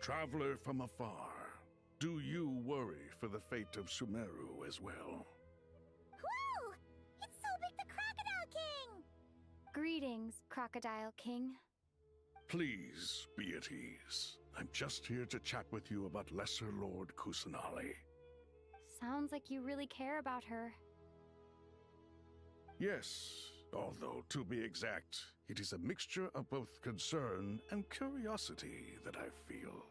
Speaker 11: Traveler from afar, do you worry for the fate of Sumeru as well?
Speaker 13: Whoa! It's so big the Crocodile King! Greetings, Crocodile King.
Speaker 11: Please be at ease. I'm just here to chat with you about Lesser Lord Kusanali.
Speaker 13: Sounds like you really care about her.
Speaker 11: Yes, although to be exact, it is a mixture of both concern and curiosity that I feel.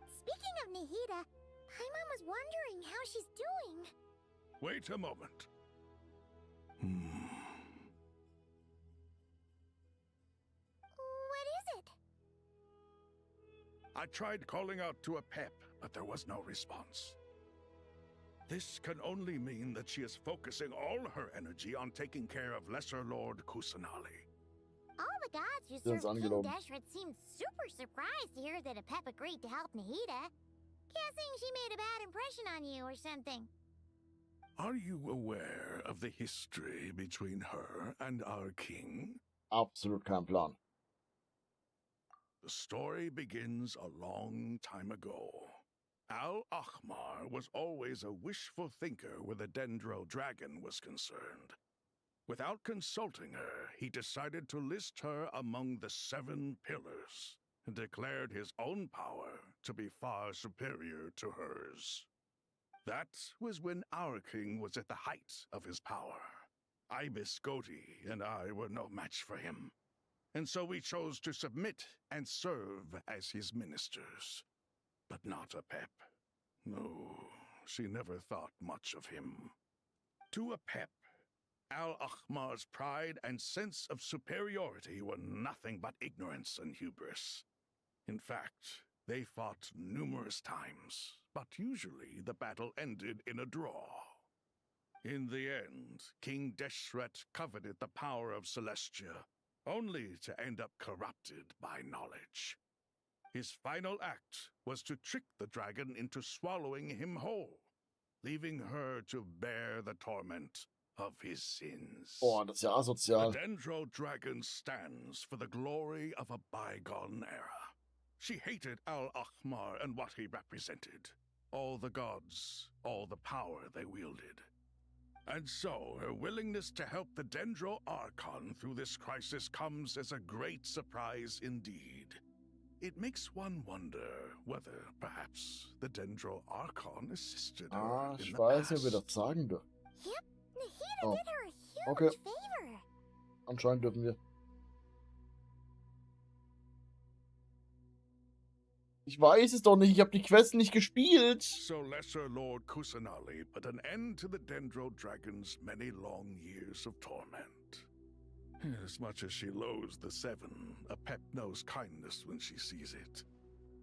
Speaker 13: Speaking of Nahida, Paimon was wondering how she's doing.
Speaker 11: Wait a moment.
Speaker 13: What is it?
Speaker 11: I tried calling out to a pep, but there was no response. This can only mean that she is focusing all her energy on taking care of Lesser Lord Kusanali.
Speaker 13: All the gods who served King Deshret seemed super surprised to hear that a pep agreed to help Nahida. Guessing she made a bad impression on you or something.
Speaker 11: Are you aware of the history between her and our king?
Speaker 1: Absolut kein Plan.
Speaker 11: The story begins a long time ago. Al-Ahmar was always a wishful thinker where the Dendro dragon was concerned. Without consulting her, he decided to list her among the 7 pillars, and declared his own power to be far superior to hers. That was when our king was at the height of his power. Ibis Goti and I were no match for him, and so we chose to submit and serve as his ministers. But not a pep. No, she never thought much of him. To a pep, Al-Ahmar's pride and sense of superiority were nothing but ignorance and hubris. In fact, they fought numerous times, but usually the battle ended in a draw. In the end, King Deshret coveted the power of Celestia, only to end up corrupted by knowledge. His final act was to trick the dragon into swallowing him whole, leaving her to bear the torment of his sins.
Speaker 1: Boah, das ist ja asozial.
Speaker 11: The Dendro dragon stands for the glory of a bygone era. She hated Al-Ahmar and what he represented. All the gods, all the power they wielded. And so, her willingness to help the Dendro Archon through this crisis comes as a great surprise indeed. It makes one wonder whether, perhaps, the Dendro Archon assisted her in
Speaker 1: Ich
Speaker 11: the
Speaker 1: weiß ja,
Speaker 11: past.
Speaker 1: wer das sagen darf.
Speaker 13: Yep, Nahida
Speaker 1: Oh.
Speaker 13: did her a huge
Speaker 1: Okay.
Speaker 13: favor.
Speaker 1: Anscheinend dürfen wir. Ich weiß es doch nicht, ich habe die Quest nicht gespielt.
Speaker 11: So Lesser Lord Kusanali put an end to the Dendro Dragon's many long years of torment. As much as she loathes the 7, a pep knows kindness when she sees it.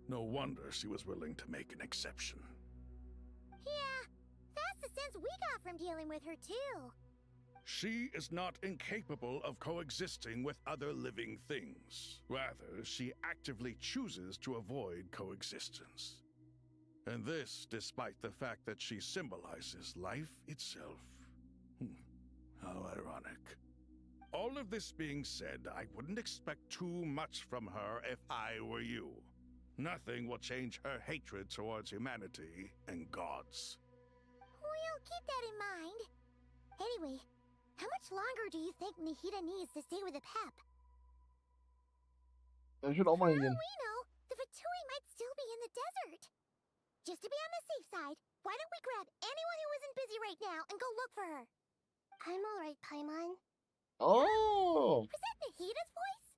Speaker 11: No wonder she was willing to make an exception.
Speaker 13: Yeah, that's the sense we got from dealing with her too.
Speaker 11: She is not incapable of coexisting with other living things. Rather, she actively chooses to avoid coexistence. And this despite the fact that she symbolizes life itself. How ironic. All of this being said, I wouldn't expect too much from her if I were you. Nothing will change her hatred towards humanity and gods.
Speaker 13: We'll keep that in mind. Anyway, how much longer do you think Nihida needs to stay with the Pep?
Speaker 1: Ich würde auch mal hingehen.
Speaker 13: We know the Fatui might still be in the desert. Just to be on the safe side, why don't we grab anyone who isn't busy right now and go look for her? I'm alright, Paimon.
Speaker 1: Oh!
Speaker 13: Was that Nahida's voice?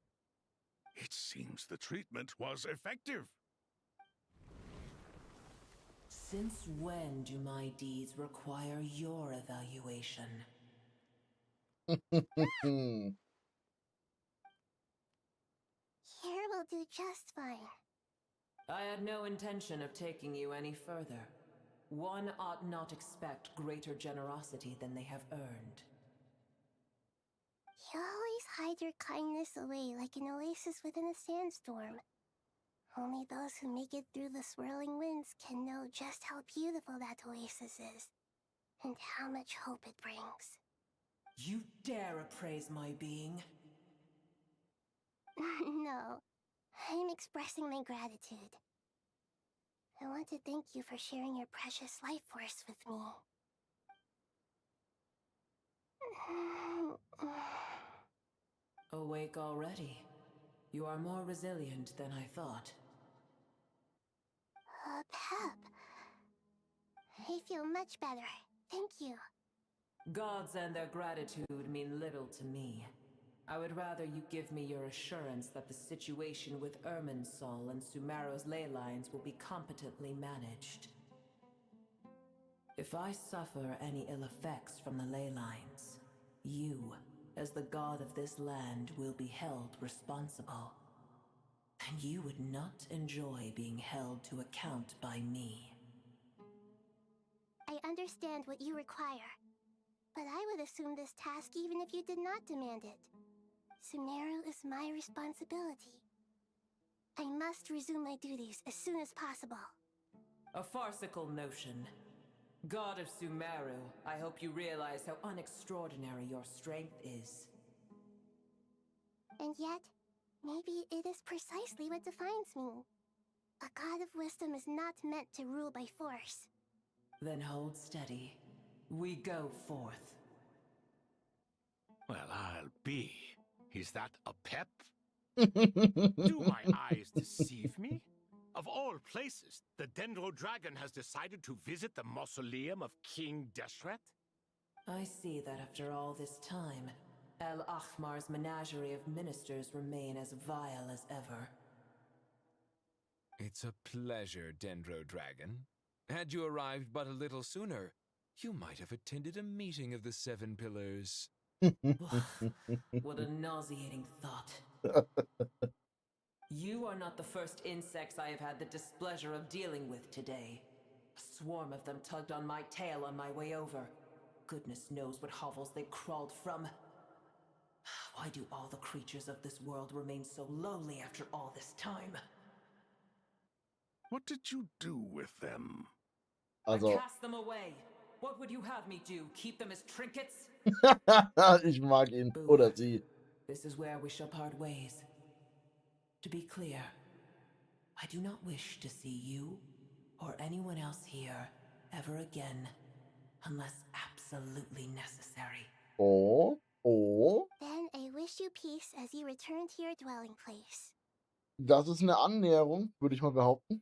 Speaker 11: It seems the treatment was effective.
Speaker 8: Since when do my deeds require your evaluation?
Speaker 13: Here will do just fine.
Speaker 8: I had no intention of taking you any further. One ought not expect greater generosity than they have earned.
Speaker 13: You always hide your kindness away like an oasis within a sandstorm. Only those who make it through the swirling winds can know just how beautiful that oasis is, and how much hope it brings.
Speaker 8: You dare appraise my being?
Speaker 13: No, I'm expressing my gratitude. I want to thank you for sharing your precious life force with me.
Speaker 8: Awake already. You are more resilient than I thought.
Speaker 13: Pep. I feel much better. Thank you.
Speaker 8: Gods and their gratitude mean little to me. I would rather you give me your assurance that the situation with Irminsul and Sumeru's ley lines will be competently managed. If I suffer any ill effects from the ley lines, you, as the god of this land, will be held responsible. And you would not enjoy being held to account by me.
Speaker 13: I understand what you require, but I would assume this task even if you did not demand it. Sumeru is my responsibility. I must resume my duties as soon as possible.
Speaker 8: A farcical notion. God of Sumeru, I hope you realize how unextraordinary your strength is.
Speaker 13: And yet, maybe it is precisely what defines me. A god of wisdom is not meant to rule by force.
Speaker 8: Then hold steady. We go forth.
Speaker 17: Well, I'll be. Is that a pep? Do my eyes deceive me? Of all places, the Dendro Dragon has decided to visit the mausoleum of King Deshret?
Speaker 8: I see that after all this time, El Ahmar's menagerie of ministers remain as vile as ever.
Speaker 19: It's a pleasure, Dendro Dragon. Had you arrived but a little sooner, you might have attended a meeting of the Seven Pillars.
Speaker 8: What a nauseating thought. You are not the first insects I have had the displeasure of dealing with today. A swarm of them tugged on my tail on my way over. Goodness knows what hovels they crawled from. Why do all the creatures of this world remain so lowly after all this time?
Speaker 11: What did you do with them?
Speaker 8: I cast them away. What would you have me do? Keep them as trinkets?
Speaker 1: Ich mag ihn. Oder sie.
Speaker 8: This is where we shall part ways. To be clear, I do not wish to see you or anyone else here ever again, unless absolutely necessary.
Speaker 1: Oh, oh.
Speaker 13: Then I wish you peace as you return to your dwelling place.
Speaker 1: Das ist eine Annäherung, würde ich mal behaupten.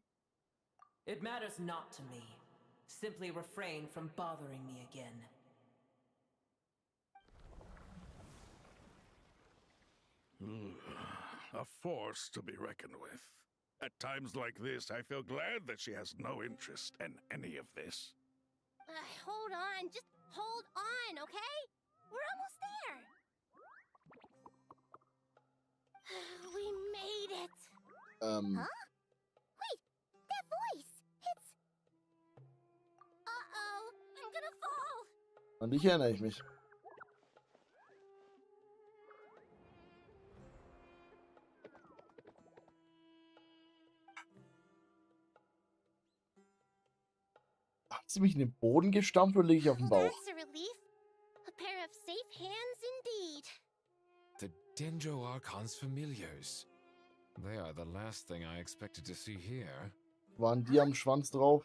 Speaker 8: It matters not to me. Simply refrain from bothering me again.
Speaker 11: A force to be reckoned with. At times like this, I feel glad that she has no interest in any of this.
Speaker 13: Hold on, just hold on, okay? We're almost there. We made it. Huh? Wait, that voice. It's... Uh-oh, I'm gonna fall.
Speaker 1: An dich erinnere ich mich. Hast du mich in den Boden gestampft oder liege ich auf dem Bauch?
Speaker 13: That's a relief. A pair of safe hands indeed.
Speaker 19: The Dendro Archon's familiars. They are the last thing I expected to see here.
Speaker 1: Waren die am Schwanz drauf?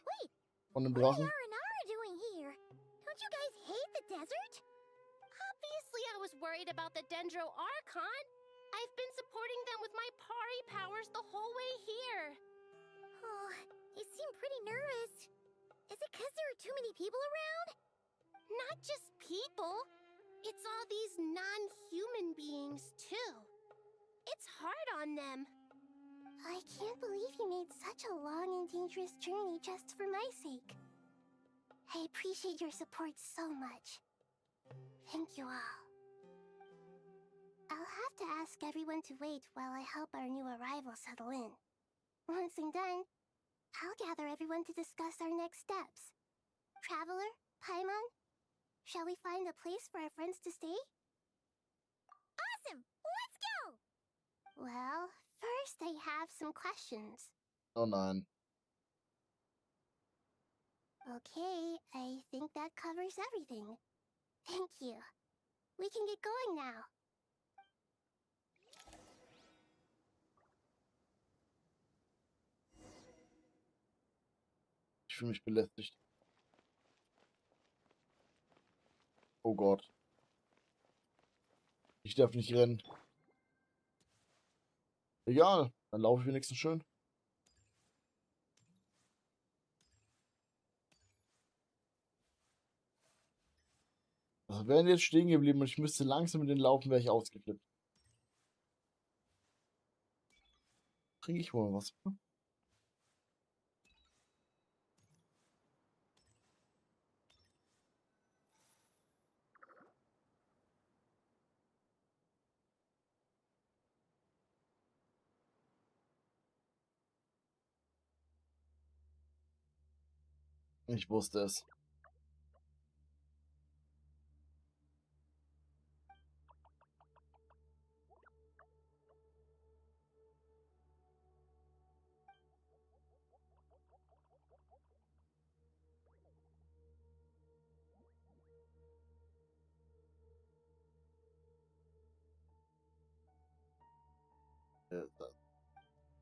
Speaker 1: Von dem Drachen?
Speaker 13: What are Nara doing here? Don't you guys hate the desert? Obviously, I was worried about the Dendro Archon. I've been supporting them with my Pari powers the whole way here. Oh, you seem pretty nervous. Is it because there are too many people around? Not just people. It's all these non-human beings, too. It's hard on them. I can't believe you made such a long and dangerous journey just for my sake. I appreciate your support so much. Thank you all. I'll have to ask everyone to wait while I help our new arrival settle in. Once I'm done, I'll gather everyone to discuss our next steps. Traveler, Paimon, shall we find a place for our friends to stay? Awesome! Let's go! Well, first I have some questions.
Speaker 1: Oh nein.
Speaker 13: Okay, I think that covers everything. Thank you. We can get going now.
Speaker 1: Ich fühle mich belästigt. Oh Gott. Ich darf nicht rennen. Egal, dann laufe ich wenigstens schön. Also wären die jetzt stehen geblieben und ich müsste langsam mit denen laufen, wäre ich ausgeflippt. Trinke ich wohl was? Ich wusste es.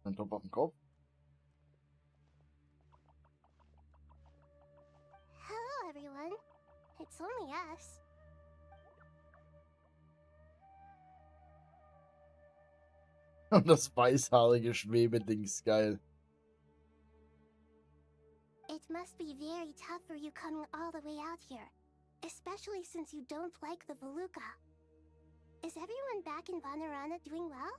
Speaker 1: Ein Topf auf dem Kopf.
Speaker 13: Hello, everyone. It's only us.
Speaker 1: Und das weißhaarige Schwebedings, geil.
Speaker 13: It must be very tough for you coming all the way out here, especially since you don't like the Voluka. Is everyone back in Vanarana doing well?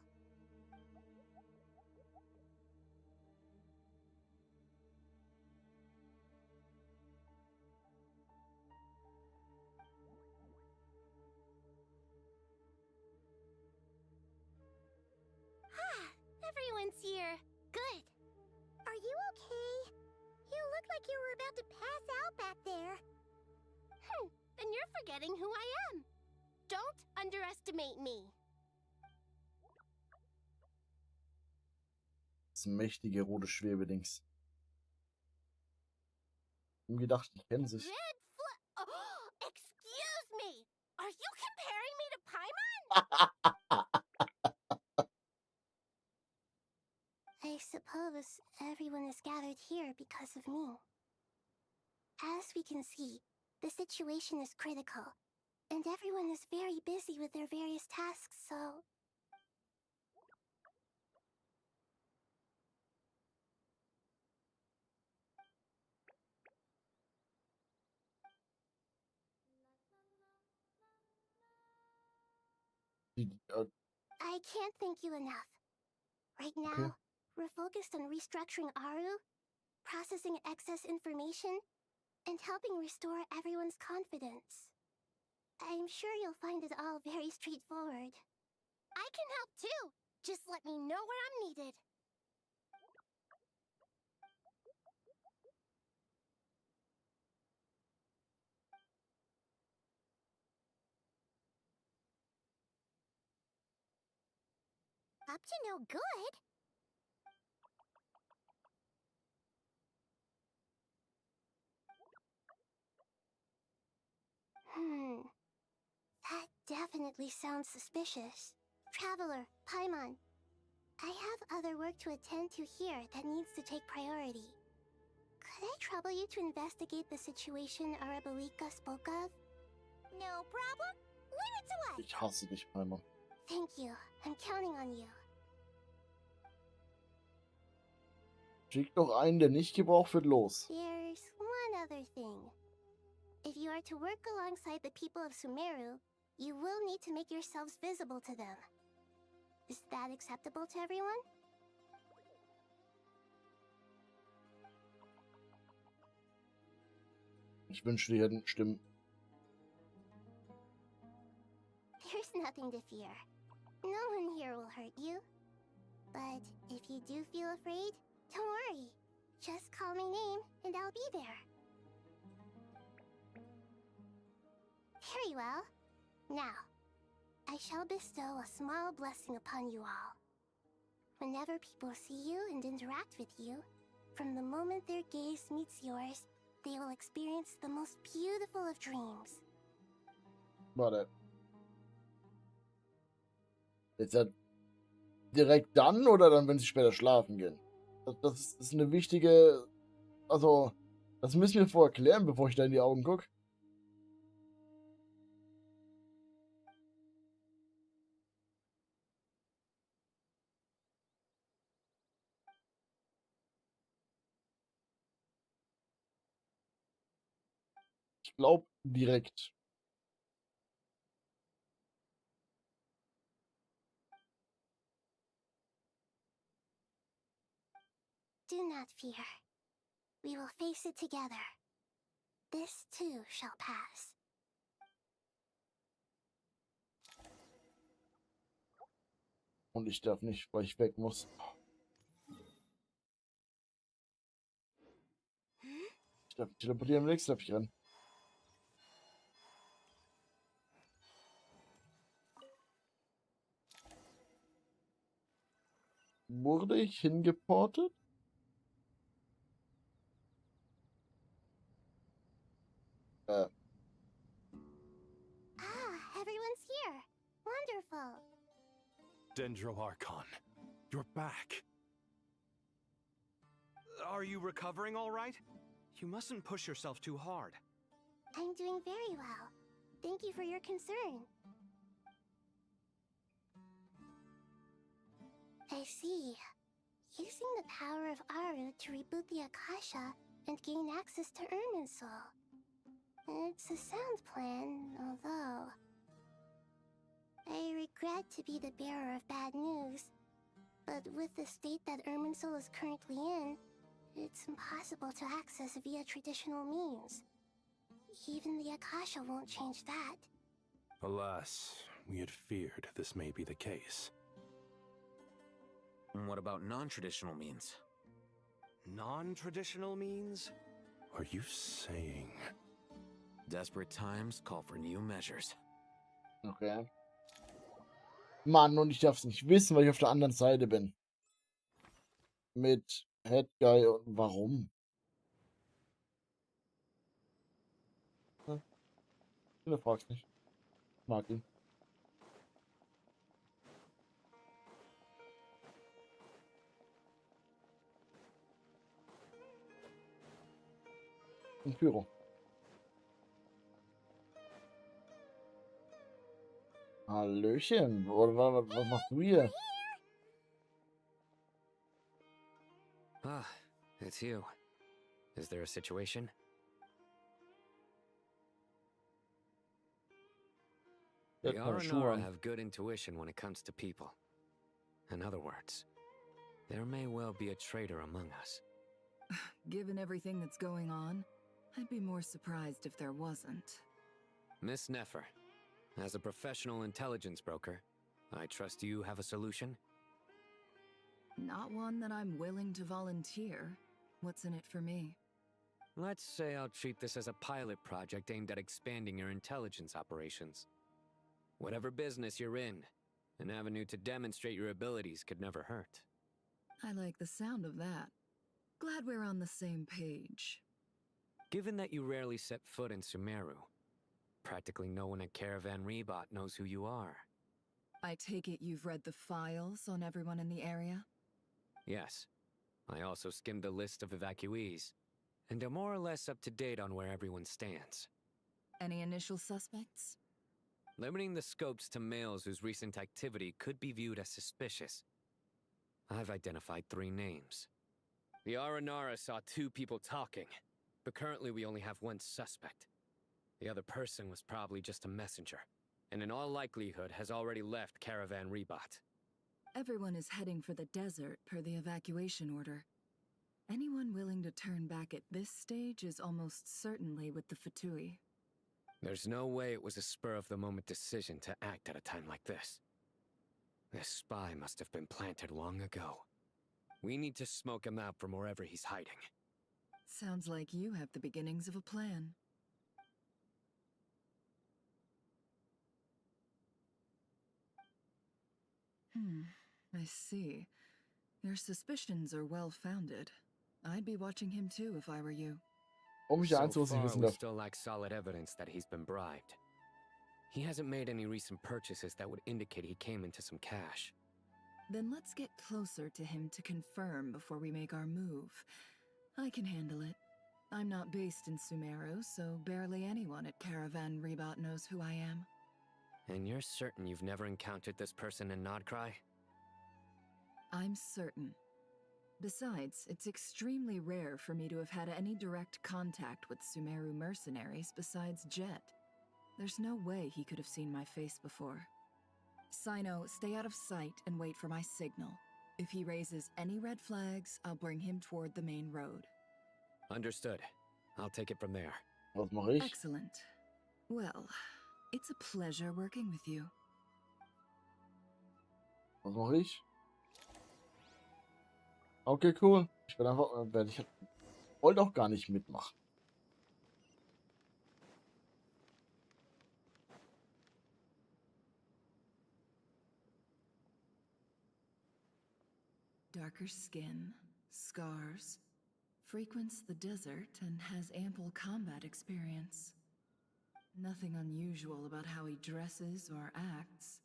Speaker 13: Everyone's here. Good. Are you okay? You look like you were about to pass out back there. Then you're forgetting who I am. Don't underestimate me.
Speaker 1: Das mächtige rote Schwebedings. Ich hab gedacht, die kennen sich.
Speaker 13: Oh, excuse me. Are you comparing me to Paimon? I suppose everyone is gathered here because of me. As we can see, the situation is critical, and everyone is very busy with their various tasks, so... I can't thank you enough. Right now, we're focused on restructuring ARU, processing excess information, and helping restore everyone's confidence. I'm sure you'll find it all very straightforward. I can help too! Just let me know where I'm needed. Up to no good? That definitely sounds suspicious. Traveler, Paimon, I have other work to attend to here that needs to take priority. Could I trouble you to investigate the situation Arabalika spoke of?
Speaker 3: No problem. Leave it to us.
Speaker 1: Ich hasse dich, Palmer.
Speaker 13: Thank you. I'm counting on you.
Speaker 1: Schick doch einen, der nicht gebraucht wird, los.
Speaker 13: There's one other thing. If you are to work alongside the people of Sumeru, you will need to make yourselves visible to them. Is that acceptable to everyone?
Speaker 1: Ich wünschte, die hätten Stimmen.
Speaker 13: There's nothing to fear. No one here will hurt you. But if you do feel afraid, don't worry. Just call my name and I'll be there. Very well. Now, I shall bestow a small blessing upon you all. Whenever people see you and interact with you, from the moment their gaze meets yours, they will experience the most beautiful of dreams.
Speaker 1: Warte. Jetzt halt direkt dann oder dann, wenn sie später schlafen gehen? Das ist eine wichtige... Also, das müssen wir vorher klären, bevor ich da in die Augen gucke. Ich glaube direkt.
Speaker 13: Do not fear. We will face it together. This too shall pass.
Speaker 1: Und ich darf nicht, weil ich weg muss. Ich darf teleportieren, im nächsten darf ich rennen. Wurde ich hingeportet?
Speaker 13: Ah, everyone's here. Wonderful.
Speaker 20: Dendro-Archon, you're back.
Speaker 16: Are you recovering all right? You mustn't push yourself too hard.
Speaker 13: I'm doing very well. Thank you for your concern. I see. Using the power of Aru to reboot the Akasha and gain access to Irminsul. It's a sound plan, although... I regret to be the bearer of bad news, but with the state that Irminsul is currently in, it's impossible to access via traditional means. Even the Akasha won't change that.
Speaker 17: Alas, we had feared this may be the case.
Speaker 21: And what about non-traditional means?
Speaker 16: Non-traditional means?
Speaker 17: Are you saying...
Speaker 21: Desperate times call for new measures.
Speaker 1: Okay. Mann, und ich darf es nicht wissen, weil ich auf der anderen Seite bin. Mit Head Guy und warum? Hm. Du fragst nicht. Mag ihn. Und Pyro. Hallöchen, was machst du hier?
Speaker 2: Ah, it's you. Is there a situation? The Aranara have good intuition when it comes to people. In other words, there may well be a traitor among us.
Speaker 4: Given everything that's going on, I'd be more surprised if there wasn't.
Speaker 2: Miss Nefer, as a professional intelligence broker, I trust you have a solution?
Speaker 4: Not one that I'm willing to volunteer. What's in it for me?
Speaker 2: Let's say I'll treat this as a pilot project aimed at expanding your intelligence operations. Whatever business you're in, an avenue to demonstrate your abilities could never hurt.
Speaker 4: I like the sound of that. Glad we're on the same page.
Speaker 2: Given that you rarely set foot in Sumeru, Practically no one at Caravan Rebot knows who you are.
Speaker 4: I take it you've read the files on everyone in the area?
Speaker 2: Yes. I also skimmed a list of evacuees, and am more or less up to date on where everyone stands.
Speaker 4: Any initial suspects?
Speaker 2: Limiting the scopes to males whose recent activity could be viewed as suspicious. I've identified 3 names. The Aranara saw 2 people talking, but currently we only have 1 suspect. The other person was probably just a messenger, and in all likelihood has already left Caravan Rebot.
Speaker 4: Everyone is heading for the desert per the evacuation order. Anyone willing to turn back at this stage is almost certainly with the Fatui.
Speaker 2: There's no way it was a spur-of-the-moment decision to act at a time like this. This spy must have been planted long ago. We need to smoke him out from wherever he's hiding.
Speaker 4: Sounds like you have the beginnings of a plan. I see. Your suspicions are well-founded. I'd be watching him too if I were you.
Speaker 2: So far, we still lack solid evidence that he's been bribed. He hasn't made any recent purchases that would indicate he came into some cash.
Speaker 4: Then let's get closer to him to confirm before we make our move. I can handle it. I'm not based in Sumeru, so barely anyone at Caravan Rebot knows who I am.
Speaker 2: And you're certain you've never encountered this person in Nodcry?
Speaker 4: I'm certain. Besides, it's extremely rare for me to have had any direct contact with Sumeru mercenaries besides Jet. There's no way he could have seen my face before. Sino, stay out of sight and wait for my signal. If he raises any red flags, I'll bring him toward the main road.
Speaker 2: Understood. I'll take it from there.
Speaker 1: Was mache ich?
Speaker 4: Excellent. Well, it's a pleasure working with you.
Speaker 1: Was mache ich? Okay, cool. Ich bin einfach, ich wollte auch gar nicht mitmachen.
Speaker 4: Darker skin, scars, frequents the desert and has ample combat experience. Nothing unusual about how he dresses or acts.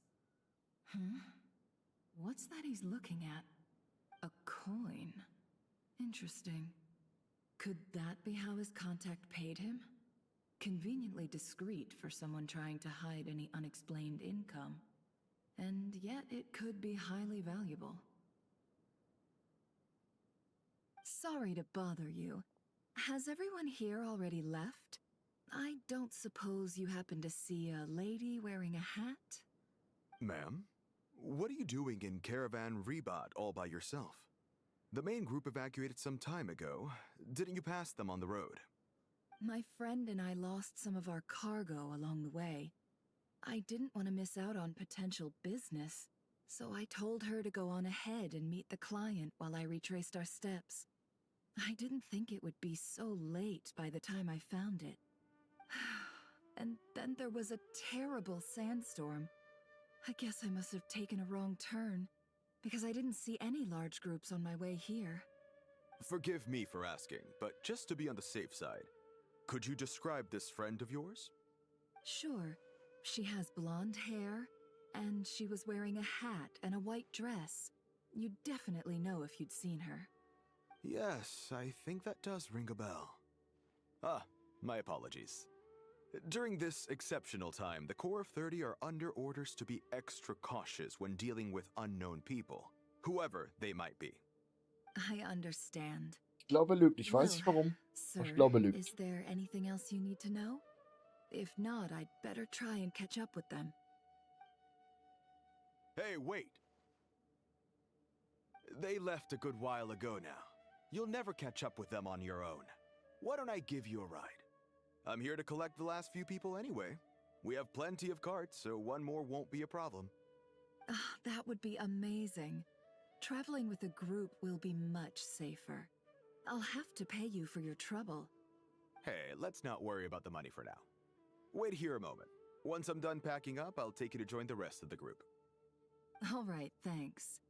Speaker 4: What's that he's looking at? A coin. Interesting. Could that be how his contact paid him? Conveniently discreet for someone trying to hide any unexplained income. And yet it could be highly valuable. Sorry to bother you. Has everyone here already left? I don't suppose you happen to see a lady wearing a hat?
Speaker 12: Ma'am, what are you doing in Caravan Rebot all by yourself? The main group evacuated some time ago. Didn't you pass them on the road?
Speaker 4: My friend and I lost some of our cargo along the way. I didn't want to miss out on potential business, so I told her to go on ahead and meet the client while I retraced our steps. I didn't think it would be so late by the time I found it. And then there was a terrible sandstorm. I guess I must have taken a wrong turn, because I didn't see any large groups on my way here.
Speaker 12: Forgive me for asking, but just to be on the safe side, could you describe this friend of yours?
Speaker 4: Sure. She has blonde hair, and she was wearing a hat and a white dress. You'd definitely know if you'd seen her.
Speaker 12: Yes, I think that does ring a bell. Ah, my apologies. During this exceptional time, the Corps of 30 are under orders to be extra cautious when dealing with unknown people, whoever they might be.
Speaker 4: I understand.
Speaker 1: Ich glaube, er lügt. Ich weiß nicht warum.
Speaker 4: Sir,
Speaker 1: Ich glaube, er lügt.
Speaker 4: is there anything else you need to know? If not, I'd better try and catch up with them.
Speaker 12: Hey, wait! They left a good while ago now. You'll never catch up with them on your own. Why don't I give you a ride? I'm here to collect the last few people anyway. We have plenty of carts, so one more won't be a problem.
Speaker 4: That would be amazing. Traveling with a group will be much safer. I'll have to pay you for your trouble.
Speaker 12: Hey, let's not worry about the money for now. Wait here a moment. Once I'm done packing up, I'll take you to join the rest of the group.
Speaker 4: All right, thanks.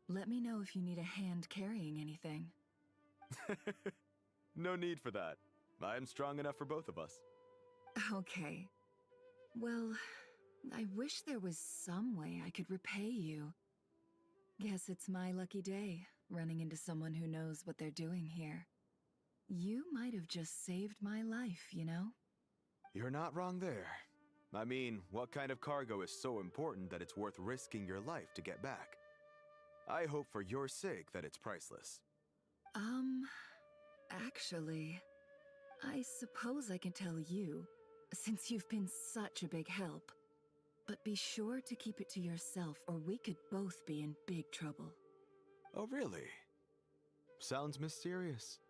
Speaker 4: Let me know if you need a hand carrying anything.
Speaker 12: No need for that. I'm strong enough for both of us.
Speaker 4: Okay. Well, I wish there was some way I could repay you. Guess it's my lucky day, running into someone who knows what they're doing here. You might have just saved my life, you know?
Speaker 12: You're not wrong there. I mean, what kind of cargo is so important that it's worth risking your life to get back? I hope for your sake that it's priceless.
Speaker 4: Actually, I suppose I can tell you, since you've been such a big help. But be sure to keep it to yourself, or we could both be in big trouble.
Speaker 12: Oh, really? Sounds mysterious.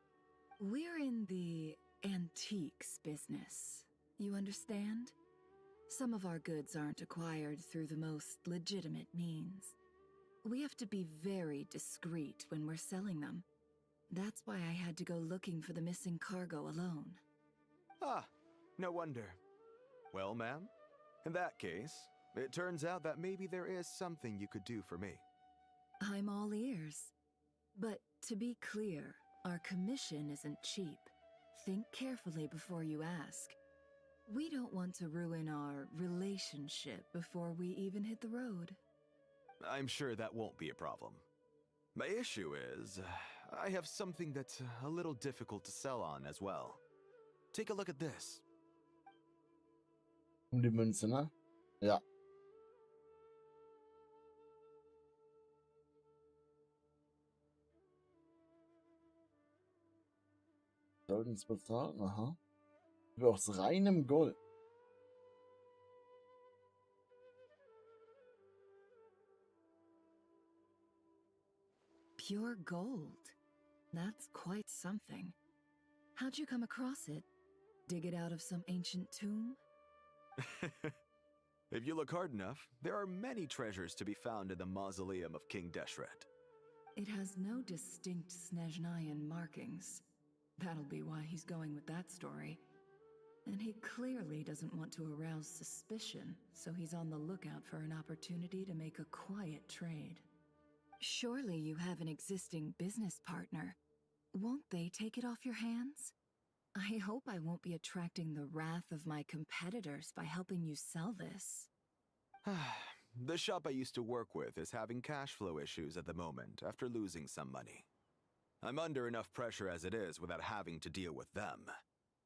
Speaker 4: We're in the antiques business. You understand? Some of our goods aren't acquired through the most legitimate means. We have to be very discreet when we're selling them. That's why I had to go looking for the missing cargo alone.
Speaker 12: Ah, no wonder. Well, ma'am, in that case, it turns out that maybe there is something you could do for me.
Speaker 4: I'm all ears. But to be clear, our commission isn't cheap. Think carefully before you ask. We don't want to ruin our relationship before we even hit the road.
Speaker 12: I'm sure that won't be a problem. My issue is, I have something that's a little difficult to sell on as well. Take a look at this.
Speaker 1: Die Münze, ne? Ja. Sollten es bezahlen? Aha. Aus reinem Gold.
Speaker 4: Pure gold. That's quite something. How'd you come across it? Dig it out of some ancient tomb?
Speaker 12: If you look hard enough, there are many treasures to be found in the mausoleum of King Deshret.
Speaker 4: It has no distinct Snezhnayan markings. That'll be why he's going with that story. And he clearly doesn't want to arouse suspicion, so he's on the lookout for an opportunity to make a quiet trade. Surely you have an existing business partner. Won't they take it off your hands? I hope I won't be attracting the wrath of my competitors by helping you sell this.
Speaker 12: The shop I used to work with is having cash flow issues at the moment after losing some money. I'm under enough pressure as it is without having to deal with them.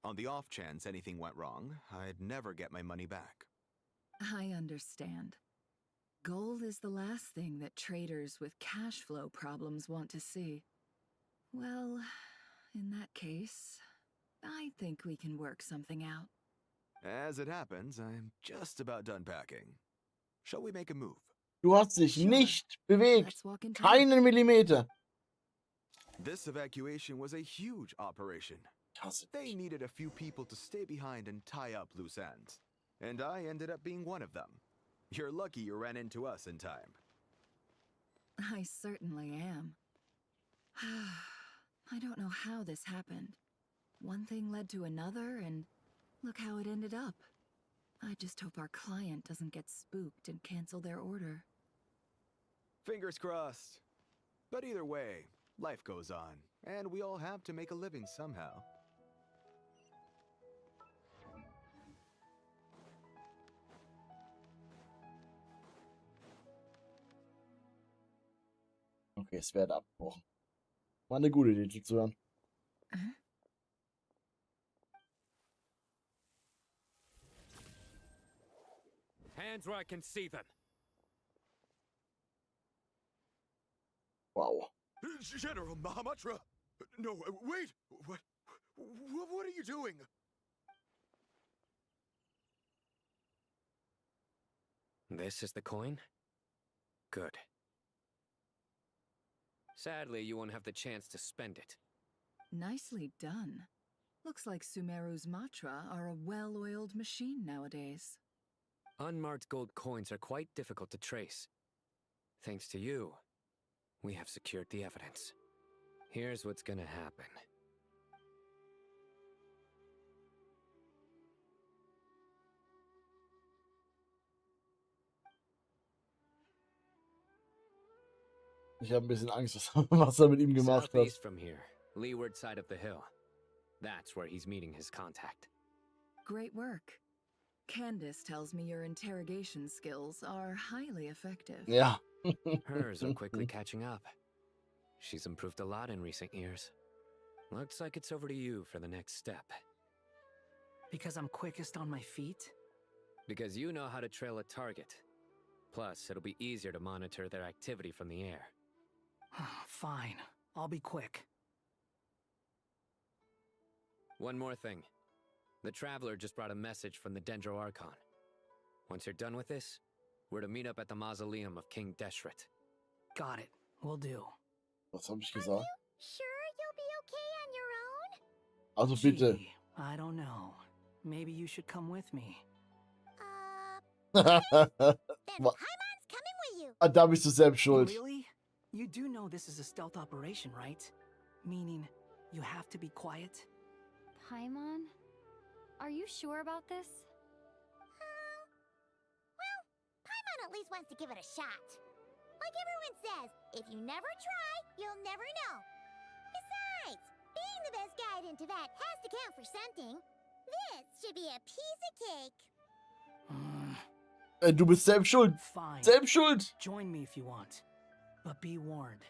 Speaker 12: On the off chance anything went wrong, I'd never get my money back.
Speaker 4: I understand. Gold is the last thing that traders with cash flow problems want to see. Well, in that case, I think we can work something out.
Speaker 12: As it happens, I'm just about done packing. Shall we make a move?
Speaker 1: Du hast dich nicht bewegt. Keinen Millimeter.
Speaker 12: This evacuation was a huge operation. They needed a few people to stay behind and tie up loose ends. And I ended up being one of them. You're lucky you ran into us in time.
Speaker 4: I certainly am. I don't know how this happened. One thing led to another, and look how it ended up. I just hope our client doesn't get spooked and cancel their order.
Speaker 12: Fingers crossed. But either way, life goes on, and we all have to make a living somehow.
Speaker 1: Okay, es wird abgebrochen. War eine gute Idee, die zu hören.
Speaker 2: Hands where I can see them.
Speaker 1: Wow.
Speaker 12: General Mahamatra! No, wait! What are you doing?
Speaker 2: This is the coin? Good. Sadly, you won't have the chance to spend it.
Speaker 4: Nicely done. Looks like Sumeru's Matra are a well-oiled machine nowadays.
Speaker 2: Unmarked gold coins are quite difficult to trace. Thanks to you, we have secured the evidence. Here's what's gonna happen.
Speaker 1: Ich habe ein bisschen Angst, was er mit ihm gemacht hat.
Speaker 2: Southeast from here, leeward side of the hill. That's where he's meeting his contact.
Speaker 4: Great work. Candace tells me your interrogation skills are highly effective.
Speaker 1: Yeah.
Speaker 2: Hers are quickly catching up. She's improved a lot in recent years. Looks like it's over to you for the next step.
Speaker 18: Because I'm quickest on my feet?
Speaker 2: Because you know how to trail a target. Plus, it'll be easier to monitor their activity from the air.
Speaker 18: Fine. I'll be quick.
Speaker 2: One more thing. The Traveler just brought a message from the Dendro Archon. Once you're done with this, we're to meet up at the mausoleum of King Deshret.
Speaker 18: Got it. Will do.
Speaker 1: Was habe ich gesagt?
Speaker 13: Sure you'll be okay on your own?
Speaker 1: Also bitte.
Speaker 18: Gee, I don't know. Maybe you should come with me.
Speaker 13: Then Paimon's coming with you.
Speaker 1: Da bist du selbst schuld.
Speaker 18: Really? You do know this is a stealth operation, right? Meaning, you have to be quiet?
Speaker 7: Paimon? Are you sure about this?
Speaker 13: Well, Paimon at least wants to give it a shot. Like everyone says, if you never try, you'll never know. Besides, being the best guide into that has to count for something. This should be a piece of cake.
Speaker 1: Du bist selbst schuld.
Speaker 18: Fine.
Speaker 1: Selbst schuld.
Speaker 18: Join me if you want. But be warned.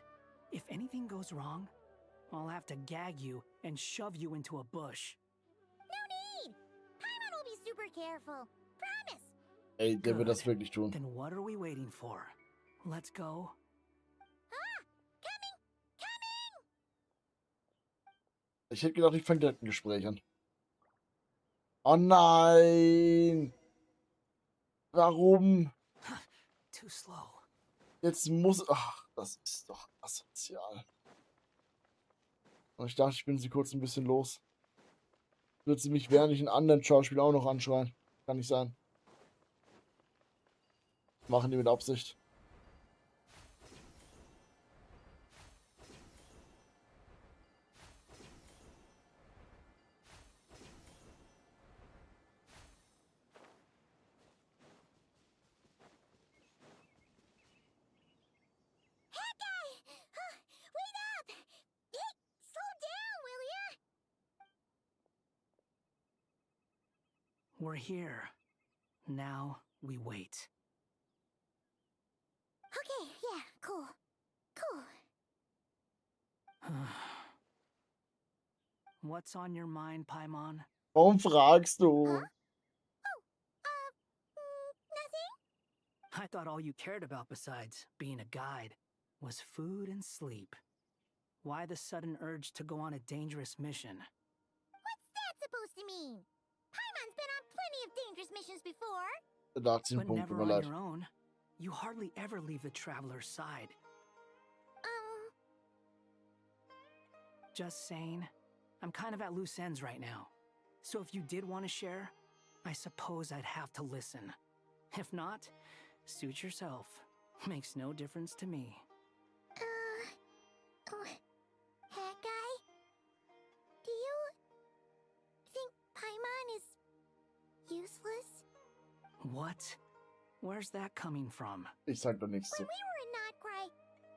Speaker 18: If anything goes wrong, I'll have to gag you and shove you into a bush.
Speaker 13: No need. Paimon will be super careful. Promise.
Speaker 1: Ey, der wird das wirklich tun.
Speaker 18: Then what are we waiting for? Let's go.
Speaker 1: Ich hätte gedacht, ich fange direkt ein Gespräch an. Oh nein! Warum?
Speaker 18: Too slow.
Speaker 1: Jetzt muss... Ach, das ist doch asozial. Und ich dachte, ich bin sie kurz ein bisschen los. Wird sie mich während ich einen anderen Schauspieler auch noch anschreien. Kann nicht sein. Machen die mit Absicht.
Speaker 18: We're here. Now we wait.
Speaker 13: Okay, yeah, cool. Cool.
Speaker 18: What's on your mind, Paimon?
Speaker 1: Warum fragst du?
Speaker 13: Nothing?
Speaker 18: I thought all you cared about besides being a guide was food and sleep. Why the sudden urge to go on a dangerous mission?
Speaker 13: What's that supposed to mean? Paimon's been on plenty of dangerous missions before.
Speaker 1: Da hat sie einen
Speaker 18: But
Speaker 1: Punkt, tut
Speaker 18: never
Speaker 1: mir
Speaker 18: on
Speaker 1: leid.
Speaker 18: your own. You hardly ever leave the Traveler's side. Just saying. I'm kind of at loose ends right now. So if you did want to share, I suppose I'd have to listen. If not, suit yourself. Makes no difference to me.
Speaker 13: Hat guy? Do you think Paimon is useless?
Speaker 18: What? Where's that coming from?
Speaker 1: Ich sag doch nichts zu.
Speaker 13: When we were in Notcry,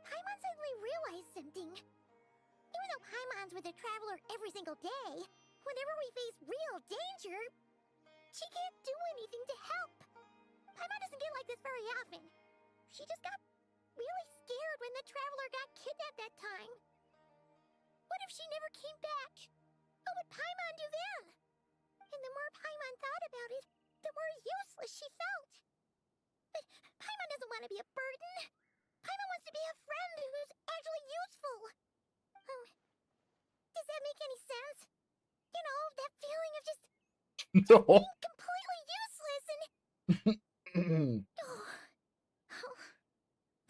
Speaker 13: Paimon suddenly realized something. Even though Paimon's with the Traveler every single day, whenever we face real danger, she can't do anything to help. Paimon doesn't get like this very often. She just got really scared when the Traveler got kidnapped that time. What if she never came back? What would Paimon do then? And the more Paimon thought about it, the more useless she felt. But Paimon doesn't want to be a burden. Paimon wants to be a friend who's actually useful. Does that make any sense? You know, that feeling of just
Speaker 1: No.
Speaker 13: being completely useless and...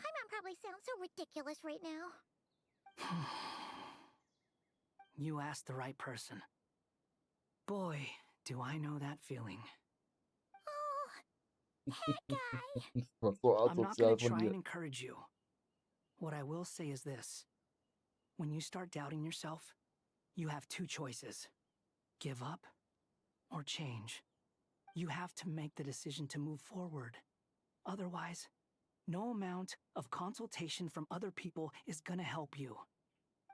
Speaker 13: Paimon probably sounds so ridiculous right now.
Speaker 18: You asked the right person. Boy, do I know that feeling.
Speaker 1: Das war so
Speaker 18: I'm not
Speaker 1: asozial
Speaker 18: going to
Speaker 1: von
Speaker 18: try and
Speaker 1: dir.
Speaker 18: encourage you. What I will say is this. When you start doubting yourself, you have two choices. Give up or change. You have to make the decision to move forward. Otherwise, no amount of consultation from other people is going to help you.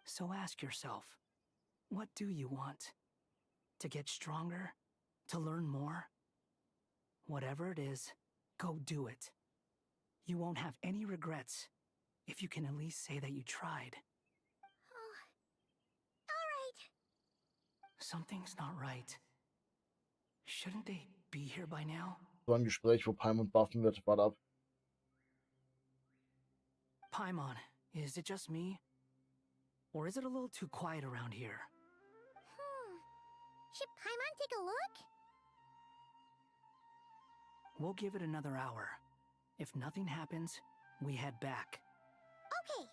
Speaker 18: So ask yourself, what do you want? To get stronger? To learn more? Whatever it is, go do it. You won't have any regrets if you can at least say that you tried.
Speaker 13: Alright.
Speaker 18: Something's not right. Shouldn't they be here by now?
Speaker 1: So ein Gespräch, wo Paimon buffen wird. Warte ab.
Speaker 18: Paimon, is it just me? Or is it a little too quiet around here?
Speaker 13: Should Paimon take a look?
Speaker 18: We'll give it another hour. If nothing happens, we head back.
Speaker 13: Okay.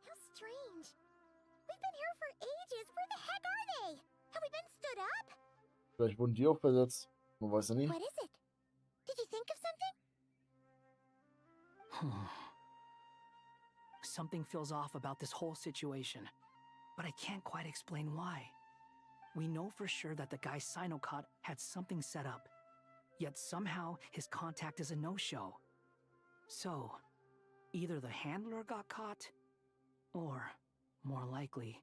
Speaker 13: How strange. We've been here for ages. Where the heck are they? Have we been stood up?
Speaker 1: Vielleicht wurden die auch versetzt. Man weiß ja nie.
Speaker 13: What is it? Did you think of something?
Speaker 18: Something feels off about this whole situation, but I can't quite explain why. We know for sure that the guy Sinocot had something set up, yet somehow his contact is a no-show. So, either the handler got caught, or, more likely,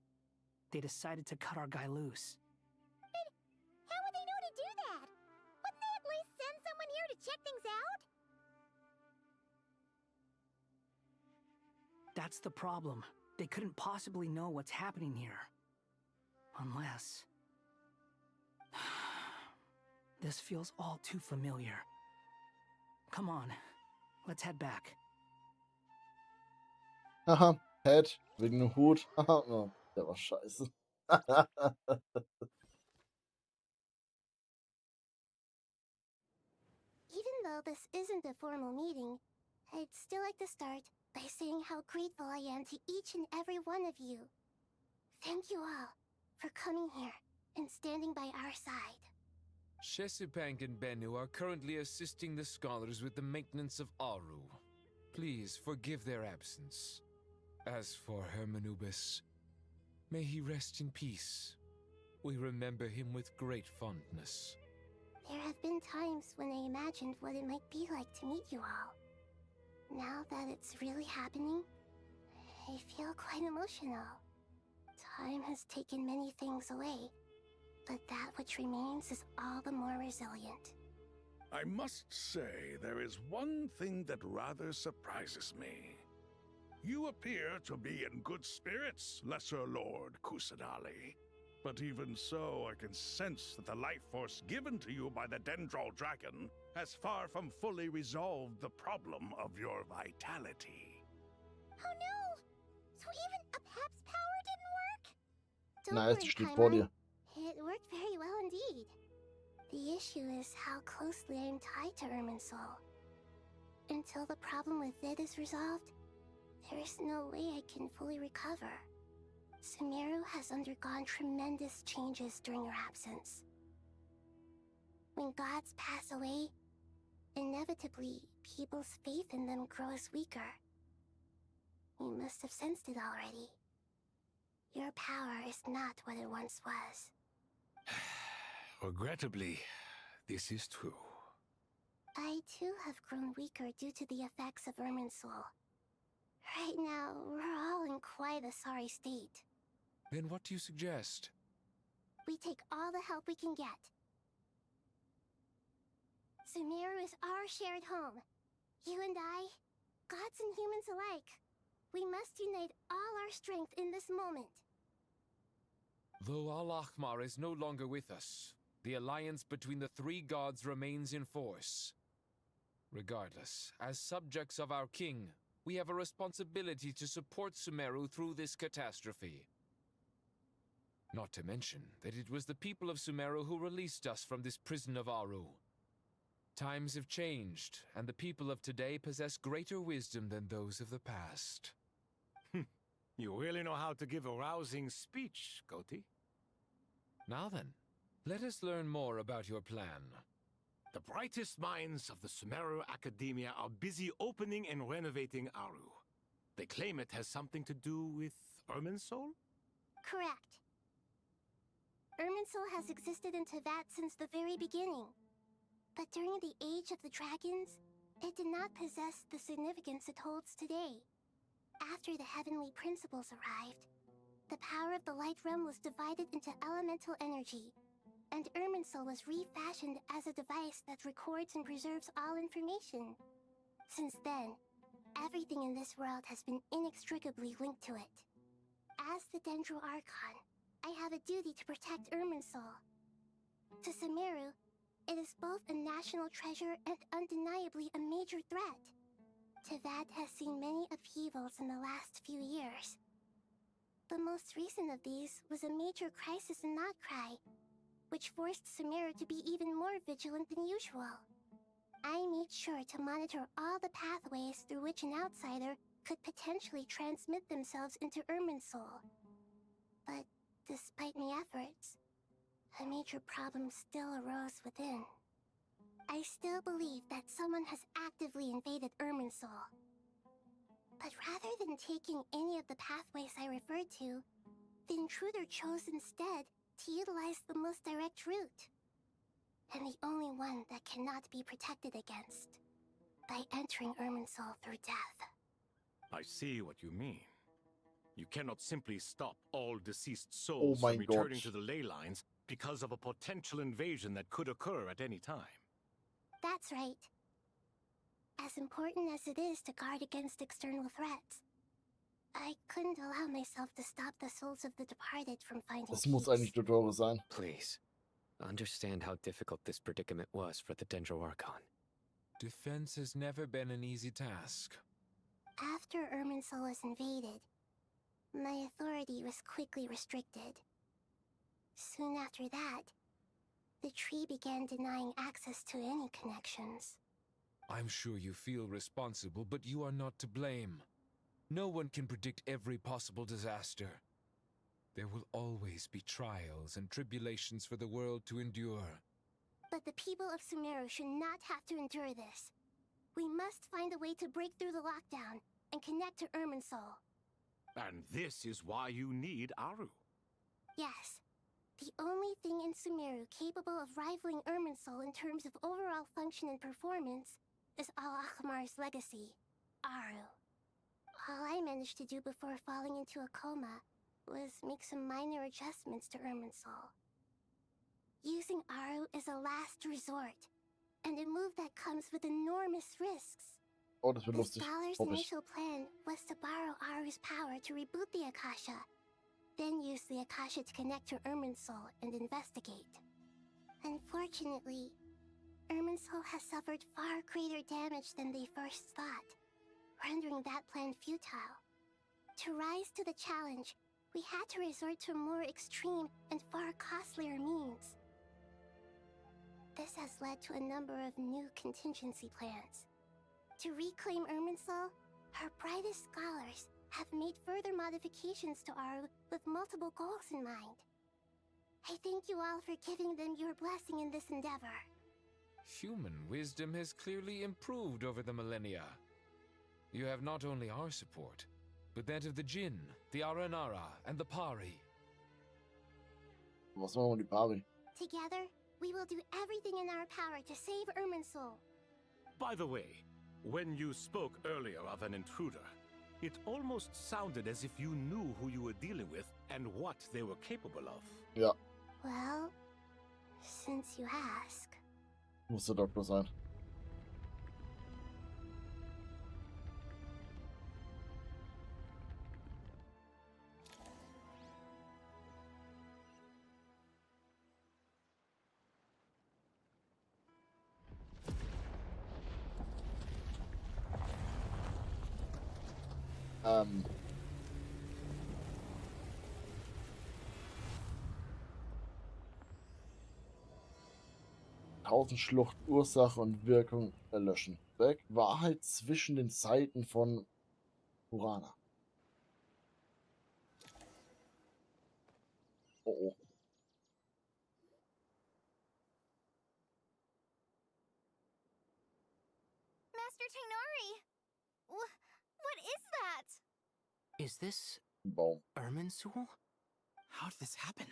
Speaker 18: they decided to cut our guy loose.
Speaker 13: But how would they know to do that? Wouldn't they at least send someone here to check things out?
Speaker 18: That's the problem. They couldn't possibly know what's happening here. Unless... This feels all too familiar. Come on, let's head back.
Speaker 1: Haha, Head, wegen dem Hut. Haha, oh, der war scheiße.
Speaker 13: Even though this isn't a formal meeting, I'd still like to start by saying how grateful I am to each and every one of you. Thank you all for coming here and standing by our side.
Speaker 19: Shesipank and Bennu are currently assisting the scholars with the maintenance of Aru. Please forgive their absence. As for Hermanubis, may he rest in peace. We remember him with great fondness.
Speaker 13: There have been times when I imagined what it might be like to meet you all. Now that it's really happening, I feel quite emotional. Time has taken many things away, but that which remains is all the more resilient.
Speaker 11: I must say, there is one thing that rather surprises me. You appear to be in good spirits, Lesser Lord Kusadali. But even so, I can sense that the life force given to you by the Dendral Dragon has far from fully resolved the problem of your vitality.
Speaker 13: Oh no! So even a Pep's power didn't work? Don't
Speaker 1: Nice,
Speaker 13: worry,
Speaker 1: steht vor dir.
Speaker 13: Paimon. It worked very well indeed. The issue is how closely I am tied to Irminsul. Until the problem with it is resolved, there is no way I can fully recover. Sumeru has undergone tremendous changes during your absence. When gods pass away, inevitably, people's faith in them grows weaker. You must have sensed it already. Your power is not what it once was.
Speaker 17: Regrettably, this is true.
Speaker 13: I too have grown weaker due to the effects of Irminsul. Right now, we're all in quite a sorry state.
Speaker 19: Then what do you suggest?
Speaker 13: We take all the help we can get. Sumeru is our shared home. You and I, gods and humans alike. We must unite all our strength in this moment.
Speaker 19: Though Al-Ahmar is no longer with us, the alliance between the three gods remains in force. Regardless, as subjects of our king, we have a responsibility to support Sumeru through this catastrophe. Not to mention that it was the people of Sumeru who released us from this prison of Aru. Times have changed, and the people of today possess greater wisdom than those of the past.
Speaker 17: You really know how to give a rousing speech, Goti.
Speaker 19: Now then, let us learn more about your plan.
Speaker 17: The brightest minds of the Sumeru Academia are busy opening and renovating Aru. They claim it has something to do with Irminsul?
Speaker 13: Correct. Irminsul has existed in Teyvat since the very beginning. But during the Age of the Dragons, It did not possess the significance it holds today. After the heavenly principles arrived, the power of the light realm was divided into elemental energy, and Irminsul was refashioned as a device that records and preserves all information. Since then, everything in this world has been inextricably linked to it. As the Dendro Archon, I have a duty to protect Irminsul. To Sumeru, it is both a national treasure and undeniably a major threat. Tevat has seen many upheavals in the last few years. The most recent of these was a major crisis in Notcry, which forced Sumeru to be even more vigilant than usual. I made sure to monitor all the pathways through which an outsider could potentially transmit themselves into Irminsul. But despite my efforts, a major problem still arose within. I still believe that someone has actively invaded Irminsul. But rather than taking any of the pathways I referred to, the intruder chose instead to utilize the most direct route. And the only one that cannot be protected against, by entering Irminsul through death.
Speaker 17: I see what you mean. You cannot simply stop all deceased souls
Speaker 1: my
Speaker 17: from returning
Speaker 1: God.
Speaker 17: to the ley lines because of a potential invasion that could occur at any time.
Speaker 13: That's right. As important as it is to guard against external threats, I couldn't allow myself to stop the souls of the departed from finding
Speaker 1: Das muss
Speaker 13: peace.
Speaker 1: eigentlich Tutorial sein.
Speaker 2: Please, understand how difficult this predicament was for the Dendro Archon.
Speaker 19: Defense has never been an easy task.
Speaker 13: After Irminsul was invaded, my authority was quickly restricted. Soon after that, the tree began denying access to any connections.
Speaker 19: I'm sure you feel responsible, but you are not to blame. No one can predict every possible disaster. There will always be trials and tribulations for the world to endure.
Speaker 13: But the people of Sumeru should not have to endure this. We must find a way to break through the lockdown and connect to Irminsul.
Speaker 17: And this is why you need Aru.
Speaker 13: Yes. The only thing in Sumeru capable of rivaling Irminsul in terms of overall function and performance is Al-Akhmar's legacy, Aru. All I managed to do before falling into a coma was make some minor adjustments to Irminsul. Using Aru is a last resort, and a move that comes with enormous risks.
Speaker 1: Oh, das wird
Speaker 13: The
Speaker 1: lustig.
Speaker 13: scholar's
Speaker 1: Hoffe ich.
Speaker 13: initial plan was to borrow Aru's power to reboot the Akasha, then use the Akasha to connect to Irminsul and investigate. Unfortunately, Irminsul has suffered far greater damage than they first thought, rendering that plan futile. To rise to the challenge, we had to resort to more extreme and far costlier means. This has led to a number of new contingency plans. To reclaim Irminsul, our brightest scholars have made further modifications to Aru with multiple goals in mind. I thank you all for giving them your blessing in this endeavor.
Speaker 19: Human wisdom has clearly improved over the millennia. You have not only our support, but that of the Jinn, the Aranara, and the Pari.
Speaker 1: Was machen wir die Pari?
Speaker 13: Together, we will do everything in our power to save Irminsul.
Speaker 17: By the way, when you spoke earlier of an intruder, it almost sounded as if you knew who you were dealing with and what they were capable of.
Speaker 1: Ja,
Speaker 13: Well, since you ask.
Speaker 1: muss der Doktor sein. Tausendschlucht, Ursache und Wirkung erlöschen. Weg. Wahrheit zwischen den Seiten von Urana. Oh oh.
Speaker 3: Master Tainari! What is that?
Speaker 5: Is this
Speaker 1: Baum.
Speaker 5: Irminsul? How did this happen?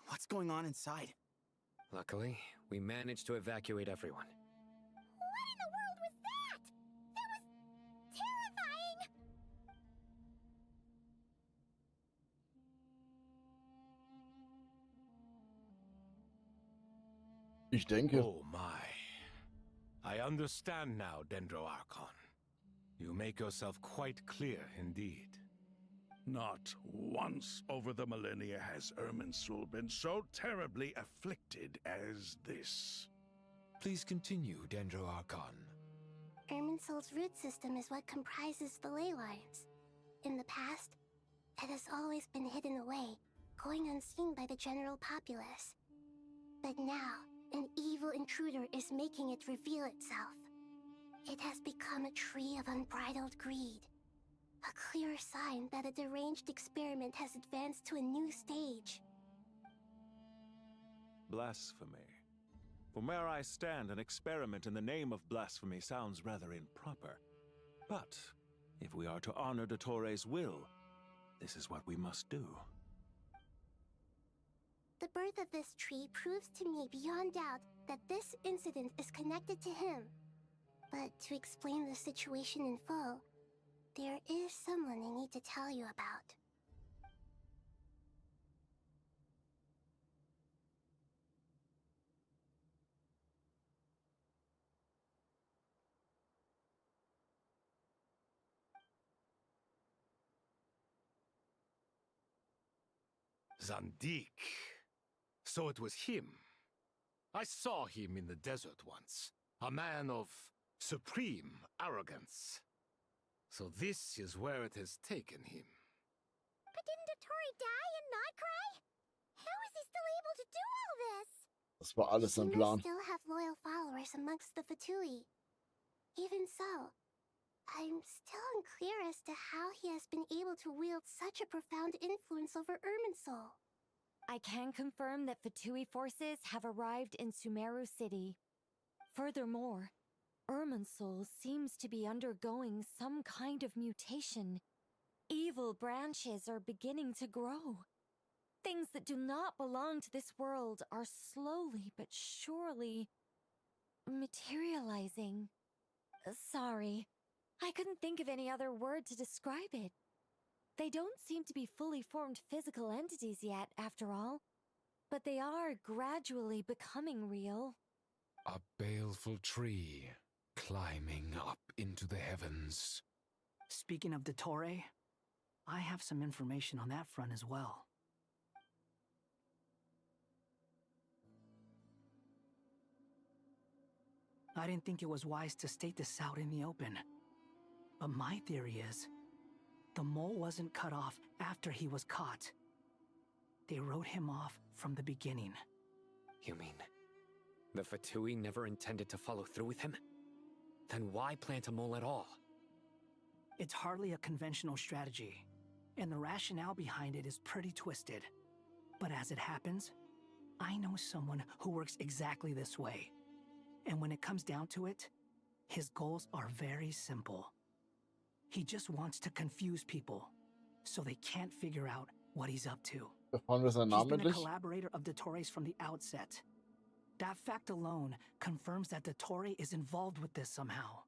Speaker 5: What's going on inside?
Speaker 2: Luckily, we managed to evacuate everyone.
Speaker 3: What in the world was
Speaker 1: ich denke.
Speaker 17: Oh my. I understand now, Dendroarchon. You make yourself quite clear indeed.
Speaker 11: Not once over the millennia has Irminsul been so terribly afflicted as this.
Speaker 19: Please continue, Dendroarchon.
Speaker 13: Irminsul's root system is what comprises the ley lines. In the past, it has always been hidden away, going unseen by the general populace. But now, an evil intruder is making it reveal itself. It has become a tree of unbridled greed. A clear sign that a deranged experiment has advanced to a new stage.
Speaker 15: Blasphemy. From where I stand, an experiment in the name of blasphemy sounds rather improper. But if we are to honor Dottore's will, this is what we must do.
Speaker 13: The birth of this tree proves to me beyond doubt that this incident is connected to him. But to explain the situation in full, there is someone I need to tell you about.
Speaker 17: Zandik. So it was him. I saw him in the desert once. A man of supreme arrogance. So this is where it has taken him.
Speaker 13: But didn't Dottore die and not cry? How is he still able to do all this?
Speaker 1: Das war alles
Speaker 13: He
Speaker 1: ein
Speaker 13: must
Speaker 1: Plan.
Speaker 13: still have loyal followers amongst the Fatui. Even so, I'm still unclear as to how he has been able to wield such a profound influence over Irminsul.
Speaker 22: I can confirm that Fatui forces have arrived in Sumeru City. Furthermore, Irminsul seems to be undergoing some kind of mutation. Evil branches are beginning to grow. Things that do not belong to this world are slowly but surely materializing. Sorry, I couldn't think of any other word to describe it. They don't seem to be fully formed physical entities yet, after all, but they are gradually becoming real.
Speaker 19: A baleful tree climbing up into the heavens.
Speaker 18: Speaking of Dottore, I have some information on that front as well. I didn't think it was wise to state this out in the open. But my theory is, the mole wasn't cut off after he was caught. They wrote him off from the beginning.
Speaker 2: You mean, the Fatui never intended to follow through with him? Then why plant a mole at all?
Speaker 18: It's hardly a conventional strategy, and the rationale behind it is pretty twisted. But as it happens, I know someone who works exactly this way. And when it comes down to it, his goals are very simple. He just wants to confuse people, so they can't figure out what he's up to.
Speaker 1: Erfahren wir seinen
Speaker 18: He's
Speaker 1: Namen
Speaker 18: been a
Speaker 1: endlich?
Speaker 18: collaborator of Dottore's from the outset. That fact alone confirms that Dottore is involved with this somehow.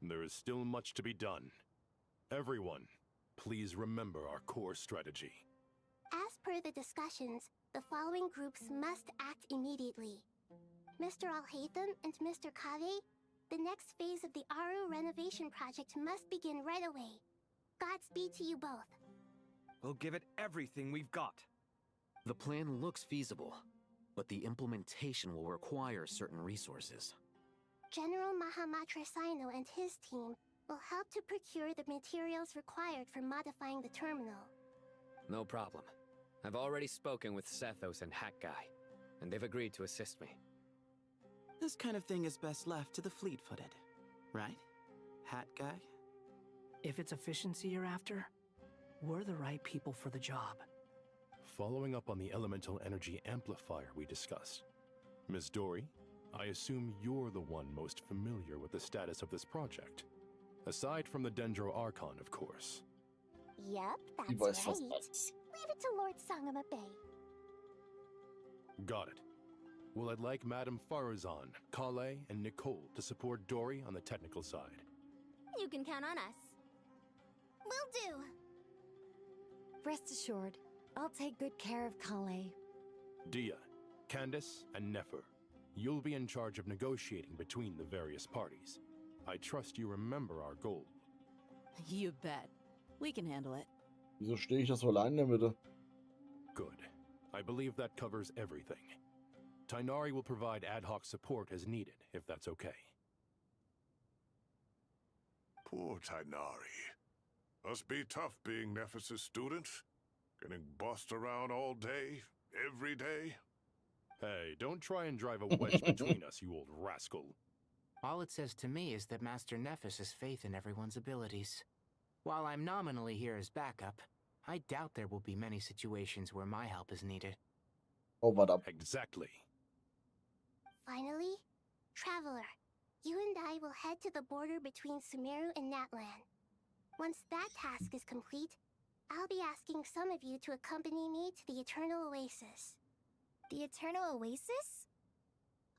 Speaker 9: There is still much to be done. Everyone, please remember our core strategy.
Speaker 13: As per the discussions, the following groups must act immediately. Mr. Alhaitham and Mr. Kave, the next phase of the ARU renovation project must begin right away. Godspeed to you both.
Speaker 16: We'll give it everything we've got.
Speaker 21: The plan looks feasible, but the implementation will require certain resources.
Speaker 13: General Mahamatra Sino and his team will help to procure the materials required for modifying the terminal.
Speaker 2: No problem. I've already spoken with Sethos and Hat Guy, and they've agreed to assist me.
Speaker 5: This kind of thing is best left to the fleet-footed, right? Hat Guy?
Speaker 18: If it's efficiency you're after, we're the right people for the job.
Speaker 9: Following up on the elemental energy amplifier we discussed, Ms. Dory,
Speaker 10: I assume you're the one most familiar with the status of this project. Aside from the Dendro Archon, of course.
Speaker 13: Yep,
Speaker 1: Die
Speaker 13: that's
Speaker 1: weiß
Speaker 13: right.
Speaker 1: fast alles.
Speaker 13: Leave it to Lord Sangama Bay.
Speaker 10: Got it. Well, I'd like Madame Farazan, Kale, and Nicole to support Dory on the technical side.
Speaker 13: You can count on us.
Speaker 3: Will do.
Speaker 22: Rest assured, I'll take good care of Kale.
Speaker 10: Dia, Candace, and Nefer, you'll be in charge of negotiating between the various parties. I trust you remember our goal.
Speaker 14: You bet. We can handle it.
Speaker 1: Wieso stehe ich da so allein in der Mitte?
Speaker 10: Good. I believe that covers everything. Tainari will provide ad hoc support as needed, if that's okay.
Speaker 11: Poor Tainari. Must be tough being Nephis' student. Getting bossed around all day, every day.
Speaker 10: Hey, don't try and drive a wedge between us, you old rascal.
Speaker 23: All it says to me is that Master Nephis has faith in everyone's abilities. While I'm nominally here as backup, I doubt there will be many situations where my help is needed.
Speaker 1: Oh, warte ab.
Speaker 10: Exactly.
Speaker 13: Finally, Traveler, you and I will head to the border between Sumeru and Natlan. Once that task is complete, I'll be asking some of you to accompany me to the Eternal Oasis.
Speaker 3: The Eternal Oasis?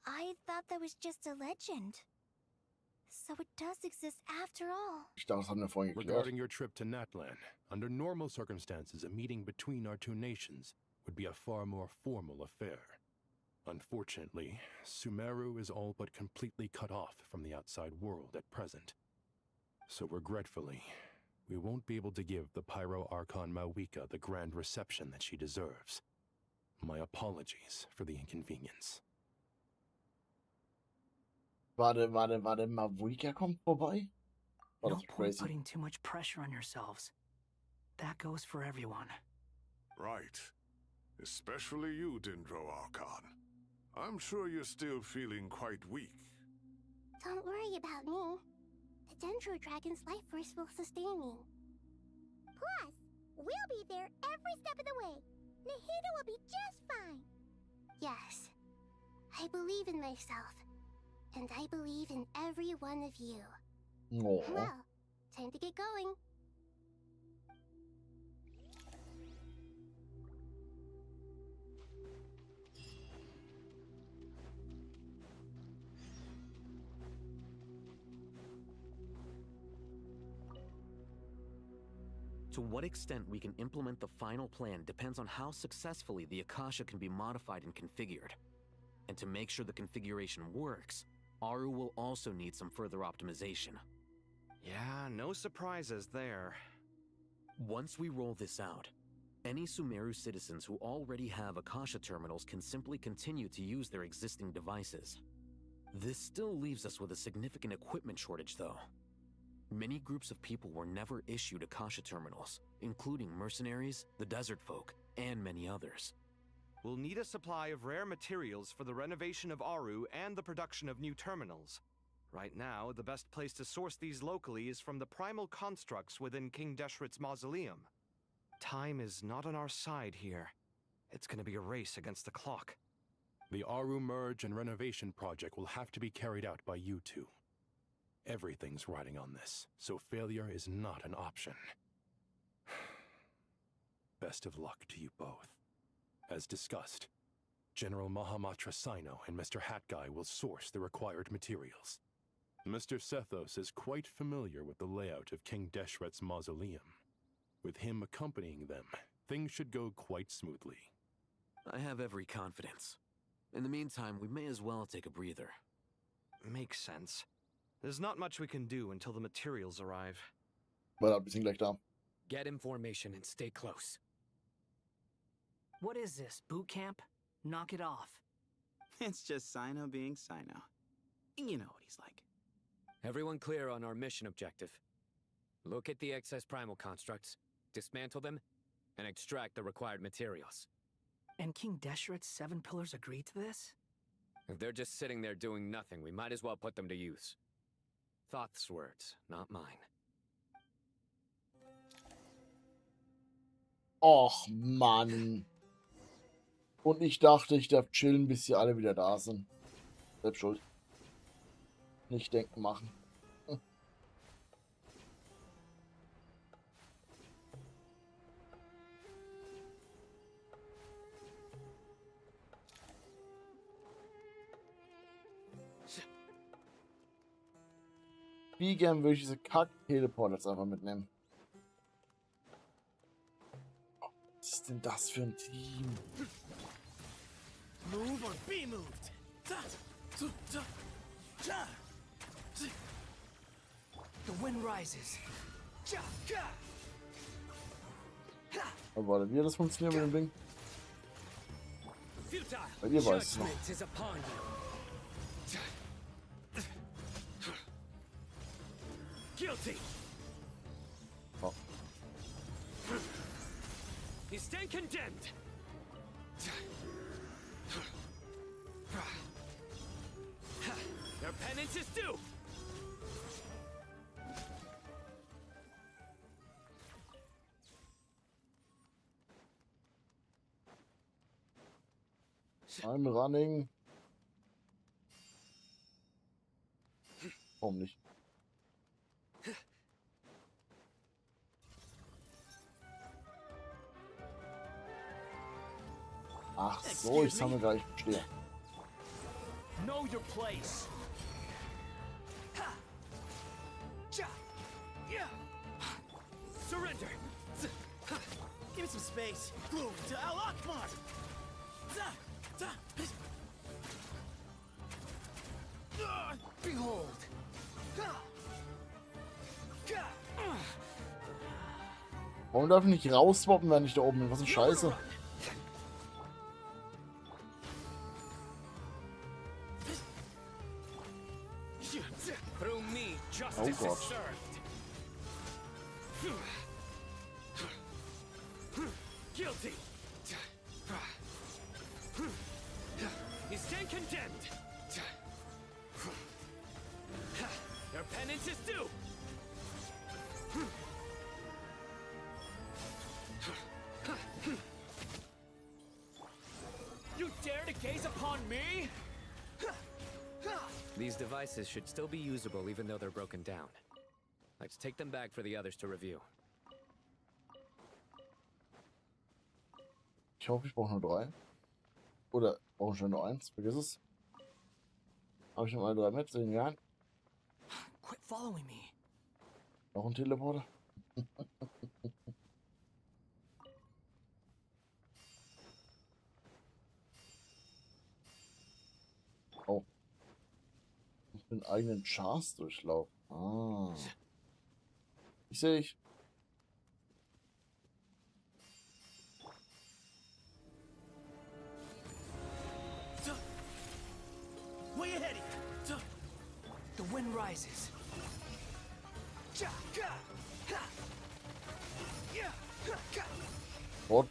Speaker 3: I thought that was just a legend. So it does exist after all.
Speaker 1: Ich dachte, das haben wir vorhin geklärt.
Speaker 10: Regarding your trip to Natlan, under normal circumstances, a meeting between our two nations would be a far more formal affair. Unfortunately, Sumeru is all but completely cut off from the outside world at present. So regretfully, we won't be able to give the Pyro Archon Mawika the grand reception that she deserves. My apologies for the inconvenience.
Speaker 1: Warte, Mawika kommt vorbei? Oh,
Speaker 18: No
Speaker 1: das ist
Speaker 18: point
Speaker 1: crazy.
Speaker 18: putting too much pressure on yourselves. That goes for everyone.
Speaker 11: Right. Especially you, Dendro Archon. I'm sure you're still feeling quite weak.
Speaker 13: Don't worry about me. The Dendro Dragon's life force will sustain me. Plus, we'll be there every step of the way. Nahida will be just fine. Yes. I believe in myself. And I believe in every one of you.
Speaker 1: Oh.
Speaker 13: Well, time to get going.
Speaker 21: To what extent we can implement the final plan depends on how successfully the Akasha can be modified and configured. And to make sure the configuration works, ARU will also need some further optimization.
Speaker 16: Yeah, no surprises there.
Speaker 21: Once we roll this out, any Sumeru citizens who already have Akasha terminals can simply continue to use their existing devices. This still leaves us with a significant equipment shortage, though. Many groups of people were never issued Akasha terminals, including mercenaries, the desert folk, and many others.
Speaker 16: We'll need a supply of rare materials for the renovation of Aru and the production of new terminals. Right now, the best place to source these locally is from the primal constructs within King Deshret's mausoleum. Time is not on our side here. It's gonna be a race against the clock.
Speaker 10: The Aru merge and renovation project will have to be carried out by you two. Everything's riding on this, so failure is not an option. Best of luck to you both. As discussed, General Mahamatra Sino and Mr. Hat Guy will source the required materials. Mr. Sethos is quite familiar with the layout of King Deshret's mausoleum. With him accompanying them, things should go quite smoothly.
Speaker 21: I have every confidence. In the meantime, we may as well take a breather.
Speaker 16: Makes sense. There's not much we can do until the materials arrive.
Speaker 1: Warte, wir sind gleich da.
Speaker 2: Get information and stay close.
Speaker 18: What is this, boot camp? Knock it off.
Speaker 24: It's just Sino being Sino. You know what he's like.
Speaker 2: Everyone clear on our mission objective. Look at the excess primal constructs, dismantle them, and extract the required materials.
Speaker 18: And King Deshret's 7 pillars agreed to this?
Speaker 2: If they're just sitting there doing nothing, we might as well put them to use. Thoth's words, not mine.
Speaker 1: Och, Mann. Und ich dachte, ich darf chillen, bis sie alle wieder da sind. Selbst schuld. Nicht denken machen. Wie gern würde ich diese Kack-Teleporter jetzt einfach mitnehmen. Was ist denn das für ein Team?
Speaker 6: Move or be moved. The wind rises.
Speaker 1: Aber warte, wie hat das funktioniert mit dem Ding? Bei ihr weiß es noch.
Speaker 6: Guilty.
Speaker 1: Oh.
Speaker 6: You stand condemned. Your penance is due.
Speaker 1: I'm running. Warum nicht? Ach so, ich sammle gleich. Verstehe.
Speaker 6: Know your place. Surrender. Give me some space. Move to Al-Akbar. Behold.
Speaker 1: Warum darf ich nicht rauswappen, wenn ich da oben bin? Was ist Scheiße? Oh Gott.
Speaker 6: Guilty. You stand condemned. Your penance is due. You dare to gaze upon me?
Speaker 2: These devices should still be usable even though they're broken down. Let's take them back for the others to review.
Speaker 1: Ich hoffe, ich brauche nur 3. Oder brauche ich nur 1? Vergiss es. Habe ich noch mal 3 mit? Sehen wir.
Speaker 6: Quit following me.
Speaker 1: Noch ein Teleporter. Oh. Ich bin eigenen Chars durchlaufen. Ah. Ich sehe dich.
Speaker 6: Way ahead of you. The wind rises.
Speaker 1: What?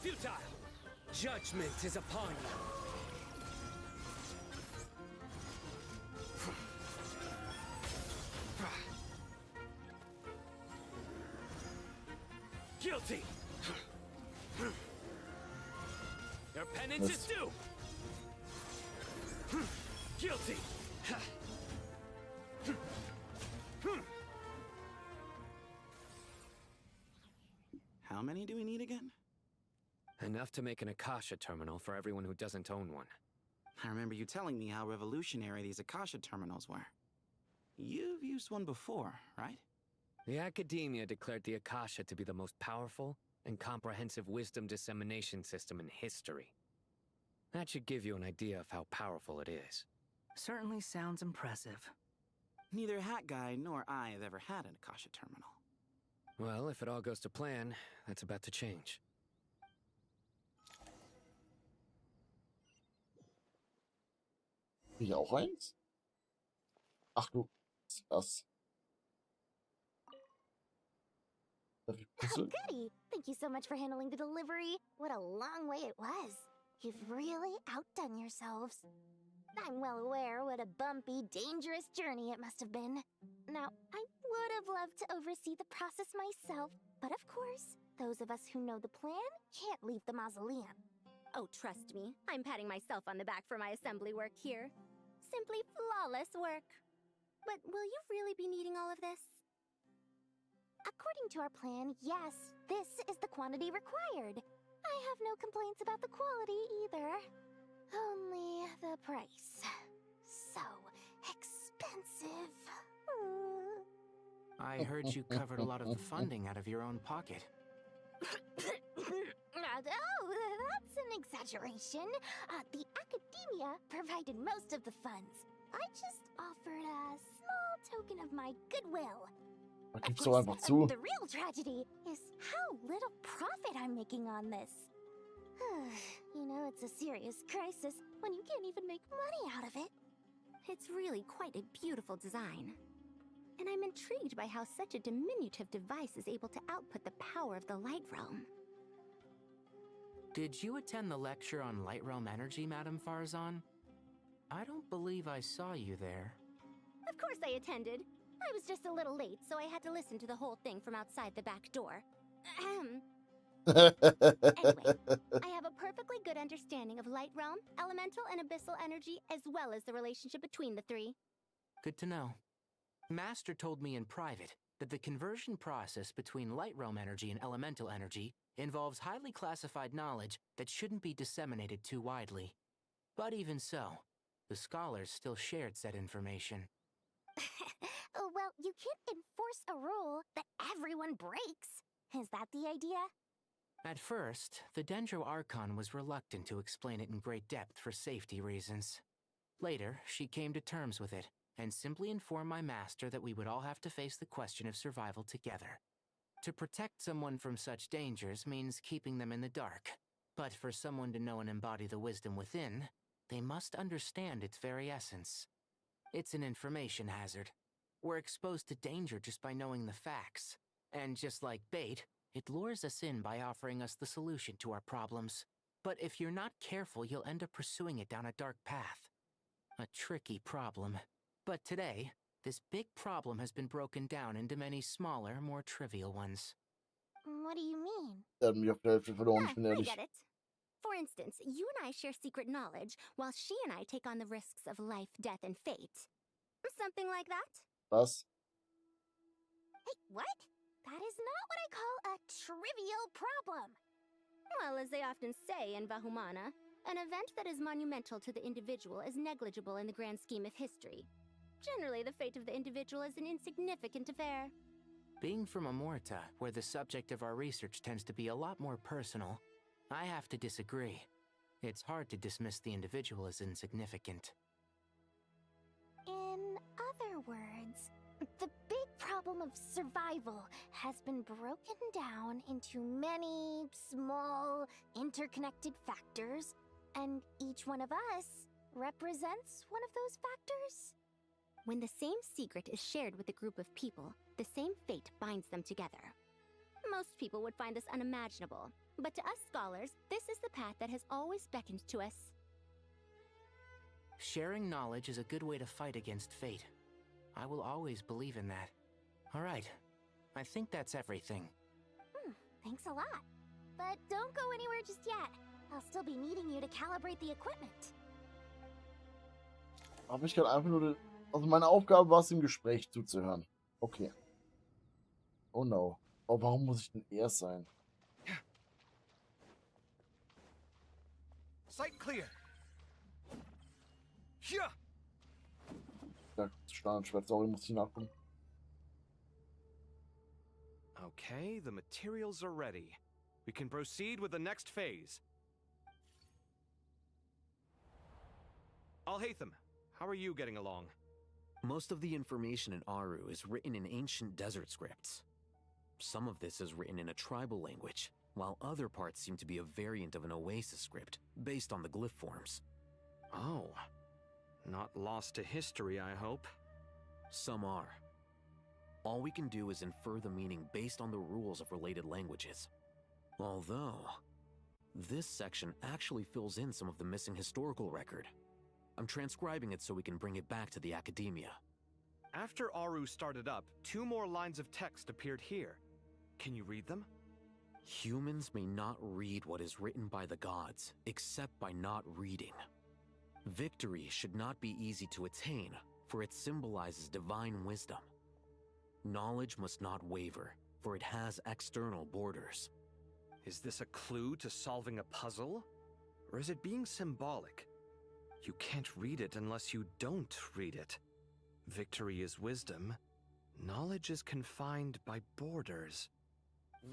Speaker 6: Futile. Judgment is upon you. Guilty. Your penance is due. Guilty.
Speaker 24: How many do we need again?
Speaker 2: Enough to make an Akasha terminal for everyone who doesn't own one.
Speaker 24: I remember you telling me how revolutionary these Akasha terminals were. You've used one before, right?
Speaker 2: The academia declared the Akasha to be the most powerful and comprehensive wisdom dissemination system in history. That should give you an idea of how powerful it is.
Speaker 18: Certainly sounds impressive.
Speaker 24: Neither Hat Guy nor I have ever had an Akasha terminal.
Speaker 2: Well, if it all goes to plan, that's about to change.
Speaker 1: Ich auch eins? Ach du, das. Darf ich
Speaker 3: Oh,
Speaker 1: puzzeln?
Speaker 3: goody! Thank you so much for handling the delivery. What a long way it was. You've really outdone yourselves. I'm well aware what a bumpy, dangerous journey it must have been. Now, I would have loved to oversee the process myself, but of course, those of us who know the plan can't leave the mausoleum.
Speaker 4: Oh, trust me, I'm patting myself on the back for my assembly work here. Simply flawless work. But will you really be needing all of this? According to our plan, yes, this is the quantity required. I have no complaints about the quality either. Only the price. So expensive.
Speaker 23: I heard you covered a lot of the funding out of your own pocket.
Speaker 4: Oh, that's an exaggeration. The academia provided most of the funds. I just offered a small token of my goodwill.
Speaker 1: Da gibst du einfach zu.
Speaker 4: The real tragedy is how little profit I'm making on this. You know, it's a serious crisis when you can't even make money out of it. It's really quite a beautiful design. And I'm intrigued by how such a diminutive device is able to output the power of the light realm.
Speaker 23: Did you attend the lecture on light realm energy, Madame Farzan? I don't believe I saw you there.
Speaker 4: Of course I attended. I was just a little late, so I had to listen to the whole thing from outside the back door. Anyway, I have a perfectly good understanding of light realm, elemental, and abyssal energy, as well as the relationship between the three.
Speaker 23: Good to know. Master told me in private that the conversion process between light realm energy and elemental energy involves highly classified knowledge that shouldn't be disseminated too widely. But even so, the scholars still shared said information.
Speaker 4: Well, you can't enforce a rule that everyone breaks. Is that the idea?
Speaker 23: At first, the Dendro Archon was reluctant to explain it in great depth for safety reasons. Later, she came to terms with it, and simply informed my master that we would all have to face the question of survival together. To protect someone from such dangers means keeping them in the dark. But for someone to know and embody the wisdom within, they must understand its very essence. It's an information hazard. We're exposed to danger just by knowing the facts. And just like bait, it lures us in by offering us the solution to our problems. But if you're not careful, you'll end up pursuing it down a dark path. A tricky problem. But today, this big problem has been broken down into many smaller, more trivial ones.
Speaker 4: What do you mean?
Speaker 1: Der hat mich auf der Hälfte verloren, ich bin
Speaker 4: I
Speaker 1: ehrlich.
Speaker 4: get it. For instance, you and I share secret knowledge, while she and I take on the risks of life, death, and fate. Something like that?
Speaker 1: Was?
Speaker 4: Hey, what? That is not what I call a trivial problem. Well, as they often say in Vahumana, an event that is monumental to the individual is negligible in the grand scheme of history. Generally, the fate of the individual is an insignificant affair.
Speaker 23: Being from Amorta, where the subject of our research tends to be a lot more personal, I have to disagree. It's hard to dismiss the individual as insignificant.
Speaker 4: In other words, the big problem of survival has been broken down into many small, interconnected factors, and each one of us represents one of those factors. When the same secret is shared with a group of people, the same fate binds them together. Most people would find this unimaginable, but to us scholars, this is the path that has always beckoned to us.
Speaker 23: Sharing knowledge is a good way to fight against fate. I will always believe in that. All right, I think that's everything.
Speaker 4: Thanks a lot. But don't go anywhere just yet. I'll still be needing you to calibrate the equipment.
Speaker 1: Habe ich gerade einfach nur... Also meine Aufgabe war es, im Gespräch zuzuhören. Okay. Oh no. Oh, warum muss ich denn er sein?
Speaker 16: Sight clear. Here.
Speaker 1: Ja, Standardschwert, sorry, muss ich nachgucken.
Speaker 16: Okay, the materials are ready. We can proceed with the next phase. Al-Haytham, how are you getting along?
Speaker 21: Most of the information in ARU is written in ancient desert scripts. Some of this is written in a tribal language, while other parts seem to be a variant of an Oasis script, based on the glyph forms.
Speaker 16: Oh. Not lost to history, I hope.
Speaker 21: Some are. All we can do is infer the meaning based on the rules of related languages. Although, this section actually fills in some of the missing historical record. I'm transcribing it so we can bring it back to the academia.
Speaker 16: After ARU started up, 2 more lines of text appeared here. Can you read them?
Speaker 21: Humans may not read what is written by the gods, except by not reading. Victory should not be easy to attain, for it symbolizes divine wisdom. Knowledge must not waver, for it has external borders.
Speaker 16: Is this a clue to solving a puzzle? Or is it being symbolic? You can't read it unless you don't read it. Victory is wisdom. Knowledge is confined by borders.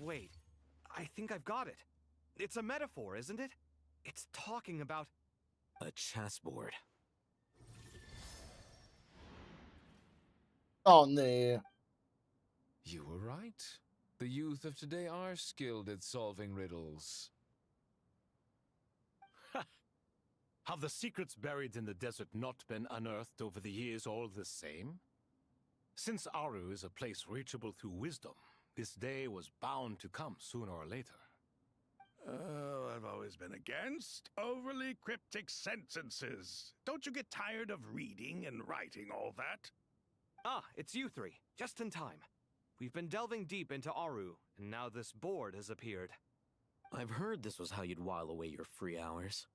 Speaker 16: Wait, I think I've got it. It's a metaphor, isn't it? It's talking about...
Speaker 21: A chessboard.
Speaker 1: Oh, nee.
Speaker 19: You were right. The youth of today are skilled at solving riddles.
Speaker 17: Have the secrets buried in the desert not been unearthed over the years all the same? Since AORUS is a place reachable through wisdom, this day was bound to come sooner or later.
Speaker 11: Oh, I've always been against overly cryptic sentences. Don't you get tired of reading and writing all that?
Speaker 16: Ah, it's you three. Just in time. We've been delving deep into AORU, and now this board has appeared.
Speaker 21: I've heard this was how you'd while away your free hours.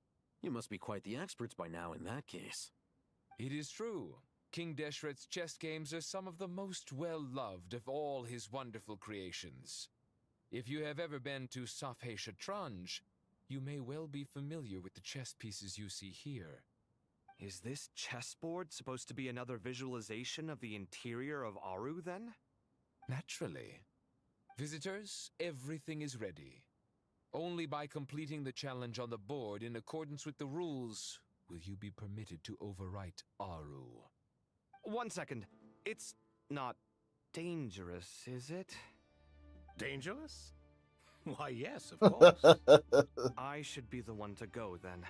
Speaker 21: You must be quite the experts by now in that case.
Speaker 19: It is true. King Deshret's chess games are some of the most well-loved of all his wonderful creations. If you have ever been to Safhe Shatranj, you may well be familiar with the chess pieces you see here.
Speaker 16: Is this chessboard supposed to be another visualization of the interior of AORU, then?
Speaker 19: Naturally. Visitors, everything is ready. Only by completing the challenge on the board in accordance with the rules will you be permitted to overwrite AORU.
Speaker 16: 1 second. It's not dangerous, is it?
Speaker 17: Dangerous? Why, yes, of course.
Speaker 16: I should be the one to go, then.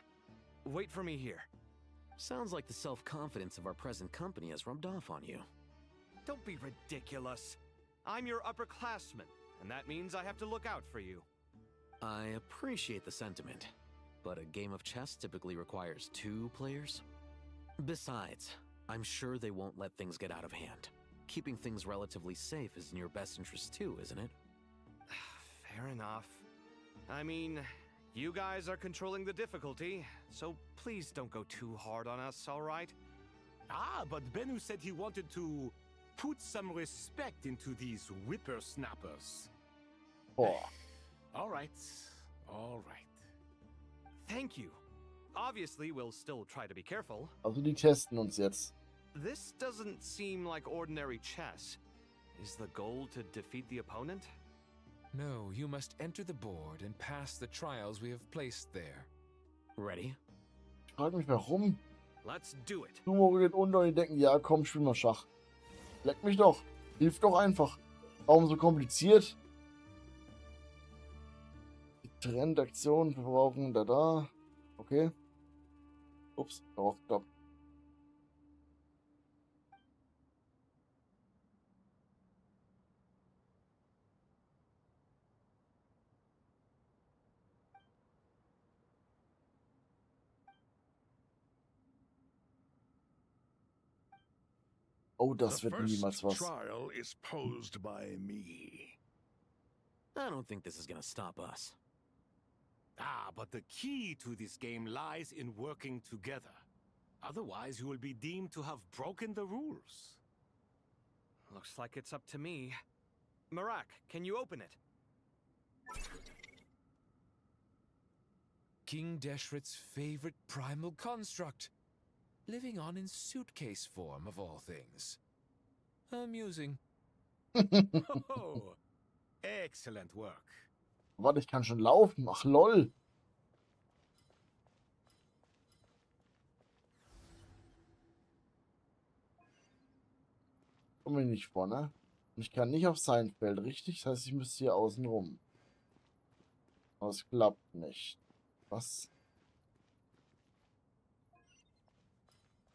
Speaker 16: Wait for me here.
Speaker 21: Sounds like the self-confidence of our present company has rubbed off on you.
Speaker 16: Don't be ridiculous. I'm your upperclassman, and that means I have to look out for you.
Speaker 21: I appreciate the sentiment, but a game of chess typically requires 2 players. Besides, I'm sure they won't let things get out of hand. Keeping things relatively safe is in your best interest too, isn't it?
Speaker 16: Fair enough. I mean, you guys are controlling the difficulty, so please don't go too hard on us, all right?
Speaker 17: Ah, but Bennu said he wanted to put some respect into these whippersnappers.
Speaker 1: Oh.
Speaker 17: All right, all right.
Speaker 16: Thank you. Obviously, we'll still try to be careful.
Speaker 1: Also, die testen uns jetzt.
Speaker 16: This doesn't seem like ordinary chess. Is the goal to defeat the opponent?
Speaker 19: No, you must enter the board and pass the trials we have placed there.
Speaker 21: Ready?
Speaker 1: Ich frage mich, warum.
Speaker 16: Let's do it.
Speaker 1: Humor geht unter und die denken, ja komm, spiel mal Schach. Leck mich doch. Hilft doch einfach. Warum so kompliziert? Trendaktion, wir brauchen da. Okay. Ups, doch, stopp. Oh, das wird niemals was.
Speaker 11: Trial is posed by me.
Speaker 21: I don't think this is gonna stop us.
Speaker 17: Ah, but the key to this game lies in working together. Otherwise, you will be deemed to have broken the rules.
Speaker 16: Looks like it's up to me. Marak, can you open it?
Speaker 19: King Deshret's favorite primal construct. Living on in suitcase form, of all things. Amusing.
Speaker 17: Oh, excellent work.
Speaker 1: Warte, ich kann schon laufen. Ach, lol. Komme ich nicht vor, ne? Und ich kann nicht auf sein Feld, richtig? Das heißt, ich müsste hier außen rum. Aber es klappt nicht. Was?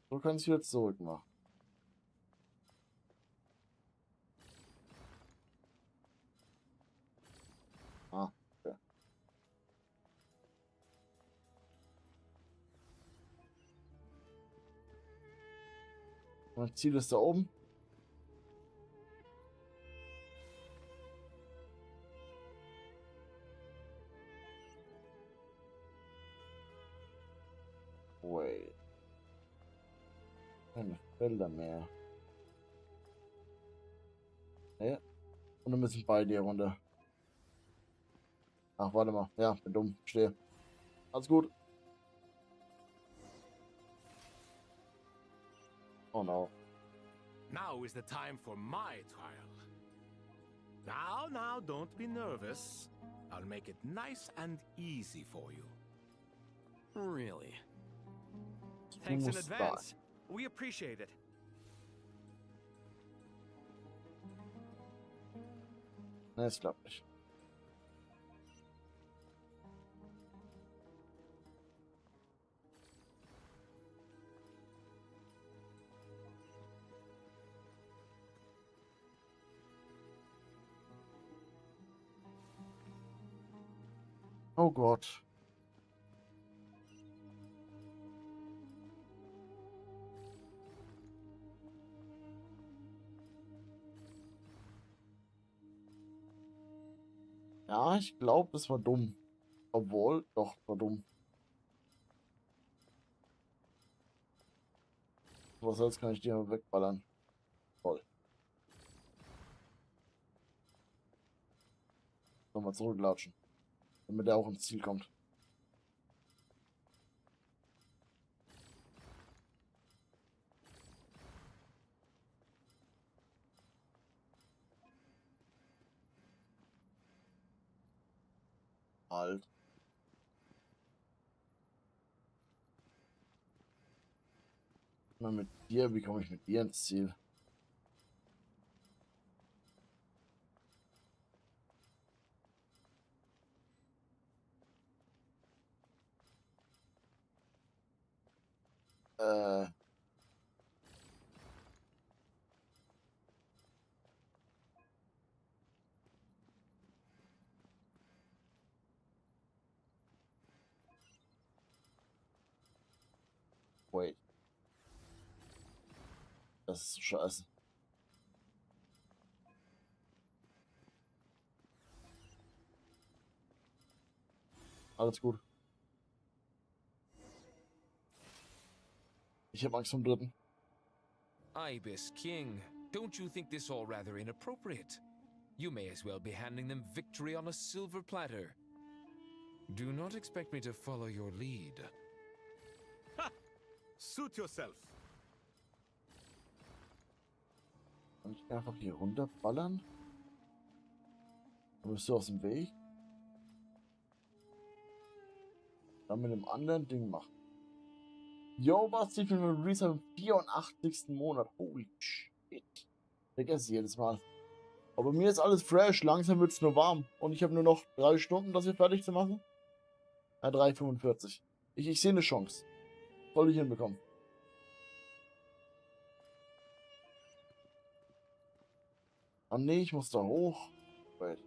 Speaker 1: So kann ich wieder zurück machen. Ah, okay. Mein Ziel ist da oben. Keine Felder mehr. Ne? Und dann müssen beide hier runter. Ach, warte mal. Ja, bin dumm. Stehe. Alles gut. Oh no.
Speaker 17: Now is the time for my trial. Now, don't be nervous. I'll make it nice and easy for you.
Speaker 21: Really?
Speaker 16: Thanks in advance. We appreciate it.
Speaker 1: Ne, es klappt nicht. Oh Gott. Ja, ich glaube, das war dumm. Obwohl, doch, war dumm. Was soll's, kann ich die mal wegballern. Toll. Nochmal zurücklatschen. Damit er auch ins Ziel kommt. Halt. Na, mit dir, wie komme ich mit dir ins Ziel? Wait. Das ist so scheiße. Alles gut. Ich habe Angst vom Dritten.
Speaker 19: Ibis King, don't you think this all rather inappropriate? You may as well be handing them victory on a silver platter. Do not expect me to follow your lead.
Speaker 17: Ha! Suit yourself.
Speaker 1: Kann ich einfach hier runterballern? Dann bist du aus dem Weg. Dann mit dem anderen Ding machen. Yo, was ich mit dem Release am 84. Monat. Holy shit. Vergesse ich jedes Mal. Aber mir ist alles fresh. Langsam wird es nur warm. Und ich habe nur noch 3 Stunden, das hier fertig zu machen. Ja, 3,45. Ich sehe eine Chance. Soll ich hinbekommen. Ah nee, ich muss da hoch. Wait.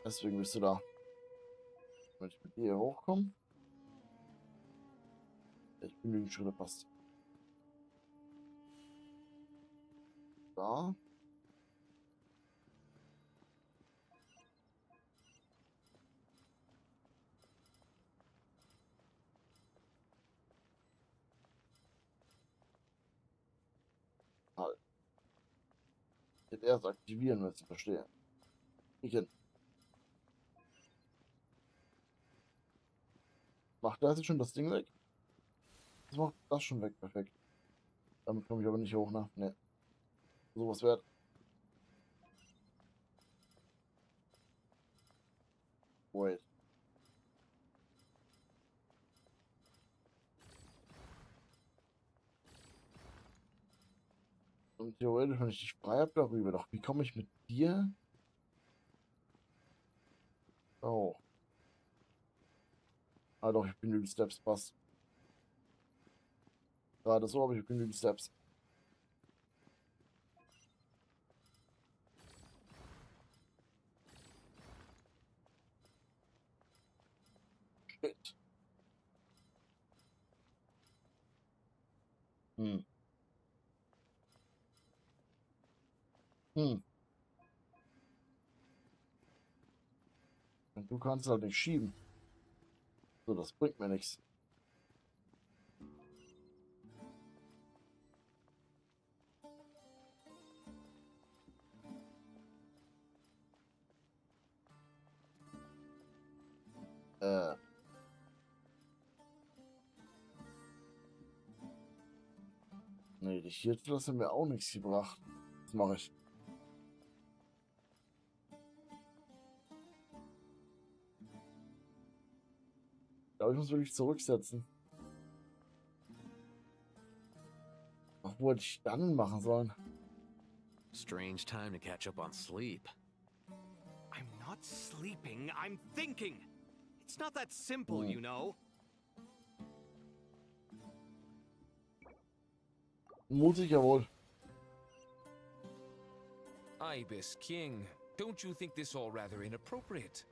Speaker 1: Deswegen bist du da. Wenn ich mit dir hier hochkomme. Ich bin genügend Schritte passt. Da. Halt. Ich hätte erst aktivieren müssen, verstehe. Ich hin. Macht das jetzt schon das Ding weg? Das macht das schon weg, perfekt. Damit komme ich aber nicht hoch, ne? Ne. Sowas wert. Wait. Und theoretisch, wenn ich dich frei habe darüber, doch wie komme ich mit dir? Oh. Ah doch, ich bin genügend Steps, passt. Gerade so, aber ich bin genügend Steps. Shit. Hm. Hm. Und du kannst halt nicht schieben. So, das bringt mir nichts. Nee, die Viertflosse hat mir auch nichts gebracht. Was mache ich? Ich glaube, ich muss wirklich zurücksetzen. Ach, wo hätte ich dann machen sollen?
Speaker 2: Strange time to catch up on sleep.
Speaker 16: I'm not sleeping, I'm thinking. It's not that simple, you know.
Speaker 1: Mutig, jawohl.
Speaker 19: Ibis King, don't you think this all rather inappropriate?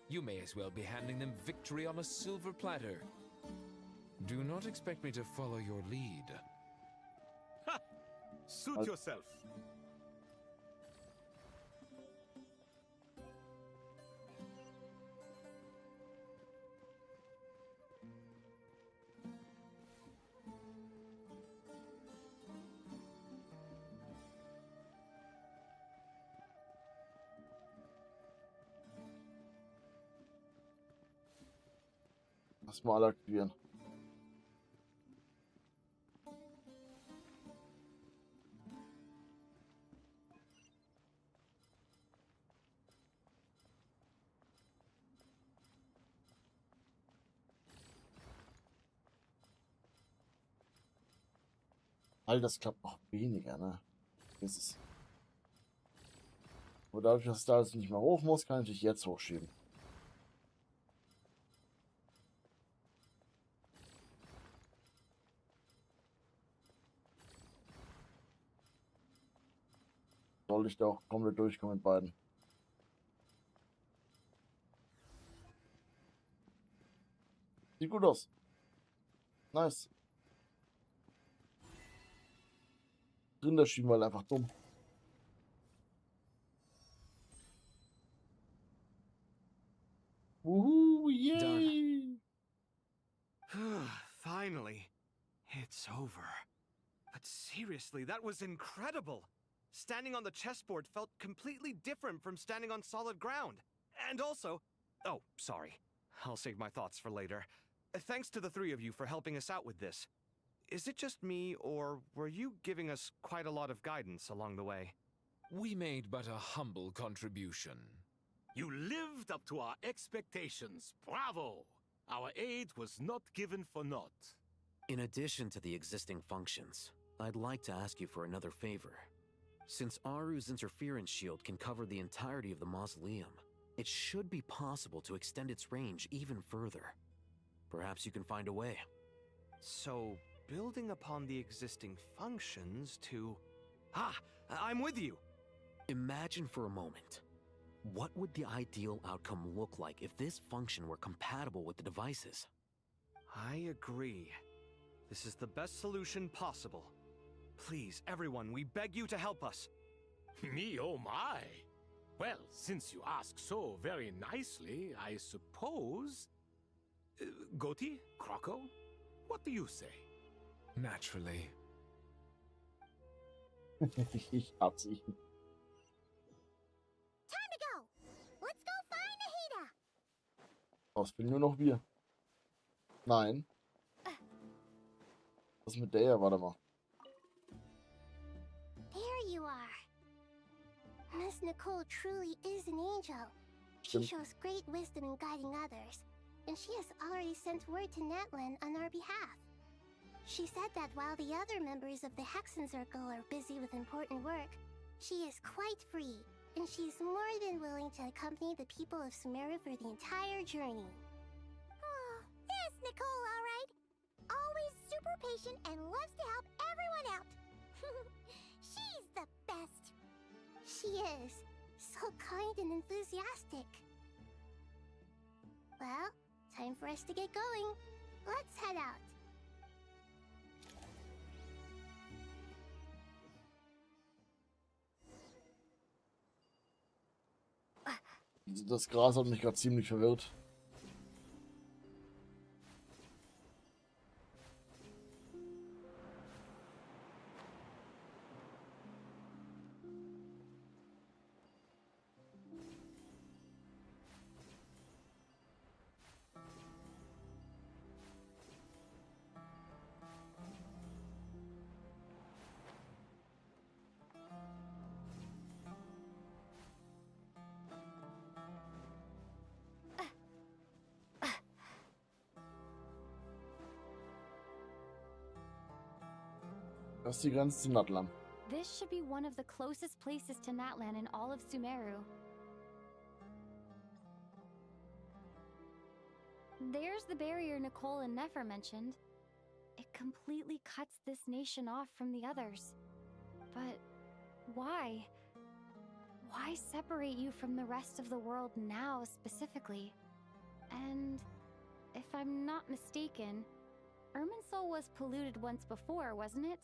Speaker 19: You may as well be handing them victory on a silver platter. Do not expect me to follow your lead.
Speaker 17: Ha! Suit yourself.
Speaker 1: Lass mal alle aktivieren. All das klappt noch weniger, ne? Das ist. Und dadurch, dass es da jetzt nicht mehr hoch muss, kann ich jetzt hochschieben. Soll ich da auch komplett durchkommen mit beiden. Sieht gut aus. Nice. Rinder schieben, weil einfach dumm. Woohoo, yay!
Speaker 16: Finally, it's over. But seriously, that was incredible. Standing on the chessboard felt completely different from standing on solid ground. And also, oh, sorry. I'll save my thoughts for later. Thanks to the three of you for helping us out with this. Is it just me, or were you giving us quite a lot of guidance along the way?
Speaker 19: We made but a humble contribution.
Speaker 17: You lived up to our expectations. Bravo! Our aid was not given for naught.
Speaker 21: In addition to the existing functions, I'd like to ask you for another favor. Since AORUS' interference shield can cover the entirety of the mausoleum, it should be possible to extend its range even further. Perhaps you can find a way.
Speaker 16: So, building upon the existing functions to... Ah! I'm with you!
Speaker 21: Imagine for a moment. What would the ideal outcome look like if this function were compatible with the devices?
Speaker 16: I agree. This is the best solution possible. Please, everyone, we beg you to help us.
Speaker 17: Me, oh my! Well, since you ask so very nicely, I suppose... Goti? Croco? What do you say?
Speaker 19: Naturally.
Speaker 1: Ich hab's ihn.
Speaker 13: Time to go! Let's go find Nahida!
Speaker 1: Das bin nur noch wir. Nein. Was mit der? Warte mal.
Speaker 13: There you are. Miss Nicole truly is an angel. She
Speaker 1: Stimmt.
Speaker 13: shows great wisdom in guiding others, and she has already sent word to Netlin on our behalf. She said that while the other members of the Hexen Circle are busy with important work, she is quite free, and she's more than willing to accompany the people of Sumeru for the entire journey. Oh, yes, Nicole, all right. Always super patient and loves to help everyone out. She's the best. She is. So kind and enthusiastic. Well, time for us to get going. Let's head out.
Speaker 1: Das Gras hat mich gerade ziemlich verwirrt. Das ist die Grenze zu Natlan.
Speaker 7: This should be one of the closest places to Natlan in all of Sumeru. There's the barrier Nicole and Nefer mentioned. It completely cuts this nation off from the others. But why? Why separate you from the rest of the world now specifically? And if I'm not mistaken, Irminsul was polluted once before, wasn't it?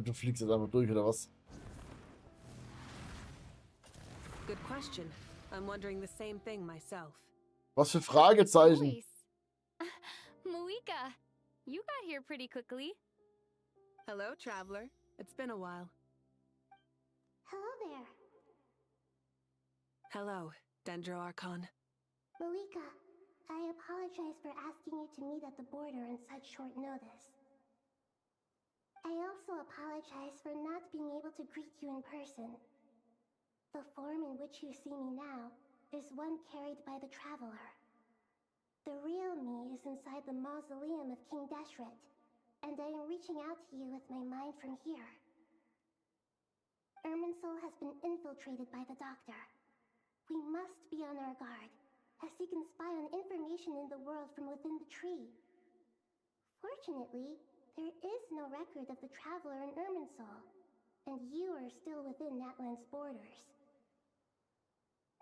Speaker 1: Du fliegst jetzt einfach durch, oder was?
Speaker 8: Good question. I'm wondering the same thing myself.
Speaker 1: Was für Fragezeichen?
Speaker 7: Moika, you got here pretty quickly.
Speaker 8: Hello, traveler. It's been a while.
Speaker 13: Hello there.
Speaker 8: Hello, Dendro Archon.
Speaker 13: Moika, I apologize for asking you to meet at the border on such short notice. I also apologize for not being able to greet you in person. The form in which you see me now is one carried by the traveler. The real me is inside the mausoleum of King Deshret, and I am reaching out to you with my mind from here. Irminsul has been infiltrated by the Doctor. We must be on our guard, as he can spy on information in the world from within the tree. Fortunately, there is no record of the traveler in Irminsul, and you are still within Natlan's borders.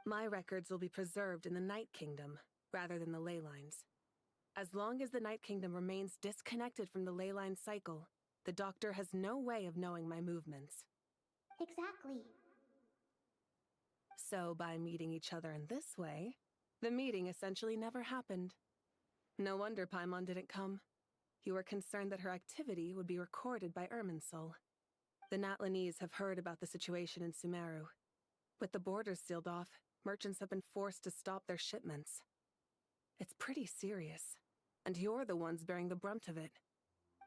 Speaker 8: My records will be preserved in the Night Kingdom, rather than the ley lines. As long as the Night Kingdom remains disconnected from the ley line cycle, the Doctor has no way of knowing my movements.
Speaker 13: Exactly.
Speaker 8: So by meeting each other in this way, the meeting essentially never happened. No wonder Paimon didn't come. You were concerned that her activity would be recorded by Irminsul. The Natlanese have heard about the situation in Sumeru. With the borders sealed off, merchants have been forced to stop their shipments. It's pretty serious, and you're the ones bearing the brunt of it.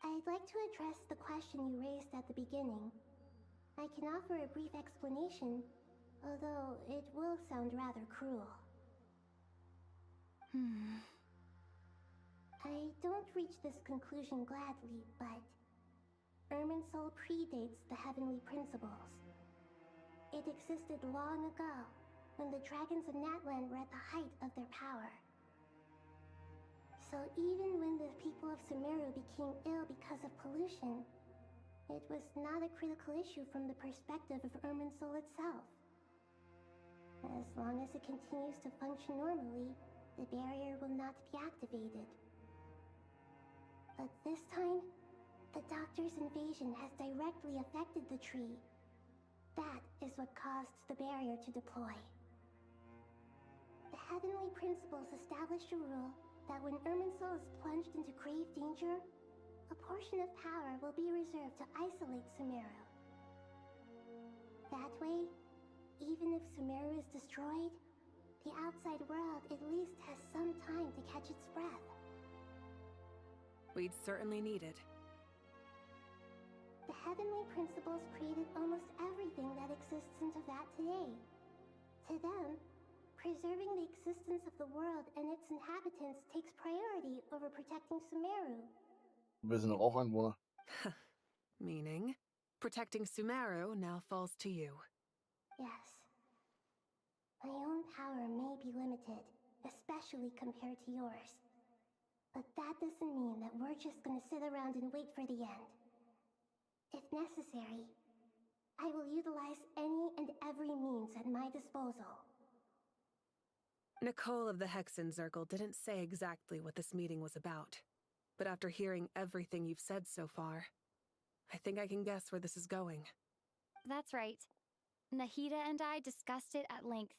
Speaker 13: I'd like to address the question you raised at the beginning. I can offer a brief explanation, although it will sound rather cruel. I don't reach this conclusion gladly, but Irminsul predates the heavenly principles. It existed long ago, when the dragons of Natlan were at the height of their power. So even when the people of Sumeru became ill because of pollution, it was not a critical issue from the perspective of Irminsul itself. As long as it continues to function normally, the barrier will not be activated. But this time, the Doctor's invasion has directly affected the tree. That is what caused the barrier to deploy. The heavenly principles established a rule that when Irminsul is plunged into grave danger, a portion of power will be reserved to isolate Sumeru. That way, even if Sumeru is destroyed, the outside world at least has some time to catch its breath.
Speaker 8: We'd certainly need it.
Speaker 13: The heavenly principles created almost everything that exists in Teyvat today. To them, preserving the existence of the world and its inhabitants takes priority over protecting Sumeru.
Speaker 1: Wir sind doch auch Einwohner.
Speaker 8: Meaning, protecting Sumeru now falls to you.
Speaker 13: Yes. My own power may be limited, especially compared to yours. But that doesn't mean that we're just gonna sit around and wait for the end. If necessary, I will utilize any and every means at my disposal.
Speaker 8: Nicole of the Hexen Circle didn't say exactly what this meeting was about, but after hearing everything you've said so far, I think I can guess where this is going.
Speaker 7: That's right. Nahida and I discussed it at length.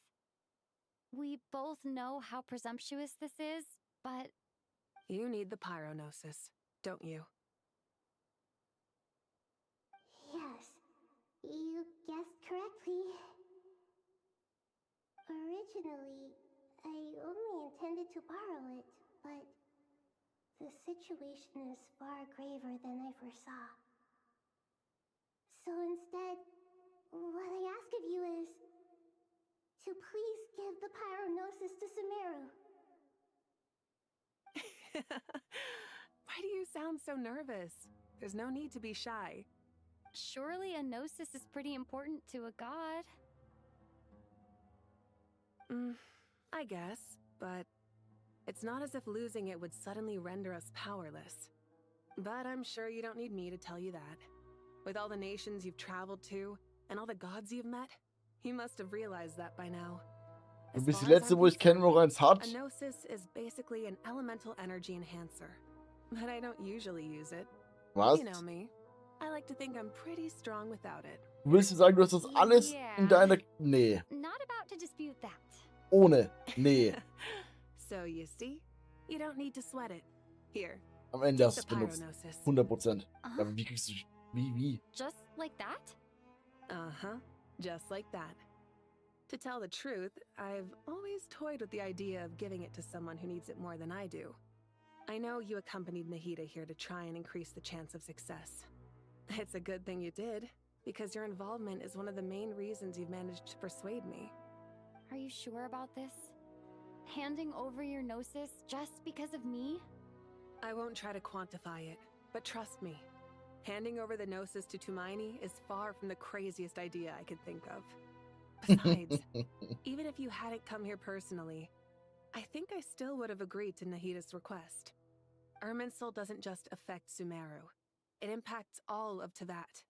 Speaker 7: We both know how presumptuous this is, but...
Speaker 8: You need the pyronosis, don't you?
Speaker 13: Yes, you guessed correctly. Originally, I only intended to borrow it, but the situation is far graver than I foresaw. Gnosis to Sumeru.
Speaker 8: Why do you sound so nervous? There's no need to be shy.
Speaker 7: Surely a gnosis is pretty important to a god.
Speaker 8: I guess, but it's not as if losing it would suddenly render us powerless. But I'm sure you don't need me to tell you that. With all the nations you've traveled to, and all the gods you've met, you must have realized that by now.
Speaker 1: Du bist die letzte, wo ich kenne, wo eins hat.
Speaker 8: A gnosis is basically an elemental energy enhancer, but I don't usually use it.
Speaker 1: Was?
Speaker 8: You know me. I like to think I'm pretty strong without it.
Speaker 1: Du willst mir sagen, du hast das alles in deiner... Nee.
Speaker 7: Not about to dispute that.
Speaker 1: Ohne. Nee.
Speaker 8: So you see, you don't need to sweat it. Here.
Speaker 1: Am Ende hast du
Speaker 8: take
Speaker 1: es
Speaker 8: the
Speaker 1: benutzt.
Speaker 8: pyrognosis.
Speaker 1: 100%. Aber wie kriegst du... Wie?
Speaker 7: Just like that?
Speaker 8: Uh-huh. Just like that. To tell the truth, I've always toyed with the idea of giving it to someone who needs it more than I do. I know you accompanied Nahida here to try and increase the chance of success. It's a good thing you did, because your involvement is one of the main reasons you've managed to persuade me.
Speaker 7: Are you sure about this? Handing over your gnosis just because of me?
Speaker 8: I won't try to quantify it, but trust me, handing over the gnosis to Tumaini is far from the craziest idea I could think of. Besides, even if you hadn't come here personally, I think I still would have agreed to Nahida's request. Irminsul doesn't just affect Sumeru. It impacts all of Teyvat.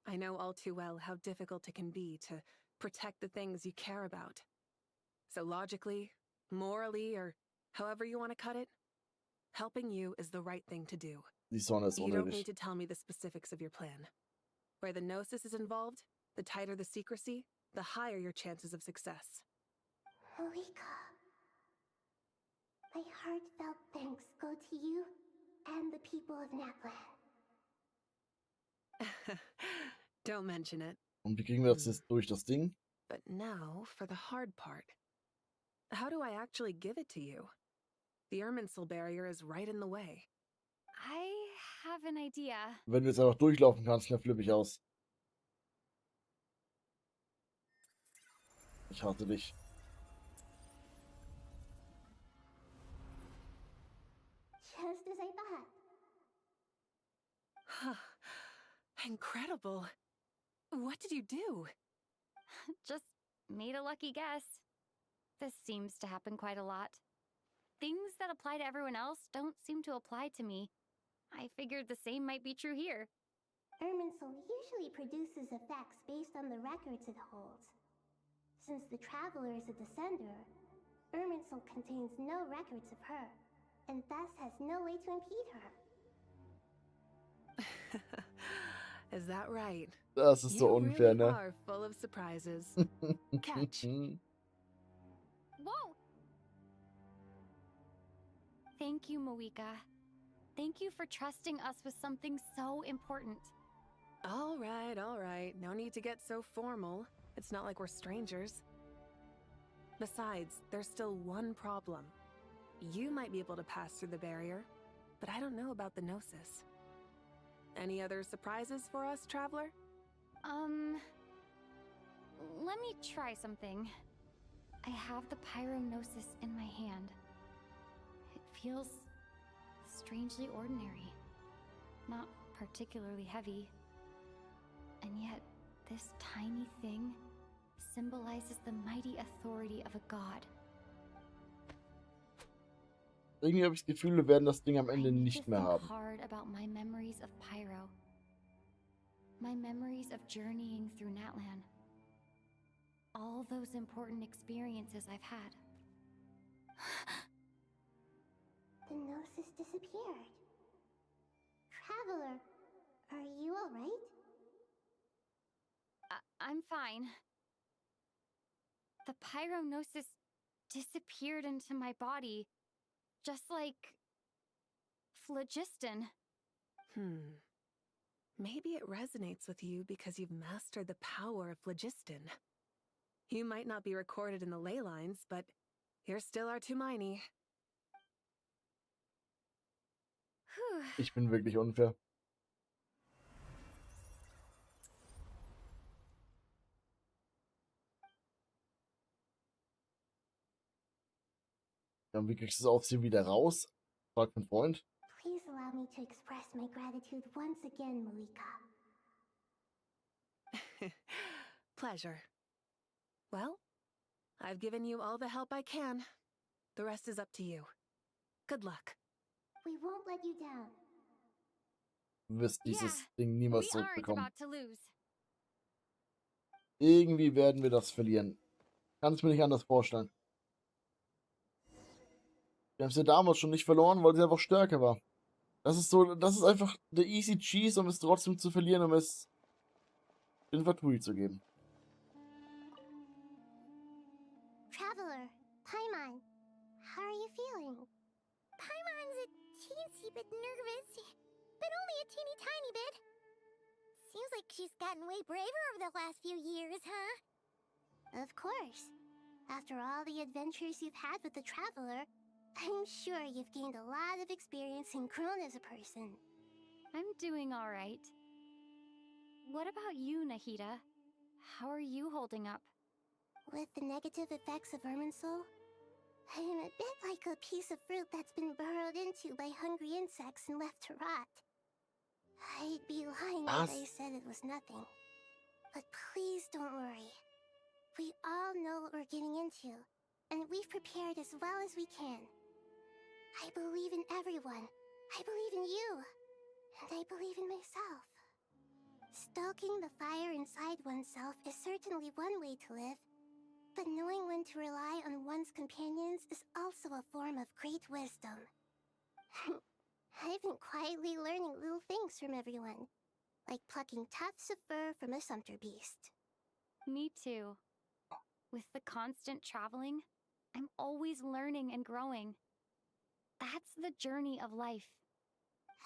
Speaker 8: I know all too well how difficult it can be to protect the things you care about. So logically, morally, or however you want to cut it, helping you is the right thing to do.
Speaker 1: Die Sonne ist
Speaker 8: You don't
Speaker 1: unnötig.
Speaker 8: need to tell me the specifics of your plan. Where the gnosis is involved, the tighter the secrecy, the higher your chances of success.
Speaker 13: Moika. My heartfelt thanks go to you and the people of Naplan.
Speaker 8: Don't mention it.
Speaker 1: Und wie kriegen wir das jetzt durch das Ding?
Speaker 8: But now for the hard part. How do I actually give it to you? The Irminsul barrier is right in the way.
Speaker 7: I have an idea.
Speaker 1: Wenn du jetzt einfach durchlaufen kannst, dann flippe ich aus. Ich hasse dich.
Speaker 13: Just as I thought.
Speaker 8: Incredible. What did you do?
Speaker 7: Just made a lucky guess. This seems to happen quite a lot. Things that apply to everyone else don't seem to apply to me. I figured the same might be true here.
Speaker 13: Irminsul usually produces effects based on the records it holds. Since the Traveler is a descender, Irminsul contains no records of her, and thus has no way to impede her.
Speaker 8: Is that right?
Speaker 1: Das ist so unfair,
Speaker 8: really
Speaker 1: ne?
Speaker 8: are full of surprises. Catch.
Speaker 7: Whoa! Thank you, Moika. Thank you for trusting us with something so important.
Speaker 8: All right. No need to get so formal. It's not like we're strangers. Besides, there's still one problem. You might be able to pass through the barrier, but I don't know about the Gnosis. Any other surprises for us, Traveler?
Speaker 7: Let me try something. I have the Pyrognosis in my hand. It feels strangely ordinary. Not particularly heavy. And yet, this tiny thing symbolizes the mighty authority of a god.
Speaker 1: Irgendwie habe ich das Gefühl, wir werden das Ding am Ende
Speaker 7: I need
Speaker 1: nicht
Speaker 7: to
Speaker 1: mehr
Speaker 7: think
Speaker 1: haben.
Speaker 7: hard about my memories of Pyro. My memories of journeying through Natlan. All those important experiences I've had.
Speaker 13: The Gnosis disappeared. Traveler, are you alright?
Speaker 7: I'm fine. The Pyrognosis disappeared into my body, just like phlogiston.
Speaker 8: Maybe it resonates with you because you've mastered the power of phlogiston. You might not be recorded in the ley lines, but you're still our Tumaini.
Speaker 1: Ich bin wirklich unfair. Ja, wie kriegst du das Aufsehen wieder raus? Fragt ein Freund.
Speaker 13: Please allow me to express my gratitude once again, Malika.
Speaker 8: Pleasure. Well, I've given you all the help I can. The rest is up to you. Good luck.
Speaker 13: We won't let you down.
Speaker 1: Du wirst dieses Ding niemals
Speaker 7: We aren't
Speaker 1: zurückbekommen.
Speaker 7: about to lose.
Speaker 1: Irgendwie werden wir das verlieren. Kann es mir nicht anders vorstellen. Wir haben es ja damals schon nicht verloren, weil sie einfach stärker war. Das ist so, das ist einfach der Easy Cheese, um es trotzdem zu verlieren, um es in Vertui zu geben.
Speaker 13: Traveler, Paimon, how are you feeling? Paimon's a teensy bit nervous, but only a teeny tiny bit. Seems like she's gotten way braver over the last few years, huh? Of course. After all the adventures you've had with the Traveler, I'm sure you've gained a lot of experience and grown as a person.
Speaker 7: I'm doing all right. What about you, Nahida? How are you holding up?
Speaker 13: With the negative effects of Irminsul, I'm a bit like a piece of fruit that's been burrowed into by hungry insects and left to rot. I'd be lying if I said it was nothing. But please don't worry. We all know what we're getting into, and we've prepared as well as we can. I believe in everyone. I believe in you. And I believe in myself. Stoking the fire inside oneself is certainly one way to live, but knowing when to rely on one's companions is also a form of great wisdom. I've been quietly learning little things from everyone, like plucking tufts of fur from a sumpter beast.
Speaker 7: Me too. With the constant traveling, I'm always learning and growing. That's the journey of life.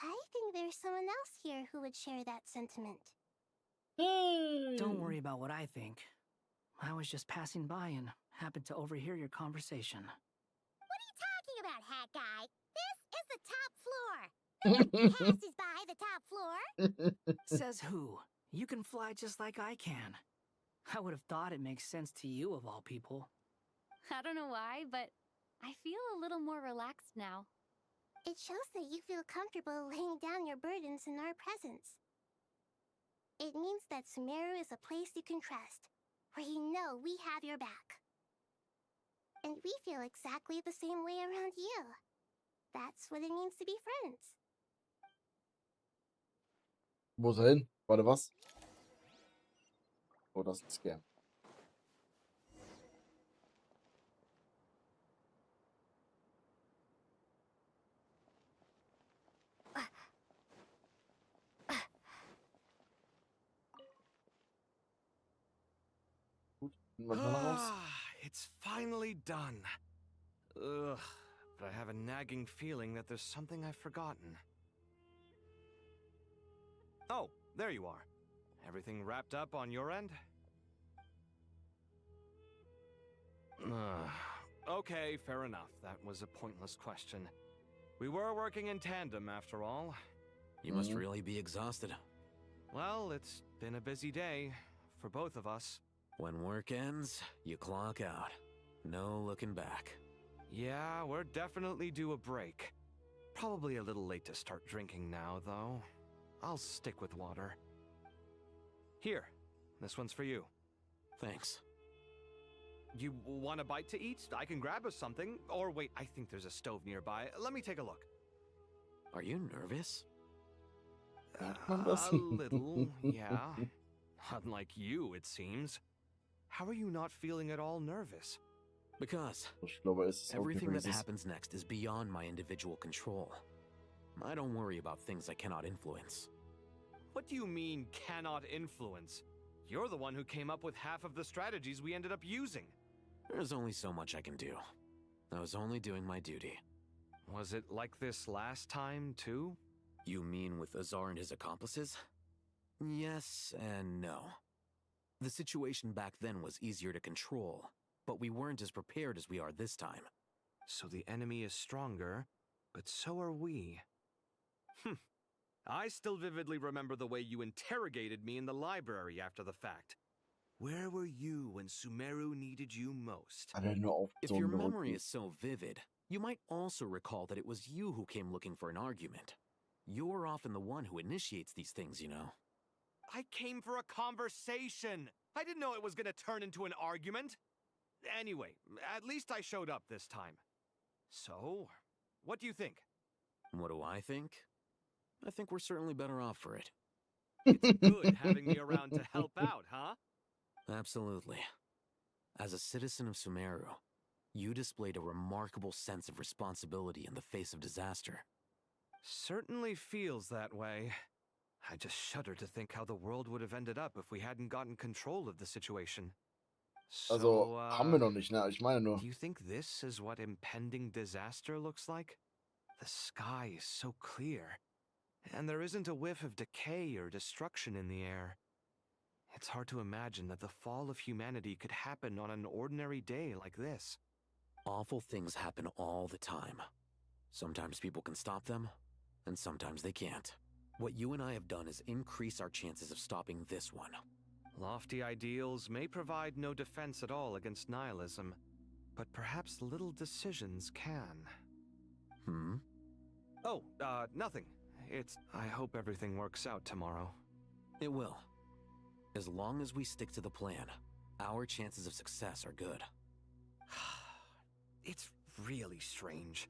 Speaker 13: I think there's someone else here who would share that sentiment.
Speaker 18: Don't worry about what I think. I was just passing by and happened to overhear your conversation.
Speaker 13: What are you talking about, hat guy? This is the top floor. No one passes by the top floor.
Speaker 18: Says who? You can fly just like I can. I would have thought it makes sense to you of all people.
Speaker 7: I don't know why, but I feel a little more relaxed now.
Speaker 13: It shows that you feel comfortable laying down your burdens in our presence. It means that Sumeru is a place you can trust, where you know we have your back. And we feel exactly the same way around you. That's what it means to be friends.
Speaker 1: Wo ist er hin? Warte, was? Oh, das ist ein Scam.
Speaker 16: It's finally done. Ugh, but I have a nagging feeling that there's something I've forgotten. Oh, there you are. Everything wrapped up on your end? Okay, fair enough. That was a pointless question. We were working in tandem, after all.
Speaker 21: You must really be exhausted.
Speaker 16: Well, it's been a busy day for both of us.
Speaker 21: When work ends, you clock out. No looking back.
Speaker 16: Yeah, we're definitely due a break. Probably a little late to start drinking now, though. I'll stick with water. Here, this one's for you.
Speaker 21: Thanks.
Speaker 16: You want a bite to eat? I can grab us something. Or wait, I think there's a stove nearby. Let me take a look.
Speaker 21: Are you nervous?
Speaker 16: A little, yeah. Unlike you, it seems. How are you not feeling at all nervous?
Speaker 21: Because everything that happens next is beyond my individual control. I don't worry about things I cannot influence.
Speaker 16: What do you mean, cannot influence? You're the one who came up with half of the strategies we ended up using.
Speaker 21: There's only so much I can do. I was only doing my duty.
Speaker 16: Was it like this last time, too?
Speaker 21: You mean with Azar and his accomplices? Yes and no. The situation back then was easier to control, but we weren't as prepared as we are this time.
Speaker 16: So the enemy is stronger, but so are we. I still vividly remember the way you interrogated me in the library after the fact. Where were you when Sumeru needed you most?
Speaker 21: If your memory is so vivid, You might also recall that it was you who came looking for an argument. You're often the one who initiates these things, you know.
Speaker 16: I came for a conversation. I didn't know it was gonna turn into an argument. Anyway, at least I showed up this time. So, what do you think?
Speaker 21: What do I think? I think we're certainly better off for it.
Speaker 16: It's good having me around to help out, huh?
Speaker 21: Absolutely. As a citizen of Sumeru, you displayed a remarkable sense of responsibility in the face of disaster.
Speaker 16: Certainly feels that way. I just shudder to think how the world would have ended up if we hadn't gotten control of the situation.
Speaker 1: Also, haben wir noch nicht, ne? Ich meine nur.
Speaker 16: Do you think this is what impending disaster looks like? The sky is so clear, and there isn't a whiff of decay or destruction in the air. It's hard to imagine that the fall of humanity could happen on an ordinary day like this.
Speaker 21: Awful things happen all the time. Sometimes people can stop them, and sometimes they can't. What you and I have done is increase our chances of stopping this one.
Speaker 16: Lofty ideals may provide no defense at all against nihilism, but perhaps little decisions can.
Speaker 21: Hmm?
Speaker 16: Oh, nothing. I hope everything works out tomorrow.
Speaker 21: It will. As long as we stick to the plan, our chances of success are good.
Speaker 16: It's really strange.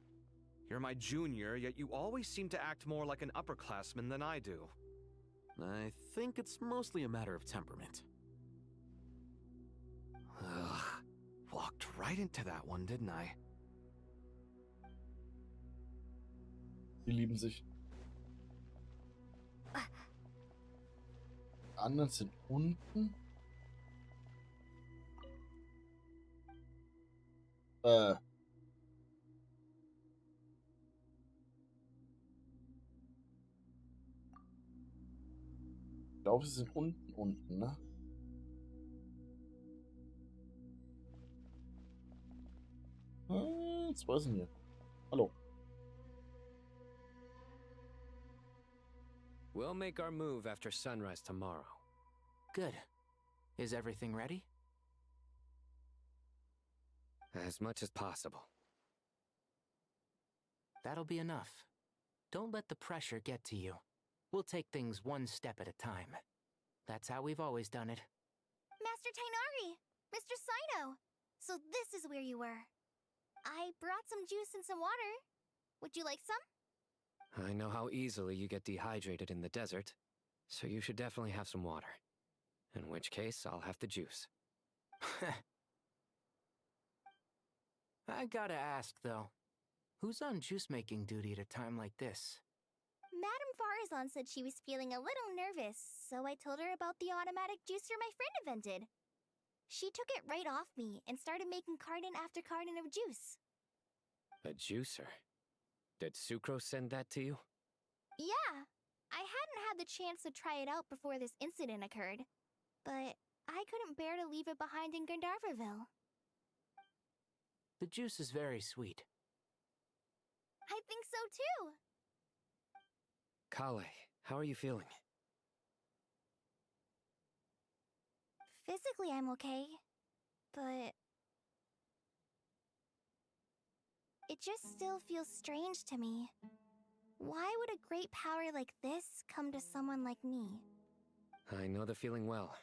Speaker 16: You're my junior, yet you always seem to act more like an upperclassman than I do.
Speaker 21: I think it's mostly a matter of temperament.
Speaker 16: Ugh. Walked right into that one, didn't I?
Speaker 1: Die lieben sich. Die anderen sind unten. Ich glaube, sie sind unten, ne? Was ist denn hier? Hallo.
Speaker 2: We'll make our move after sunrise tomorrow.
Speaker 23: Good. Is everything ready?
Speaker 2: As much as possible.
Speaker 23: That'll be enough. Don't let the pressure get to you. We'll take things one step at a time. That's how we've always done it.
Speaker 3: Master Tainari! Mr. Sino! So this is where you were. I brought some juice and some water. Would you like some?
Speaker 2: I know how easily you get dehydrated in the desert, so you should definitely have some water. In which case, I'll have the juice.
Speaker 23: I gotta ask, though. Who's on juice-making duty at a time like this?
Speaker 3: Madame Farazan said she was feeling a little nervous, so I told her about the automatic juicer my friend invented. She took it right off me and started making carton after carton of juice.
Speaker 2: A juicer? Did Sucrose send that to you?
Speaker 3: Yeah. I hadn't had the chance to try it out before this incident occurred, but I couldn't bear to leave it behind in Gandharvaville.
Speaker 23: The juice is very sweet.
Speaker 3: I think so too.
Speaker 2: Kale, how are you feeling?
Speaker 3: Physically, I'm okay, but it just still feels strange to me. Why would a great power like this come to someone like me?
Speaker 2: I know the feeling well.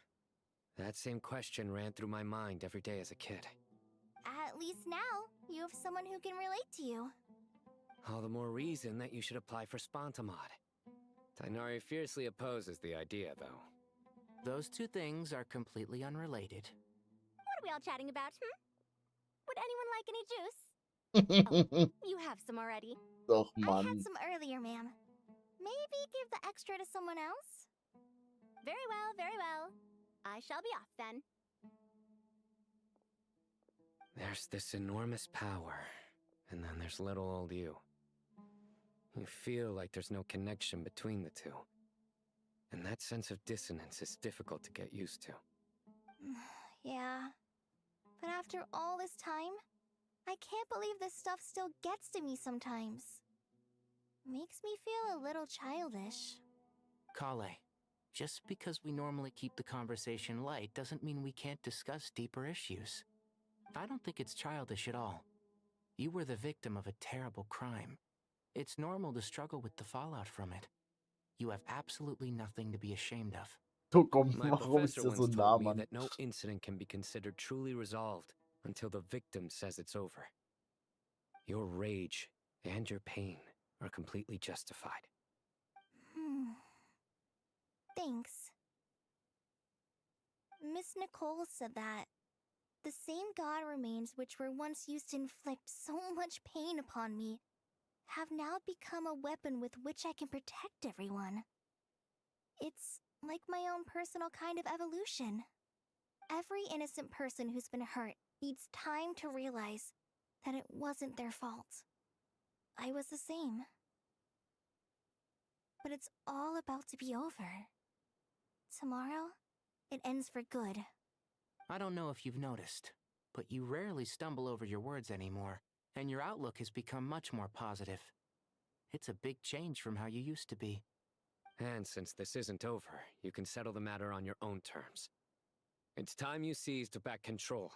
Speaker 2: That same question ran through my mind every day as a kid.
Speaker 3: At least now, you have someone who can relate to you.
Speaker 2: All the more reason that you should apply for Spontamod. Tainari fiercely opposes the idea, though.
Speaker 23: Those two things are completely unrelated.
Speaker 4: What are we all chatting about, Would anyone like any juice? Oh, you have some already.
Speaker 1: Doch,
Speaker 3: I
Speaker 1: Mann.
Speaker 3: had some earlier, ma'am. Maybe give the extra to someone else?
Speaker 4: Very well, very well. I shall be off then.
Speaker 2: There's this enormous power, and then there's little old you. You feel like there's no connection between the two. And that sense of dissonance is difficult to get used to.
Speaker 3: Yeah. But after all this time, I can't believe this stuff still gets to me sometimes. Makes me feel a little childish.
Speaker 23: Kale, just because we normally keep the conversation light doesn't mean we can't discuss deeper issues. I don't think it's childish at all. You were the victim of a terrible crime. It's normal to struggle with the fallout from it. You have absolutely nothing to be ashamed of.
Speaker 2: My professor once told me that no incident can be considered truly resolved until the victim says it's over. Your rage and your pain are completely justified.
Speaker 3: Thanks. Miss Nicole said that the same God remains which were once used to inflict so much pain upon me have now become a weapon with which I can protect everyone. It's like my own personal kind of evolution. Every innocent person who's been hurt needs time to realize that it wasn't their fault. I was the same. But it's all about to be over. Tomorrow, it ends for good.
Speaker 23: I don't know if you've noticed, but you rarely stumble over your words anymore, and your outlook has become much more positive. It's a big change from how you used to be.
Speaker 2: And since this isn't over, you can settle the matter on your own terms. It's time you seized back control.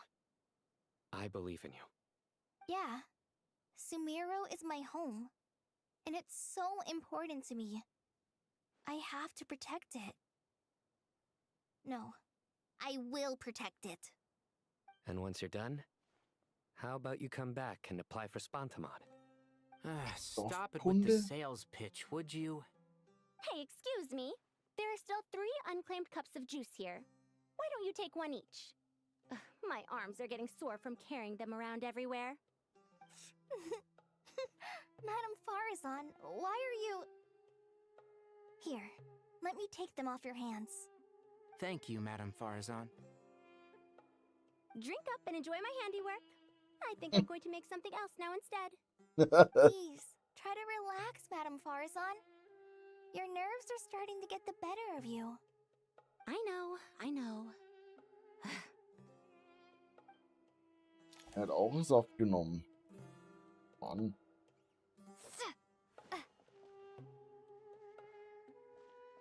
Speaker 2: I believe in you.
Speaker 3: Yeah. Sumeru is my home. And it's so important to me. I have to protect it. No. I will protect it.
Speaker 2: And once you're done, how about you come back and apply for Spontamod?
Speaker 23: Stop it with the sales pitch, would you?
Speaker 4: Hey, excuse me. There are still 3 unclaimed cups of juice here. Why don't you take one each? Ugh, my arms are getting sore from carrying them around everywhere.
Speaker 3: Madame Farazan, why are you... Here, let me take them off your hands.
Speaker 23: Thank you, Madame Farazan.
Speaker 4: Drink up and enjoy my handiwork. I think I'm going to make something else now instead.
Speaker 3: Please, try to relax, Madame Farazan. Your nerves are starting to get the better of you.
Speaker 4: I know.
Speaker 1: Er hat auch einen Saft genommen. Mann.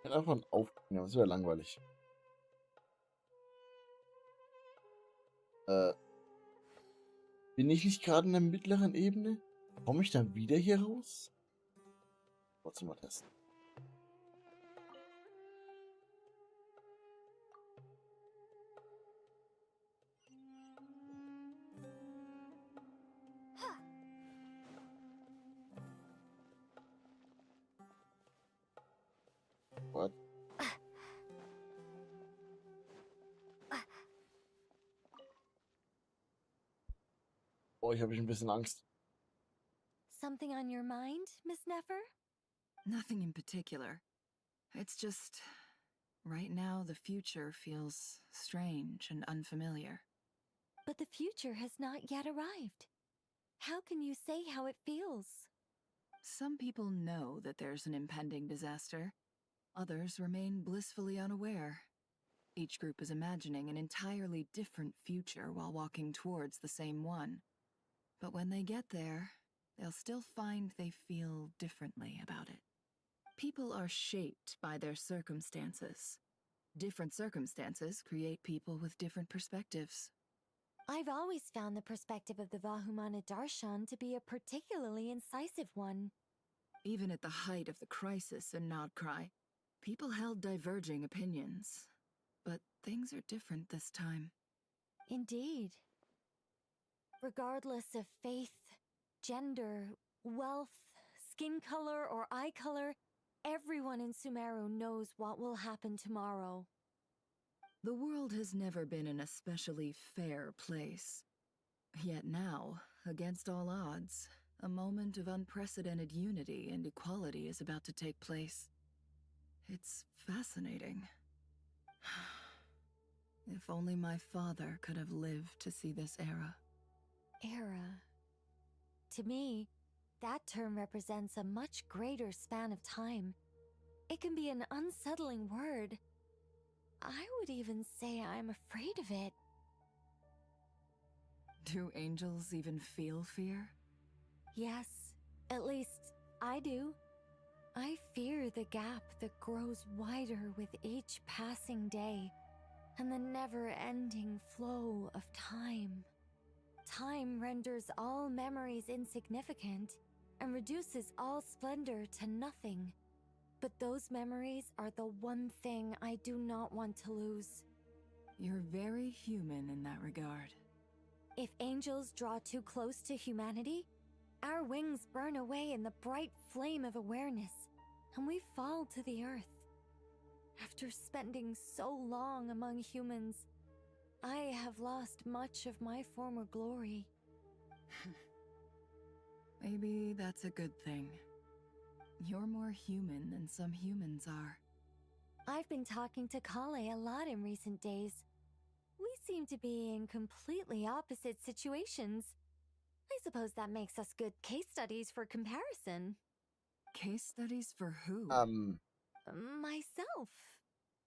Speaker 1: Er hat einfach einen aufgenommen, das wäre langweilig. Bin ich nicht gerade in der mittleren Ebene? Komme ich dann wieder hier raus? Trotzdem mal testen. What? Oh, ich habe ein bisschen Angst.
Speaker 7: Something on your mind, Miss Nefer?
Speaker 5: Nothing in particular. It's just... right now, the future feels strange and unfamiliar.
Speaker 7: But the future has not yet arrived. How can you say how it feels?
Speaker 5: Some people know that there's an impending disaster. Others remain blissfully unaware. Each group is imagining an entirely different future while walking towards the same one. But when they get there, they'll still find they feel differently about it. People are shaped by their circumstances. Different circumstances create people with different perspectives.
Speaker 7: I've always found the perspective of the Vahumana Darshan to be a particularly incisive one.
Speaker 5: Even at the height of the crisis in Nodcry, people held diverging opinions. But things are different this time.
Speaker 7: Indeed. Regardless of faith, gender, wealth, skin color, or eye color, everyone in Sumeru knows what will happen tomorrow.
Speaker 5: The world has never been an especially fair place. Yet now, against all odds, a moment of unprecedented unity and equality is about to take place. It's fascinating. If only my father could have lived to see this era.
Speaker 7: Era. To me, that term represents a much greater span of time. It can be an unsettling word. I would even say I'm afraid of it.
Speaker 5: Do angels even feel fear?
Speaker 7: Yes, at least I do. I fear the gap that grows wider with each passing day, and the never-ending flow of time.
Speaker 22: Time renders all memories insignificant and reduces all splendor to nothing. But those memories are the one thing I do not want to lose.
Speaker 5: You're very human in that regard.
Speaker 22: If angels draw too close to humanity, our wings burn away in the bright flame of awareness, and we fall to the earth. After spending so long among humans, I have lost much of my former glory.
Speaker 5: Maybe that's a good thing. You're more human than some humans are.
Speaker 22: I've been talking to Kale a lot in recent days. We seem to be in completely opposite situations. I suppose that makes us good case studies for comparison.
Speaker 5: Case studies for who?
Speaker 22: Myself,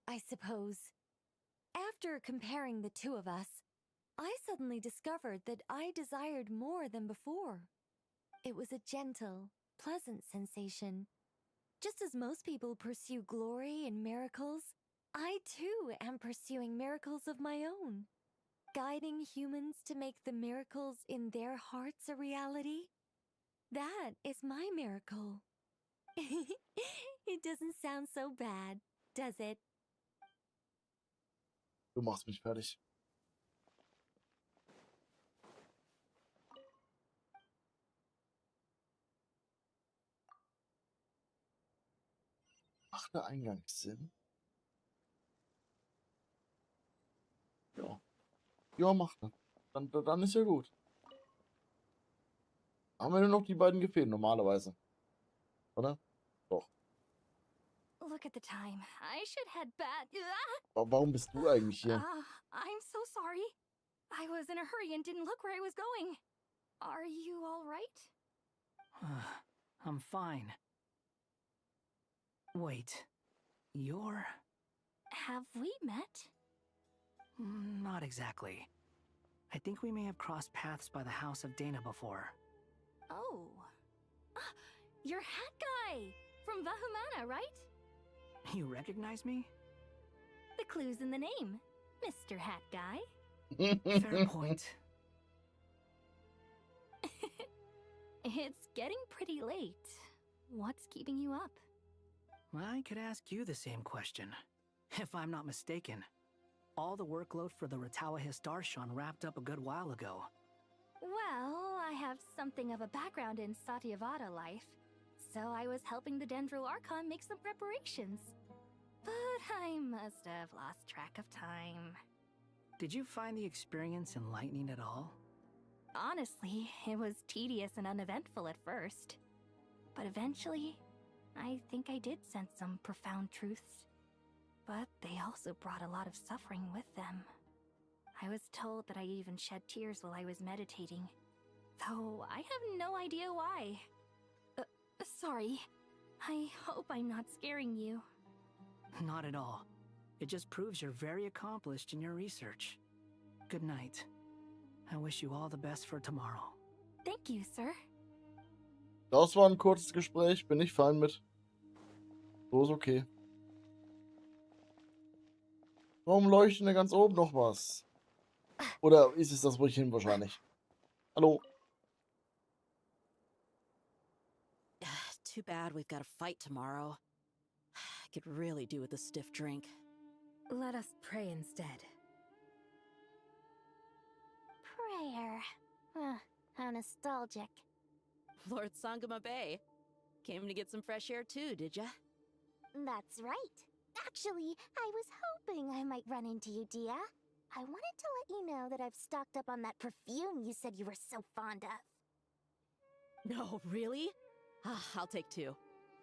Speaker 22: I suppose. After comparing the two of us, I suddenly discovered that I desired more than before. It was a gentle, pleasant sensation. Just as most people pursue glory and miracles, I too am pursuing miracles of my own. Guiding humans to make the miracles in their hearts a reality. That is my miracle. It doesn't sound so bad, does it?
Speaker 1: Du machst mich fertig. Macht der Eingang Sinn? Ja. Ja, macht er. Dann ist ja gut. Haben wir nur noch die beiden gefehlt, normalerweise. Oder? Doch.
Speaker 7: Look at the time. I should head back.
Speaker 1: Warum bist du eigentlich hier?
Speaker 7: I'm so sorry. I was in a hurry and didn't look where I was going. Are you all right?
Speaker 18: I'm fine. Wait, you're...
Speaker 7: Have we met?
Speaker 18: Not exactly. I think we may have crossed paths by the house of Dana before.
Speaker 7: Oh. You're Hat Guy! From Vahumana, right?
Speaker 18: You recognize me?
Speaker 7: The clue's in the name, Mr. Hat Guy.
Speaker 18: Fair point.
Speaker 7: It's getting pretty late. What's keeping you up?
Speaker 18: I could ask you the same question. If I'm not mistaken, all the workload for the Ratawa Histarshan wrapped up a good while ago.
Speaker 7: Well, I have something of a background in Satyavada life, so I was helping the Dendro Archon make some preparations. But I must have lost track of time.
Speaker 18: Did you find the experience enlightening at all?
Speaker 7: Honestly, it was tedious and uneventful at first. But eventually, I think I did sense some profound truths. But they also brought a lot of suffering with them. I was told that I even shed tears while I was meditating, though I have no idea why. Sorry. I hope I'm not scaring you.
Speaker 18: Not at all. It just proves you're very accomplished in your research. Good night. I wish you all the best for tomorrow.
Speaker 7: Thank you, sir.
Speaker 1: Das war ein kurzes Gespräch, bin ich fein mit. So ist okay. Warum leuchtet denn ganz oben noch was? Oder ist es das, wo ich hin wahrscheinlich? Hallo?
Speaker 14: Too bad we've got a fight tomorrow. I could really do with a stiff drink.
Speaker 22: Let us pray instead.
Speaker 13: Prayer. How nostalgic.
Speaker 14: Lord Sangama Bay. Came to get some fresh air too, did ya?
Speaker 13: That's right. Actually, I was hoping I might run into you, Dia. I wanted to let you know that I've stocked up on that perfume you said you were so fond of.
Speaker 14: No, really? I'll take 2.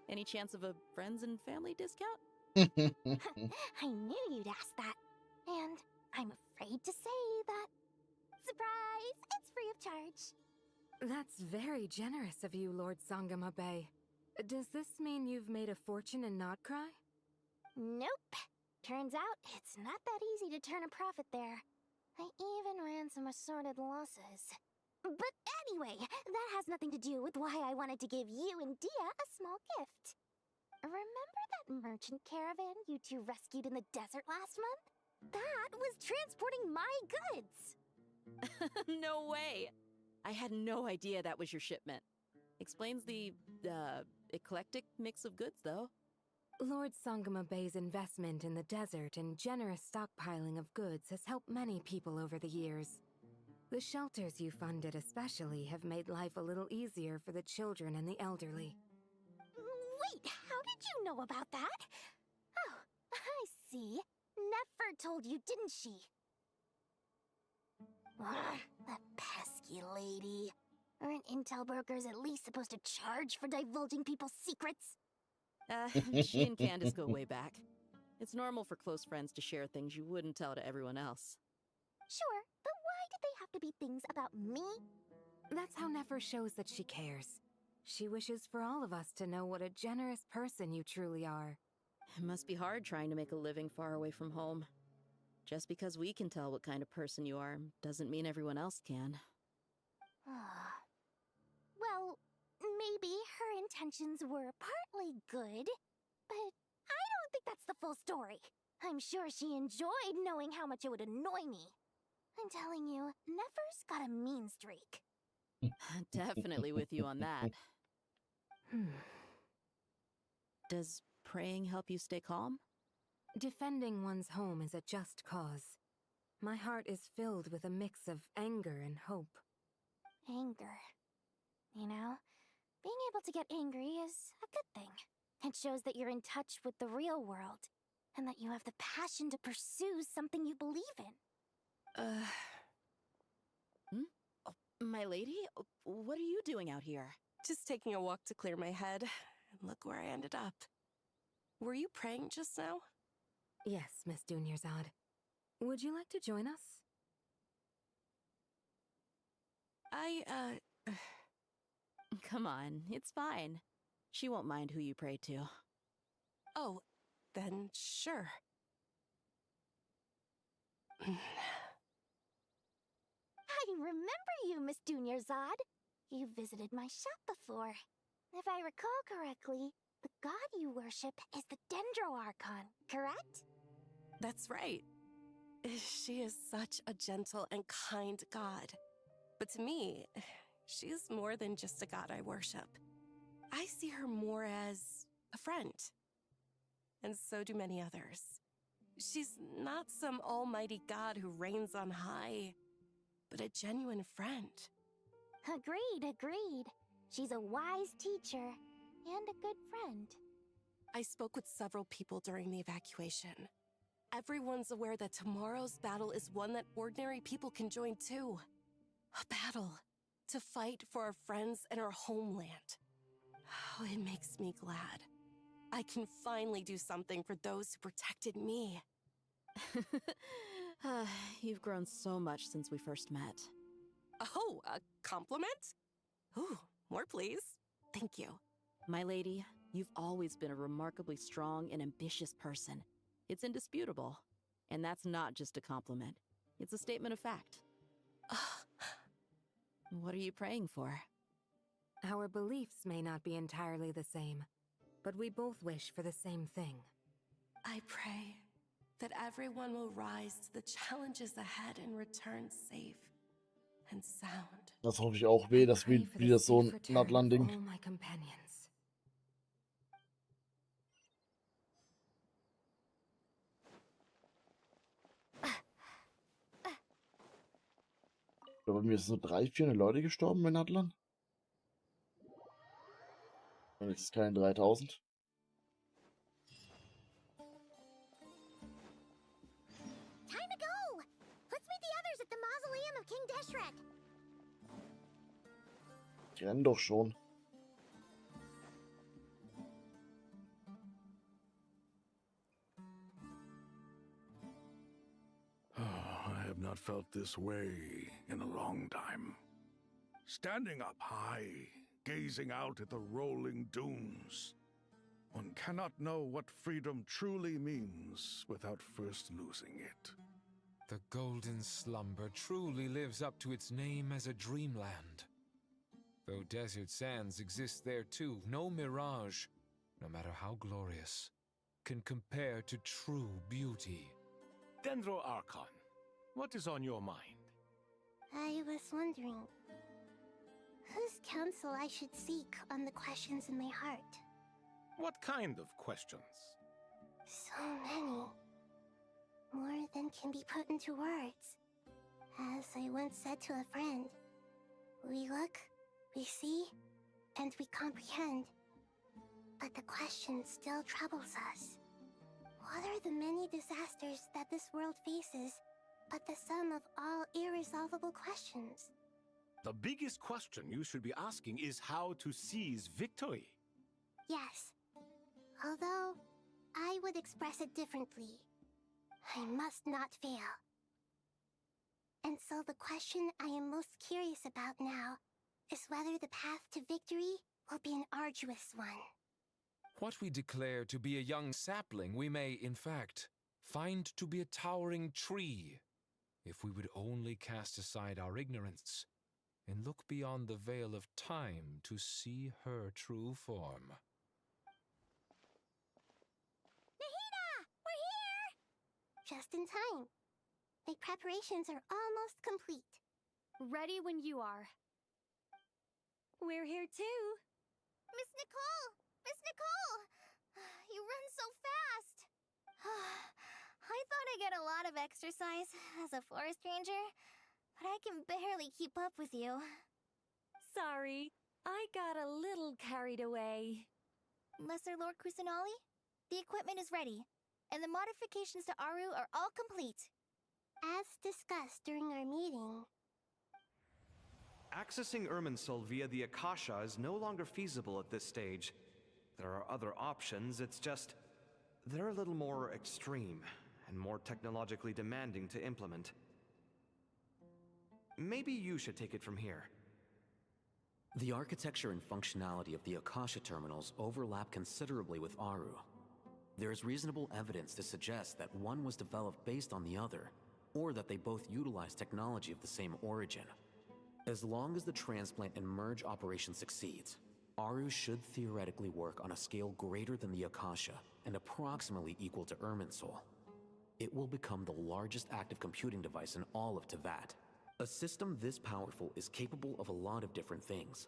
Speaker 14: Any chance of a friends and family discount?
Speaker 13: I knew you'd ask that. And I'm afraid to say that... Surprise! It's free of charge.
Speaker 22: That's very generous of you, Lord Sangama Bay. Does this mean you've made a fortune in Notcry?
Speaker 13: Nope. Turns out, it's not that easy to turn a profit there. I even ran some assorted losses. But anyway, that has nothing to do with why I wanted to give you and Dia a small gift. Remember that merchant caravan you two rescued in the desert last month? That was transporting my goods!
Speaker 14: No way! I had no idea that was your shipment. Explains the, eclectic mix of goods, though.
Speaker 9: Lord Sangama Bay's investment in the desert and generous stockpiling of goods has helped many people over the years. The shelters you funded especially have made life a little easier for the children and the elderly.
Speaker 4: Wait, how did you know about that? Oh, I see. Nefer told you, didn't she? That pesky lady. Aren't intel brokers at least supposed to charge for divulging people's secrets?
Speaker 14: She and Candace go way back. It's normal for close friends to share things you wouldn't tell to everyone else.
Speaker 4: Sure, but why did they have to be things about me?
Speaker 9: That's how Nefer shows that she cares. She wishes for all of us to know what a generous person you truly are.
Speaker 14: It must be hard trying to make a living far away from home. Just because we can tell what kind of person you are doesn't mean everyone else can.
Speaker 4: Well, maybe her intentions were partly good, but I don't think that's the full story. I'm sure she enjoyed knowing how much it would annoy me. I'm telling you, Nefer's got a mean streak.
Speaker 14: Definitely with you on that. Does praying help you stay calm?
Speaker 9: Defending one's home is a just cause. My heart is filled with a mix of anger and hope.
Speaker 4: Anger. You know, being able to get angry is a good thing. It shows that you're in touch with the real world, and that you have the passion to pursue something you believe in.
Speaker 14: Oh, my lady? What are you doing out here?
Speaker 12: Just taking a walk to clear my head, and look where I ended up. Were you praying just now?
Speaker 9: Yes, Miss Dunyarzad. Would you like to join us?
Speaker 14: Come on, it's fine. She won't mind who you pray to.
Speaker 12: Oh, then sure.
Speaker 4: I remember you, Miss Dunyarzad. You visited my shop before. If I recall correctly, the god you worship is the Dendro Archon, correct?
Speaker 12: That's right. She is such a gentle and kind god. But to me, she's more than just a god I worship. I see her more as a friend. And so do many others. She's not some almighty god who reigns on high, but a genuine friend.
Speaker 4: Agreed. She's a wise teacher and a good friend.
Speaker 12: I spoke with several people during the evacuation. Everyone's aware that tomorrow's battle is one that ordinary people can join too. A battle to fight for our friends and our homeland. Oh, it makes me glad. I can finally do something for those who protected me.
Speaker 14: You've grown so much since we first met.
Speaker 12: Oh, a compliment? Ooh, more please. Thank you.
Speaker 14: My lady, you've always been a remarkably strong and ambitious person. It's indisputable. And that's not just a compliment. It's a statement of fact. What are you praying for?
Speaker 9: Our beliefs may not be entirely the same, but we both wish for the same thing.
Speaker 12: I pray that everyone will rise to the challenges ahead and return safe and sound.
Speaker 1: Das hoffe ich auch weh, dass wieder so ein Nutlanding.
Speaker 9: All my companions.
Speaker 1: Ich glaube, bei mir sind so 300, 400 Leute gestorben bei Natlan. Wenigstens keine 3000.
Speaker 4: Time to go! Let's meet the others at the mausoleum of King Deshret.
Speaker 1: Ich renn doch schon.
Speaker 11: I have not felt this way in a long time. Standing up high, gazing out at the rolling dunes. One cannot know what freedom truly means without first losing it.
Speaker 19: The golden slumber truly lives up to its name as a dreamland. Though desert sands exist there too, no mirage, no matter how glorious, can compare to true beauty.
Speaker 17: Dendro Archon, what is on your mind?
Speaker 13: I was wondering whose counsel I should seek on the questions in my heart.
Speaker 17: What kind of questions?
Speaker 13: So many. More than can be put into words. As I once said to a friend, we look, we see, and we comprehend. But the question still troubles us. What are the many disasters that this world faces but the sum of all irresolvable questions?
Speaker 17: The biggest question you should be asking is how to seize victory.
Speaker 13: Yes. Although, I would express it differently. I must not fail. And so the question I am most curious about now is whether the path to victory will be an arduous one.
Speaker 19: What we declare to be a young sapling, we may, in fact, find to be a towering tree, if we would only cast aside our ignorance and look beyond the veil of time to see her true form.
Speaker 13: Nahida! We're here! Just in time. My preparations are almost complete.
Speaker 7: Ready when you are. We're here too.
Speaker 3: Miss Nicole! Miss Nicole! You run so fast! I thought I'd get a lot of exercise as a forest ranger, but I can barely keep up with you.
Speaker 9: Sorry, I got a little carried away.
Speaker 3: Lesser Lord Kusanali, the equipment is ready, and the modifications to Aru are all complete.
Speaker 13: As discussed during our meeting,
Speaker 16: Accessing Irminsul via the Akasha is no longer feasible at this stage. There are other options, it's just... they're a little more extreme, and more technologically demanding to implement. Maybe you should take it from here.
Speaker 21: The architecture and functionality of the Akasha terminals overlap considerably with Aru. There is reasonable evidence to suggest that one was developed based on the other, or that they both utilize technology of the same origin. As long as the transplant and merge operation succeeds, Aru should theoretically work on a scale greater than the Akasha and approximately equal to Irminsul. It will become the largest active computing device in all of Teyvat. A system this powerful is capable of a lot of different things.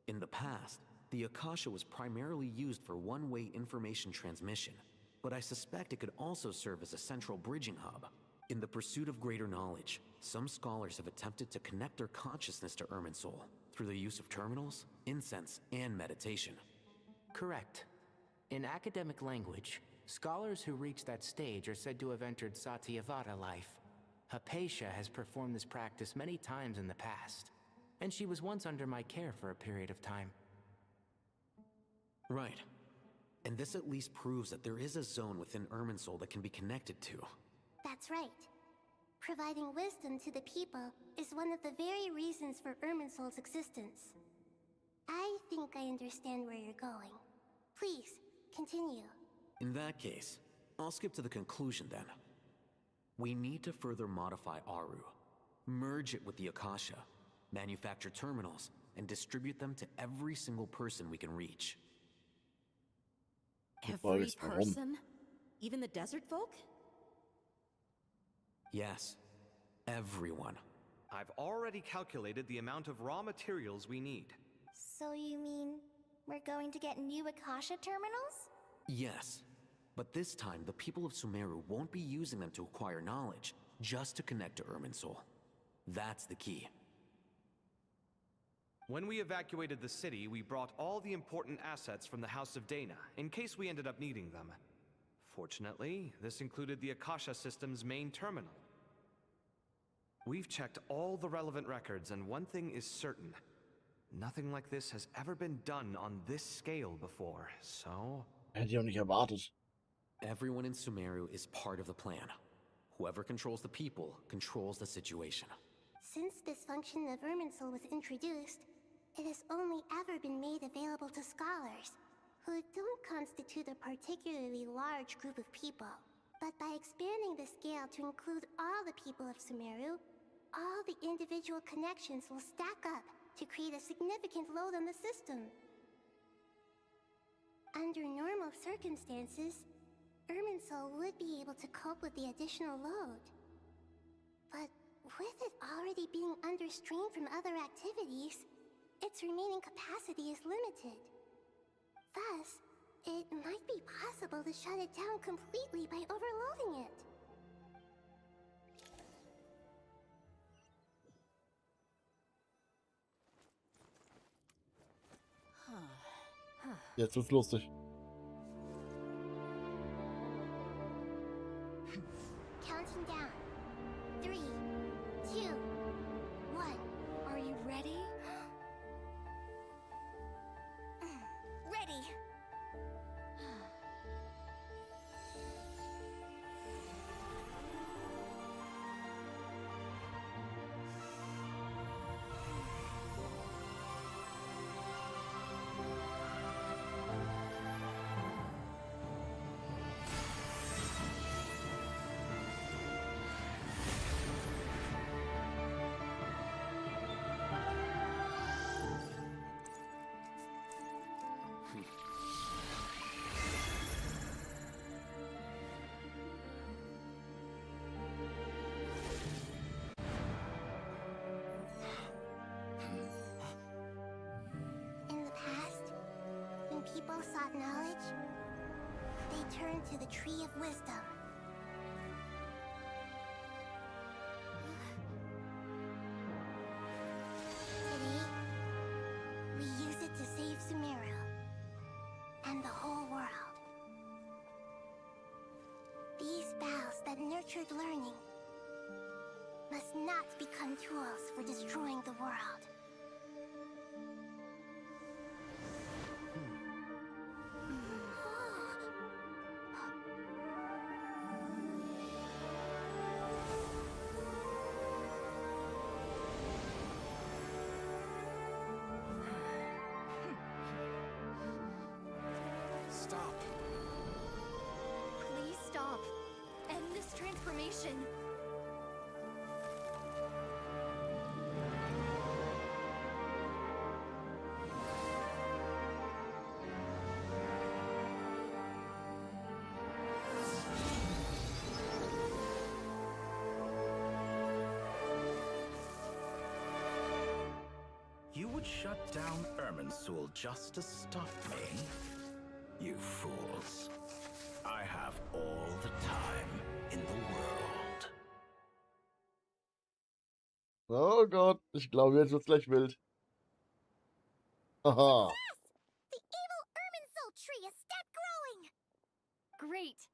Speaker 21: In the past, the Akasha was primarily used for one-way information transmission, but I suspect it could also serve as a central bridging hub. In the pursuit of greater knowledge, some scholars have attempted to connect their consciousness to Irminsul through the use of terminals, incense, and meditation.
Speaker 23: Correct. In academic language, scholars who reach that stage are said to have entered Satyavada life. Hypatia has performed this practice many times in the past, and she was once under my care for a period of time.
Speaker 21: Right. And this at least proves that there is a zone within Irminsul that can be connected to.
Speaker 13: that's right. Providing wisdom to the people is one of the very reasons for Irminsul's existence. I think I understand where you're going. Please, continue.
Speaker 21: In that case, I'll skip to the conclusion then. We need to further modify Aru, merge it with the Akasha, manufacture terminals, and distribute them to every single person we can reach.
Speaker 14: Every person? Even the desert folk?
Speaker 21: Yes, everyone.
Speaker 16: I've already calculated the amount of raw materials we need.
Speaker 3: So you mean we're going to get new Akasha terminals?
Speaker 21: Yes, but this time the people of Sumeru won't be using them to acquire knowledge, just to connect to Irminsul. That's the key.
Speaker 16: When we evacuated the city, we brought all the important assets from the House of Dana, in case we ended up needing them. Fortunately, this included the Akasha system's main terminal. We've checked all the relevant records, and one thing is certain. Nothing like this has ever been done on this scale before, so...
Speaker 1: Hätte ich auch nicht erwartet.
Speaker 21: Everyone in Sumeru is part of the plan. Whoever controls the people controls the situation.
Speaker 13: Since this function of Irminsul was introduced, it has only ever been made available to scholars, who don't constitute a particularly large group of people. But by expanding the scale to include all the people of Sumeru, all the individual connections will stack up to create a significant load on the system. Under normal circumstances, Irminsul would be able to cope with the additional load. But With it already being under strain from other activities, its remaining capacity is limited. Thus, it might be possible to shut it down completely by overloading it.
Speaker 1: Jetzt wird's lustig.
Speaker 13: Counting down. 3, 2, 1.
Speaker 7: Are you ready?
Speaker 3: Ready.
Speaker 13: In the past, when people sought knowledge, they turned to the Tree of Wisdom. Today, we use it to save Sumeru and the whole world. These boughs that nurtured learning must not become tools for destroying the world.
Speaker 7: Stop. Please stop. End this transformation.
Speaker 6: You would shut down Irminsul just to stop me? You fools. I have all the time in the world.
Speaker 1: Oh Gott, ich glaube, jetzt wird's gleich wild. Haha.
Speaker 13: The evil Irminsul tree is step growing!
Speaker 7: Great.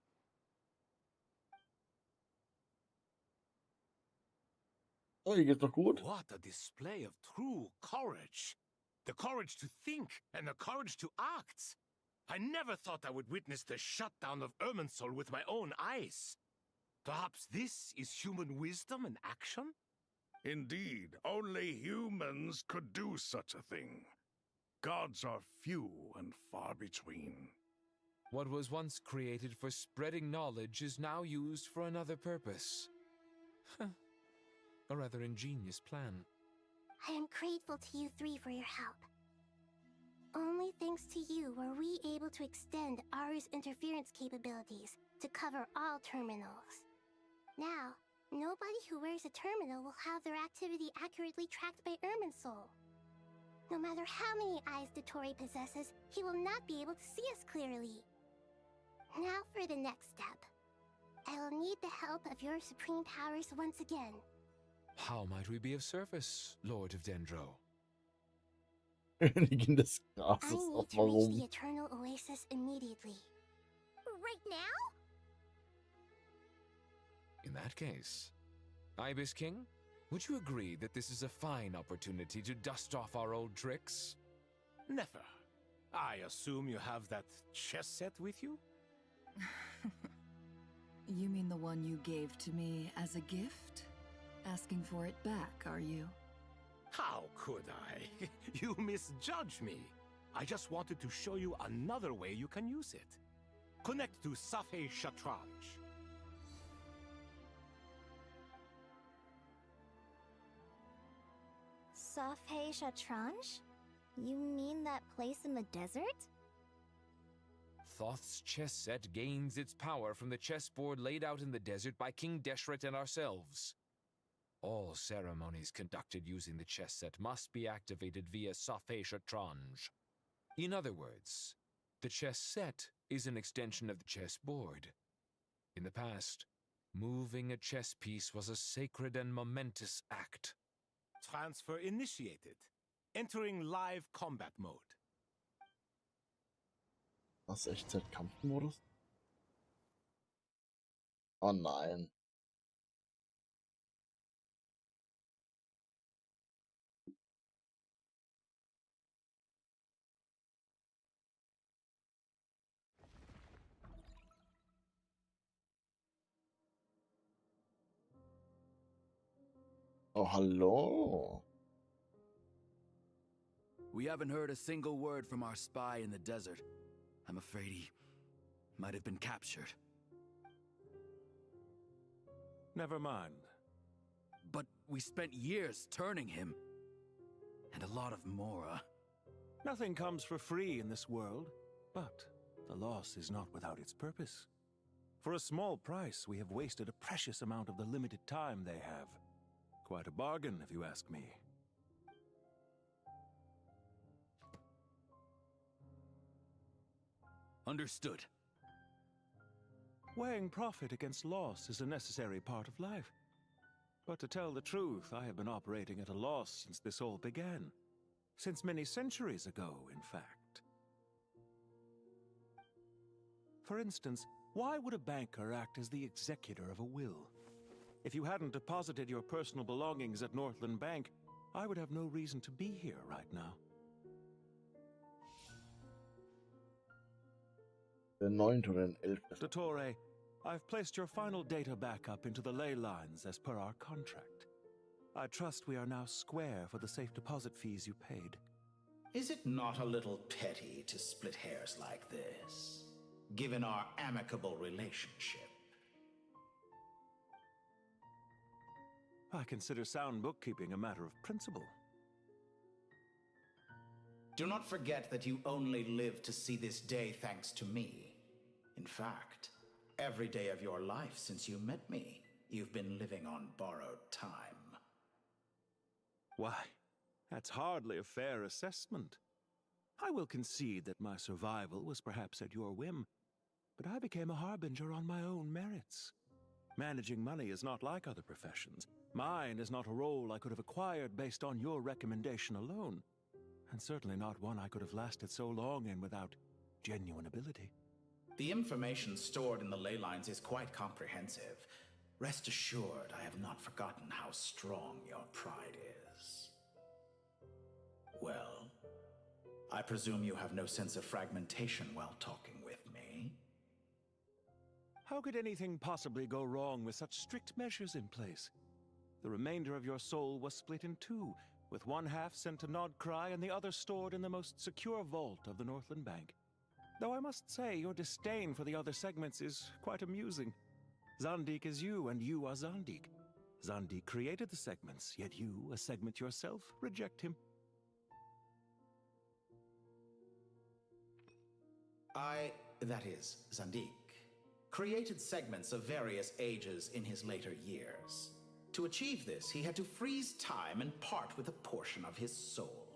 Speaker 1: Oh, hier geht's doch gut.
Speaker 17: What a display of true courage. The courage to think and the courage to act. I never thought I would witness the shutdown of Irminsul with my own eyes. Perhaps this is human wisdom in action?
Speaker 11: Indeed, only humans could do such a thing. Gods are few and far between.
Speaker 19: What was once created for spreading knowledge is now used for another purpose. A rather ingenious plan.
Speaker 13: I am grateful to you three for your help. Only thanks to you were we able to extend AORUS interference capabilities to cover all terminals. Now, nobody who wears a terminal will have their activity accurately tracked by Irminsul. No matter how many eyes Dottore possesses, he will not be able to see us clearly. Now for the next step. I will need the help of your supreme powers once again.
Speaker 19: How might we be of service, Lord of Dendro?
Speaker 1: Königin des
Speaker 13: I
Speaker 1: Grases,
Speaker 13: need
Speaker 1: auch
Speaker 13: to reach
Speaker 1: warum?
Speaker 13: the Eternal Oasis immediately.
Speaker 3: Right now?
Speaker 19: In that case, Ibis King, would you agree that this is a fine opportunity to dust off our old tricks?
Speaker 17: Never. I assume you have that chess set with you?
Speaker 5: You mean the one you gave to me as a gift? Asking for it back, are you?
Speaker 17: How could I? You misjudge me. I just wanted to show you another way you can use it. Connect to Safei Shatranj.
Speaker 3: Safei Shatranj? You mean that place in the desert?
Speaker 19: Thoth's chess set gains its power from the chessboard laid out in the desert by King Deshret and ourselves. all ceremonies conducted using the chess set must be activated via Safesh Trange. In other words, the chess set is an extension of the chessboard. In the past, moving a chess piece was a sacred and momentous act.
Speaker 17: Transfer initiated. Entering live combat mode.
Speaker 1: Was, Echtzeit-Kampfmodus? Oh nein. Oh, hallo.
Speaker 10: We haven't heard a single word from our spy in the desert. I'm afraid he might have been captured.
Speaker 17: Never mind.
Speaker 10: But we spent years turning him. And a lot of Mora.
Speaker 17: Nothing comes for free in this world, but the loss is not without its purpose. For a small price, we have wasted a precious amount of the limited time they have. Quite a bargain, if you ask me.
Speaker 10: Understood.
Speaker 17: Weighing profit against loss is a necessary part of life. But to tell the truth, I have been operating at a loss since this all began. Since many centuries ago, in fact. For instance, why would a banker act as the executor of a will? If you hadn't deposited your personal belongings at Northland Bank, I would have no reason to be here right now.
Speaker 1: Der 9. oder den 11.
Speaker 17: Dottore, I've placed your final data backup into the ley lines as per our contract. I trust we are now square for the safe deposit fees you paid.
Speaker 6: Is it not a little petty to split hairs like this, given our amicable relationship?
Speaker 17: I consider sound bookkeeping a matter of principle.
Speaker 6: Do not forget that you only live to see this day thanks to me. In fact, every day of your life since you met me, you've been living on borrowed time.
Speaker 17: Why, that's hardly a fair assessment. I will concede that my survival was perhaps at your whim, but I became a harbinger on my own merits. Managing money is not like other professions. Mine is not a role I could have acquired based on your recommendation alone, and certainly not one I could have lasted so long in without genuine ability.
Speaker 6: The information stored in the ley lines is quite comprehensive. Rest assured, I have not forgotten how strong your pride is. Well, I presume you have no sense of fragmentation while talking with me.
Speaker 17: How could anything possibly go wrong with such strict measures in place? The remainder of your soul was split in two, with one half sent to Nodcry and the other stored in the most secure vault of the Northland Bank. Though I must say, your disdain for the other segments is quite amusing. Zandik is you, and you are Zandik. Zandik created the segments, yet you, a segment yourself, reject him.
Speaker 6: That is, Zandik, created segments of various ages in his later years. To achieve this, he had to freeze time and part with a portion of his soul.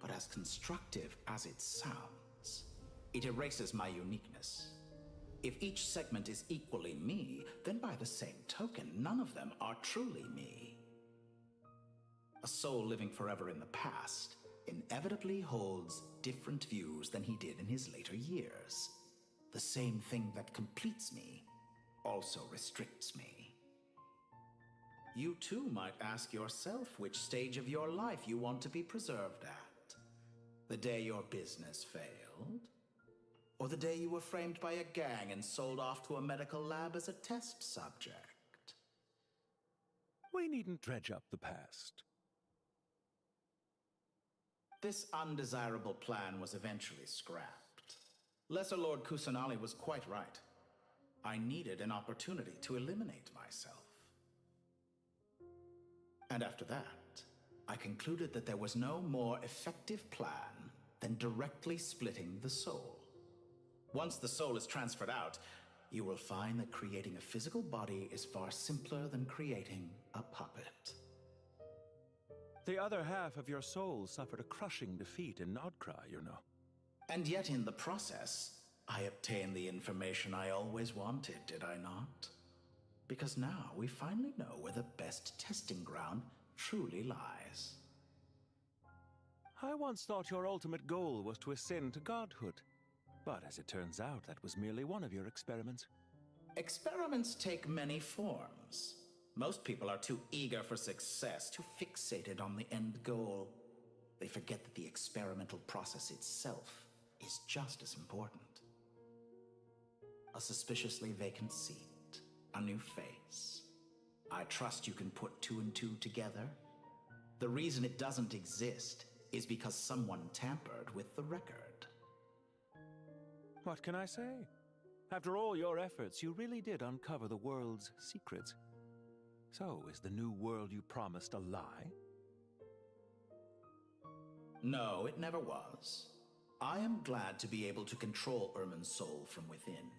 Speaker 6: But as constructive as it sounds, it erases my uniqueness. If each segment is equally me, then by the same token, none of them are truly me. A soul living forever in the past inevitably holds different views than he did in his later years. The same thing that completes me also restricts me. You too might ask yourself which stage of your life you want to be preserved at. The day your business failed? Or the day you were framed by a gang and sold off to a medical lab as a test subject?
Speaker 17: We needn't dredge up the past.
Speaker 6: This undesirable plan was eventually scrapped. Lesser Lord Kusanali was quite right. I needed an opportunity to eliminate myself. And after that, I concluded that there was no more effective plan than directly splitting the soul. Once the soul is transferred out, you will find that creating a physical body is far simpler than creating a puppet.
Speaker 8: The other half of your soul suffered a crushing defeat in Nodcry, you know.
Speaker 6: And yet in the process, I obtained the information I always wanted, did I not? Because now we finally know where the best testing ground truly lies.
Speaker 8: I once thought your ultimate goal was to ascend to godhood. But as it turns out, that was merely one of your experiments.
Speaker 6: Experiments take many forms. Most people are too eager for success, too fixated on the end goal. They forget that the experimental process itself is just as important. A suspiciously vacant seat, a new face. I trust you can put 2 and 2 together. The reason it doesn't exist is because someone tampered with the record.
Speaker 8: What can I say? After all your efforts, you really did uncover the world's secrets. So, is the new world you promised a lie?
Speaker 6: No, it never was. I am glad to be able to control Ermin's soul from within.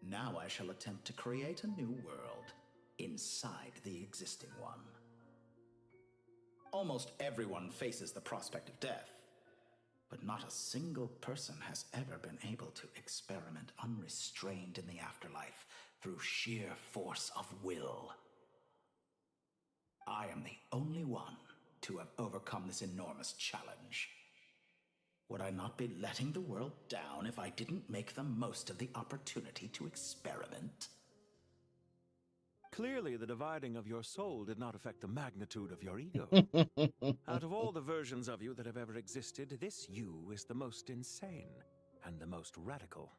Speaker 6: Now I shall attempt to create a new world inside the existing one. Almost everyone faces the prospect of death, but not a single person has ever been able to experiment unrestrained in the afterlife through sheer force of will. I am the only one to have overcome this enormous challenge. Would I not be letting the world down if I didn't make the most of the opportunity to experiment?
Speaker 8: Clearly, the dividing of your soul did not affect the magnitude of your ego. Out of all the versions of you that have ever existed, this you is the most insane and the most radical.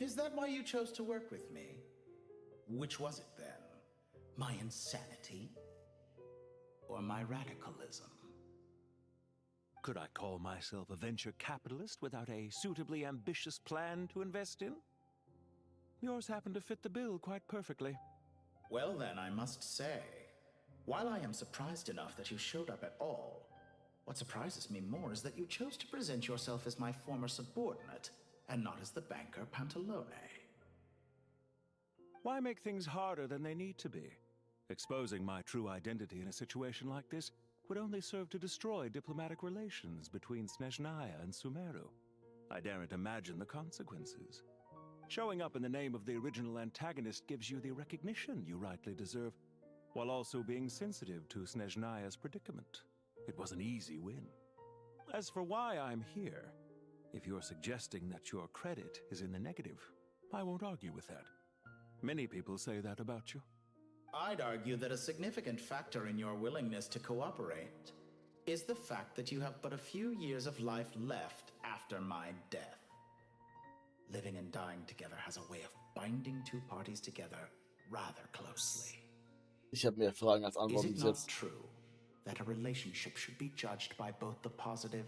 Speaker 6: Is that why you chose to work with me? Which was it then? My insanity? Or my radicalism?
Speaker 8: Could I call myself a venture capitalist without a suitably ambitious plan to invest in? Yours happened to fit the bill quite perfectly.
Speaker 6: Well then, I must say, while I am surprised enough that you showed up at all, what surprises me more is that you chose to present yourself as my former subordinate, and not as the banker Pantalone.
Speaker 8: Why make things harder than they need to be? Exposing my true identity in a situation like this would only serve to destroy diplomatic relations between Snezhnaya and Sumeru. I daren't imagine the consequences. Showing up in the name of the original antagonist gives you the recognition you rightly deserve, while also being sensitive to Snezhnaya's predicament. It was an easy win. As for why I'm here, if you're suggesting that your credit is in the negative, I won't argue with that. Many people say that about you.
Speaker 6: I'd argue that a significant factor in your willingness to cooperate is the fact that you have but a few years of life left after my death. Living and dying together has a way of binding two parties together rather closely.
Speaker 1: Ich habe mehr Fragen als Antworten
Speaker 6: Is
Speaker 1: bis
Speaker 6: it not
Speaker 1: jetzt.
Speaker 6: true that a relationship should be judged by both the positive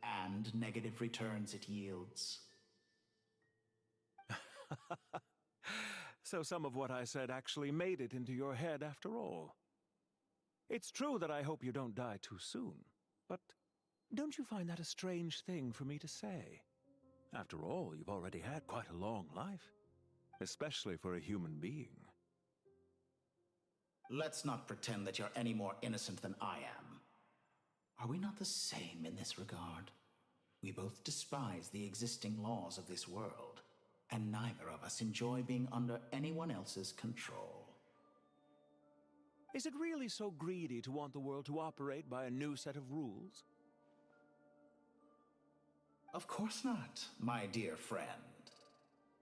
Speaker 6: and negative returns it yields?
Speaker 8: So some of what I said actually made it into your head after all. It's true that I hope you don't die too soon, but don't you find that a strange thing for me to say? After all, you've already had quite a long life, especially for a human being.
Speaker 6: Let's not pretend that you're any more innocent than I am. Are we not the same in this regard? We both despise the existing laws of this world, and neither of us enjoy being under anyone else's control.
Speaker 8: Is it really so greedy to want the world to operate by a new set of rules?
Speaker 6: Of course not, my dear friend.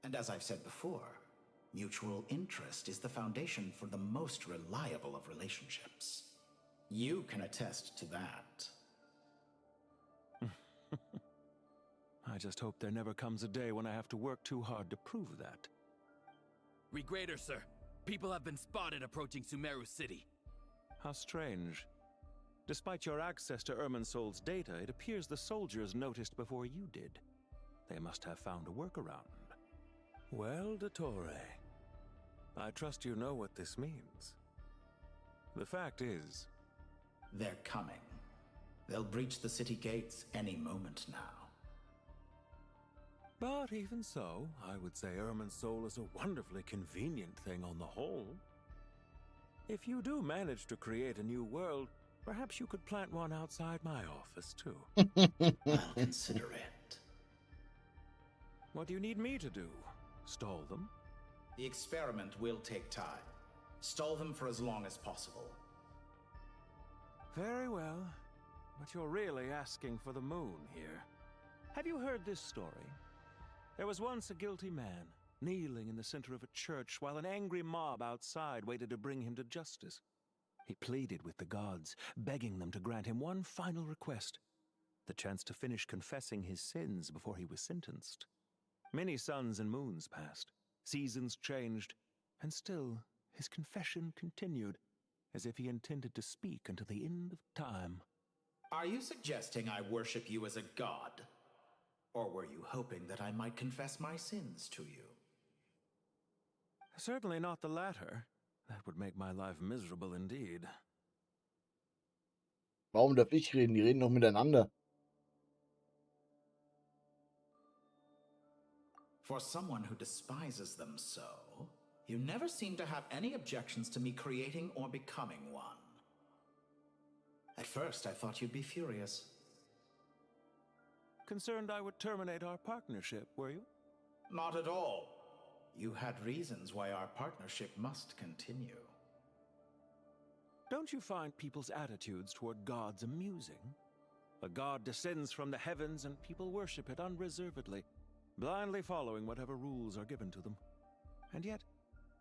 Speaker 6: And as I've said before, mutual interest is the foundation for the most reliable of relationships. You can attest to that.
Speaker 8: I just hope there never comes a day when I have to work too hard to prove that.
Speaker 10: Regrader, sir. People have been spotted approaching Sumeru City.
Speaker 8: How strange. Despite your access to Irminsol's data, it appears the soldiers noticed before you did. They must have found a workaround. Well, Dottore, I trust you know what this means. The fact is...
Speaker 6: They're coming. They'll breach the city gates any moment now.
Speaker 8: But even so, I would say Irminsul is a wonderfully convenient thing on the whole. If you do manage to create a new world, perhaps you could plant one outside my office, too.
Speaker 6: I'll consider it.
Speaker 8: What do you need me to do? Stall them?
Speaker 6: The experiment will take time. Stall them for as long as possible.
Speaker 8: Very well. But you're really asking for the moon here. Have you heard this story? There was once a guilty man, kneeling in the center of a church while an angry mob outside waited to bring him to justice. He pleaded with the gods, begging them to grant him one final request: the chance to finish confessing his sins before he was sentenced. Many suns and moons passed, seasons changed, and still his confession continued, as if he intended to speak until the end of time.
Speaker 6: Are you suggesting I worship you as a god? Or were you hoping that I might confess my sins to you?
Speaker 8: Certainly not the latter. That would make my life miserable indeed.
Speaker 1: Warum darf ich reden? Die reden doch miteinander.
Speaker 6: For someone who despises them so, you never seem to have any objections to me creating or becoming one. At first, I thought you'd be furious.
Speaker 8: Concerned I would terminate our partnership, were you?
Speaker 6: Not at all. You had reasons why our partnership must continue.
Speaker 8: Don't you find people's attitudes toward gods amusing? A god descends from the heavens and people worship it unreservedly, blindly following whatever rules are given to them. And yet,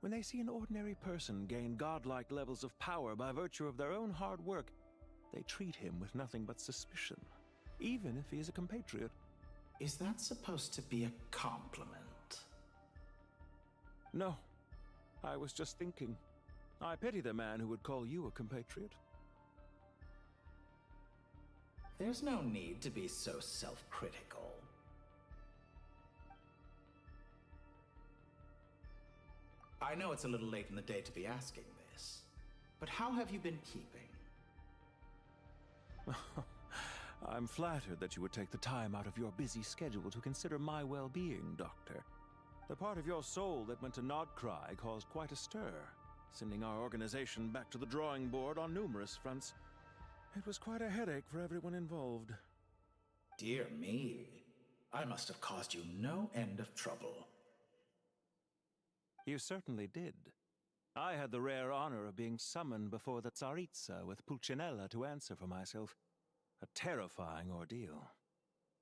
Speaker 8: when they see an ordinary person gain godlike levels of power by virtue of their own hard work, they treat him with nothing but suspicion, even if he is a compatriot.
Speaker 6: Is that supposed to be a compliment?
Speaker 8: No, I was just thinking. I pity the man who would call you a compatriot.
Speaker 6: There's no need to be so self-critical. I know it's a little late in the day to be asking this, but how have you been keeping?
Speaker 8: I'm flattered that you would take the time out of your busy schedule to consider my well-being, Doctor. The part of your soul that went to Nodcry caused quite a stir, sending our organization back to the drawing board on numerous fronts. It was quite a headache for everyone involved.
Speaker 6: Dear me, I must have caused you no end of trouble.
Speaker 8: You certainly did. I had the rare honor of being summoned before the Tsaritsa with Pulcinella to answer for myself. A terrifying ordeal.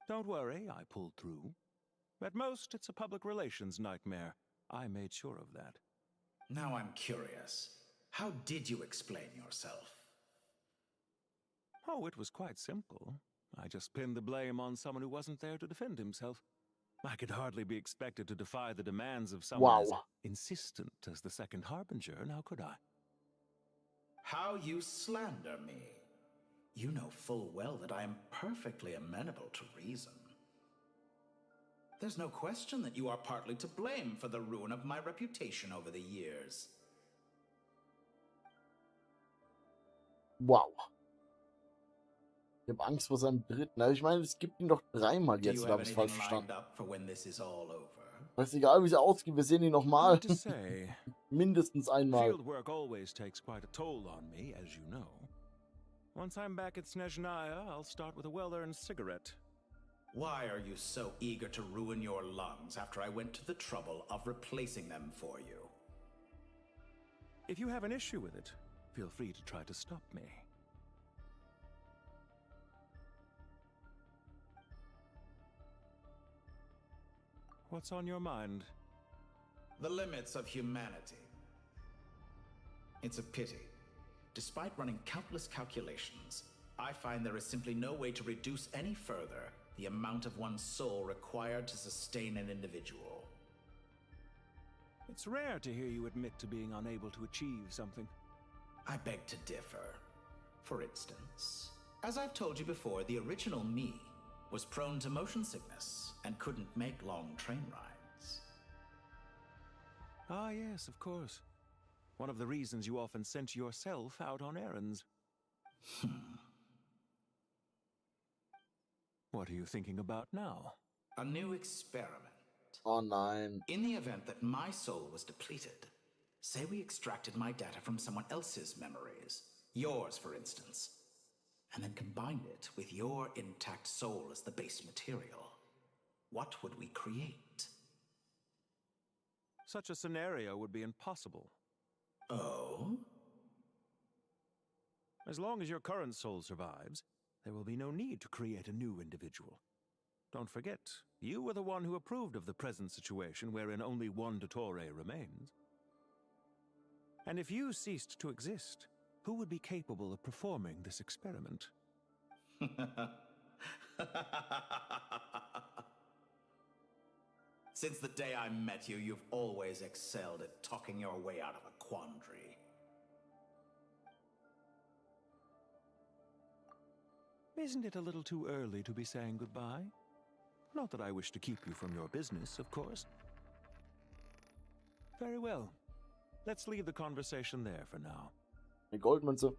Speaker 8: Don't worry, I pulled through. At most, it's a public relations nightmare. I made sure of that.
Speaker 6: Now I'm curious. How did you explain yourself?
Speaker 8: Oh, it was quite simple. I just pinned the blame on someone who wasn't there to defend himself. I could hardly be expected to defy the demands of someone as insistent as the second harbinger, now could I?
Speaker 6: How you slander me. You know full well that I am perfectly amenable to reason. There's no question that you are partly to blame for the ruin of my reputation over the years.
Speaker 1: Wow. Ich habe Angst vor seinem dritten. Also ich meine, es gibt ihn doch dreimal jetzt, oder habe ich es falsch verstanden? Ist egal, wie sie ausgeht, wir sehen ihn nochmal. Mindestens einmal.
Speaker 8: Fieldwork always takes quite a toll on me, as you know. Once I'm back at Snezhnaya, I'll start with a well-earned cigarette.
Speaker 6: Why are you so eager to ruin your lungs after I went to the trouble of replacing them for you?
Speaker 8: If you have an issue with it, feel free to try to stop me. What's on your mind?
Speaker 6: The limits of humanity. It's a pity. Despite running countless calculations, I find there is simply no way to reduce any further the amount of one's soul required to sustain an individual.
Speaker 8: It's rare to hear you admit to being unable to achieve something.
Speaker 6: I beg to differ. For instance, as I've told you before, the original me was prone to motion sickness and couldn't make long train rides.
Speaker 8: Ah, yes, of course. One of the reasons you often sent yourself out on errands. What are you thinking about now?
Speaker 6: A new experiment.
Speaker 1: Oh nein.
Speaker 6: In the event that my soul was depleted, say we extracted my data from someone else's memories, yours for instance, and then combined it with your intact soul as the base material, what would we create?
Speaker 8: Such a scenario would be impossible.
Speaker 6: Oh?
Speaker 8: As long as your current soul survives, there will be no need to create a new individual. Don't forget, you were the one who approved of the present situation wherein only one Dottore remains. And if you ceased to exist, who would be capable of performing this experiment?
Speaker 6: Since the day I met you, you've always excelled at talking your way out of a quandary.
Speaker 8: Isn't it a little too early to be saying goodbye? Not that I wish to keep you from your business, of course. Very well. Let's leave the conversation there for now.
Speaker 1: Eine Goldmünze.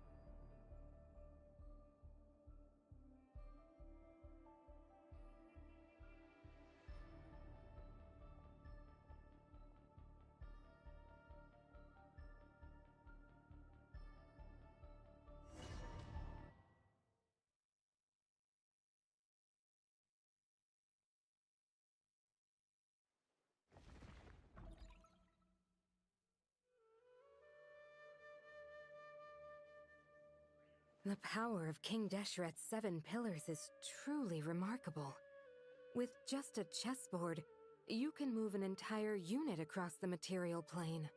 Speaker 9: The power of King Deshret's 7 pillars is truly remarkable. With just a chessboard, you can move an entire unit across the material plane.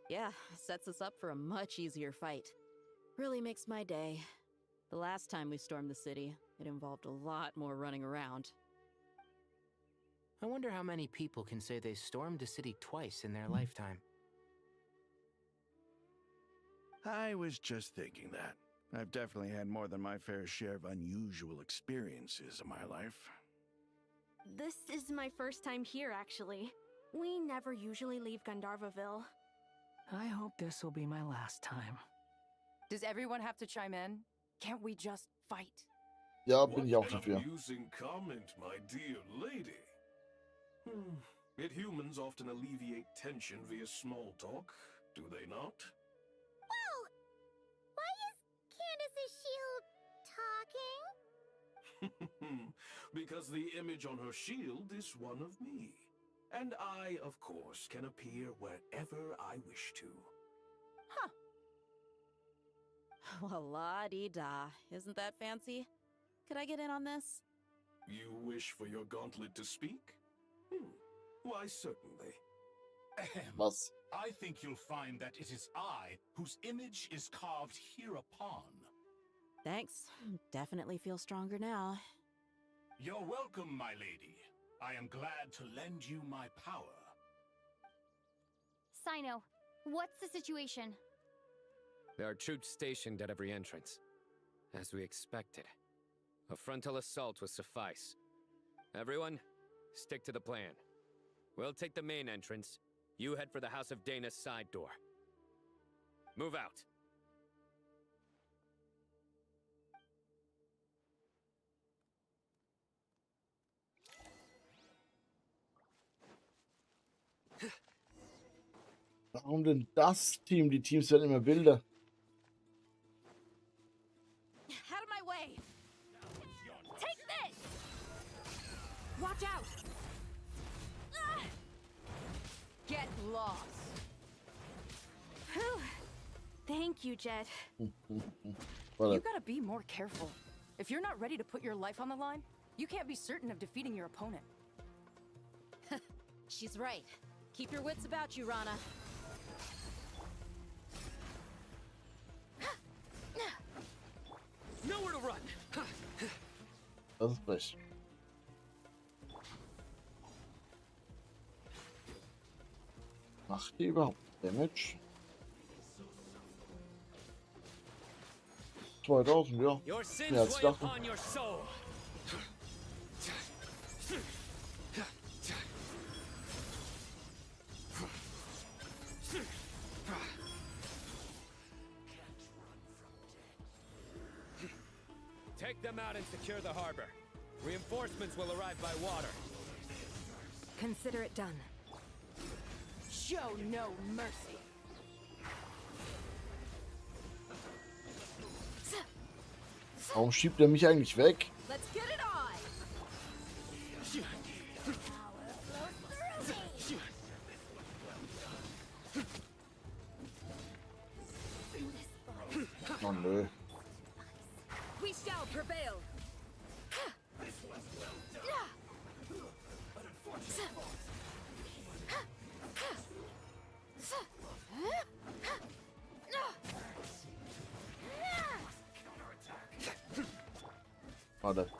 Speaker 14: Yeah, sets us up for a much easier fight. Really makes my day. The last time we stormed the city, it involved a lot more running around.
Speaker 23: I wonder how many people can say they stormed a city twice in their lifetime.
Speaker 11: I was just thinking that. I've definitely had more than my fair share of unusual experiences in my life.
Speaker 2: This is my first time here, actually. We never usually leave Gandharvaville.
Speaker 18: I hope this will be my last time.
Speaker 15: Does everyone have to chime in? Can't we just fight?
Speaker 1: Ja, bin ich auch dafür.
Speaker 20: Amusing comment, my dear lady. Yet humans often alleviate tension via small talk, do they not?
Speaker 13: Well, why is Candace's shield talking?
Speaker 20: Because the image on her shield is one of me. And I, of course, can appear wherever I wish to.
Speaker 14: Huh. Well, la-dee-da. Isn't that fancy? Could I get in on this?
Speaker 20: You wish for your gauntlet to speak? Why, certainly.
Speaker 1: Was?
Speaker 24: I think you'll find that it is I whose image is carved hereupon.
Speaker 14: Thanks. Definitely feel stronger now.
Speaker 24: You're welcome, my lady. I am glad to lend you my power.
Speaker 7: Sino, what's the situation?
Speaker 25: There are troops stationed at every entrance. As we expected. A frontal assault will suffice. Everyone, stick to the plan. We'll take the main entrance. You head for the House of Dana's side door. Move out.
Speaker 1: Warum denn das Team? Die Teams werden immer wilder.
Speaker 2: Out of my way! Take this! Watch out!
Speaker 15: Get lost.
Speaker 2: Whew. Thank you, Jet.
Speaker 15: You gotta be more careful. If you're not ready to put your life on the line, you can't be certain of defeating your opponent.
Speaker 14: She's right. Keep your wits about you, Rana.
Speaker 25: Nowhere to run.
Speaker 1: Das ist frech. Macht die überhaupt Damage? 2000, ja.
Speaker 25: Your
Speaker 1: Mehr
Speaker 25: sins
Speaker 1: als ich
Speaker 25: weigh
Speaker 1: dachte.
Speaker 25: upon your soul. Take them out and secure the harbor. Reinforcements will arrive by water.
Speaker 9: Consider it done.
Speaker 15: Show no mercy.
Speaker 1: Warum schiebt er mich eigentlich weg?
Speaker 15: Let's get it on.
Speaker 1: Oh nö.
Speaker 9: We shall prevail.
Speaker 1: Warte.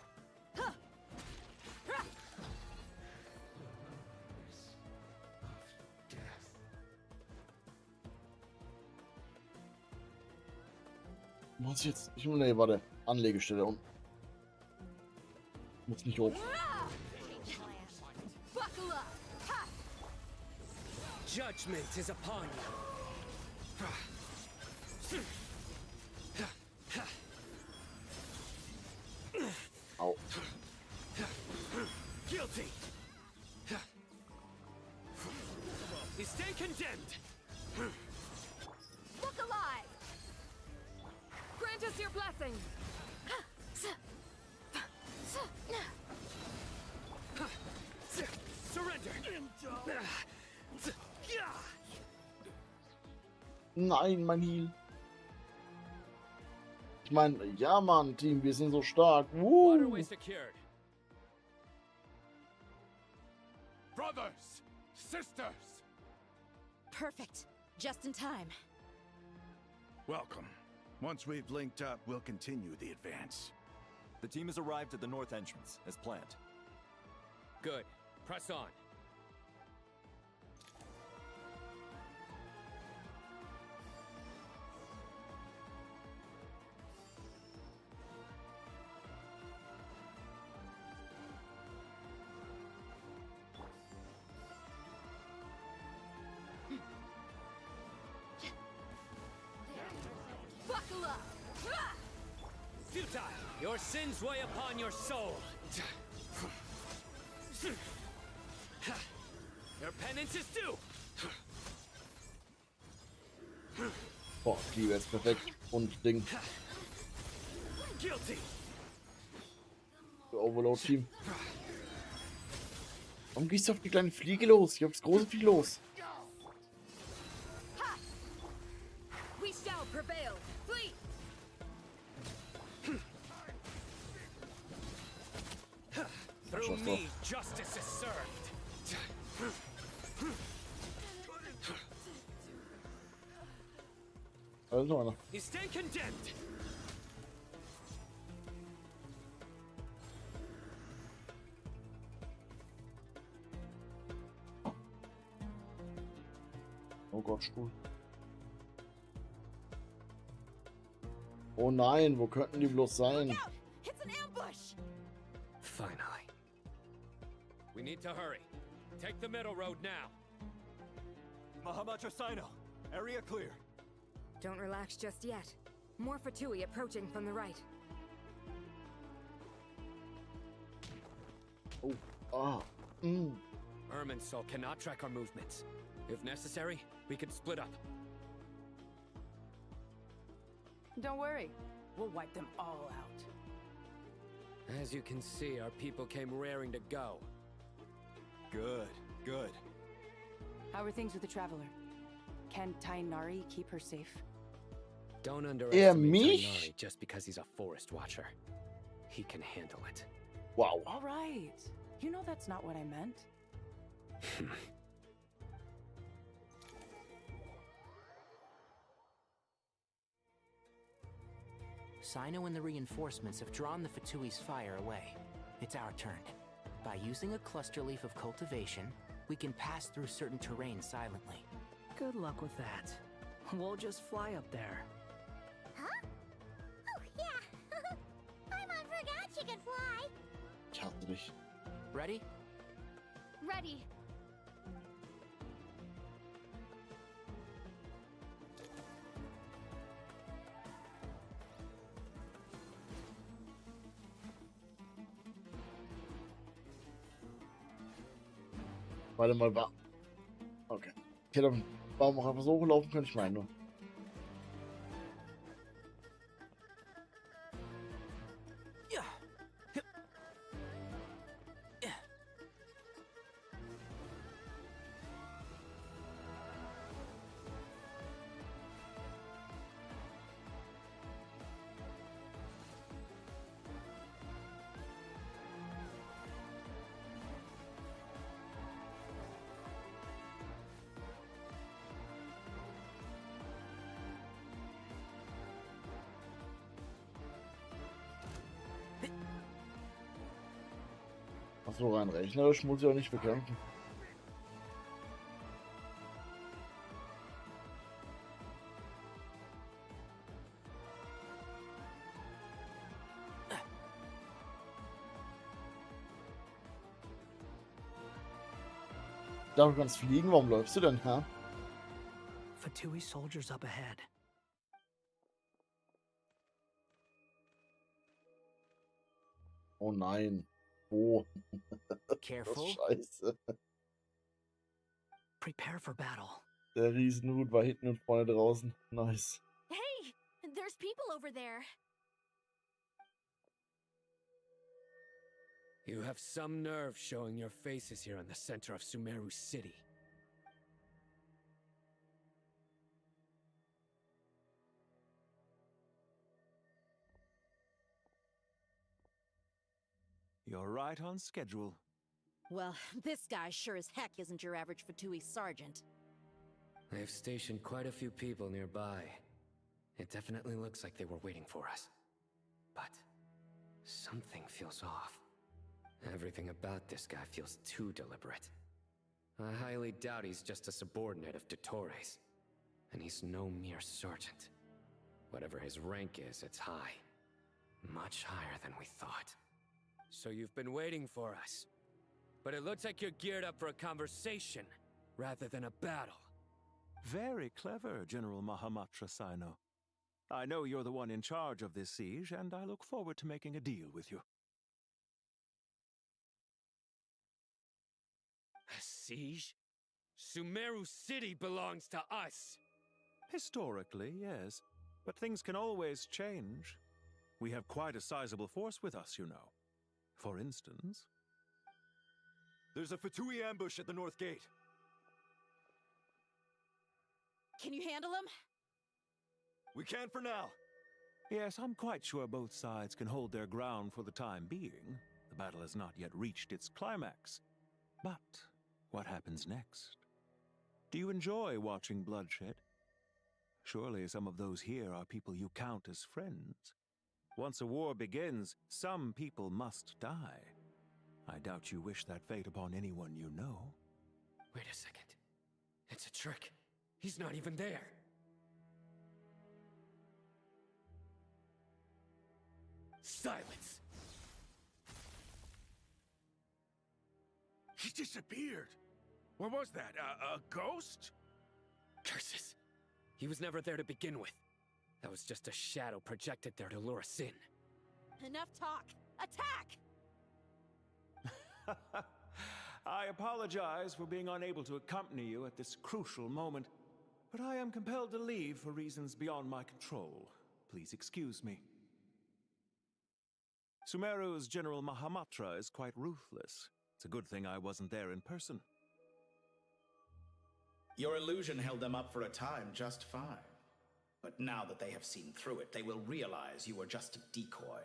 Speaker 1: Muss ich jetzt? Nee, warte. Anlegestelle und. Muss nicht hoch.
Speaker 4: Judgment is upon you.
Speaker 1: Au.
Speaker 4: Guilty. You stay condemned.
Speaker 9: Look alive. Grant us your blessing.
Speaker 4: Surrender.
Speaker 1: Nein, mein Heal. Ich meine, ja, Mann, Team, wir sind so stark.
Speaker 25: Waterway secured.
Speaker 11: Brothers, sisters.
Speaker 14: Perfect. Just in time.
Speaker 11: Welcome. Once we've linked up, we'll continue the advance.
Speaker 12: The team has arrived at the north entrance, as planned.
Speaker 25: Good. Press on.
Speaker 9: Buckle up.
Speaker 4: Futile. Your sins weigh upon your soul. Your penance is due.
Speaker 1: Boah, ich liebe jetzt perfekt. Und Ding.
Speaker 4: Guilty.
Speaker 1: Overload-Team. Warum gehst du auf die kleine Fliege los? Ich hab das große Vieh los.
Speaker 9: We shall prevail. Flee.
Speaker 4: Through me, justice is served.
Speaker 1: Also noch einer.
Speaker 4: You stay condemned.
Speaker 1: Oh Gott, Stuhl. Oh nein, wo könnten die bloß sein?
Speaker 15: It's an ambush.
Speaker 25: Finally. We need to hurry. Take the middle road now.
Speaker 12: Mahamachasino, area clear.
Speaker 9: Don't relax just yet. More Fatui approaching from the right.
Speaker 1: Oh, ah,
Speaker 25: Irminsul cannot track our movements. If necessary, we can split up.
Speaker 15: Don't worry. We'll wipe them all out.
Speaker 25: As you can see, our people came raring to go.
Speaker 12: Good, good.
Speaker 15: How are things with the Traveler? Can Tainari keep her safe?
Speaker 25: Don't underestimate
Speaker 1: me?
Speaker 25: Tainari just because he's a forest watcher. He can handle it.
Speaker 1: Wow.
Speaker 15: All right. You know that's not what I meant.
Speaker 23: Sino and the reinforcements have drawn the Fatui's fire away. It's our turn. By using a cluster leaf of cultivation, we can pass through certain terrain silently.
Speaker 18: Good luck with that. We'll just fly up there.
Speaker 13: Huh? Oh, yeah. Paimon forgot she could fly.
Speaker 1: Ich hasse dich.
Speaker 23: Ready?
Speaker 2: Ready.
Speaker 1: Warte mal, war. Okay. Ich hätte warum auch einfach so gelaufen können, ich meine nur. Achso, rein rechnerisch muss ich auch nicht bekämpfen. Du kannst fliegen, warum läufst du denn, hä?
Speaker 18: Fatui soldiers up ahead.
Speaker 1: Oh nein. Oh.
Speaker 23: Careful.
Speaker 1: Scheiße.
Speaker 18: Prepare for battle.
Speaker 1: Der Riesenhut war hinten und vorne draußen. Nice.
Speaker 2: Hey, there's people over there.
Speaker 25: You have some nerve showing your faces here in the center of Sumeru City.
Speaker 8: You're right on schedule.
Speaker 14: Well, this guy sure as heck isn't your average Fatui sergeant.
Speaker 25: They've stationed quite a few people nearby. It definitely looks like they were waiting for us. But something feels off. Everything about this guy feels too deliberate. I highly doubt he's just a subordinate of Dottores. And he's no mere sergeant. Whatever his rank is, it's high. Much higher than we thought. So you've been waiting for us. But it looks like you're geared up for a conversation, rather than a battle.
Speaker 8: Very clever, General Mahamatra Sino. I know you're the one in charge of this siege, and I look forward to making a deal with you.
Speaker 25: A siege? Sumeru City belongs to us!
Speaker 8: Historically, yes. But things can always change. We have quite a sizable force with us, you know. For instance...
Speaker 12: There's a Fatui ambush at the north gate.
Speaker 14: Can you handle him?
Speaker 12: We can for now.
Speaker 8: Yes, I'm quite sure both sides can hold their ground for the time being. The battle has not yet reached its climax. But what happens next? Do you enjoy watching bloodshed? Surely some of those here are people you count as friends. Once a war begins, some people must die. I doubt you wish that fate upon anyone you know.
Speaker 25: Wait a second. It's a trick. He's not even there. Silence!
Speaker 11: He disappeared. What was that? A ghost?
Speaker 25: Curses. He was never there to begin with. That was just a shadow projected there to lure us in.
Speaker 14: Enough talk. Attack!
Speaker 8: I apologize for being unable to accompany you at this crucial moment, but I am compelled to leave for reasons beyond my control. Please excuse me. Sumeru's General Mahamatra is quite ruthless. It's a good thing I wasn't there in person.
Speaker 6: Your illusion held them up for a time just fine. But now that they have seen through it, they will realize you were just a decoy.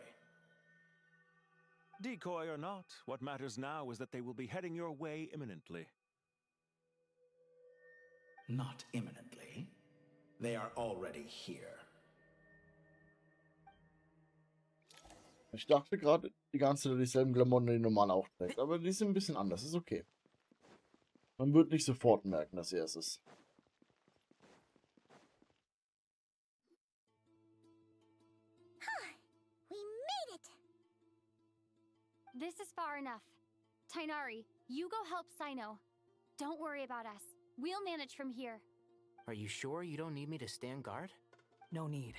Speaker 8: Decoy or not, what matters now is that they will be heading your way imminently.
Speaker 6: Not imminently. They are already here.
Speaker 1: Ich dachte gerade die ganze Zeit dieselben Klamotten, die normal auch trägt, aber die sind ein bisschen anders, ist okay. Man wird nicht sofort merken, dass er es ist.
Speaker 13: We made it!
Speaker 7: This is far enough. Tainari, you go help Sino. Don't worry about us. We'll manage from here.
Speaker 23: Are you sure you don't need me to stand guard?
Speaker 18: No need.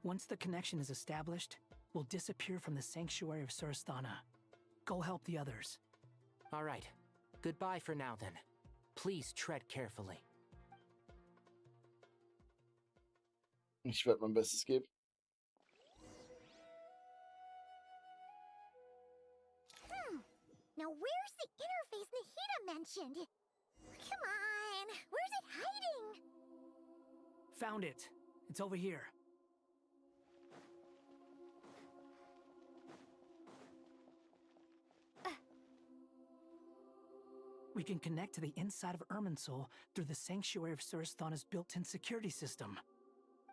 Speaker 18: Once the connection is established, we'll disappear from the sanctuary of Surasthana. Go help the others.
Speaker 23: All right. Goodbye for now, then. Please tread carefully.
Speaker 1: Ich werde mein Bestes geben.
Speaker 13: Now where's the interface Nahida mentioned? Come on, where's it hiding?
Speaker 18: Found it. It's over here. We can connect to the inside of Irminsul through the Sanctuary of Surasthana's built-in security system.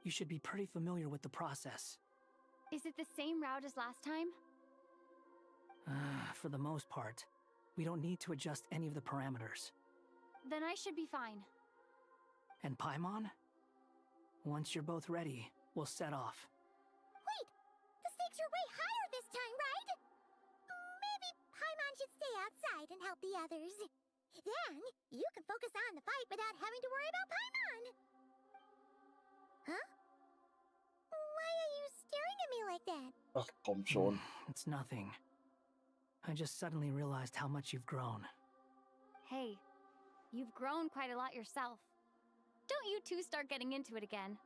Speaker 18: You should be pretty familiar with the process.
Speaker 7: Is it the same route as last time?
Speaker 18: For the most part, we don't need to adjust any of the parameters.
Speaker 7: Then I should be fine.
Speaker 18: And Paimon? Once you're both ready, we'll set off.
Speaker 13: Wait! The stakes are way higher this time, right? Maybe Paimon should stay outside and help the others. Then, you can focus on the fight without having to worry about Paimon. Huh? Why are you staring at me like that?
Speaker 1: Ach, komm schon.
Speaker 18: It's nothing. I just suddenly realized how much you've grown.
Speaker 7: Hey, you've grown quite a lot yourself. Don't you two start getting into it again.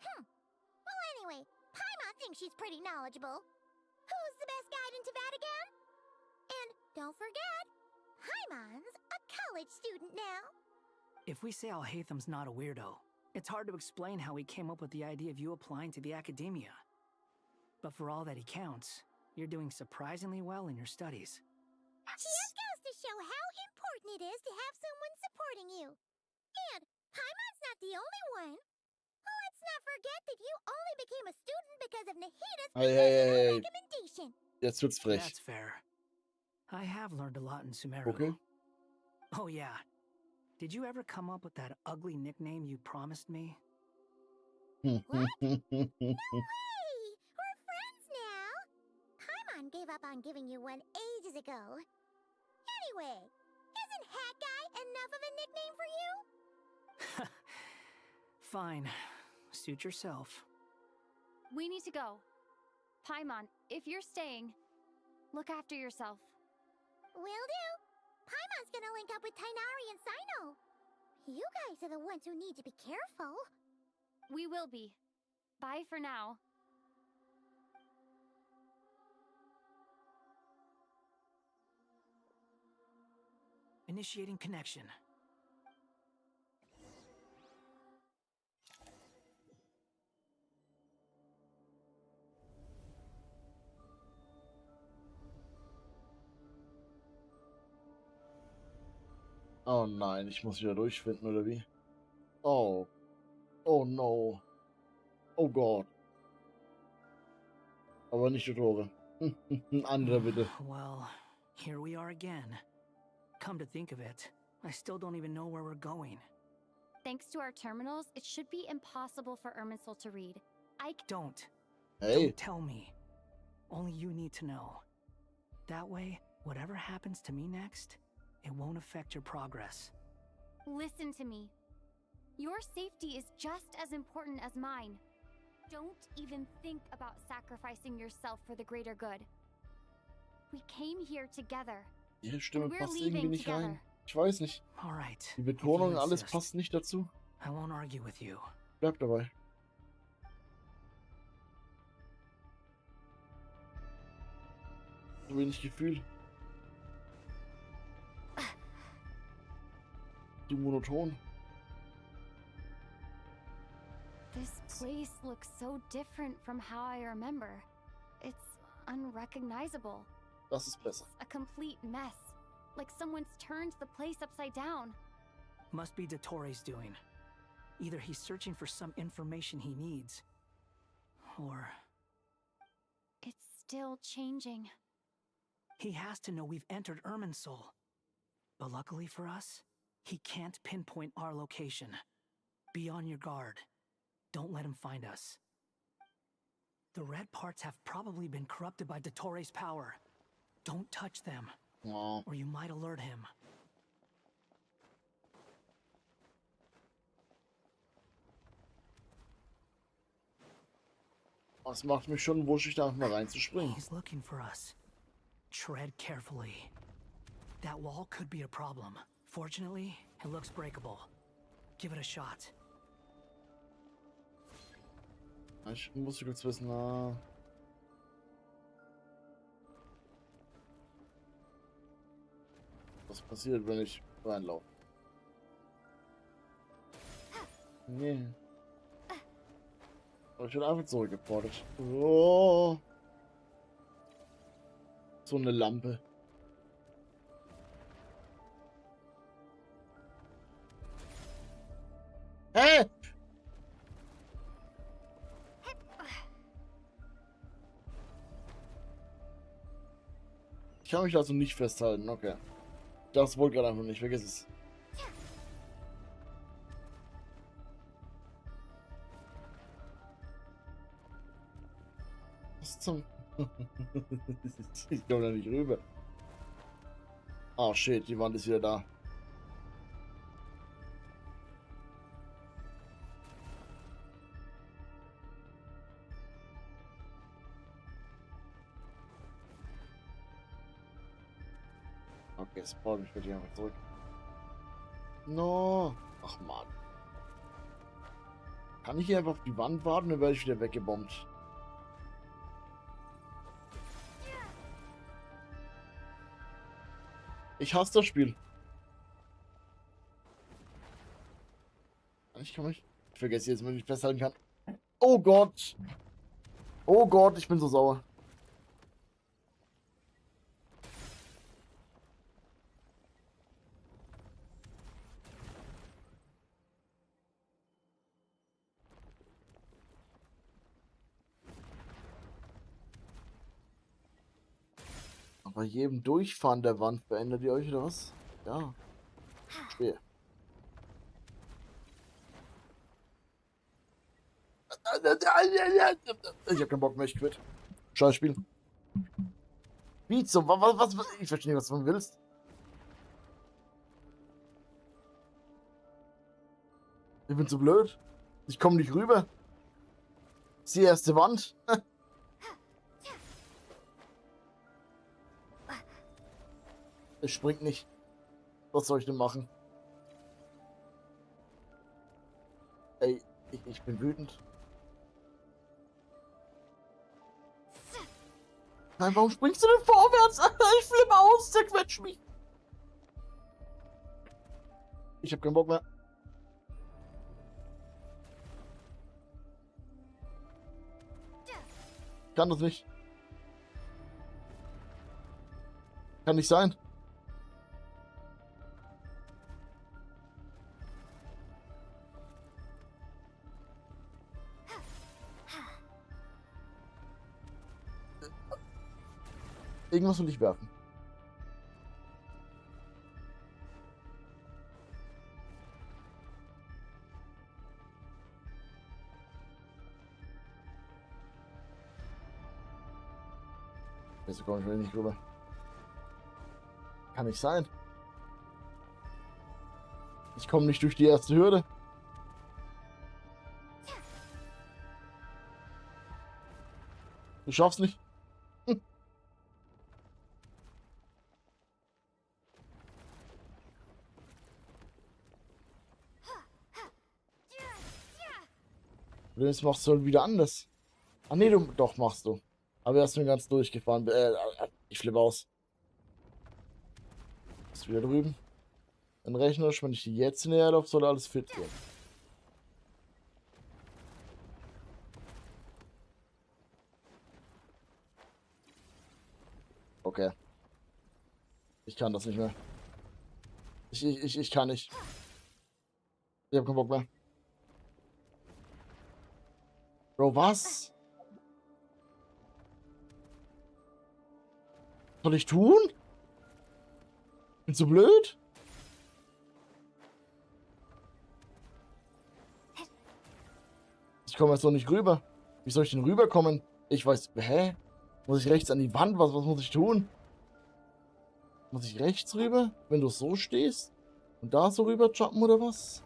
Speaker 13: Well, anyway, Paimon thinks she's pretty knowledgeable. Who's the best guide into Vatican? And don't forget, Paimon's a college student now.
Speaker 18: If we say Alhatham's not a weirdo, it's hard to explain how he came up with the idea of you applying to the academia. But for all that he counts, you're doing surprisingly well in your studies.
Speaker 13: Just goes to show how important it is to have someone supporting you. And Paimon's not the only one. Let's not forget that you only became a student because of Nahida's personal recommendation.
Speaker 1: Jetzt wird's frech.
Speaker 18: That's fair. I have learned a lot in Sumeru.
Speaker 1: Okay.
Speaker 18: Oh yeah. Did you ever come up with that ugly nickname you promised me?
Speaker 13: What? No way! We're friends now! Paimon gave up on giving you one ages ago. Anyway, isn't Hat Guy enough of a nickname for you?
Speaker 18: Fine. Suit yourself.
Speaker 7: We need to go. Paimon, if you're staying, look after yourself.
Speaker 13: Will do. Paimon's gonna link up with Tainari and Sino. You guys are the ones who need to be careful.
Speaker 7: We will be. Bye for now.
Speaker 18: Initiating connection.
Speaker 1: Oh nein, ich muss wieder durchfinden, oder wie? Oh. Oh no. Oh Gott. Aber nicht die Tore. Ein anderer bitte.
Speaker 18: Well, here we are again. Come to think of it, I still don't even know where we're going.
Speaker 7: Thanks to our terminals, it should be impossible for Irminsul to read.
Speaker 18: Don't.
Speaker 1: Hey.
Speaker 18: Don't tell me. Only you need to know. That way, whatever happens to me next, it won't affect your progress.
Speaker 7: Listen to me. Your safety is just as important as mine. Don't even think about sacrificing yourself for the greater good. We came here together.
Speaker 1: Ihre Stimme
Speaker 7: and we're
Speaker 1: passt irgendwie
Speaker 7: leaving
Speaker 1: nicht
Speaker 7: together.
Speaker 1: rein. Ich weiß nicht.
Speaker 18: All right.
Speaker 1: Die Betonung,
Speaker 18: If you
Speaker 1: alles
Speaker 18: insist.
Speaker 1: passt nicht dazu.
Speaker 18: I won't argue with you.
Speaker 1: Bleib dabei. So wenig Gefühl. Zu monoton.
Speaker 7: This place looks so different from how I remember. It's unrecognizable.
Speaker 1: Das ist besser.
Speaker 7: A complete mess. Like someone's turned the place upside down.
Speaker 18: Must be Dottoro's doing. Either he's searching for some information he needs, or...
Speaker 7: It's still changing.
Speaker 18: He has to know we've entered Irminsul. But luckily for us, he can't pinpoint our location. Be on your guard. Don't let him find us. The red parts have probably been corrupted by Dottoro's power. Don't touch them, or you might alert him.
Speaker 1: Das macht mich schon wuschig, da einfach mal reinzuspringen.
Speaker 18: He's looking for us. Tread carefully. That wall could be a problem. Fortunately, it looks breakable. Give it a shot.
Speaker 1: Ich muss kurz wissen, was passiert, wenn ich reinlaufe. Nee. Aber ich werde einfach zurückgeportet. Oh. So eine Lampe. Hä? Ich kann mich also nicht festhalten, okay. Das wollte gerade einfach nicht, vergiss es. Was zum... Ich komme da nicht rüber. Ah, shit, die Wand ist wieder da. Okay, spawn mich bitte einfach zurück. No. Ach man. Kann ich hier einfach auf die Wand warten, dann werde ich wieder weggebombt. Ich hasse das Spiel. Ich kann mich... Ich vergesse jetzt, wenn ich festhalten kann. Oh Gott! Oh Gott, ich bin so sauer. Bei jedem Durchfahren der Wand verändert ihr euch oder was? Ja. Schwer. Ich hab keinen Bock mehr, ich quitt. Scheiß Spiel. Wie zum... Was? Ich verstehe nicht, was du willst. Ich bin zu blöd. Ich komme nicht rüber. Das ist die erste Wand. Es springt nicht. Was soll ich denn machen? Ey, ich bin wütend. Nein, warum springst du denn vorwärts? Ich flippe aus, zerquetsch mich. Ich hab keinen Bock mehr. Kann das nicht. Kann nicht sein. Irgendwas will ich werfen. Jetzt komme ich nicht rüber. Kann nicht sein. Ich komme nicht durch die erste Hürde. Ich schaff's nicht. Das machst du halt wieder anders. Ah ne, du doch machst du. Aber erst mir ganz durchgefahren. Ich flippe aus. Ist wieder drüben. Dann rechnerisch, wenn ich die jetzt näher laufe, soll alles fit gehen. Okay. Ich kann das nicht mehr. Ich kann nicht. Ich hab keinen Bock mehr. Bro, was? Was soll ich tun? Bin so blöd? Ich komme jetzt noch nicht rüber. Wie soll ich denn rüberkommen? Ich weiß, hä? Muss ich rechts an die Wand? Was muss ich tun? Muss ich rechts rüber, wenn du so stehst? Und da so rüber jumpen oder was?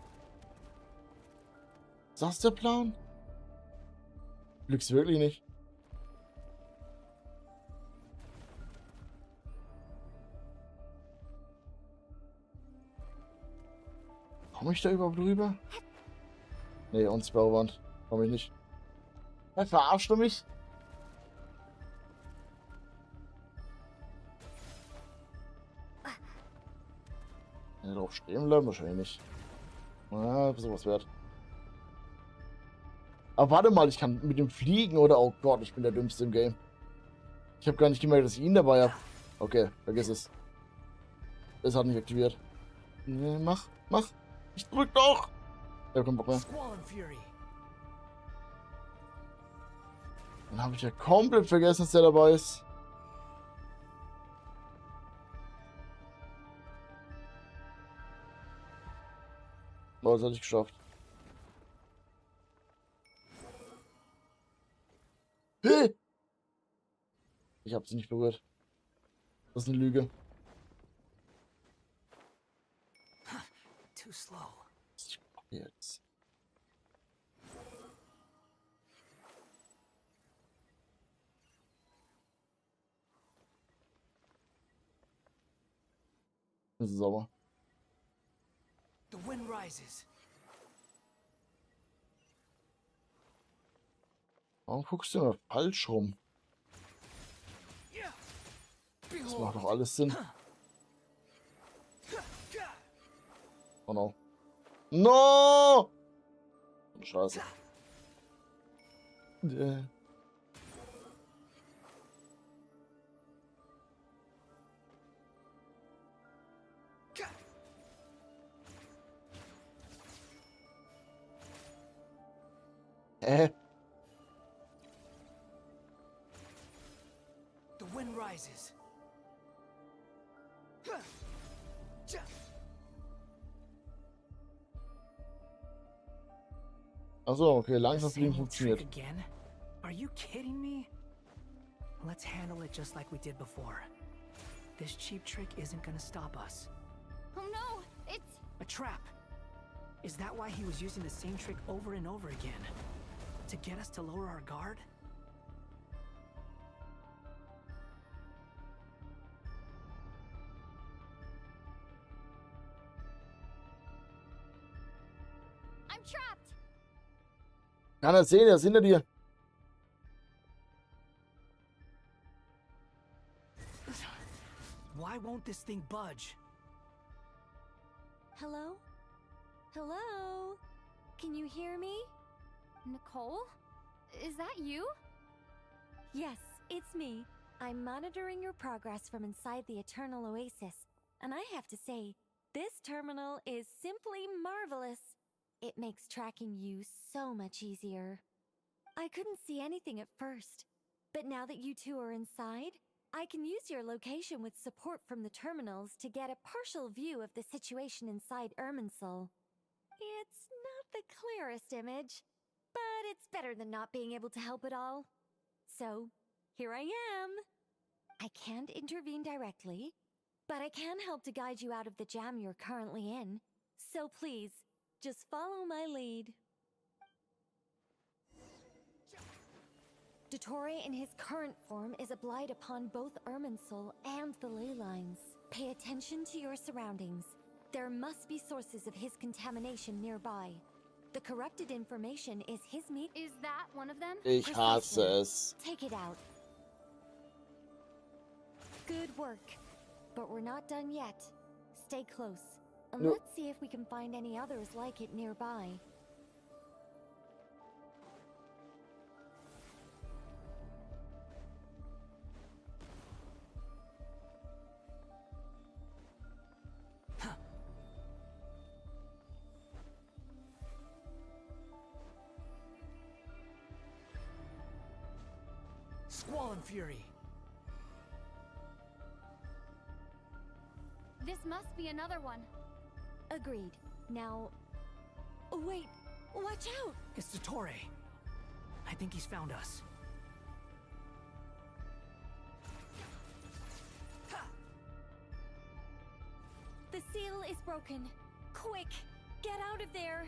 Speaker 1: Ist das der Plan? Glück's wirklich nicht. Komm ich da überhaupt rüber? Nee, uns Bauwand. Komm ich nicht. Verarscht du mich? Ja, drauf stehen bleiben wahrscheinlich nicht. Ah, sowas wert. Aber warte mal, ich kann mit dem fliegen oder... Oh Gott, ich bin der Dümmste im Game. Ich habe gar nicht gemerkt, dass ich ihn dabei habe. Okay, vergiss es. Es hat nicht aktiviert. Nee, mach. Ich drück doch. Ja, komm, Bock mehr. Dann habe ich ja komplett vergessen, dass der dabei ist. Oh, das hatte ich geschafft. Hey! Ich habe sie nicht berührt. Das ist eine Lüge.
Speaker 18: Too slow.
Speaker 1: Jetzt. Das ist sauber.
Speaker 18: The wind rises.
Speaker 1: Warum guckst du immer falsch rum? Das macht doch alles Sinn. Oh no. No! Scheiße.
Speaker 18: The wind rises.
Speaker 1: Achso, okay, langsam fliegen funktioniert.
Speaker 18: Again? Are you kidding me? Let's handle it just like we did before. This cheap trick isn't gonna stop us.
Speaker 7: Oh no, it's
Speaker 18: a trap. Is that why he was using the same trick over and over again? To get us to lower our guard?
Speaker 7: I'm trapped.
Speaker 1: Kann er sehen, er ist hinter dir.
Speaker 18: Why won't this thing budge?
Speaker 7: Hello? Hello? Can you hear me? Nicole? Is that you? Yes, it's me. I'm monitoring your progress from inside the Eternal Oasis, and I have to say, this terminal is simply marvelous. It makes tracking you so much easier. I couldn't see anything at first, but now that you two are inside, I can use your location with support from the terminals to get a partial view of the situation inside Irminsul. It's not the clearest image, but it's better than not being able to help at all. So, here I am. I can't intervene directly, but I can help to guide you out of the jam you're currently in. So please, just follow my lead. Dottore in his current form is a blight upon both Irminsul and the ley lines. Pay attention to your surroundings. There must be sources of his contamination nearby. The corrupted information is his meat.
Speaker 2: Is that one of them?
Speaker 1: Ich hasse es.
Speaker 7: Take it out. Good work. But we're not done yet. Stay close. And
Speaker 1: No.
Speaker 7: let's see if we can find any others like it nearby.
Speaker 18: Squall and Fury.
Speaker 2: This must be another one.
Speaker 7: Agreed. Now... Oh, wait! Watch out!
Speaker 18: It's Dottore. I think he's found us.
Speaker 7: The seal is broken. Quick! Get out of there!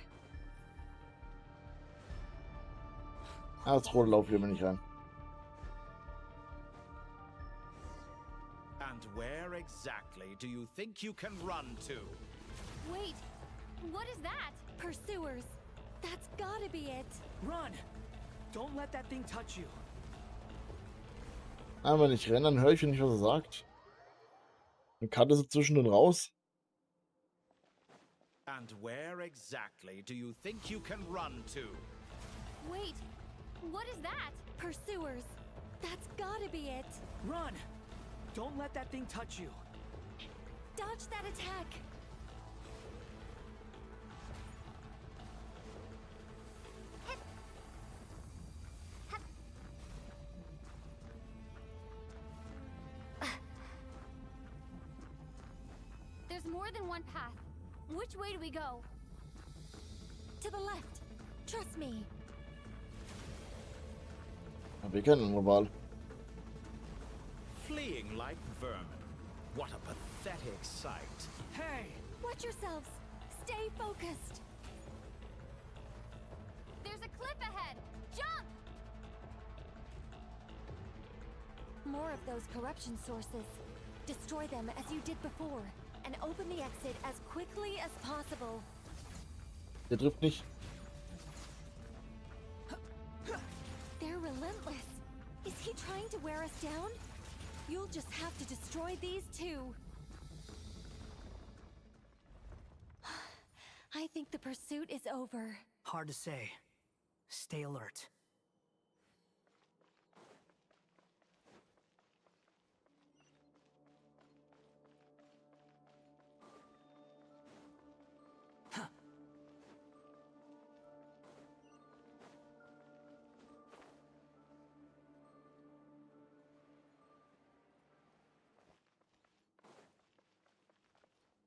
Speaker 1: Das rote Lauf hier bin ich rein.
Speaker 6: And where exactly do you think you can run to?
Speaker 2: Wait,
Speaker 7: What is that? Pursuers. That's gotta be it.
Speaker 18: Run! Don't let that thing touch you.
Speaker 1: Ah, wenn ich renne, dann höre ich nicht, was er sagt. Dann kannte sie zwischendrin raus.
Speaker 6: And where exactly do you think you can run to?
Speaker 7: Wait, what is that? Pursuers. That's gotta be it.
Speaker 18: Run! Don't let that thing touch you.
Speaker 7: Dodge that attack. There's more than one path. Which way do we go? To the left. Trust me.
Speaker 1: Wir kennen andere Wahl.
Speaker 6: Fleeing like vermin. What a pathetic sight.
Speaker 18: Hey!
Speaker 7: Watch yourselves. Stay focused. There's a cliff ahead. Jump! More of those corruption sources. Destroy them as you did before, and open the exit as quickly as possible.
Speaker 1: Der trifft nicht.
Speaker 7: They're relentless. Is he trying to wear us down? You'll just have to destroy these too. I think the pursuit is over.
Speaker 18: Hard to say. Stay alert.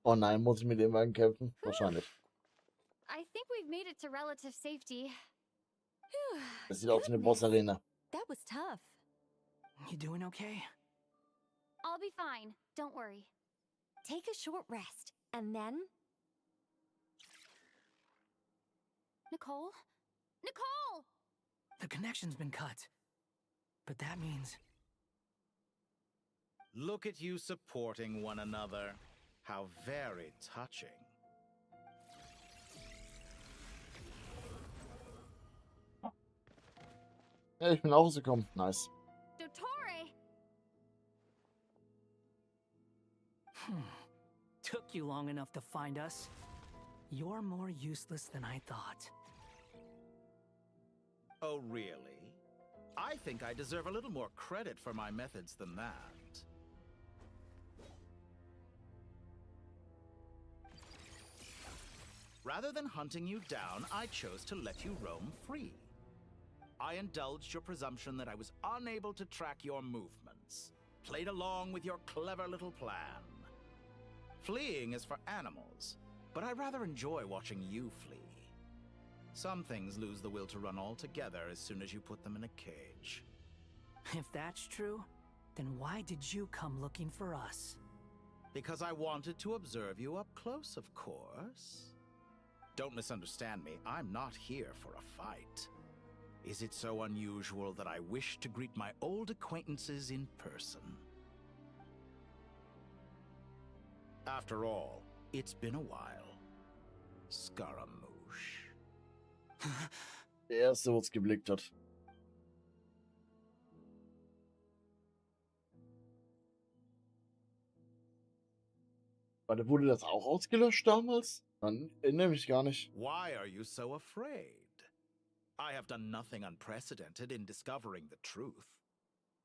Speaker 1: Oh nein, muss ich mit dem einen kämpfen? Wahrscheinlich.
Speaker 7: I think we've made it to relative safety. Phew,
Speaker 1: Das sieht aus wie eine Boss-Arena.
Speaker 7: that was tough.
Speaker 18: You doing okay?
Speaker 7: I'll be fine. Don't worry. Take a short rest, and then... Nicole? Nicole!
Speaker 18: The connection's been cut. But that means...
Speaker 6: Look at you supporting one another. How very touching.
Speaker 1: Ja, ich bin auch rausgekommen. Nice.
Speaker 7: Dottore!
Speaker 18: Took you long enough to find us. You're more useless than I thought.
Speaker 6: Oh, really? I think I deserve a little more credit for my methods than that. Rather than hunting you down, I chose to let you roam free. I indulged your presumption that I was unable to track your movements, played along with your clever little plan. Fleeing is for animals, but I rather enjoy watching you flee. Some things lose the will to run altogether as soon as you put them in a cage.
Speaker 18: If that's true, then why did you come looking for us?
Speaker 6: Because I wanted to observe you up close, of course. Don't misunderstand me, I'm not here for a fight. Is it so unusual that I wish to greet my old acquaintances in person? After all, it's been a while. Scaramouche.
Speaker 1: Der erste, wo es geblickt hat. Warte, wurde das auch ausgelöscht damals? Dann erinnere mich gar nicht.
Speaker 6: Why are you so afraid? I have done nothing unprecedented in discovering the truth.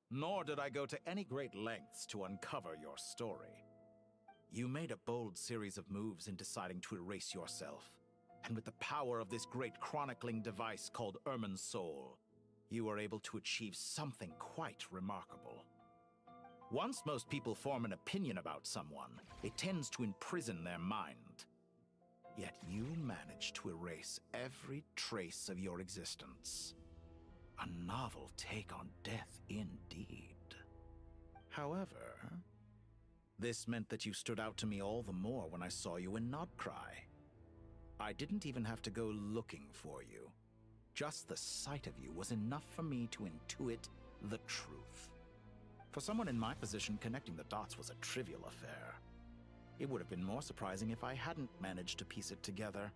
Speaker 6: Nor did I go to any great lengths to uncover your story. You made a bold series of moves in deciding to erase yourself. And with the power of this great chronicling device called Ermin's Soul, you were able to achieve something quite remarkable. Once most people form an opinion about someone, it tends to imprison their mind. Yet you managed to erase every trace of your existence. A novel take on death indeed. However, this meant that you stood out to me all the more when I saw you in Nodcry. I didn't even have to go looking for you. Just the sight of you was enough for me to intuit the truth. For someone in my position, connecting the dots was a trivial affair. It would have been more surprising if I hadn't managed to piece it together.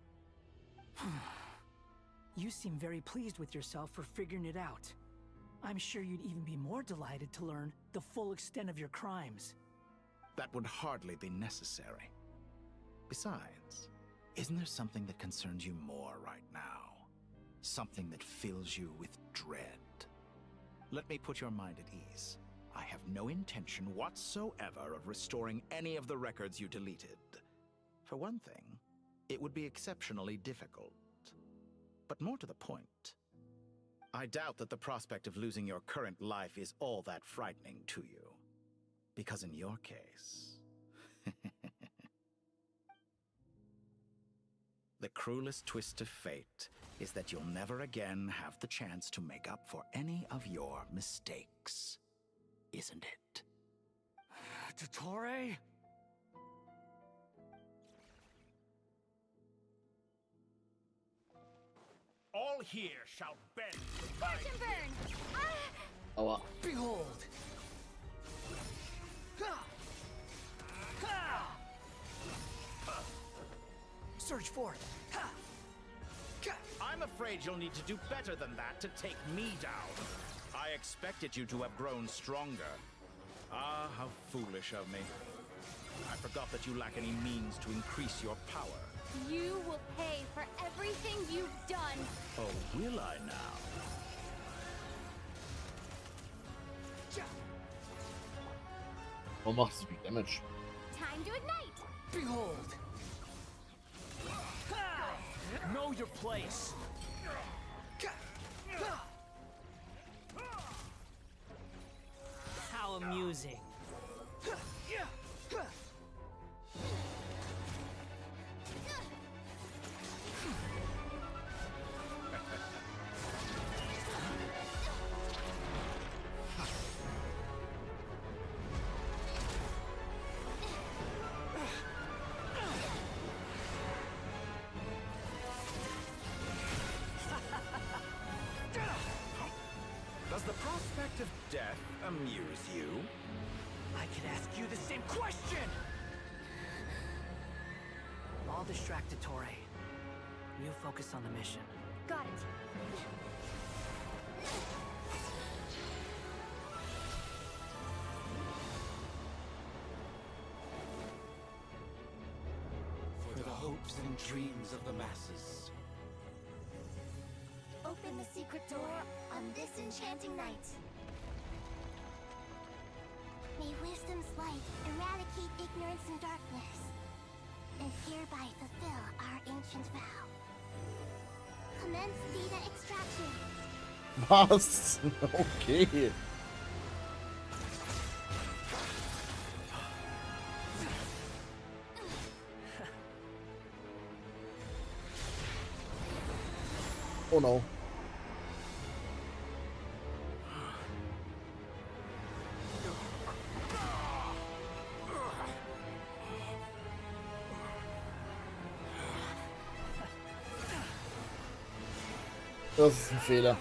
Speaker 18: You seem very pleased with yourself for figuring it out. I'm sure you'd even be more delighted to learn the full extent of your crimes.
Speaker 6: That would hardly be necessary. Besides, isn't there something that concerns you more right now? Something that fills you with dread? Let me put your mind at ease. I have no intention whatsoever of restoring any of the records you deleted. For one thing, it would be exceptionally difficult. But more to the point, I doubt that the prospect of losing your current life is all that frightening to you. Because in your case, the cruelest twist of fate is that you'll never again have the chance to make up for any of your mistakes. Isn't it?
Speaker 18: Dottore?
Speaker 24: All here shall bend to my
Speaker 13: Scorch and burn!
Speaker 1: Oh wow.
Speaker 18: Behold! Search for it!
Speaker 6: I'm afraid you'll need to do better than that to take me down. I expected you to have grown stronger. Ah, how foolish of me. I forgot that you lack any means to increase your power.
Speaker 13: You will pay for everything you've done.
Speaker 6: Oh, will I now?
Speaker 1: Oh, macht so viel Damage.
Speaker 13: Time to ignite.
Speaker 18: Behold! Know your place! How amusing.
Speaker 6: Does the prospect of death amuse you?
Speaker 18: I could ask you the same question! I'll distract Dottore. You focus on the mission.
Speaker 13: Got it.
Speaker 6: For the hopes and dreams of the masses.
Speaker 13: Open the secret door on this enchanting night. May wisdom's light eradicate ignorance and darkness, and hereby fulfill our ancient vow. Commence data extraction.
Speaker 1: Was? Okay. Oh no. Das ist ein Fehler.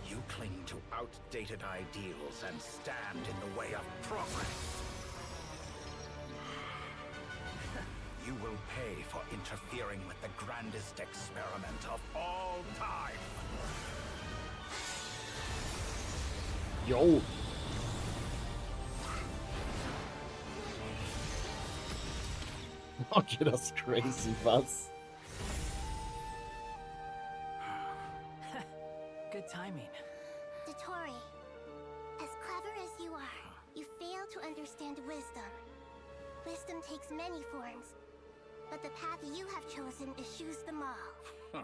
Speaker 6: You cling to outdated ideals and stand in the way of progress. You will pay for interfering with the grandest experiment of all time.
Speaker 1: Yo. Okay, that's crazy, was?
Speaker 18: Good timing.
Speaker 13: Dottore, as clever as you are, you fail to understand wisdom. Wisdom takes many forms, but the path you have chosen eschews them all.
Speaker 6: Huh.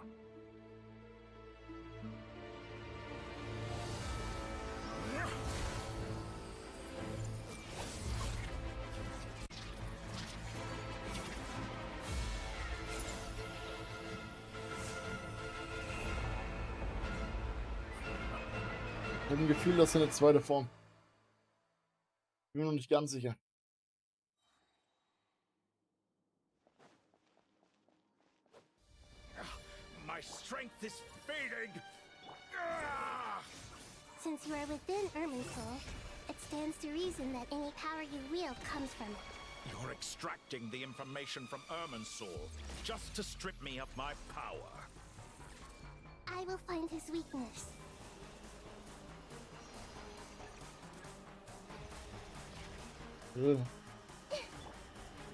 Speaker 1: Ich habe ein Gefühl, das ist eine zweite Form. Bin mir noch nicht ganz sicher.
Speaker 24: My strength is fading.
Speaker 13: Since you are within Irminsul, it stands to reason that any power you wield comes from it.
Speaker 6: You're extracting the information from Irminsul just to strip me of my power.
Speaker 13: I will find his weakness.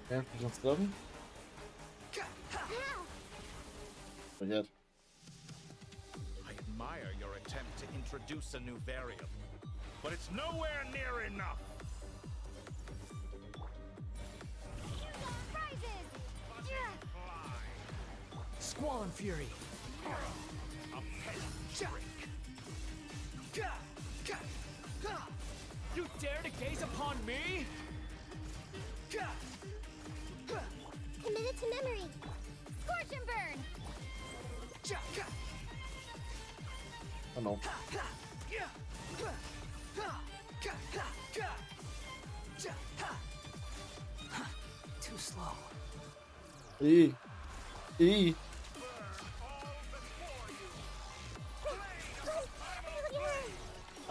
Speaker 1: Ja, ich uns treffen. Verkehrt.
Speaker 6: I admire your attempt to introduce a new variable, but it's nowhere near enough.
Speaker 18: Squall and Fury.
Speaker 6: A pet trick.
Speaker 4: You dare to gaze upon me?
Speaker 13: Committed to memory. Scorch and burn.
Speaker 1: Oh no.
Speaker 18: Too slow.
Speaker 1: E.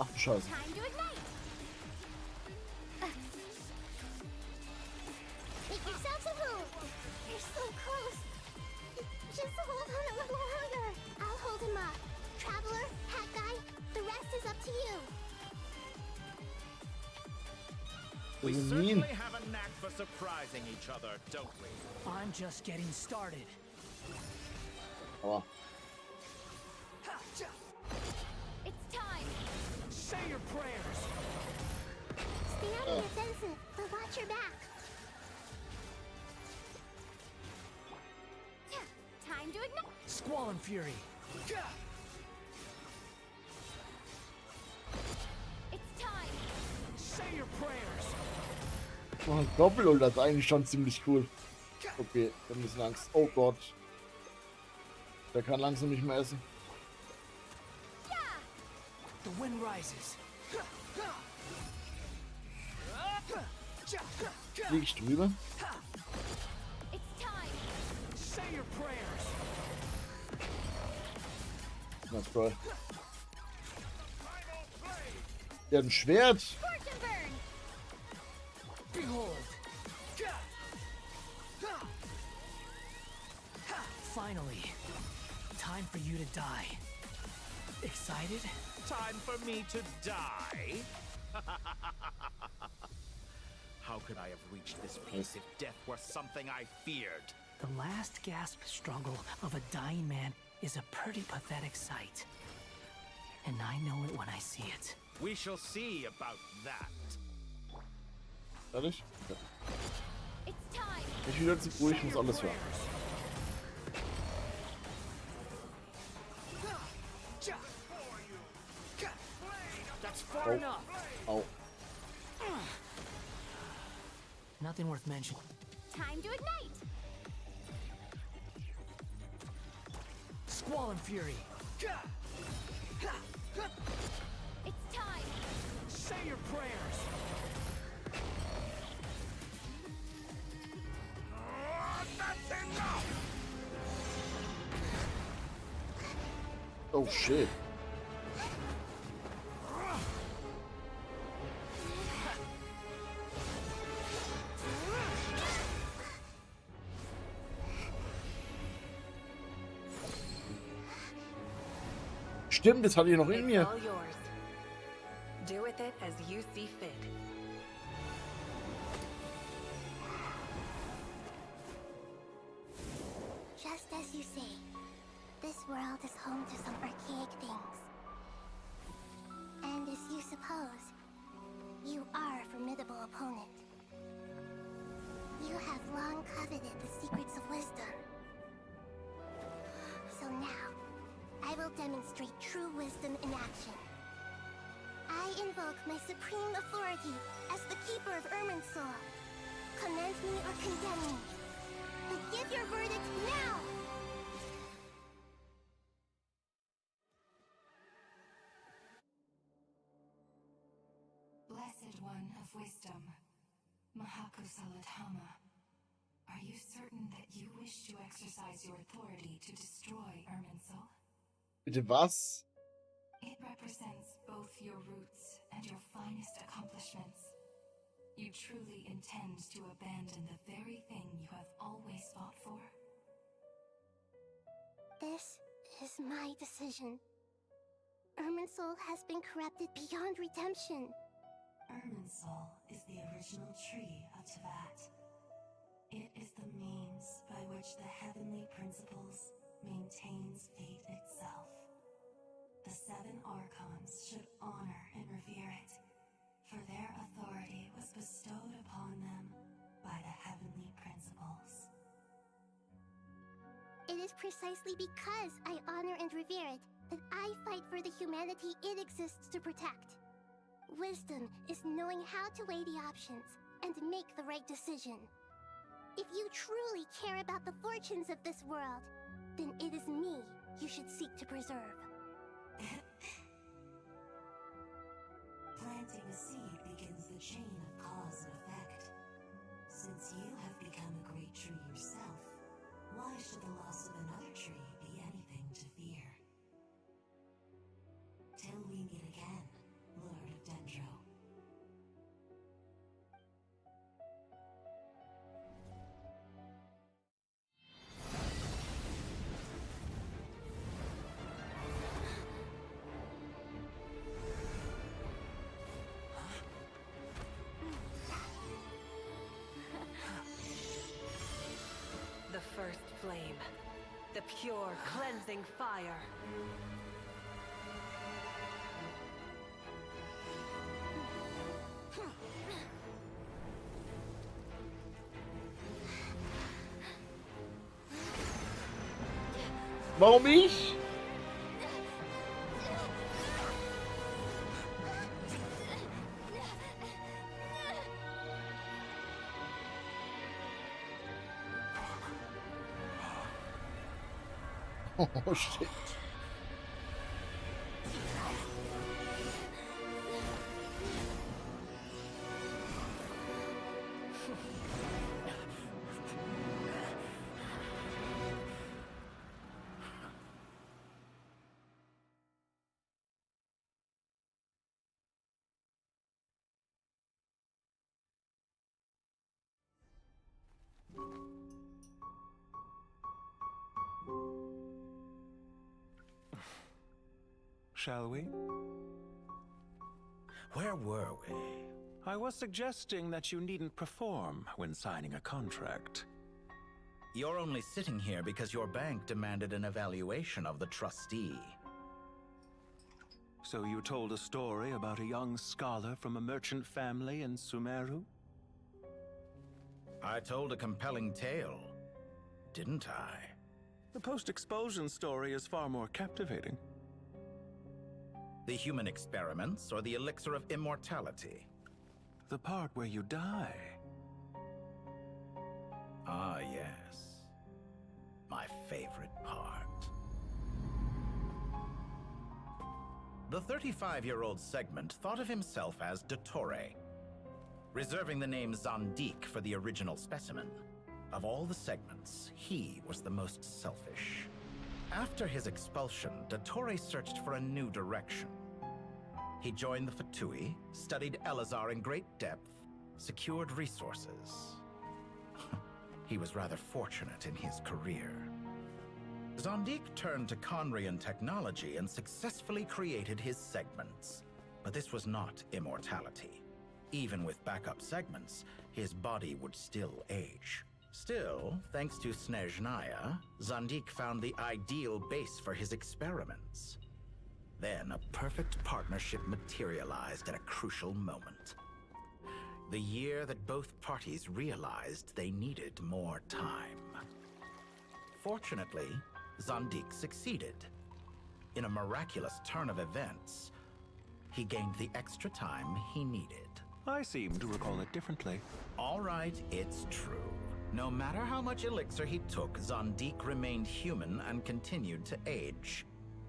Speaker 1: Ach du Scheiße.
Speaker 13: Time to ignite. Make yourselves at home. You're so close. Just hold on a little longer. I'll hold him up. Traveler, hat guy, the rest is up to you.
Speaker 6: We certainly have a knack for surprising each other, don't we?
Speaker 18: I'm just getting started.
Speaker 1: Oh.
Speaker 13: It's time.
Speaker 18: Say your prayers.
Speaker 13: Stay on the offensive, but watch your back. Time to ignite.
Speaker 18: Squall and Fury.
Speaker 13: It's time.
Speaker 18: Say your prayers.
Speaker 1: Oh, Doppel-Ult, das ist eigentlich schon ziemlich cool. Okay, wir haben ein bisschen Angst. Oh Gott. Der kann langsam nicht mehr essen.
Speaker 18: The wind rises.
Speaker 1: Flieg ich drüber?
Speaker 13: It's time.
Speaker 18: Say your prayers.
Speaker 1: That's right. Der hat ein Schwert.
Speaker 13: Scorch and burn.
Speaker 18: Behold. Finally. Time for you to die. Excited?
Speaker 6: Time for me to die? How could I have reached this place if death were something I feared?
Speaker 18: The last gasp struggle of a dying man is a pretty pathetic sight. And I know it when I see it.
Speaker 6: We shall see about that.
Speaker 1: Ehrlich? Ja.
Speaker 13: It's time.
Speaker 1: Ich wieder zu früh, ich muss alles hören.
Speaker 18: That's far enough.
Speaker 1: Au.
Speaker 18: Nothing worth mentioning.
Speaker 13: Time to ignite.
Speaker 18: Squall and Fury.
Speaker 13: It's time.
Speaker 18: Say your prayers.
Speaker 6: That's enough!
Speaker 1: Oh shit. Stimmt, das hatte ich noch in mir.
Speaker 15: All yours. Do with it as you see fit.
Speaker 13: Just as you say, this world is home to some archaic things. And as you suppose, you are a formidable opponent. You have long coveted the secrets of wisdom. So now, I will demonstrate true wisdom in action. I invoke my supreme authority as the keeper of Irminsul. Commend me or condemn me. But give your verdict now!
Speaker 3: Blessed One of Wisdom, Mahakosaladhama, are you certain that you wish to exercise your authority to destroy Irminsul?
Speaker 1: Bitte was?
Speaker 3: It represents both both your roots and your finest accomplishments. You truly intend to abandon the very thing you have always fought for?
Speaker 13: This is my decision. Irminsul has been corrupted beyond redemption.
Speaker 3: Irminsul is the original tree of Teyvat. It is the means by which the heavenly principles maintains fate itself. The 7 Archons should honor and revere it, for their authority was bestowed upon them by the heavenly principles.
Speaker 13: It is precisely because I honor and revere it that I fight for the humanity it exists to protect. Wisdom is knowing how to weigh the options and make the right decision. If you truly care about the fortunes of this world, then it is me you should seek to preserve.
Speaker 3: Planting a seed begins the chain of cause and effect. Since you have become a great tree yourself, why should the loss of another tree be anything to fear? Till we meet again, Lord of Dendro.
Speaker 5: The first flame. The pure, cleansing fire.
Speaker 1: Warum ich? Oh shit.
Speaker 8: Shall we?
Speaker 6: Where were we?
Speaker 8: I was suggesting that you needn't perform when signing a contract.
Speaker 6: You're only sitting here because your bank demanded an evaluation of the trustee.
Speaker 8: So you told a story about a young scholar from a merchant family in Sumeru?
Speaker 6: I told a compelling tale, didn't I?
Speaker 8: The post-expulsion story is far more captivating.
Speaker 6: The human experiments or the elixir of immortality?
Speaker 8: The part where you die.
Speaker 6: Ah, yes. My favorite part. The 35-year-old Segment thought of himself as Dottore, reserving the name Zandik for the original specimen. Of all the Segments, he was the most selfish. After his expulsion, Dottore searched for a new direction. He joined the Fatui, studied Elazar in great depth, secured resources. He was rather fortunate in his career. Zandik turned to Conrian technology and successfully created his Segments. But this was not immortality. Even with backup Segments, his body would still age. Still, thanks to Snezhnaya, Zandik found the ideal base for his experiments. Then a perfect partnership materialized at a crucial moment. The year that both parties realized they needed more time. Fortunately, Zandik succeeded. In a miraculous turn of events, he gained the extra time he needed.
Speaker 8: I seem to recall it differently.
Speaker 6: All right, it's true. No matter how much elixir he took, Zandik remained human and continued to age.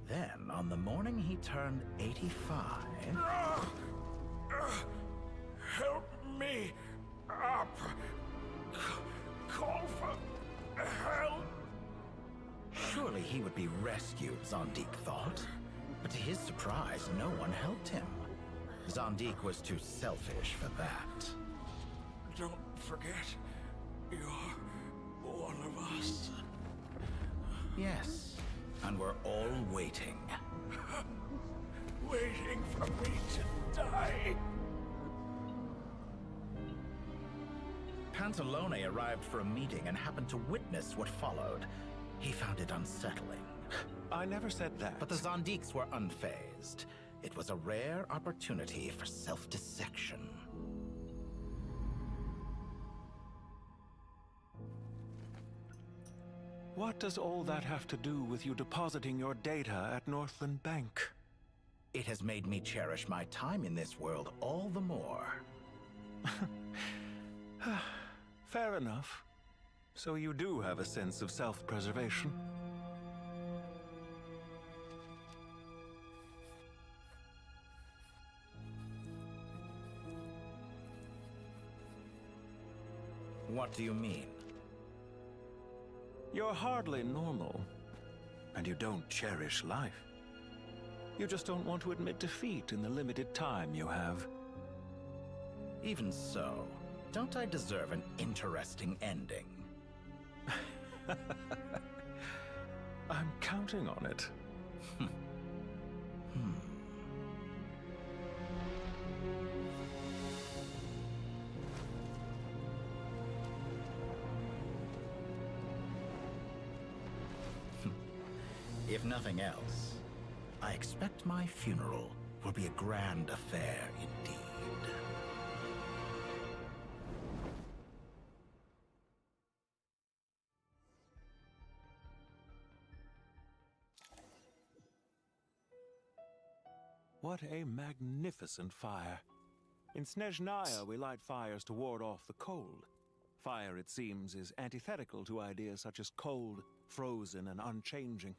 Speaker 6: Then, on the morning he turned 85...
Speaker 11: Help me up! Call for help!
Speaker 6: Surely he would be rescued, Zandik thought. But to his surprise, no one helped him. Zandik was too selfish for that.
Speaker 20: Don't forget, you're one of us.
Speaker 6: Yes, and we're all waiting.
Speaker 20: Waiting for me to die.
Speaker 6: Pantalone arrived for a meeting and happened to witness what followed. He found it unsettling.
Speaker 8: I never said that.
Speaker 6: But the Zandiks were unfazed. It was a rare opportunity for self-dissection.
Speaker 8: What does all that have to do with you depositing your data at Northland Bank?
Speaker 6: It has made me cherish my time in this world all the more.
Speaker 8: Fair enough. So you do have a sense of self-preservation.
Speaker 6: What do you mean?
Speaker 8: You're hardly normal, and you don't cherish life. You just don't want to admit defeat in the limited time you have.
Speaker 6: Even so, don't I deserve an interesting ending?
Speaker 8: I'm counting on it.
Speaker 6: If nothing else, I expect my funeral will be a grand affair indeed.
Speaker 8: What a magnificent fire. In Snezhnaya, we light fires to ward off the cold. Fire, it seems, is antithetical to ideas such as cold, frozen, and unchanging.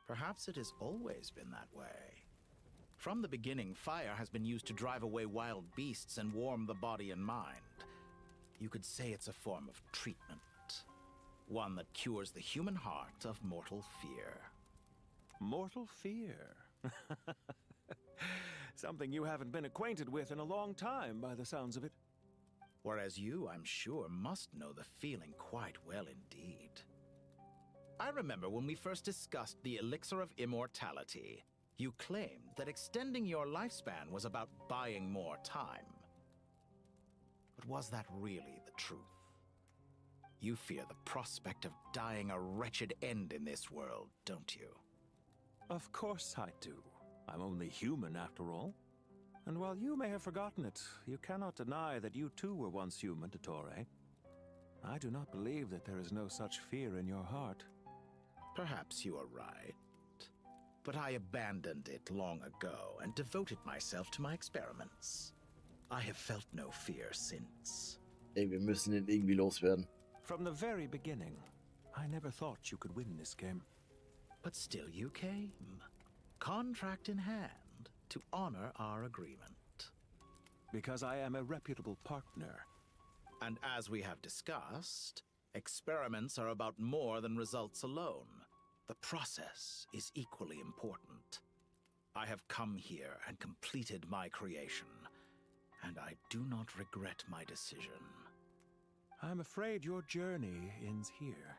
Speaker 6: Perhaps it has always been that way. From the beginning, fire has been used to drive away wild beasts and warm the body and mind. You could say it's a form of treatment. One that cures the human heart of mortal fear.
Speaker 8: Mortal fear? Something you haven't been acquainted with in a long time, by the sounds of it.
Speaker 6: Whereas you, I'm sure, must know the feeling quite well indeed. I remember when we first discussed the elixir of immortality, you claimed that extending your lifespan was about buying more time. But was that really the truth? You fear the prospect of dying a wretched end in this world, don't you?
Speaker 8: Of course I do. I'm only human, after all. And while you may have forgotten it, you cannot deny that you too were once human, Dottore. I do not believe that there is no such fear in your heart.
Speaker 6: Perhaps you are right. But I abandoned it long ago and devoted myself to my experiments. I have felt no fear since.
Speaker 1: Ey, wir müssen ihn irgendwie loswerden.
Speaker 8: From the very beginning, I never thought you could win this game.
Speaker 6: But still you came. Contract in hand to honor our agreement.
Speaker 8: Because I am a reputable partner.
Speaker 6: And as we have discussed, experiments are about more than results alone. The process is equally important. I have come here and completed my creation, and I do not regret my decision.
Speaker 8: I'm afraid your journey ends here.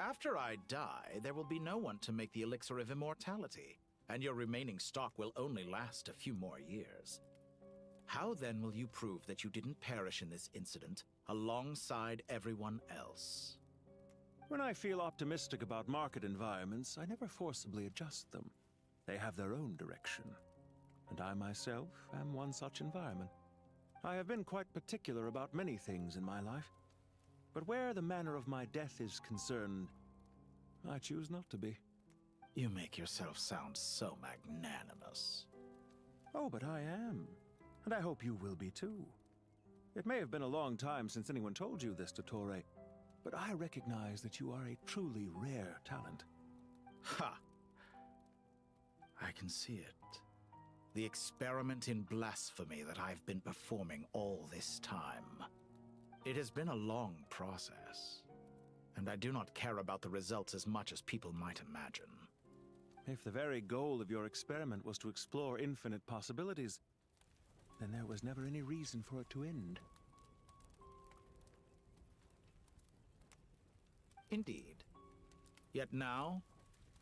Speaker 6: After I die, there will be no one to make the elixir of immortality, and your remaining stock will only last a few more years. How then will you prove that you didn't perish in this incident alongside everyone else?
Speaker 8: When I feel optimistic about market environments, I never forcibly adjust them. They have their own direction. And I myself am one such environment. I have been quite particular about many things in my life. But where the manner of my death is concerned, I choose not to be.
Speaker 6: You make yourself sound so magnanimous.
Speaker 8: Oh, but I am. And I hope you will be too. It may have been a long time since anyone told you this, Dottore, but I recognize that you are a truly rare talent.
Speaker 6: Ha! I can see it. The experiment in blasphemy that I've been performing all this time. It has been a long process, and I do not care about the results as much as people might imagine.
Speaker 8: If the very goal of your experiment was to explore infinite possibilities, then there was never any reason for it to end.
Speaker 6: Indeed. Yet now,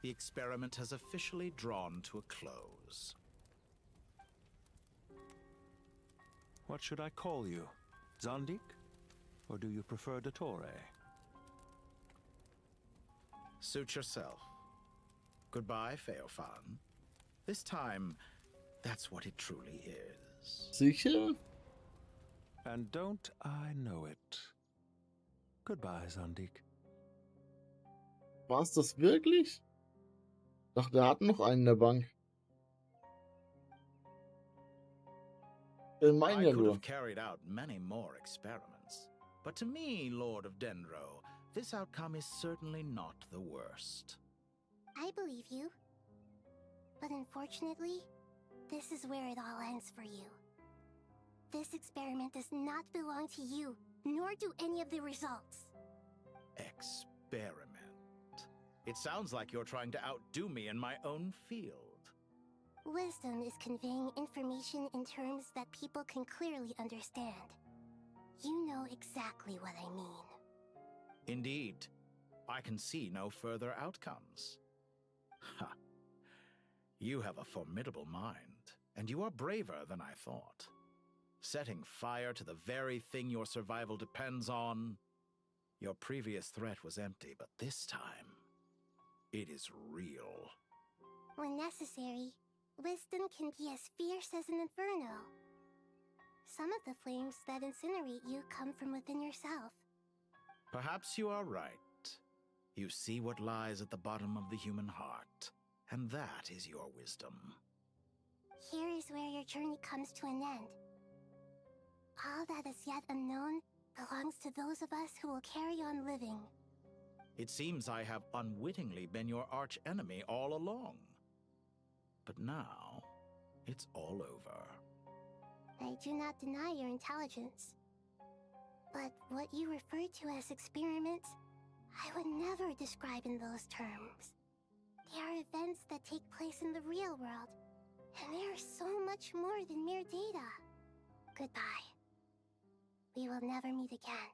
Speaker 6: the experiment has officially drawn to a close.
Speaker 8: What should I call you? Zondik? Or do you prefer Dottore?
Speaker 6: Suit yourself. Goodbye, Feofan. This time, that's what it truly is.
Speaker 1: Sicher?
Speaker 8: And don't I know it? Goodbye, Zondik.
Speaker 1: War's das wirklich? Ich dachte, er hat noch einen in der Bank.
Speaker 6: I
Speaker 1: Mein ja
Speaker 6: could
Speaker 1: nur.
Speaker 6: have carried out many more experiments, but to me, Lord of Dendro, this outcome is certainly not the worst.
Speaker 13: I believe you. But unfortunately, this is where it all ends for you. This experiment does not belong to you, nor do any of the results.
Speaker 6: Experiment. It sounds like you're trying to outdo me in my own field.
Speaker 13: Wisdom is conveying information in terms that people can clearly understand. You know exactly what I mean.
Speaker 6: Indeed. I can see no further outcomes. Ha. You have a formidable mind, and you are braver than I thought. Setting fire to the very thing your survival depends on. Your previous threat was empty, but this time, it is real.
Speaker 13: When necessary, wisdom can be as fierce as an inferno. Some of the flames that incinerate you come from within yourself.
Speaker 6: Perhaps you are right. You see what lies at the bottom of the human heart, and that is your wisdom.
Speaker 13: Here is where your journey comes to an end. All that is yet unknown belongs to those of us who will carry on living.
Speaker 6: It seems I have unwittingly been your arch enemy all along. But now, it's all over.
Speaker 13: I do not deny your intelligence. But what you refer to as experiments, I would never describe in those terms. They are events that take place in the real world, and they are so much more than mere data. Goodbye. We will never meet again.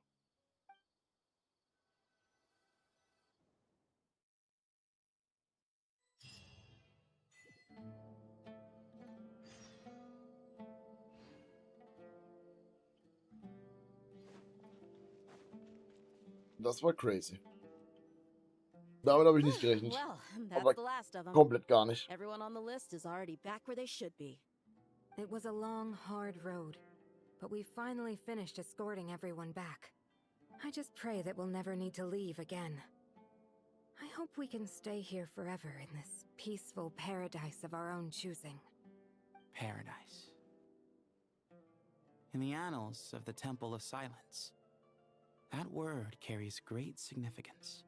Speaker 1: Das war crazy. Damit habe ich nicht gerechnet.
Speaker 14: Well, that's
Speaker 1: Aber
Speaker 14: the last of them.
Speaker 1: komplett gar nicht.
Speaker 14: Everyone on the list is already back where they should be.
Speaker 9: It was a long, hard road, but we finally finished escorting everyone back. I just pray that we'll never need to leave again. I hope we can stay here forever in this peaceful paradise of our own choosing.
Speaker 23: Paradise. In the annals of the Temple of Silence, that word carries great significance.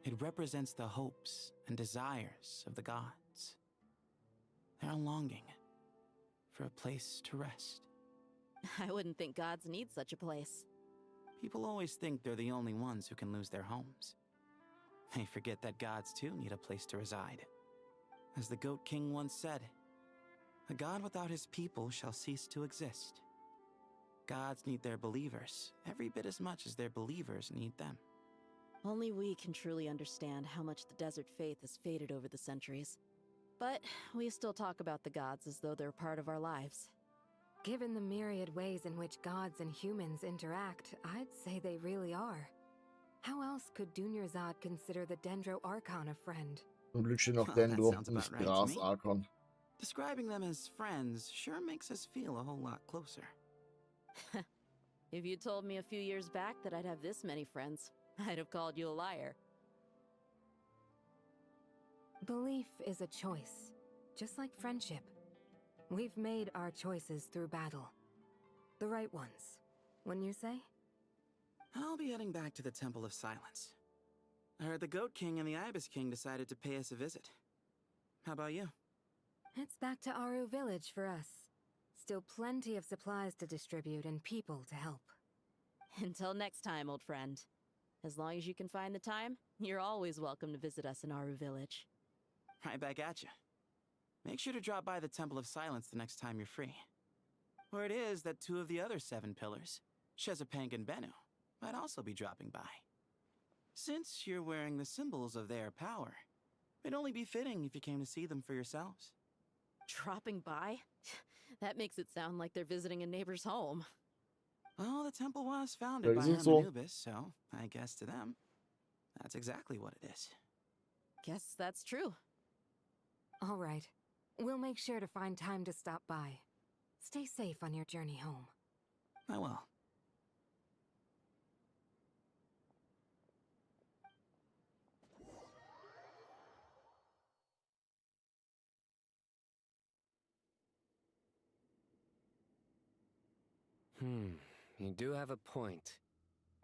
Speaker 23: It represents the hopes and desires of the gods. Their longing for a place to rest.
Speaker 14: I wouldn't think gods need such a place.
Speaker 23: People always think they're the only ones who can lose their homes. They forget that gods too need a place to reside. As the Goat King once said, "A god without his people shall cease to exist." Gods need their believers every bit as much as their believers need them.
Speaker 14: Only we can truly understand how much the desert faith has faded over the centuries. But we still talk about the gods as though they're part of our lives.
Speaker 9: Given the myriad ways in which gods and humans interact, I'd say they really are. How else could Dunyarzad consider the Dendro Archon a friend?
Speaker 1: Zum Glück steht noch
Speaker 23: Well,
Speaker 1: Dendro,
Speaker 23: that sounds about
Speaker 1: nicht
Speaker 23: right to
Speaker 1: Glas,
Speaker 23: me.
Speaker 1: Archon.
Speaker 23: Describing them as friends sure makes us feel a whole lot closer.
Speaker 14: If you told me a few years back that I'd have this many friends, I'd have called you a liar.
Speaker 9: Belief is a choice, just like friendship. We've made our choices through battle. The right ones, wouldn't you say?
Speaker 23: I'll be heading back to the Temple of Silence. I heard the Goat King and the Ibis King decided to pay us a visit. How about you?
Speaker 9: It's back to Aru Village for us. Still plenty of supplies to distribute and people to help.
Speaker 14: Until next time, old friend. As long as you can find the time, you're always welcome to visit us in Aru Village.
Speaker 16: right back at you. Make sure to drop by the Temple of Silence the next time you're free. Word is that 2 of the other 7 pillars, Chesapeake and Bennu, might also be dropping by. Since you're wearing the symbols of their power, it'd only be fitting if you came to see them for yourselves.
Speaker 14: Dropping by? That makes it sound like they're visiting a neighbor's home.
Speaker 16: Well, the temple was founded by
Speaker 1: so.
Speaker 16: Anubis, so I guess to them, that's exactly what it is.
Speaker 14: Guess that's true.
Speaker 9: All right. We'll make sure to find time to stop by. Stay safe on your journey home.
Speaker 16: I will.
Speaker 25: You do have a point.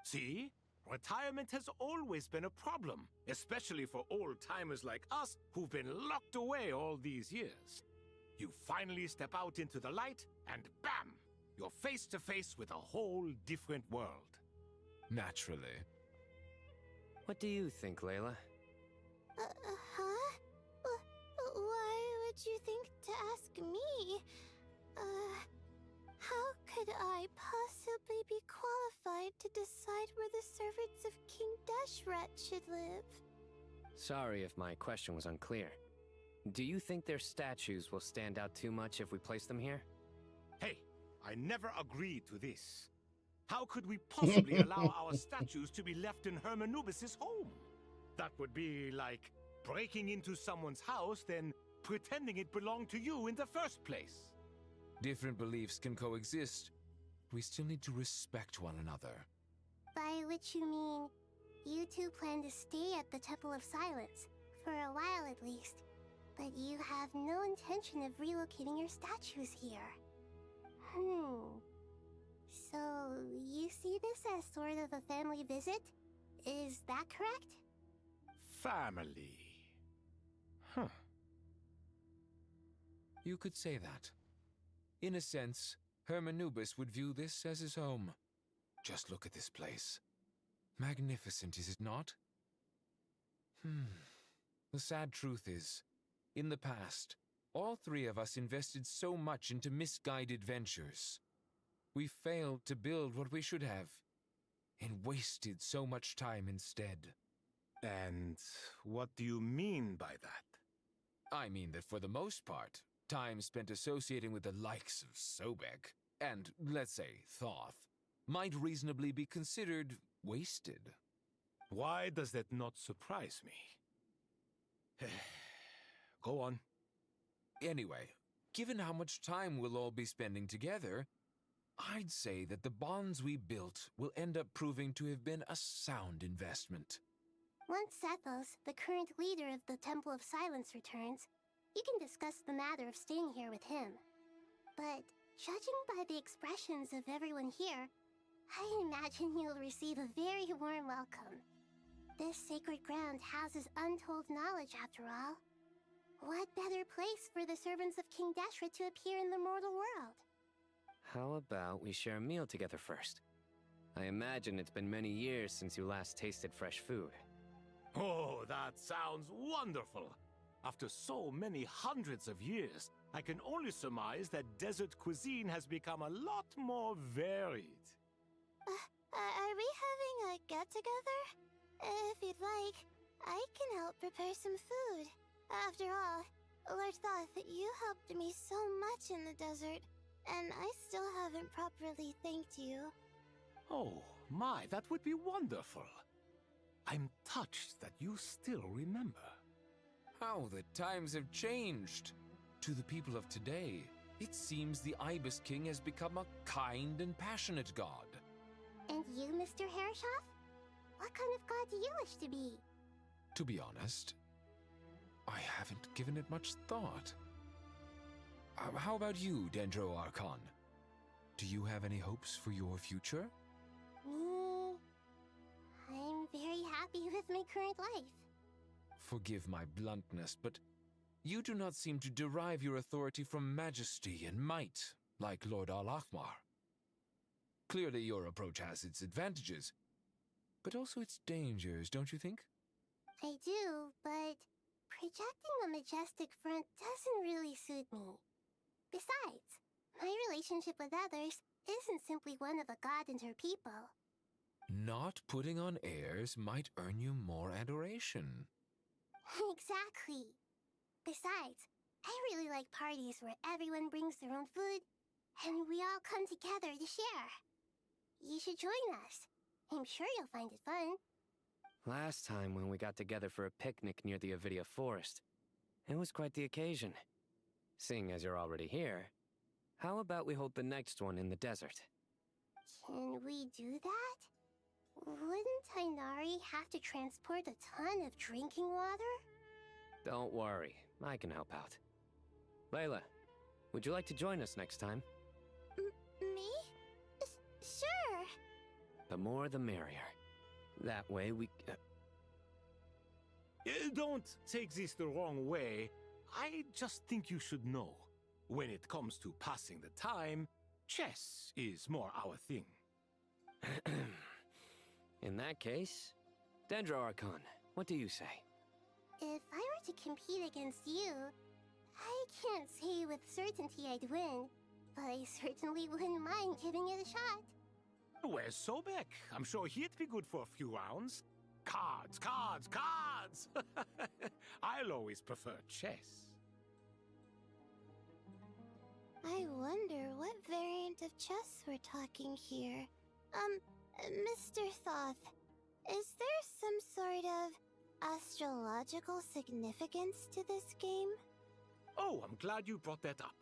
Speaker 12: See? Retirement has always been a problem, especially for old-timers like us who've been locked away all these years. You finally step out into the light, and bam! You're face to face with a whole different world.
Speaker 25: Naturally. What do you think, Layla?
Speaker 13: Huh? Why would you think to ask me? How could I possibly be qualified to decide where the servants of King Deshret should live?
Speaker 25: Sorry if my question was unclear. Do you think their statues will stand out too much if we place them here?
Speaker 12: Hey, I never agreed to this. How could we possibly allow our statues to be left in Hermanubis' home? That would be like breaking into someone's house, then pretending it belonged to you in the first place.
Speaker 17: Different beliefs can coexist. We still need to respect one another.
Speaker 13: By which you mean, you two plan to stay at the Temple of Silence, for a while at least, but you have no intention of relocating your statues here. So, you see this as sort of a family visit? Is that correct?
Speaker 12: Family.
Speaker 17: You could say that. In a sense, Hermanubis would view this as his home. Just look at this place. Magnificent, is it not? The sad truth is, in the past, all 3 of us invested so much into misguided ventures. We failed to build what we should have, and wasted so much time instead.
Speaker 12: And what do you mean by that?
Speaker 17: I mean that for the most part, time spent associating with the likes of Sobek, and, let's say, Thoth, might reasonably be considered wasted.
Speaker 12: Why does that not surprise me? Go on.
Speaker 17: Anyway, given how much time we'll all be spending together, I'd say that the bonds we built will end up proving to have been a sound investment.
Speaker 13: Once Sethos, the current leader of the Temple of Silence, returns, you can discuss the matter of staying here with him. But judging by the expressions of everyone here, I imagine you'll receive a very warm welcome. This sacred ground houses untold knowledge, after all. What better place for the servants of King Deshret to appear in the mortal world?
Speaker 25: How about we share a meal together first? I imagine it's been many years since you last tasted fresh food.
Speaker 12: Oh, that sounds wonderful! After so many hundreds of years, I can only surmise that desert cuisine has become a lot more varied.
Speaker 13: Are we having a get-together? If you'd like, I can help prepare some food. After all, Lord Thoth, you helped me so much in the desert, and I still haven't properly thanked you.
Speaker 12: Oh, my, that would be wonderful. I'm touched that you still remember.
Speaker 17: How the times have changed. To the people of today, it seems the Ibis King has become a kind and passionate god.
Speaker 13: And you, Mr. Herreshoff? What kind of god do you wish to be?
Speaker 17: To be honest, I haven't given it much thought. How about you, Dendro Archon? Do you have any hopes for your future?
Speaker 13: Me? I'm very happy with my current life.
Speaker 17: Forgive my bluntness, but you do not seem to derive your authority from majesty and might, like Lord Al-Ahmar. Clearly your approach has its advantages, but also its dangers, don't you think?
Speaker 13: I do, but projecting a majestic front doesn't really suit me. Besides, my relationship with others isn't simply one of a god and her people.
Speaker 17: Not putting on airs might earn you more adoration.
Speaker 13: Exactly. Besides, I really like parties where everyone brings their own food and we all come together to share. You should join us. I'm sure you'll find it fun.
Speaker 25: Last time when we got together for a picnic near the Avidia Forest, it was quite the occasion. Seeing as you're already here, how about we hold the next one in the desert?
Speaker 13: Can we do that? Wouldn't Tainari have to transport a ton of drinking water?
Speaker 25: Don't worry, I can help out. Layla, would you like to join us next time?
Speaker 13: Me? Sure.
Speaker 25: The more the merrier. That way we...
Speaker 12: Don't take this the wrong way. I just think you should know. When it comes to passing the time, chess is more our thing.
Speaker 25: In that case, Dendro Archon, what do you say?
Speaker 13: If I were to compete against you, I can't say with certainty I'd win, but I certainly wouldn't mind giving it a shot.
Speaker 12: Where's Sobek? I'm sure he'd be good for a few rounds. Cards, cards, cards! I'll always prefer chess.
Speaker 13: I wonder what variant of chess we're talking here. Mr. Thoth, is there some sort of astrological significance to this game?
Speaker 12: Oh, I'm glad you brought that up.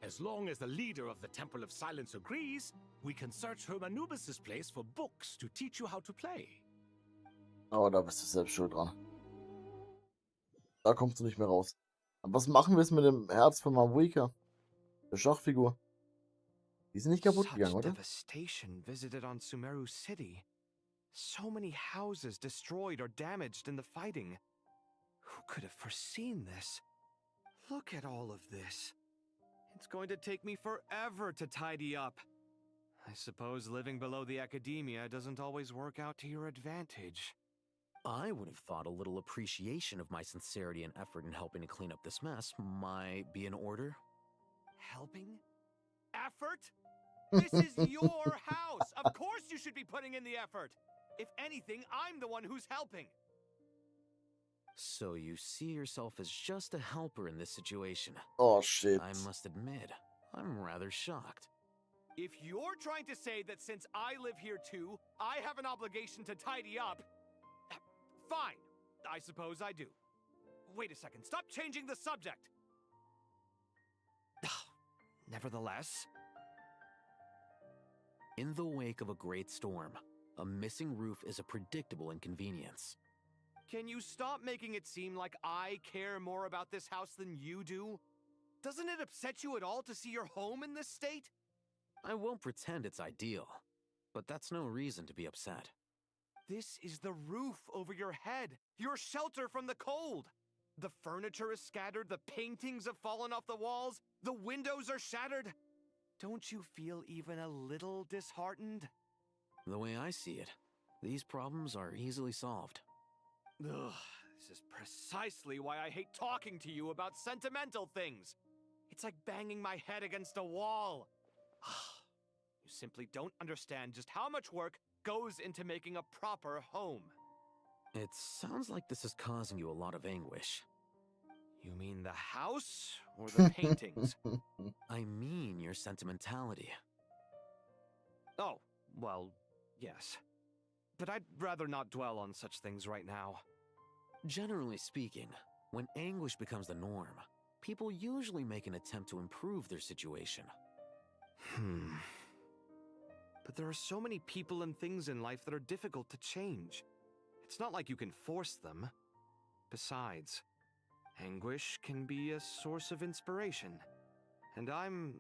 Speaker 12: As long as the leader of the Temple of Silence agrees, we can search Hermanubis' place for books to teach you how to play.
Speaker 1: Oh, da bist du selbst schuld dran. Da kommst du nicht mehr raus. Aber was machen wir jetzt mit dem Herz von Mabuika? Der Schachfigur. Die ist nicht kaputt gegangen, oder?
Speaker 2: Devastation visited on Sumeru City. So many houses destroyed or damaged in the fighting. Who could have foreseen this? Look at all of this. It's going to take me forever to tidy up. I suppose living below the academia doesn't always work out to your advantage.
Speaker 10: I would have thought a little appreciation of my sincerity and effort in helping to clean up this mess might be in order.
Speaker 2: Helping? Effort? This is your house! Of course you should be putting in the effort! If anything, I'm the one who's helping!
Speaker 10: So you see yourself as just a helper in this situation.
Speaker 1: Oh, shit.
Speaker 10: I must admit, I'm rather shocked.
Speaker 2: If you're trying to say that since I live here too, I have an obligation to tidy up, fine. I suppose I do. Wait a second, stop changing the subject! Nevertheless...
Speaker 10: In the wake of a great storm, a missing roof is a predictable inconvenience.
Speaker 2: Can you stop making it seem like I care more about this house than you do? Doesn't it upset you at all to see your home in this state?
Speaker 10: I won't pretend it's ideal, but that's no reason to be upset.
Speaker 2: This is the roof over your head, your shelter from the cold. The furniture is scattered, the paintings have fallen off the walls, the windows are shattered. Don't you feel even a little disheartened?
Speaker 10: The way I see it, these problems are easily solved.
Speaker 2: Ugh, this is precisely why I hate talking to you about sentimental things. It's like banging my head against a wall. You simply don't understand just how much work goes into making a proper home.
Speaker 10: It sounds like this is causing you a lot of anguish.
Speaker 2: You mean the house or the paintings?
Speaker 10: I mean your sentimentality.
Speaker 2: Oh, well, yes. But I'd rather not dwell on such things right now.
Speaker 10: Generally speaking, when anguish becomes the norm, people usually make an attempt to improve their situation.
Speaker 2: But there are so many people and things in life that are difficult to change. It's not like you can force them. Besides, anguish can be a source of inspiration, and I'm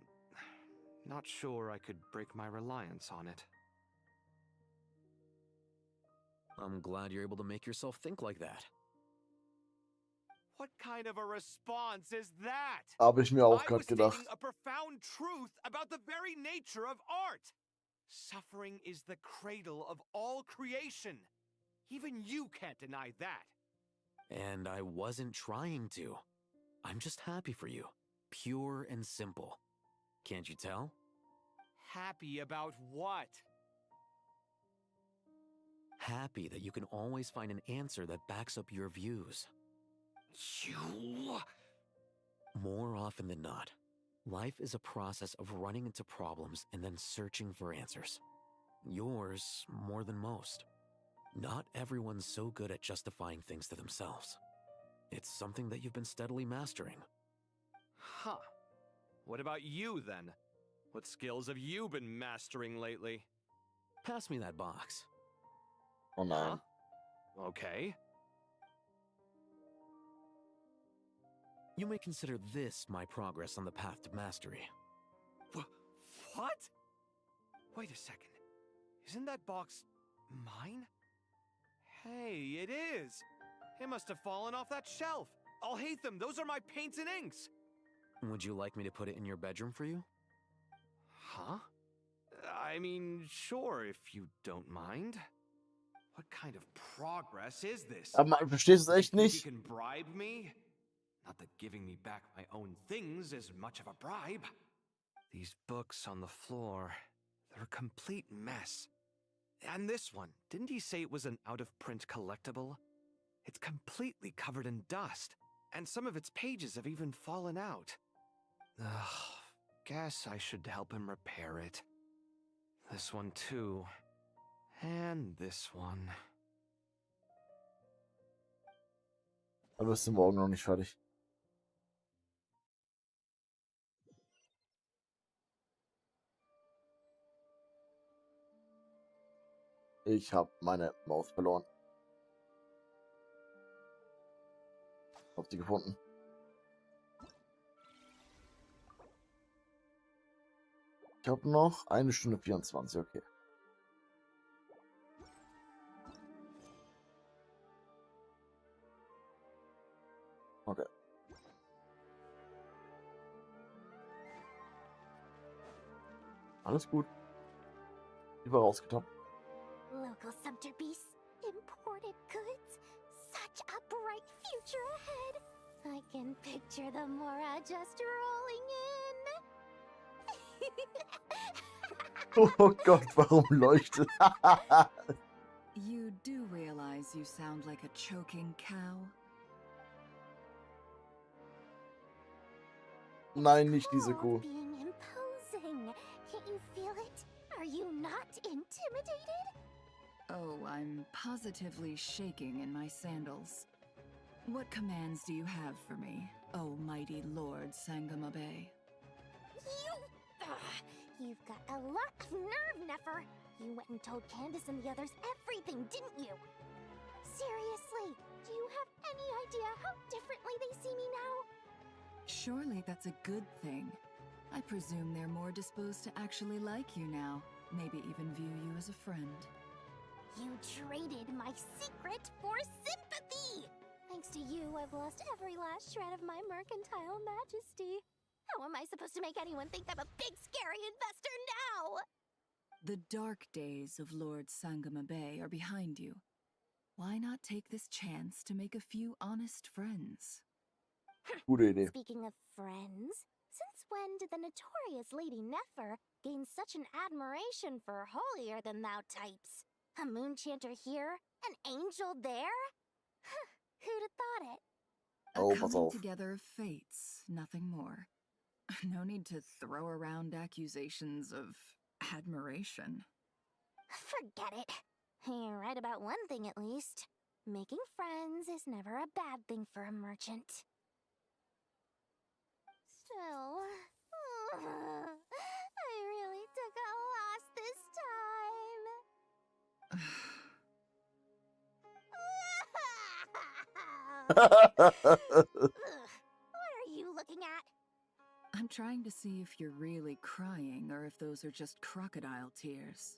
Speaker 2: not sure I could break my reliance on it.
Speaker 10: I'm glad you're able to make yourself think like that.
Speaker 2: What kind of a response is that?
Speaker 1: Habe ich mir auch
Speaker 2: I
Speaker 1: gerade
Speaker 2: was
Speaker 1: gedacht.
Speaker 2: stating a profound truth about the very nature of art. Suffering is the cradle of all creation. Even you can't deny that.
Speaker 10: And I wasn't trying to. I'm just happy for you. Pure and simple. Can't you tell?
Speaker 2: Happy about what?
Speaker 10: Happy that you can always find an answer that backs up your views.
Speaker 2: You...
Speaker 10: More often than not, life is a process of running into problems and then searching for answers. Yours more than most. Not everyone's so good at justifying things to themselves. It's something that you've been steadily mastering.
Speaker 2: Huh. What about you, then? What skills have you been mastering lately?
Speaker 10: Pass me that box.
Speaker 1: Oh no.
Speaker 2: Huh? Okay.
Speaker 10: You may consider this my progress on the path to mastery.
Speaker 2: What? Wait a second. Isn't that box mine? Hey, it is! It must have fallen off that shelf! I'll hate them! Those are my paints and inks!
Speaker 10: Would you like me to put it in your bedroom for you?
Speaker 2: Huh? I mean, sure, if you don't mind. What kind of progress is this?
Speaker 1: Aber ich verstehe es echt
Speaker 2: You
Speaker 1: nicht.
Speaker 2: can bribe me? Not that giving me back my own things is much of a bribe. These books on the floor, they're a complete mess. And this one, didn't he say it was an out-of-print collectible? It's completely covered in dust, and some of its pages have even fallen out. Ugh, guess I should help him repair it. This one too. And this one.
Speaker 1: Aber ist morgen noch nicht fertig. Ich habe meine Maus verloren. Hab sie gefunden. Ich habe noch 1 Stunde 24, okay. Okay. Alles gut. Ich war rausgetappt.
Speaker 13: Local Sumter beasts, imported goods, such a bright future ahead. I can picture the Mora just rolling in.
Speaker 1: Oh Gott, warum leuchtet?
Speaker 7: You do realize you sound like a choking cow?
Speaker 1: Nein, nicht diese Kuh.
Speaker 13: Being imposing. Can't you feel it? Are you not intimidated?
Speaker 7: Oh, I'm positively shaking in my sandals. What commands do you have for me, oh mighty Lord Sangama Bay?
Speaker 13: You've got a lot of nerve, Nefer. You went and told Candace and the others everything, didn't you? Seriously, do you have any idea how differently they see me now?
Speaker 7: Surely that's a good thing. I presume they're more disposed to actually like you now, maybe even view you as a friend.
Speaker 13: You traded my secret for sympathy! Thanks to you, I've lost every last shred of my mercantile majesty. How am I supposed to make anyone think I'm a big, scary investor now?
Speaker 7: The dark days of Lord Sangama Bay are behind you. Why not take this chance to make a few honest friends?
Speaker 1: Gute Idee.
Speaker 13: Speaking of friends, since when did the notorious Lady Nefer gain such an admiration for holier-than-thou types? A moon chanter here, an angel there? Who'd have thought it?
Speaker 1: Oh,
Speaker 7: A
Speaker 1: pass
Speaker 7: coming
Speaker 1: auf.
Speaker 7: together of fates, nothing more. No need to throw around accusations of admiration.
Speaker 13: Forget it. You're right about one thing at least. Making friends is never a bad thing for a merchant. Still, I really took a loss this time. What are you looking at?
Speaker 7: I'm trying to see if you're really crying or if those are just crocodile tears.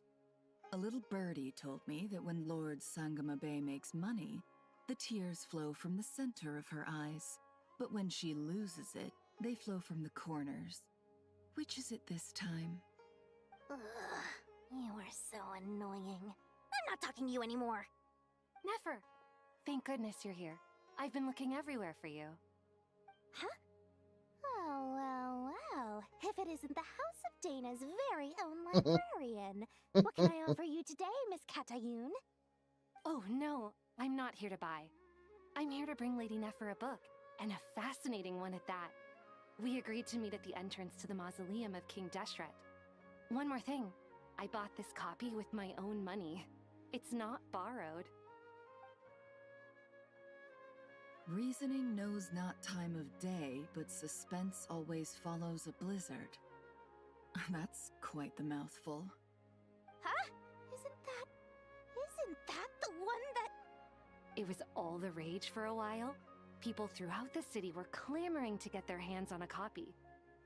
Speaker 7: A little birdie told me that when Lord Sangama Bay makes money, the tears flow from the center of her eyes. But when she loses it, they flow from the corners. Which is it this time?
Speaker 13: You are so annoying. I'm not talking to you anymore.
Speaker 15: Nefer, thank goodness you're here.
Speaker 9: I've been looking everywhere for you.
Speaker 13: Huh? Oh, well. If it isn't the House of Dana's very own librarian. What can I offer you today, Miss Katayun?
Speaker 9: Oh, no. I'm not here to buy. I'm here to bring Lady Nefer a book, and a fascinating one at that. We agreed to meet at the entrance to the mausoleum of King Deshret. One more thing. I bought this copy with my own money. It's not borrowed.
Speaker 7: Reasoning knows not time of day, but suspense always follows a blizzard. That's quite the mouthful.
Speaker 13: Huh? Isn't that the one that...
Speaker 9: It was all the rage for a while. People throughout the city were clamoring to get their hands on a copy.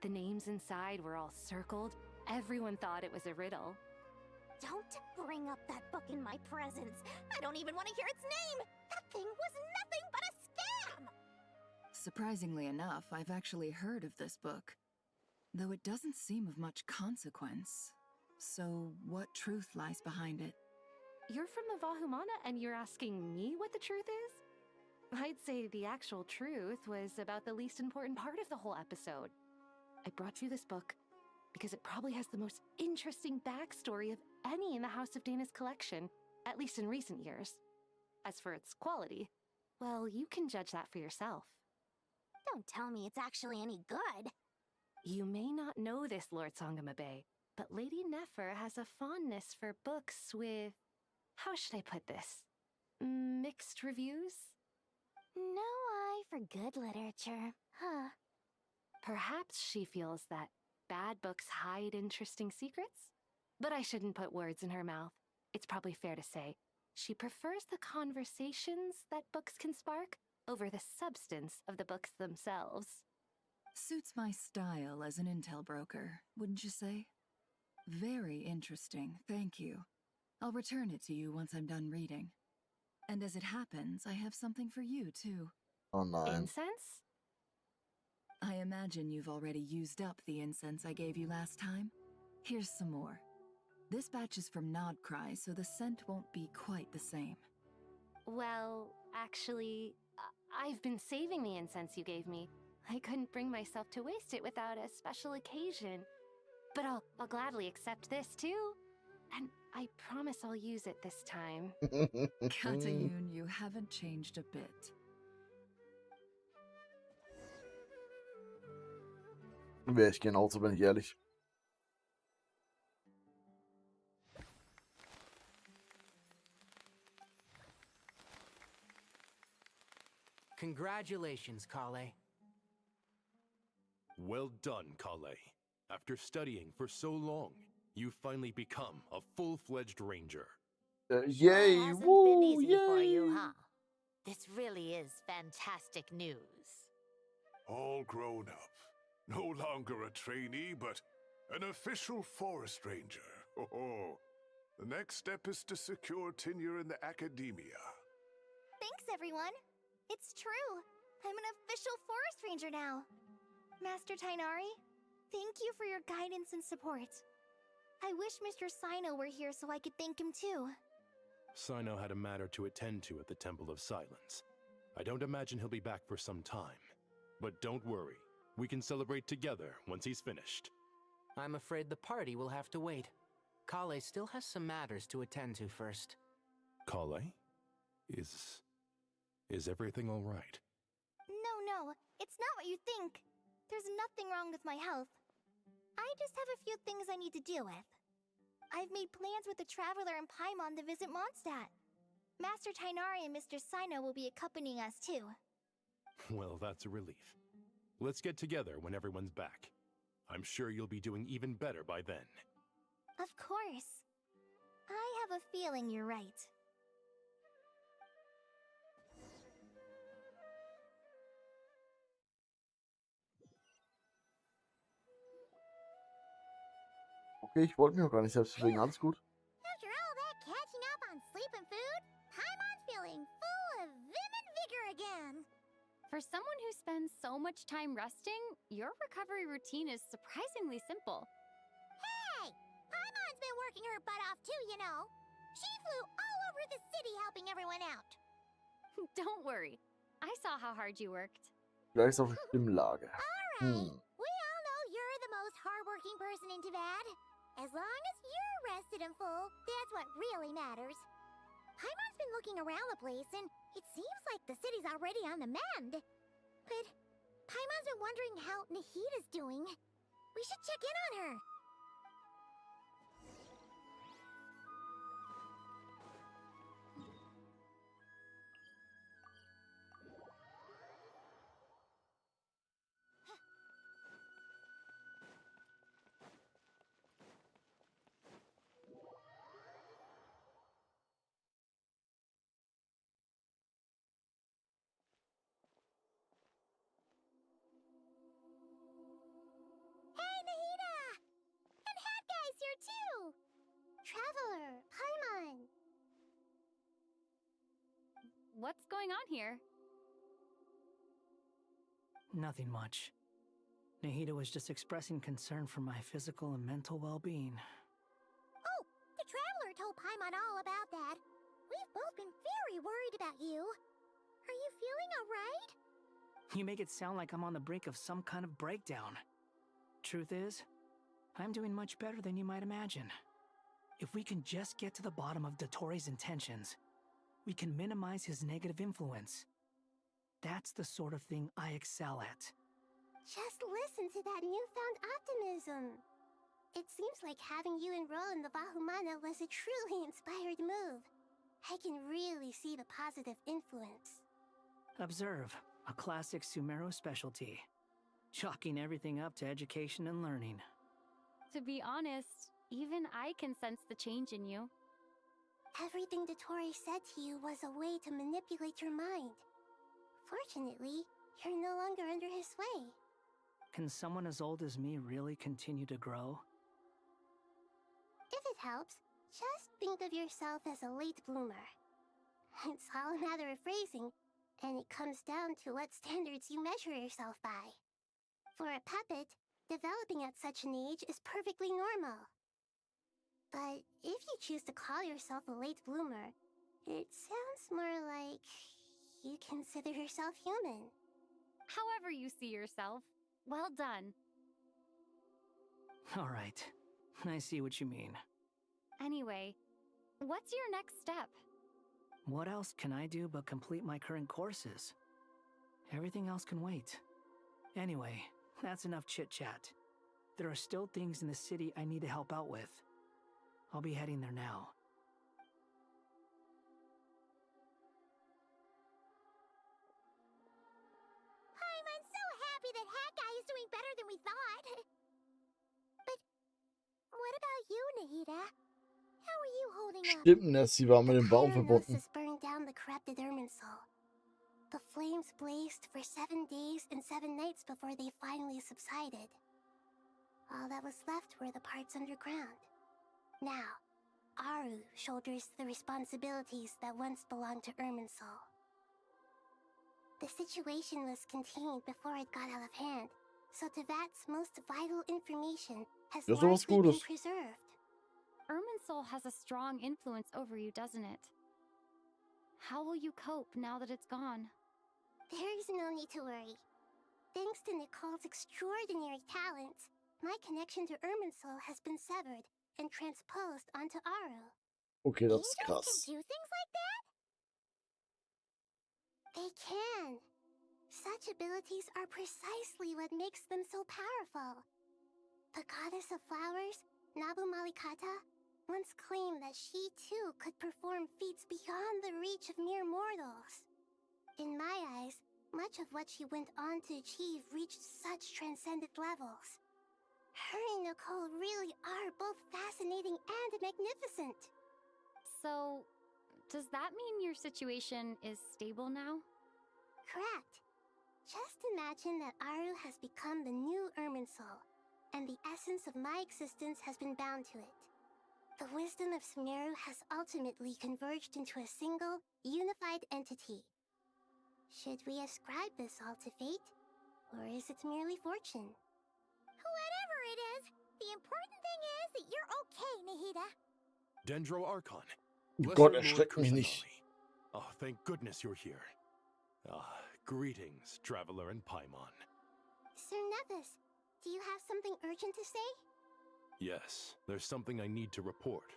Speaker 9: The names inside were all circled. Everyone thought it was a riddle.
Speaker 13: Don't bring up that book in my presence. I don't even want to hear its name. That thing was nothing but a scam.
Speaker 7: Surprisingly enough, I've actually heard of this book, though it doesn't seem of much consequence. So, what truth lies behind it?
Speaker 9: You're from the Vahumana and you're asking me what the truth is? I'd say the actual truth was about the least important part of the whole episode. I brought you this book because it probably has the most interesting backstory of any in the House of Dana's collection, at least in recent years. As for its quality, well, you can judge that for yourself.
Speaker 13: Don't tell me it's actually any good.
Speaker 9: You may not know this, Lord Sangamabe, but Lady Nefer has a fondness for books with... how should I put this? Mixed reviews?
Speaker 13: No eye for good literature, huh?
Speaker 9: Perhaps she feels that bad books hide interesting secrets? But I shouldn't put words in her mouth. It's probably fair to say she prefers the conversations that books can spark over the substance of the books themselves.
Speaker 7: Suits my style as an intel broker, wouldn't you say? Very interesting, thank you. I'll return it to you once I'm done reading. And as it happens, I have something for you, too.
Speaker 1: Oh, no.
Speaker 9: Incense?
Speaker 7: I imagine you've already used up the incense I gave you last time. Here's some more. This batch is from Nodcry, so the scent won't be quite the same.
Speaker 9: Well, actually, I've been saving the incense you gave me. I couldn't bring myself to waste it without a special occasion. But I'll gladly accept this, too. And I promise I'll use it this time.
Speaker 7: Katayun, you haven't changed a bit.
Speaker 1: Wäre ich genauso, bin ich ehrlich.
Speaker 23: Congratulations, Kale.
Speaker 20: Well done, Kale. After studying for so long, you finally become a full-fledged ranger.
Speaker 1: Yay!
Speaker 4: Hasn't
Speaker 1: Woo!
Speaker 4: been easy
Speaker 1: Yay!
Speaker 4: for you, huh? This really is fantastic news.
Speaker 11: All grown up. No longer a trainee, but an official forest ranger. Oh, the next step is to secure tenure in the academia.
Speaker 13: Thanks, everyone. It's true. I'm an official forest ranger now. Master Tainari, thank you for your guidance and support. I wish Mr. Sino were here so I could thank him too.
Speaker 20: Sino had a matter to attend to at the Temple of Silence. I don't imagine he'll be back for some time. But don't worry, we can celebrate together once he's finished.
Speaker 23: I'm afraid the party will have to wait. Kale still has some matters to attend to first.
Speaker 20: Kale? Is everything all right?
Speaker 13: No, it's not what you think. There's nothing wrong with my health. I just have a few things I need to deal with. I've made plans with the Traveler and Paimon to visit Mondstadt. Master Tainari and Mr. Sino will be accompanying us too.
Speaker 20: Well, that's a relief. Let's get together when everyone's back. I'm sure you'll be doing even better by then.
Speaker 13: Of course. I have a feeling you're right.
Speaker 1: Okay, ich wollte mich auch gar nicht selbst bewegen, alles gut.
Speaker 13: After all that catching up on sleep and food, Paimon's feeling full of vim and vigor again.
Speaker 19: For someone who spends so much time resting, your recovery routine is surprisingly simple.
Speaker 13: Hey! Paimon's been working her butt off too, you know. She flew all over the city helping everyone out.
Speaker 19: Don't worry. I saw how hard you worked.
Speaker 1: Gleich auf die Stimmlage.
Speaker 13: We all know you're the most hardworking person in Tavad. As long as you're rested and full, that's what really matters. Paimon's been looking around the place, and it seems like the city's already on the mend. But Paimon's been wondering how Nahida's doing. We should check in on her. Hey, Nahida! And Hat Guy's here too! Traveler, Paimon!
Speaker 19: What's going on here?
Speaker 3: Nothing much. Nahida was just expressing concern for my physical and mental well-being.
Speaker 13: Oh, the Traveler told Paimon all about that. We've both been very worried about you. Are you feeling alright?
Speaker 3: You make it sound like I'm on the brink of some kind of breakdown. Truth is, I'm doing much better than you might imagine. If we can just get to the bottom of Dottoro's intentions, we can minimize his negative influence. That's the sort of thing I excel at.
Speaker 13: Just listen to that newfound optimism. It seems like having you enroll in the Bahumana was a truly inspired move. I can really see the positive influence.
Speaker 3: Observe, a classic Sumeru specialty. Chalking everything up to education and learning.
Speaker 19: To be honest, even I can sense the change in you.
Speaker 13: Everything Dottori said to you was a way to manipulate your mind. Fortunately, you're no longer under his sway.
Speaker 3: Can someone as old as me really continue to grow?
Speaker 13: If it helps, just think of yourself as a late bloomer. It's all a matter of phrasing, and it comes down to what standards you measure yourself by. For a puppet, developing at such an age is perfectly normal. But if you choose to call yourself a late bloomer, it sounds more like you consider yourself human.
Speaker 19: However you see yourself, well done.
Speaker 3: All right, I see what you mean.
Speaker 19: Anyway, what's your next step?
Speaker 3: What else can I do but complete my current courses? Everything else can wait. Anyway, that's enough chit-chat. There are still things in the city I need to help out with. I'll be heading there now.
Speaker 13: I'm so happy that Hat Guy is doing better than we thought. But what about you, Nahida? How are you holding up?
Speaker 1: Stimmt, ne? Sie war mit dem Baum verbunden.
Speaker 13: Has burned down the corrupted Irminsul. The flames blazed for 7 days and 7 nights before they finally subsided. All that was left were the parts underground. Now, AORUS shoulders the responsibilities that once belonged to Irminsul. The situation was contained before it got out of hand, so Tevat's most vital information has largely been preserved.
Speaker 19: Irminsul has a strong influence over you, doesn't it? How will you cope now that it's gone?
Speaker 13: There is no need to worry. Thanks to Nicole's extraordinary talents, my connection to Irminsul has been severed and transposed onto AORUS.
Speaker 1: Okay, das ist
Speaker 13: Angels
Speaker 1: krass.
Speaker 13: can do things like that? They can. Such abilities are precisely what makes them so powerful. The goddess of flowers, Nabu Malikata, once claimed that she too could perform feats beyond the reach of mere mortals. In my eyes, much of what she went on to achieve reached such transcendent levels. Her and Nicole really are both fascinating and magnificent.
Speaker 19: So, does that mean your situation is stable now?
Speaker 13: Correct. Just imagine that AORUS has become the new Irminsul, and the essence of my existence has been bound to it. The wisdom of Sumeru has ultimately converged into a single, unified entity. Should we ascribe this all to fate, or is it merely fortune? Whatever it is, the important thing is that you're okay, Nahida.
Speaker 20: Dendro Archon.
Speaker 1: Gott, erschreckt mich nicht.
Speaker 20: Oh, thank goodness you're here. Greetings, traveler in Paimon.
Speaker 13: Sir Nevis, do you have something urgent to say?
Speaker 20: Yes, there's something I need to report.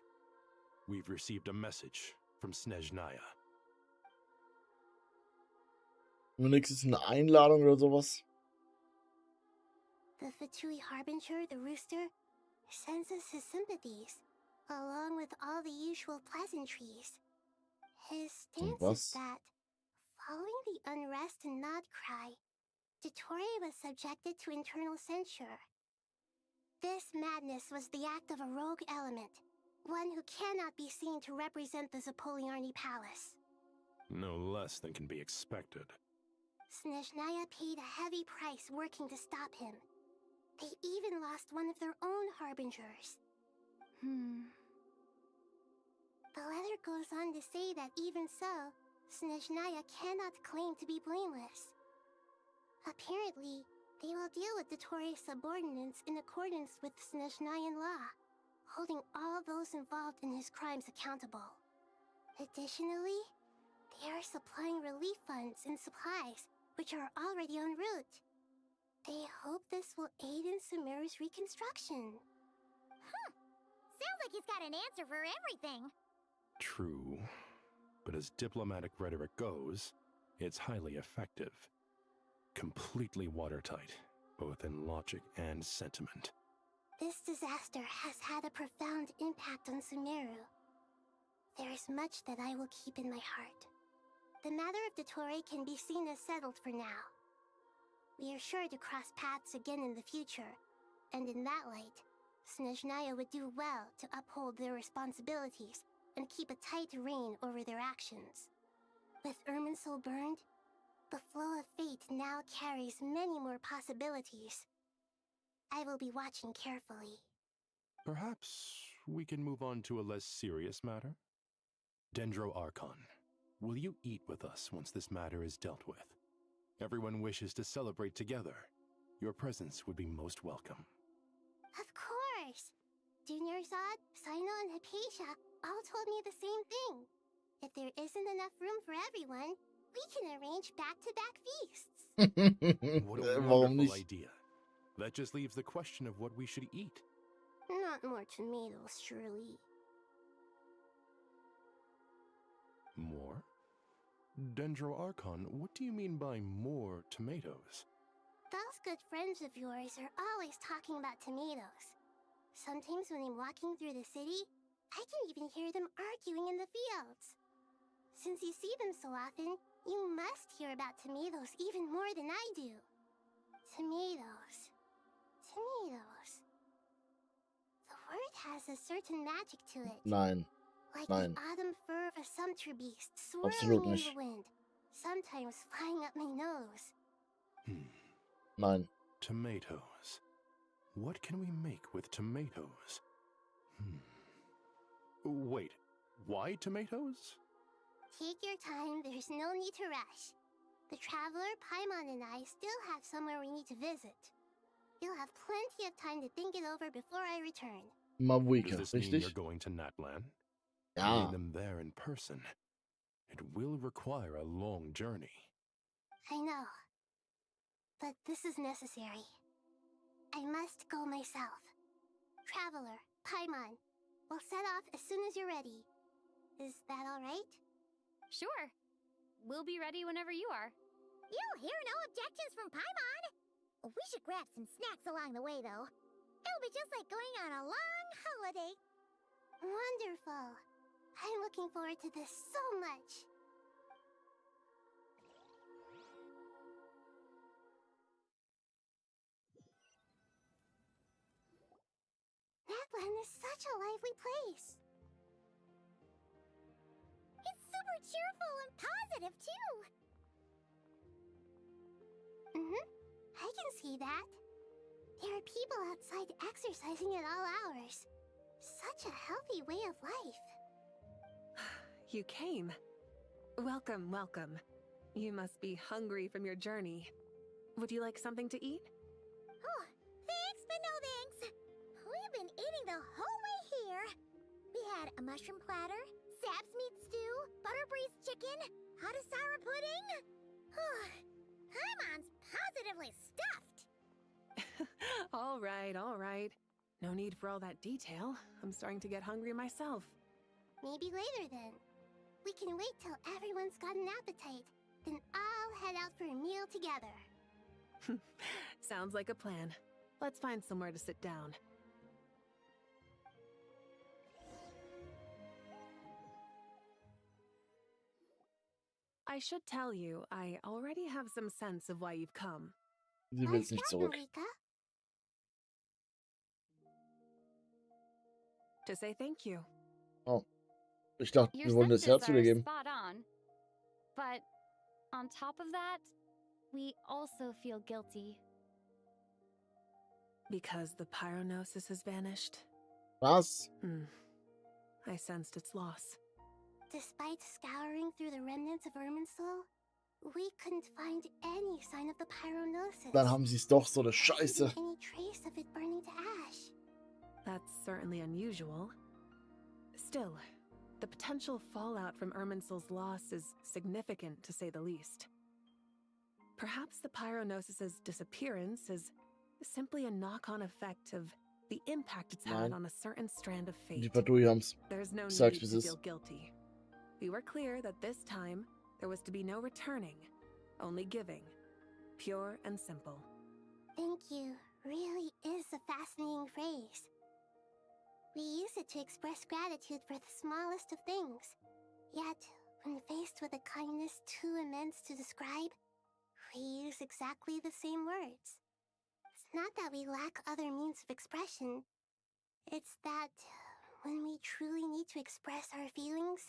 Speaker 20: We've received a message from Snezhnaya.
Speaker 1: Nur nix ist eine Einladung oder sowas.
Speaker 13: The Fatui Harbinger, the rooster, sends us his sympathies, along with all the usual pleasantries. His stance is that, following the unrest and nod cry, Dottore was subjected to internal censure. This madness was the act of a rogue element, one who cannot be seen to represent the Zapoliarni Palace.
Speaker 20: No less than can be expected.
Speaker 13: Snezhnaya paid a heavy price working to stop him. They even lost one of their own harbingers. The letter goes on to say that even so, Snezhnaya cannot claim to be blameless. Apparently, they will deal with Dottore's subordinates in accordance with Snezhnayan law, holding all those involved in his crimes accountable. Additionally, they are supplying relief funds and supplies, which are already en route. They hope this will aid in Sumeru's reconstruction.
Speaker 5: Sounds like he's got an answer for everything.
Speaker 20: True, but as diplomatic rhetoric goes, it's highly effective. Completely watertight, both in logic and sentiment.
Speaker 13: This disaster has had a profound impact on Sumeru. There is much that I will keep in my heart. The matter of Dottore can be seen as settled for now. We are sure to cross paths again in the future, and in that light, Snezhnaya would do well to uphold their responsibilities and keep a tight rein over their actions. With Irminsul burned, the flow of fate now carries many more possibilities. I will be watching carefully.
Speaker 20: Perhaps we can move on to a less serious matter? Dendro Archon, will you eat with us once this matter is dealt with? Everyone wishes to celebrate together. Your presence would be most welcome.
Speaker 13: Of course! Junior Zod, Sino, and Hypatia all told me the same thing. If there isn't enough room for everyone, we can arrange back-to-back feasts.
Speaker 20: What a wonderful idea. That just leaves the question of what we should eat.
Speaker 13: Not more tomatoes, surely.
Speaker 20: More? Dendro Archon, what do you mean by more tomatoes?
Speaker 13: Those good friends of yours are always talking about tomatoes. Sometimes when I'm walking through the city, I can even hear them arguing in the fields. Since you see them so often, you must hear about tomatoes even more than I do. Tomatoes. Tomatoes. The word has a certain magic to it.
Speaker 1: Nein.
Speaker 13: Like
Speaker 1: Nein.
Speaker 13: the autumn fur of a sumpter beast
Speaker 1: Absolut
Speaker 13: swirling in
Speaker 1: nicht.
Speaker 13: the wind, sometimes flying up my nose.
Speaker 1: Nein.
Speaker 20: Tomatoes. What can we make with tomatoes? Wait, why tomatoes?
Speaker 13: Take your time, there's no need to rush. The traveler, Paimon, and I still have somewhere we need to visit. You'll have plenty of time to think it over before I return.
Speaker 1: Mawika,
Speaker 20: Does this mean
Speaker 1: richtig?
Speaker 20: you're going to Natlan?
Speaker 1: Ja.
Speaker 20: Meet them there in person. It will require a long journey.
Speaker 13: I know. But this is necessary. I must go myself. Traveler, Paimon, we'll set off as soon as you're ready. Is that all right?
Speaker 19: Sure. We'll be ready whenever you are.
Speaker 5: You'll hear no objections from Paimon. We should grab some snacks along the way, though. It'll be just like going on a long holiday.
Speaker 13: Wonderful. I'm looking forward to this so much. Natlan is such a lively place.
Speaker 5: It's super cheerful and positive, too.
Speaker 13: I can see that. There are people outside exercising at all hours. Such a healthy way of life.
Speaker 18: You came. Welcome, welcome. You must be hungry from your journey. Would you like something to eat?
Speaker 5: Oh, thanks, but no thanks. We've been eating the whole way here. We had a mushroom platter, sap's meat stew, butter braised chicken, hot asara pudding. positively stuffed.
Speaker 18: All right, all right. No need for all that detail. I'm starting to get hungry myself.
Speaker 13: Maybe later then. We can wait till everyone's got an appetite. Then I'll head out for a meal together.
Speaker 18: Sounds like a plan. Let's find somewhere to sit down. I should tell you, I already have some sense of why you've come.
Speaker 1: Sie will nicht zurück.
Speaker 18: To say thank you.
Speaker 1: Oh. Ich dachte,
Speaker 19: Your
Speaker 1: wir wollen das Herz
Speaker 19: senses are
Speaker 1: wiedergeben.
Speaker 19: spot on. But on top of that, we also feel guilty.
Speaker 18: Because the pyronosis has vanished?
Speaker 1: Was?
Speaker 18: I sensed its loss.
Speaker 13: Despite scouring through the remnants of Irminsul, we couldn't find any sign of the pyronosis.
Speaker 1: Dann haben sie es doch, so eine Scheiße.
Speaker 13: Any trace of it burning to ash.
Speaker 18: That's certainly unusual. Still, the potential fallout from Irminsul's loss is significant, to say the least. Perhaps the pyronosis's disappearance is simply a knock-on effect of the impact it's had on a certain strand of fate.
Speaker 1: Die Partei haben's.
Speaker 18: There's no
Speaker 1: Sag's,
Speaker 18: need
Speaker 1: wie
Speaker 18: to
Speaker 1: es
Speaker 18: feel
Speaker 1: ist.
Speaker 18: guilty. We were clear that this time there was to be no returning, only giving. Pure and simple.
Speaker 13: Thank you really is a fascinating phrase. We use it to express gratitude for the smallest of things. Yet, when faced with a kindness too immense to describe, we use exactly the same words. It's not that we lack other means of expression. It's that when we truly need to express our feelings,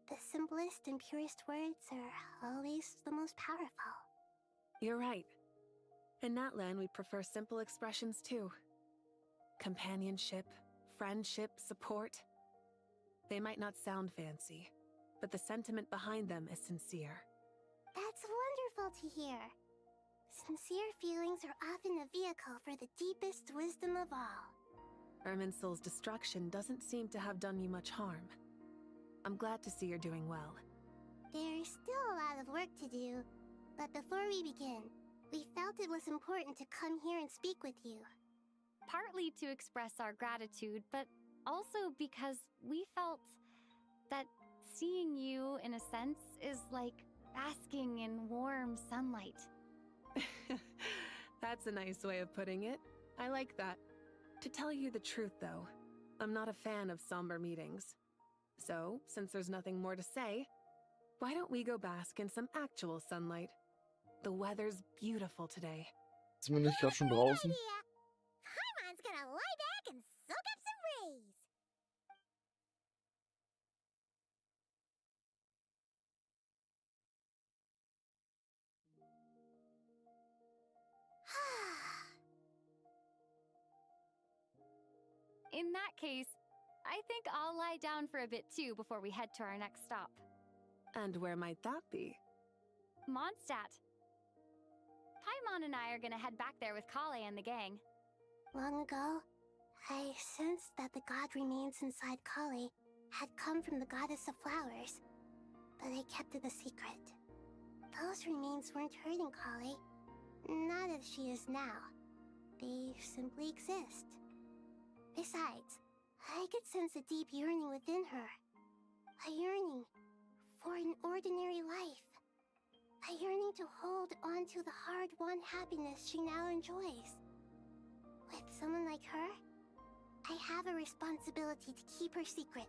Speaker 13: the simplest and purest words are always the most powerful.
Speaker 18: You're right. In Natlan, we prefer simple expressions too. Companionship, friendship, support. They might not sound fancy, but the sentiment behind them is sincere.
Speaker 13: That's wonderful to hear. Sincere feelings are often a vehicle for the deepest wisdom of all.
Speaker 18: Irminsul's destruction doesn't seem to have done you much harm. I'm glad to see you're doing well.
Speaker 13: There's still a lot of work to do, but before we begin, we felt it was important to come here and speak with you.
Speaker 19: Partly to express our gratitude, but also because we felt that seeing you, in a sense, is like basking in warm sunlight.
Speaker 18: That's a nice way of putting it. I like that. To tell you the truth, though, I'm not a fan of somber meetings. So, since there's nothing more to say, why don't we go bask in some actual sunlight? The weather's beautiful today.
Speaker 1: Sind wir nicht gerade schon draußen?
Speaker 5: Paimon's gonna lie back and soak up some rays.
Speaker 19: In that case, I think I'll lie down for a bit too before we head to our next stop.
Speaker 18: And where might that be?
Speaker 19: Mondstadt. Paimon and I are gonna head back there with Kale and the gang.
Speaker 13: Long ago, I sensed that the god remains inside Kale had come from the goddess of flowers, but I kept it a secret. Those remains weren't hurting Kale, not as she is now. They simply exist. Besides, I could sense a deep yearning within her. A yearning for an ordinary life. A yearning to hold on to the hard-won happiness she now enjoys. With someone like her, I have a responsibility to keep her secret.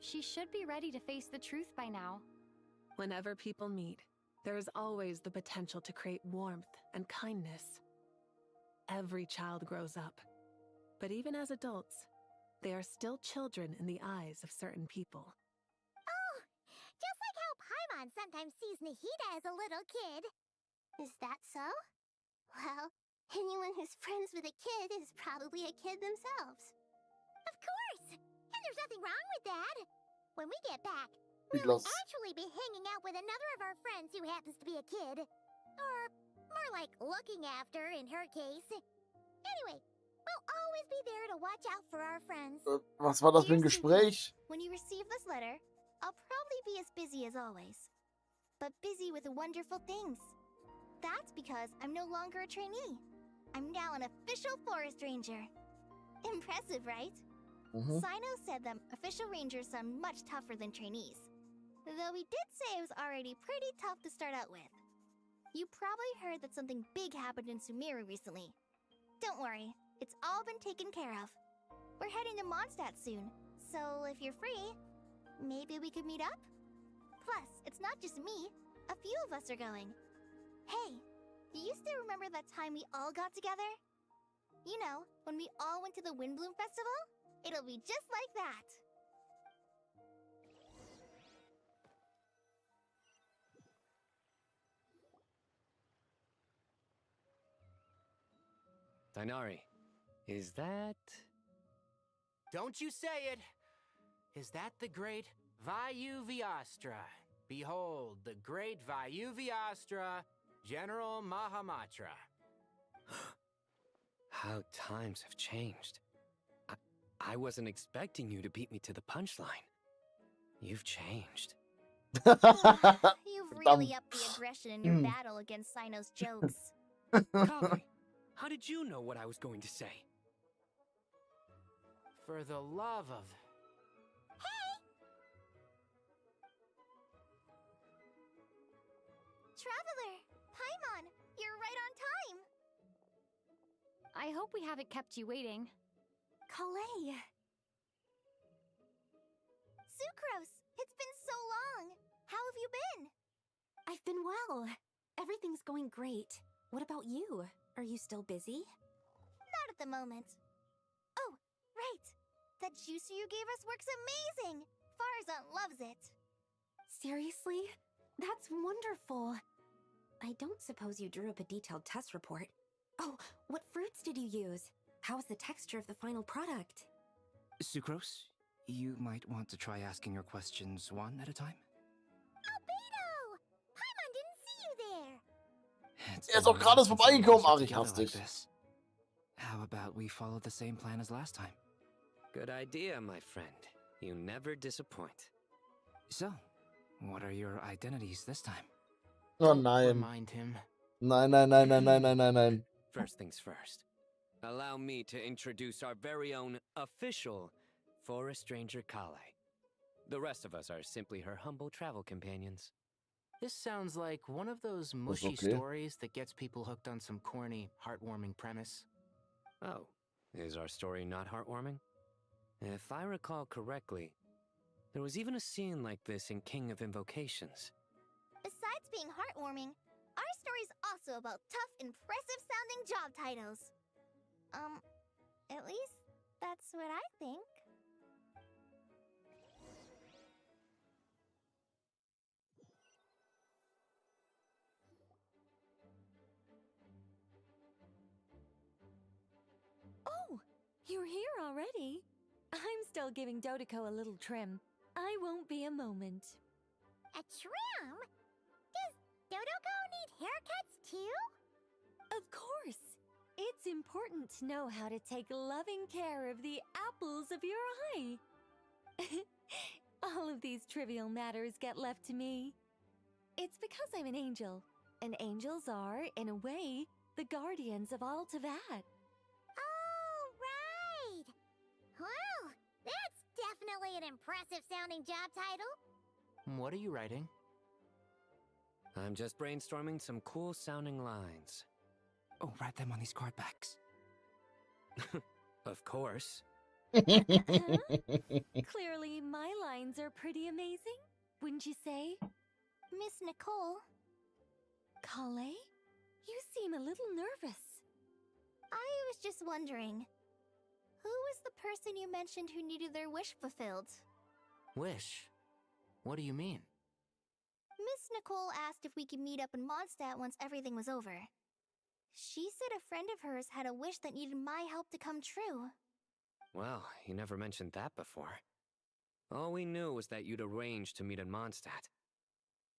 Speaker 19: She should be ready to face the truth by now.
Speaker 18: Whenever people meet, there is always the potential to create warmth and kindness. Every child grows up. But even as adults, they are still children in the eyes of certain people.
Speaker 5: Oh, just like how Paimon sometimes sees Nahida as a little kid.
Speaker 13: Is that so? Well, anyone who's friends with a kid is probably a kid themselves.
Speaker 5: Of course! And there's nothing wrong with that. When we get back,
Speaker 1: Glas.
Speaker 5: we'll actually be hanging out with another of our friends who happens to be a kid. Or more like looking after, in her case. Anyway, we'll always be there to watch out for our friends.
Speaker 1: Was war das für ein Gespräch?
Speaker 6: When you receive this letter, I'll probably be as busy as always. But busy with wonderful things.
Speaker 13: That's because I'm no longer a trainee. I'm now an official forest ranger. Impressive, right? Sino said that official rangers sound much tougher than trainees. Though he did say it was already pretty tough to start out with. You probably heard that something big happened in Sumeru recently. Don't worry, it's all been taken care of. We're heading to Mondstadt soon, so if you're free, maybe we could meet up? Plus, it's not just me. A few of us are going. Hey, do you still remember that time we all got together? You know, when we all went to the Windbloom Festival? It'll be just like that.
Speaker 25: Dainari, is that...
Speaker 16: Don't you say it! Is that the great Vayuvyastra? Behold, the great Vayuvyastra, General Mahamatra.
Speaker 25: How times have changed. I wasn't expecting you to beat me to the punchline. You've changed.
Speaker 13: You've really upped the aggression in your battle against Sino's jokes.
Speaker 25: Kale, how did you know what I was going to say?
Speaker 16: For the love of...
Speaker 13: Traveler! Paimon! You're right on time!
Speaker 19: I hope we haven't kept you waiting.
Speaker 13: Kalei! Sucrose! It's been so long! How have you been?
Speaker 9: I've been well. Everything's going great. What about you? Are you still busy?
Speaker 13: Not at the moment. Oh, right! That juicer you gave us works amazing! Farzan loves it!
Speaker 9: Seriously? That's wonderful. I don't suppose you drew up a detailed test report. Oh, what fruits did you use? How's the texture of the final product?
Speaker 6: Sucrose, you might want to try asking your questions one at a time.
Speaker 13: Albedo! Paimon didn't see you there!
Speaker 1: Er ist auch gerade erst vorbeigekommen. Ach, ich hasse dich.
Speaker 6: How about we follow the same plan as last time?
Speaker 25: Good idea, my friend. You never disappoint.
Speaker 6: So, what are your identities this time?
Speaker 1: Oh nein.
Speaker 16: Remind him.
Speaker 1: Nein, nein, nein, nein, nein, nein, nein, nein.
Speaker 25: First things first. Allow me to introduce our very own official Forest Ranger Kale. The rest of us are simply her humble travel companions.
Speaker 16: This sounds like one of those mushy stories that gets people hooked on some corny, heartwarming premise.
Speaker 25: Oh, is our story not heartwarming? If I recall correctly, there was even a scene like this in King of Invocations.
Speaker 13: Besides being heartwarming, our story's also about tough, impressive-sounding job titles. At least that's what I think.
Speaker 8: Oh, you're here already? I'm still giving Dodeko a little trim. I won't be a moment.
Speaker 5: A trim? Does Dodoko need haircuts too?
Speaker 8: Of course. It's important to know how to take loving care of the apples of your eye. All of these trivial matters get left to me. It's because I'm an angel, and angels are, in a way, the guardians of all Teyvat.
Speaker 5: Oh, right! Well, that's definitely an impressive-sounding job title.
Speaker 16: What are you writing?
Speaker 25: I'm just brainstorming some cool-sounding lines.
Speaker 6: Oh, write them on these card backs.
Speaker 25: Of course.
Speaker 8: Clearly, my lines are pretty amazing, wouldn't you say?
Speaker 13: Miss Nicole.
Speaker 8: Kale? You seem a little nervous.
Speaker 13: I was just wondering, who was the person you mentioned who needed their wish fulfilled?
Speaker 16: Wish? What do you mean?
Speaker 13: Miss Nicole asked if we could meet up in Mondstadt once everything was over. She said a friend of hers had a wish that needed my help to come true.
Speaker 25: Well, you never mentioned that before. All we knew was that you'd arranged to meet in Mondstadt.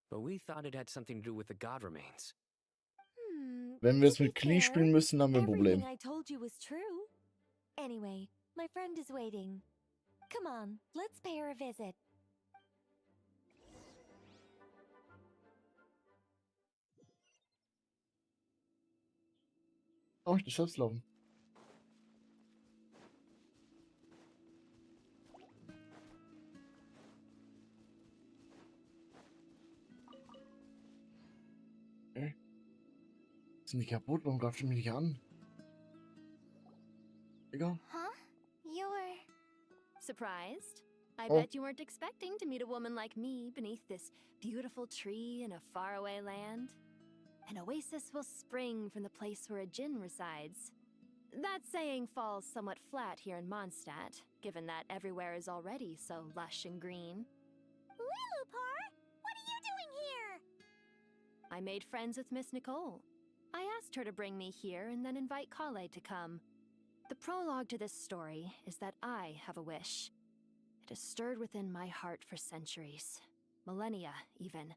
Speaker 25: But we thought it had something to do with the god remains.
Speaker 1: Wenn wir es mit Klee spielen müssen, haben wir ein Problem.
Speaker 8: Everything I told you was true. Anyway, my friend is waiting. Come on, let's pay her a visit.
Speaker 1: Oh, ich selbst laufen. Okay. Sind die kaputt? Warum greift ihr mich nicht an? Egal.
Speaker 14: Huh? You're... surprised? I
Speaker 1: Oh.
Speaker 14: bet you weren't expecting to meet a woman like me beneath this beautiful tree in a faraway land. An oasis will spring from the place where a djinn resides. That saying falls somewhat flat here in Mondstadt, given that everywhere is already so lush and green.
Speaker 5: Lilupar, what are you doing here?
Speaker 14: I made friends with Miss Nicole. I asked her to bring me here and then invite Kale to come. The prologue to this story is that I have a wish. It has stirred within my heart for centuries, millennia even.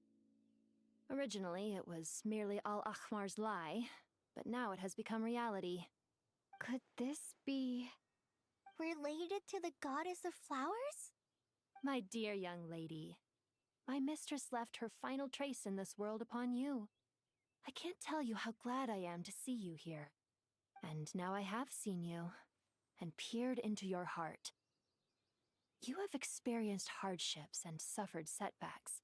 Speaker 14: Originally, it was merely Al-Ahmar's lie, but now it has become reality.
Speaker 8: Could this be...
Speaker 13: Related to the goddess of flowers?
Speaker 14: My dear young lady, my mistress left her final trace in this world upon you. I can't tell you how glad I am to see you here. And now I have seen you, and peered into your heart. You have experienced hardships and suffered setbacks.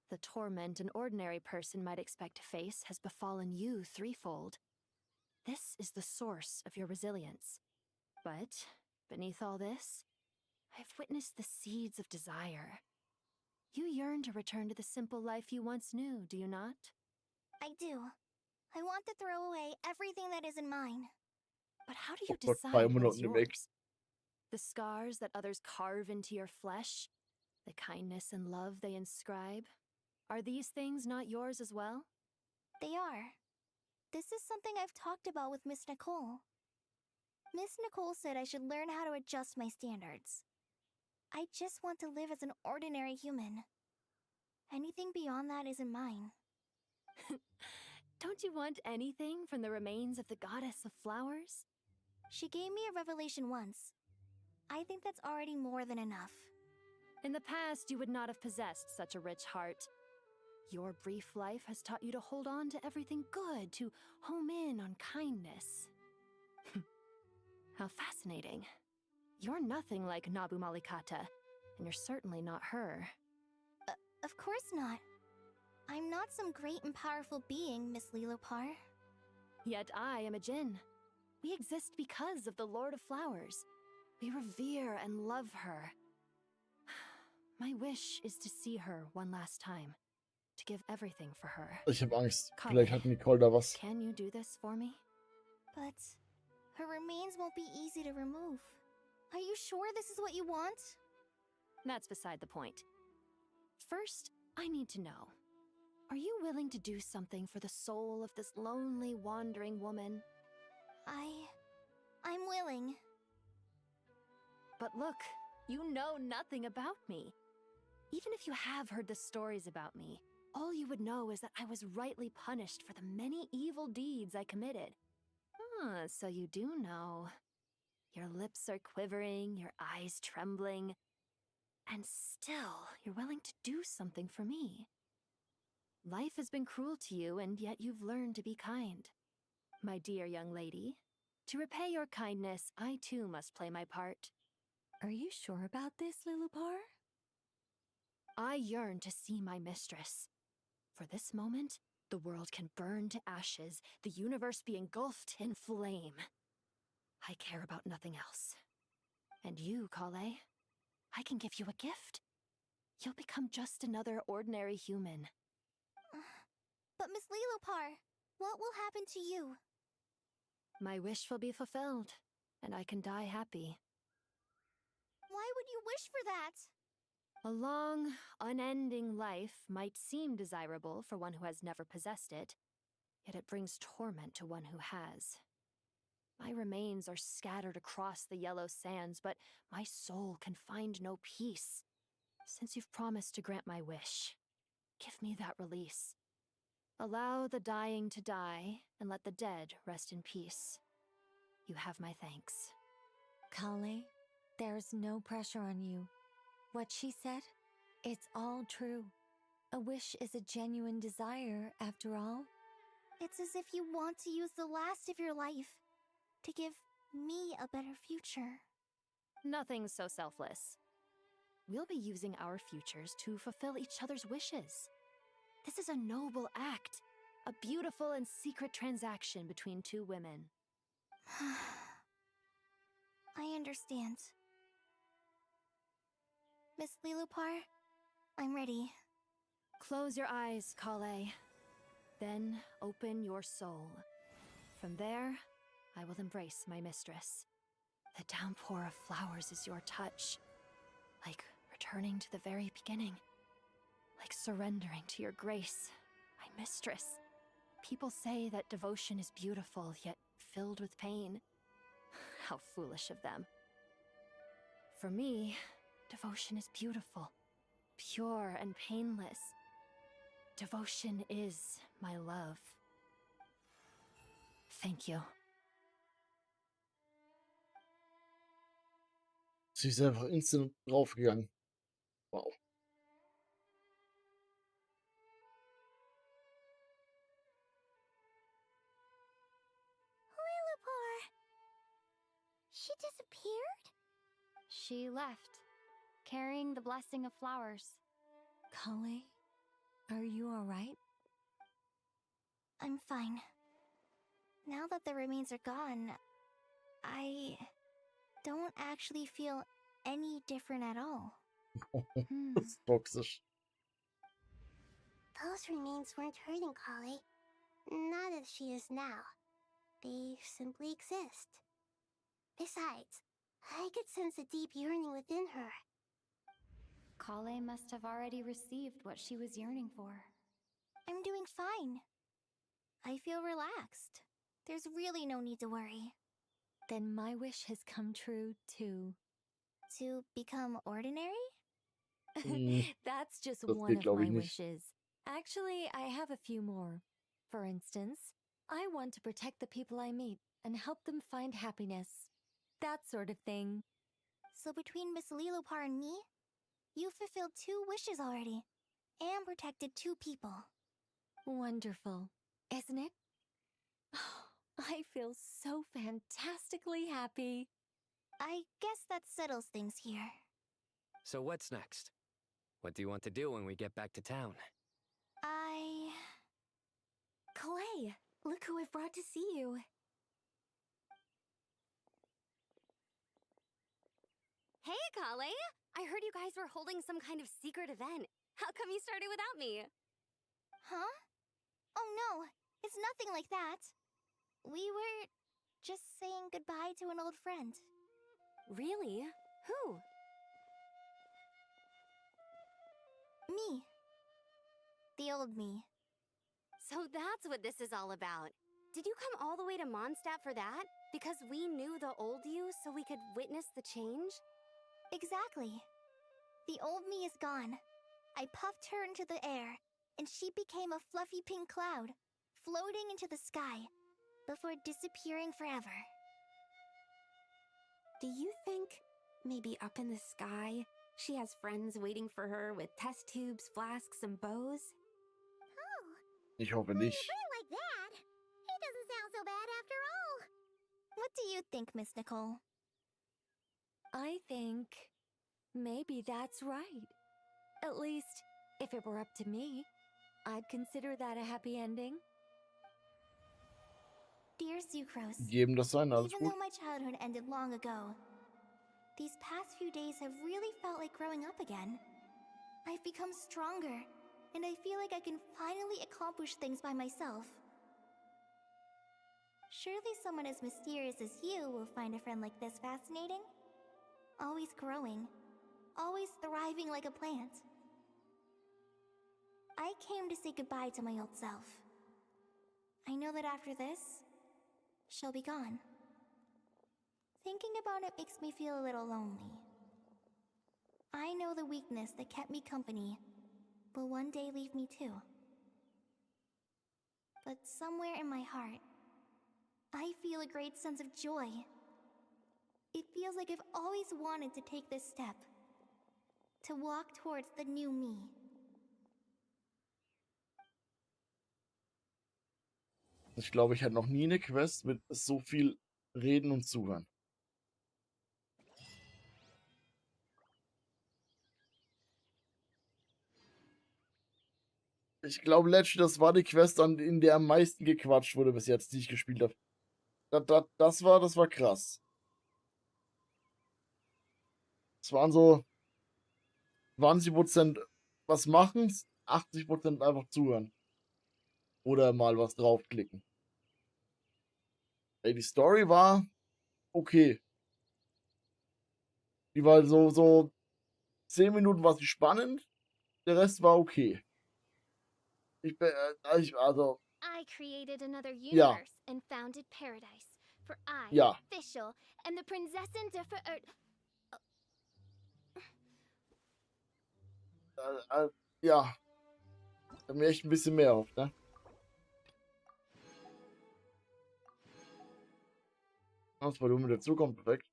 Speaker 14: The torment an ordinary person might expect to face has befallen you threefold. This is the source of your resilience. But, beneath all this, I have witnessed the seeds of desire. You yearn to return to the simple life you once knew, do you not?
Speaker 13: I do. I want to throw away everything that isn't mine.
Speaker 14: But how do you
Speaker 1: Gott,
Speaker 14: decide what is
Speaker 1: Minuten weg.
Speaker 14: yours? The scars that others carve into your flesh? The kindness and love they inscribe? Are these things not yours as well?
Speaker 13: They are. This is something I've talked about with Miss Nicole. Miss Nicole said I should learn how to adjust my standards. I just want to live as an ordinary human. Anything beyond that isn't mine.
Speaker 14: Don't you want anything from the remains of the goddess of flowers?
Speaker 13: She gave me a revelation once. I think that's already more than enough.
Speaker 14: In the past, you would not have possessed such a rich heart. Your brief life has taught you to hold on to everything good, to home in on kindness. How fascinating. You're nothing like Nabu Malikata, and you're certainly not her.
Speaker 13: Of course not. I'm not some great and powerful being, Miss Lilopar.
Speaker 14: Yet I am a djinn. We exist because of the Lord of Flowers. We revere and love her. My wish is to see her one last time. To give everything for her.
Speaker 1: Ich habe Angst.
Speaker 14: Kale,
Speaker 1: Vielleicht hat Nicole da was.
Speaker 14: Can you do this for me?
Speaker 13: But her remains won't be easy to remove. Are you sure this is what you want?
Speaker 14: That's beside the point. First, I need to know. Are you willing to do something for the soul of this lonely, wandering woman?
Speaker 13: I'm willing.
Speaker 14: But look, you know nothing about me. Even if you have heard the stories about me, all you would know is that I was rightly punished for the many evil deeds I committed. Ah, so you do know. Your lips are quivering, your eyes trembling, and still you're willing to do something for me. Life has been cruel to you, and yet you've learned to be kind. My dear young lady, to repay your kindness, I too must play my part.
Speaker 8: Are you sure about this, Lilupar?
Speaker 14: I yearn to see my mistress. For this moment, the world can burn to ashes, the universe be engulfed in flame. I care about nothing else. And you, Kale, I can give you a gift. You'll become just another ordinary human.
Speaker 13: But Miss Lilopar, what will happen to you?
Speaker 14: My wish will be fulfilled, and I can die happy.
Speaker 13: Why would you wish for that?
Speaker 14: A long, unending life might seem desirable for one who has never possessed it, yet it brings torment to one who has. My remains are scattered across the yellow sands, but my soul can find no peace. Since you've promised to grant my wish, give me that release. Allow the dying to die, and let the dead rest in peace. You have my thanks.
Speaker 8: Kale, there's no pressure on you. What she said, it's all true. A wish is a genuine desire, after all.
Speaker 13: It's as if you want to use the last of your life to give me a better future.
Speaker 14: Nothing so selfless. We'll be using our futures to fulfill each other's wishes. This is a noble act, a beautiful and secret transaction between two women.
Speaker 13: I understand. Miss Lilupar, I'm ready.
Speaker 14: Close your eyes, Kale. Then open your soul. From there, I will embrace my mistress. The downpour of flowers is your touch. Like returning to the very beginning. Like surrendering to your grace, my mistress. People say that devotion is beautiful, yet filled with pain. How foolish of them. For me, devotion is beautiful, pure and painless. Devotion is my love. Thank you.
Speaker 1: Sie ist einfach instant draufgegangen. Wow.
Speaker 13: Lilupar! She disappeared?
Speaker 19: She left, carrying the blessing of flowers.
Speaker 8: Kale, are you alright?
Speaker 13: I'm fine. Now that the remains are gone, I don't actually feel any different at all.
Speaker 1: Das ist toxisch.
Speaker 5: Those remains weren't hurting Kale. Not as she is now. They simply exist. Besides, I could sense a deep yearning within her.
Speaker 19: Kale must have already received what she was yearning for.
Speaker 13: I'm doing fine. I feel relaxed. There's really no need to worry.
Speaker 8: Then my wish has come true, too.
Speaker 13: To become ordinary?
Speaker 8: That's just
Speaker 1: Das
Speaker 8: one
Speaker 1: geht,
Speaker 8: of
Speaker 1: glaube
Speaker 8: my
Speaker 1: ich, nicht.
Speaker 8: wishes. Actually, I have a few more. For instance, I want to protect the people I meet and help them find happiness. That sort of thing.
Speaker 13: So between Miss Lilupar and me, you fulfilled 2 wishes already, and protected 2 people.
Speaker 8: Wonderful, isn't it? I feel so fantastically happy.
Speaker 13: I guess that settles things here.
Speaker 25: So what's next? What do you want to do when we get back to town?
Speaker 8: Clay, look who I've brought to see you.
Speaker 12: Hey, Kale! I heard you guys were holding some kind of secret event. How come you started without me?
Speaker 13: Huh? Oh no, it's nothing like that. We were just saying goodbye to an old friend.
Speaker 12: Really? Who?
Speaker 13: Me. The old me.
Speaker 12: So that's what this is all about. Did you come all the way to Mondstadt for that? Because we knew the old you so we could witness the change?
Speaker 13: Exactly. The old me is gone. I puffed her into the air, and she became a fluffy pink cloud, floating into the sky, before disappearing forever.
Speaker 12: Do you think, maybe up in the sky, she has friends waiting for her with test tubes, flasks, and bows?
Speaker 1: Ich hoffe nicht.
Speaker 5: Like that? It doesn't sound so bad after all.
Speaker 13: What do you think, Miss Nicole?
Speaker 8: I think maybe that's right. At least, if it were up to me, I'd consider that a happy ending.
Speaker 13: Dear Sucrose,
Speaker 1: Geben das sein, alles
Speaker 13: even
Speaker 1: gut.
Speaker 13: though my childhood ended long ago, these past few days have really felt like growing up again. I've become stronger, and I feel like I can finally accomplish things by myself. Surely someone as mysterious as you will find a friend like this fascinating? Always growing, always thriving like a plant. I came to say goodbye to my old self. I know that after this, she'll be gone. Thinking about it makes me feel a little lonely. I know the weakness that kept me company will one day leave me too. But somewhere in my heart, I feel a great sense of joy. It feels like I've always wanted to take this step. To walk towards the new me.
Speaker 1: Ich glaube, ich hatte noch nie eine Quest mit so viel Reden und Zuhören. Ich glaube, letztlich, das war die Quest, in der am meisten gequatscht wurde bis jetzt, die ich gespielt habe. Das war krass. Es waren so 20% was machen, 80% einfach zuhören. Oder mal was draufklicken. Ey, die Story war okay. Die war so 10 Minuten war sie spannend, der Rest war okay. Also.
Speaker 10: I created another
Speaker 1: Ja.
Speaker 10: universe and founded paradise for I,
Speaker 1: Ja.
Speaker 10: official, and the Prinzessin der
Speaker 1: Ja. Ich hab mir echt ein bisschen mehr erhofft, ne? Das war du mit dazu kommt, perfekt.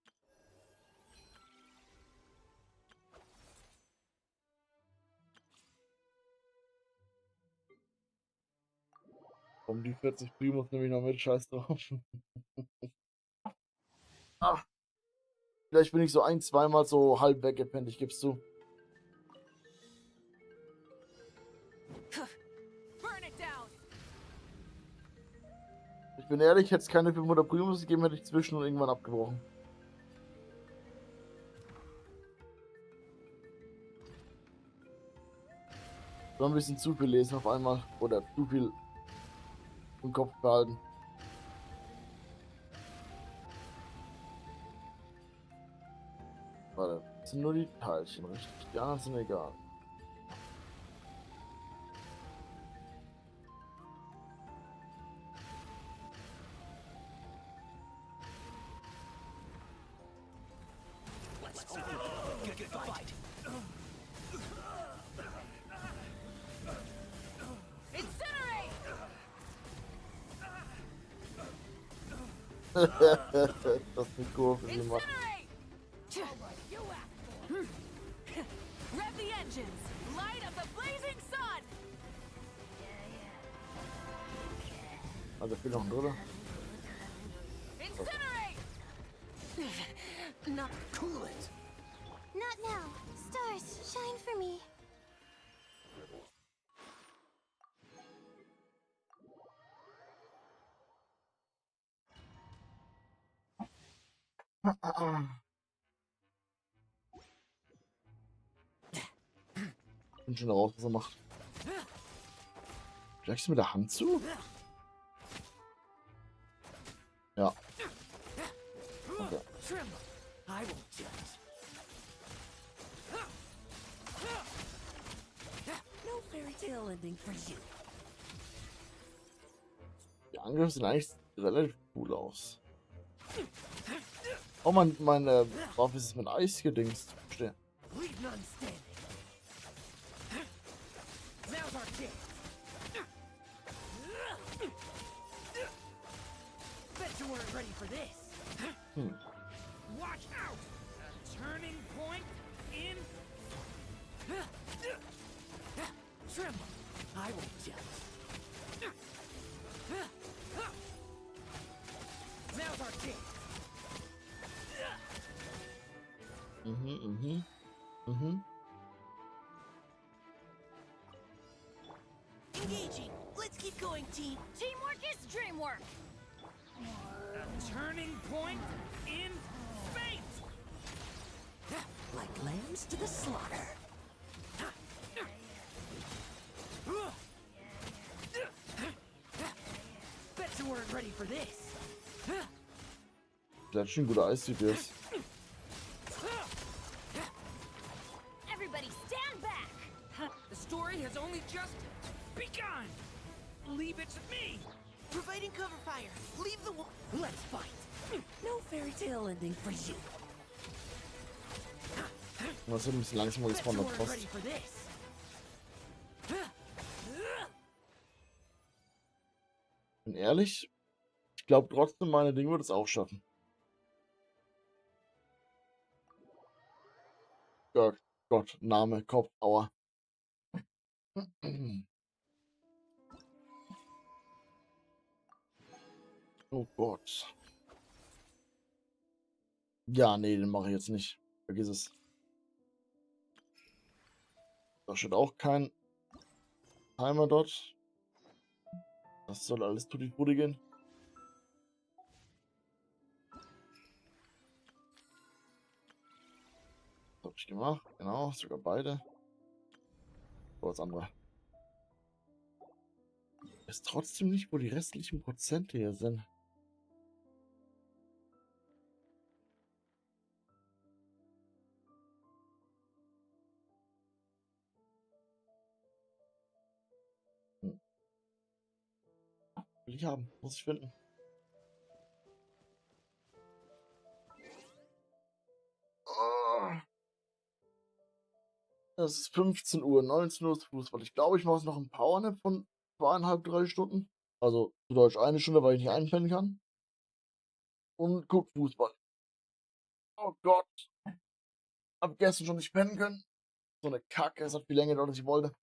Speaker 1: Um die 40 Primus nehme ich noch mit, scheiß drauf. Ach. Vielleicht bin ich so ein-, zweimal so halb weggepennt, ich geb's zu. Ich bin ehrlich, hätte es keine 500 Primus gegeben, hätte ich zwischen und irgendwann abgebrochen. So ein bisschen zu viel lesen auf einmal. Oder zu viel im Kopf behalten. Warte, das sind nur die Teilchen, richtig? Die anderen sind egal. Das ist eine Kurve gemacht.
Speaker 15: Rev the engines! Light up the blazing sun!
Speaker 1: Also fehlt noch ein dritter.
Speaker 15: Incinerate! Not cool it.
Speaker 13: Not now. Stars, shine for me.
Speaker 1: Ich bin schon raus, was er macht. Jackst du mit der Hand zu? Ja. Okay. Die Angriffe sehen eigentlich relativ cool aus. Oh, meine Waffe ist mit Eis gedingst. Verstehe.
Speaker 15: Watch out! A turning point in. Tremble! I will judge. Now's our chance. Engaging. Let's keep going, team.
Speaker 10: Teamwork is dreamwork.
Speaker 15: A turning point in fate. Like lambs to the slaughter. Bet you weren't ready for this.
Speaker 1: Der hat schon gute Eis-CPs.
Speaker 10: Everybody stand back.
Speaker 15: The story has only just begun. Leave it to me. Providing cover fire. Leave the wall. Let's fight. No fairy tale ending for you.
Speaker 1: Was wird ein bisschen langsamer gespawnt hat fast. Bin ehrlich, ich glaube trotzdem, meine Dinge wird es auch schaffen. Gott, Name, Kopf, Aua. Oh Gott. Ja, nee, den mache ich jetzt nicht. Vergiss es. Da steht auch kein Timer dort. Das soll alles tutti frutti gehen. Das habe ich gemacht. Genau, sogar beide. So, das andere. Ich weiß trotzdem nicht, wo die restlichen Prozente hier sind. Will ich haben. Muss ich finden. Es ist 15 Uhr, 19 Uhr ist Fußball. Ich glaube, ich mache es noch ein Powernap von 2,5, 3 Stunden. Also zu Deutsch 1 Stunde, weil ich nicht einpennen kann. Und guck Fußball. Oh Gott. Hab gestern schon nicht pennen können. So eine Kacke. Es hat viel länger gedauert, als ich wollte.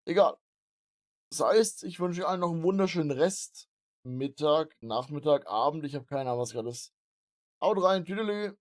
Speaker 1: Egal. Das heißt, ich wünsche allen noch einen wunderschönen Rest. Mittag, Nachmittag, Abend. Ich habe keine Ahnung, was gerade ist. Haut rein. Tüdelü.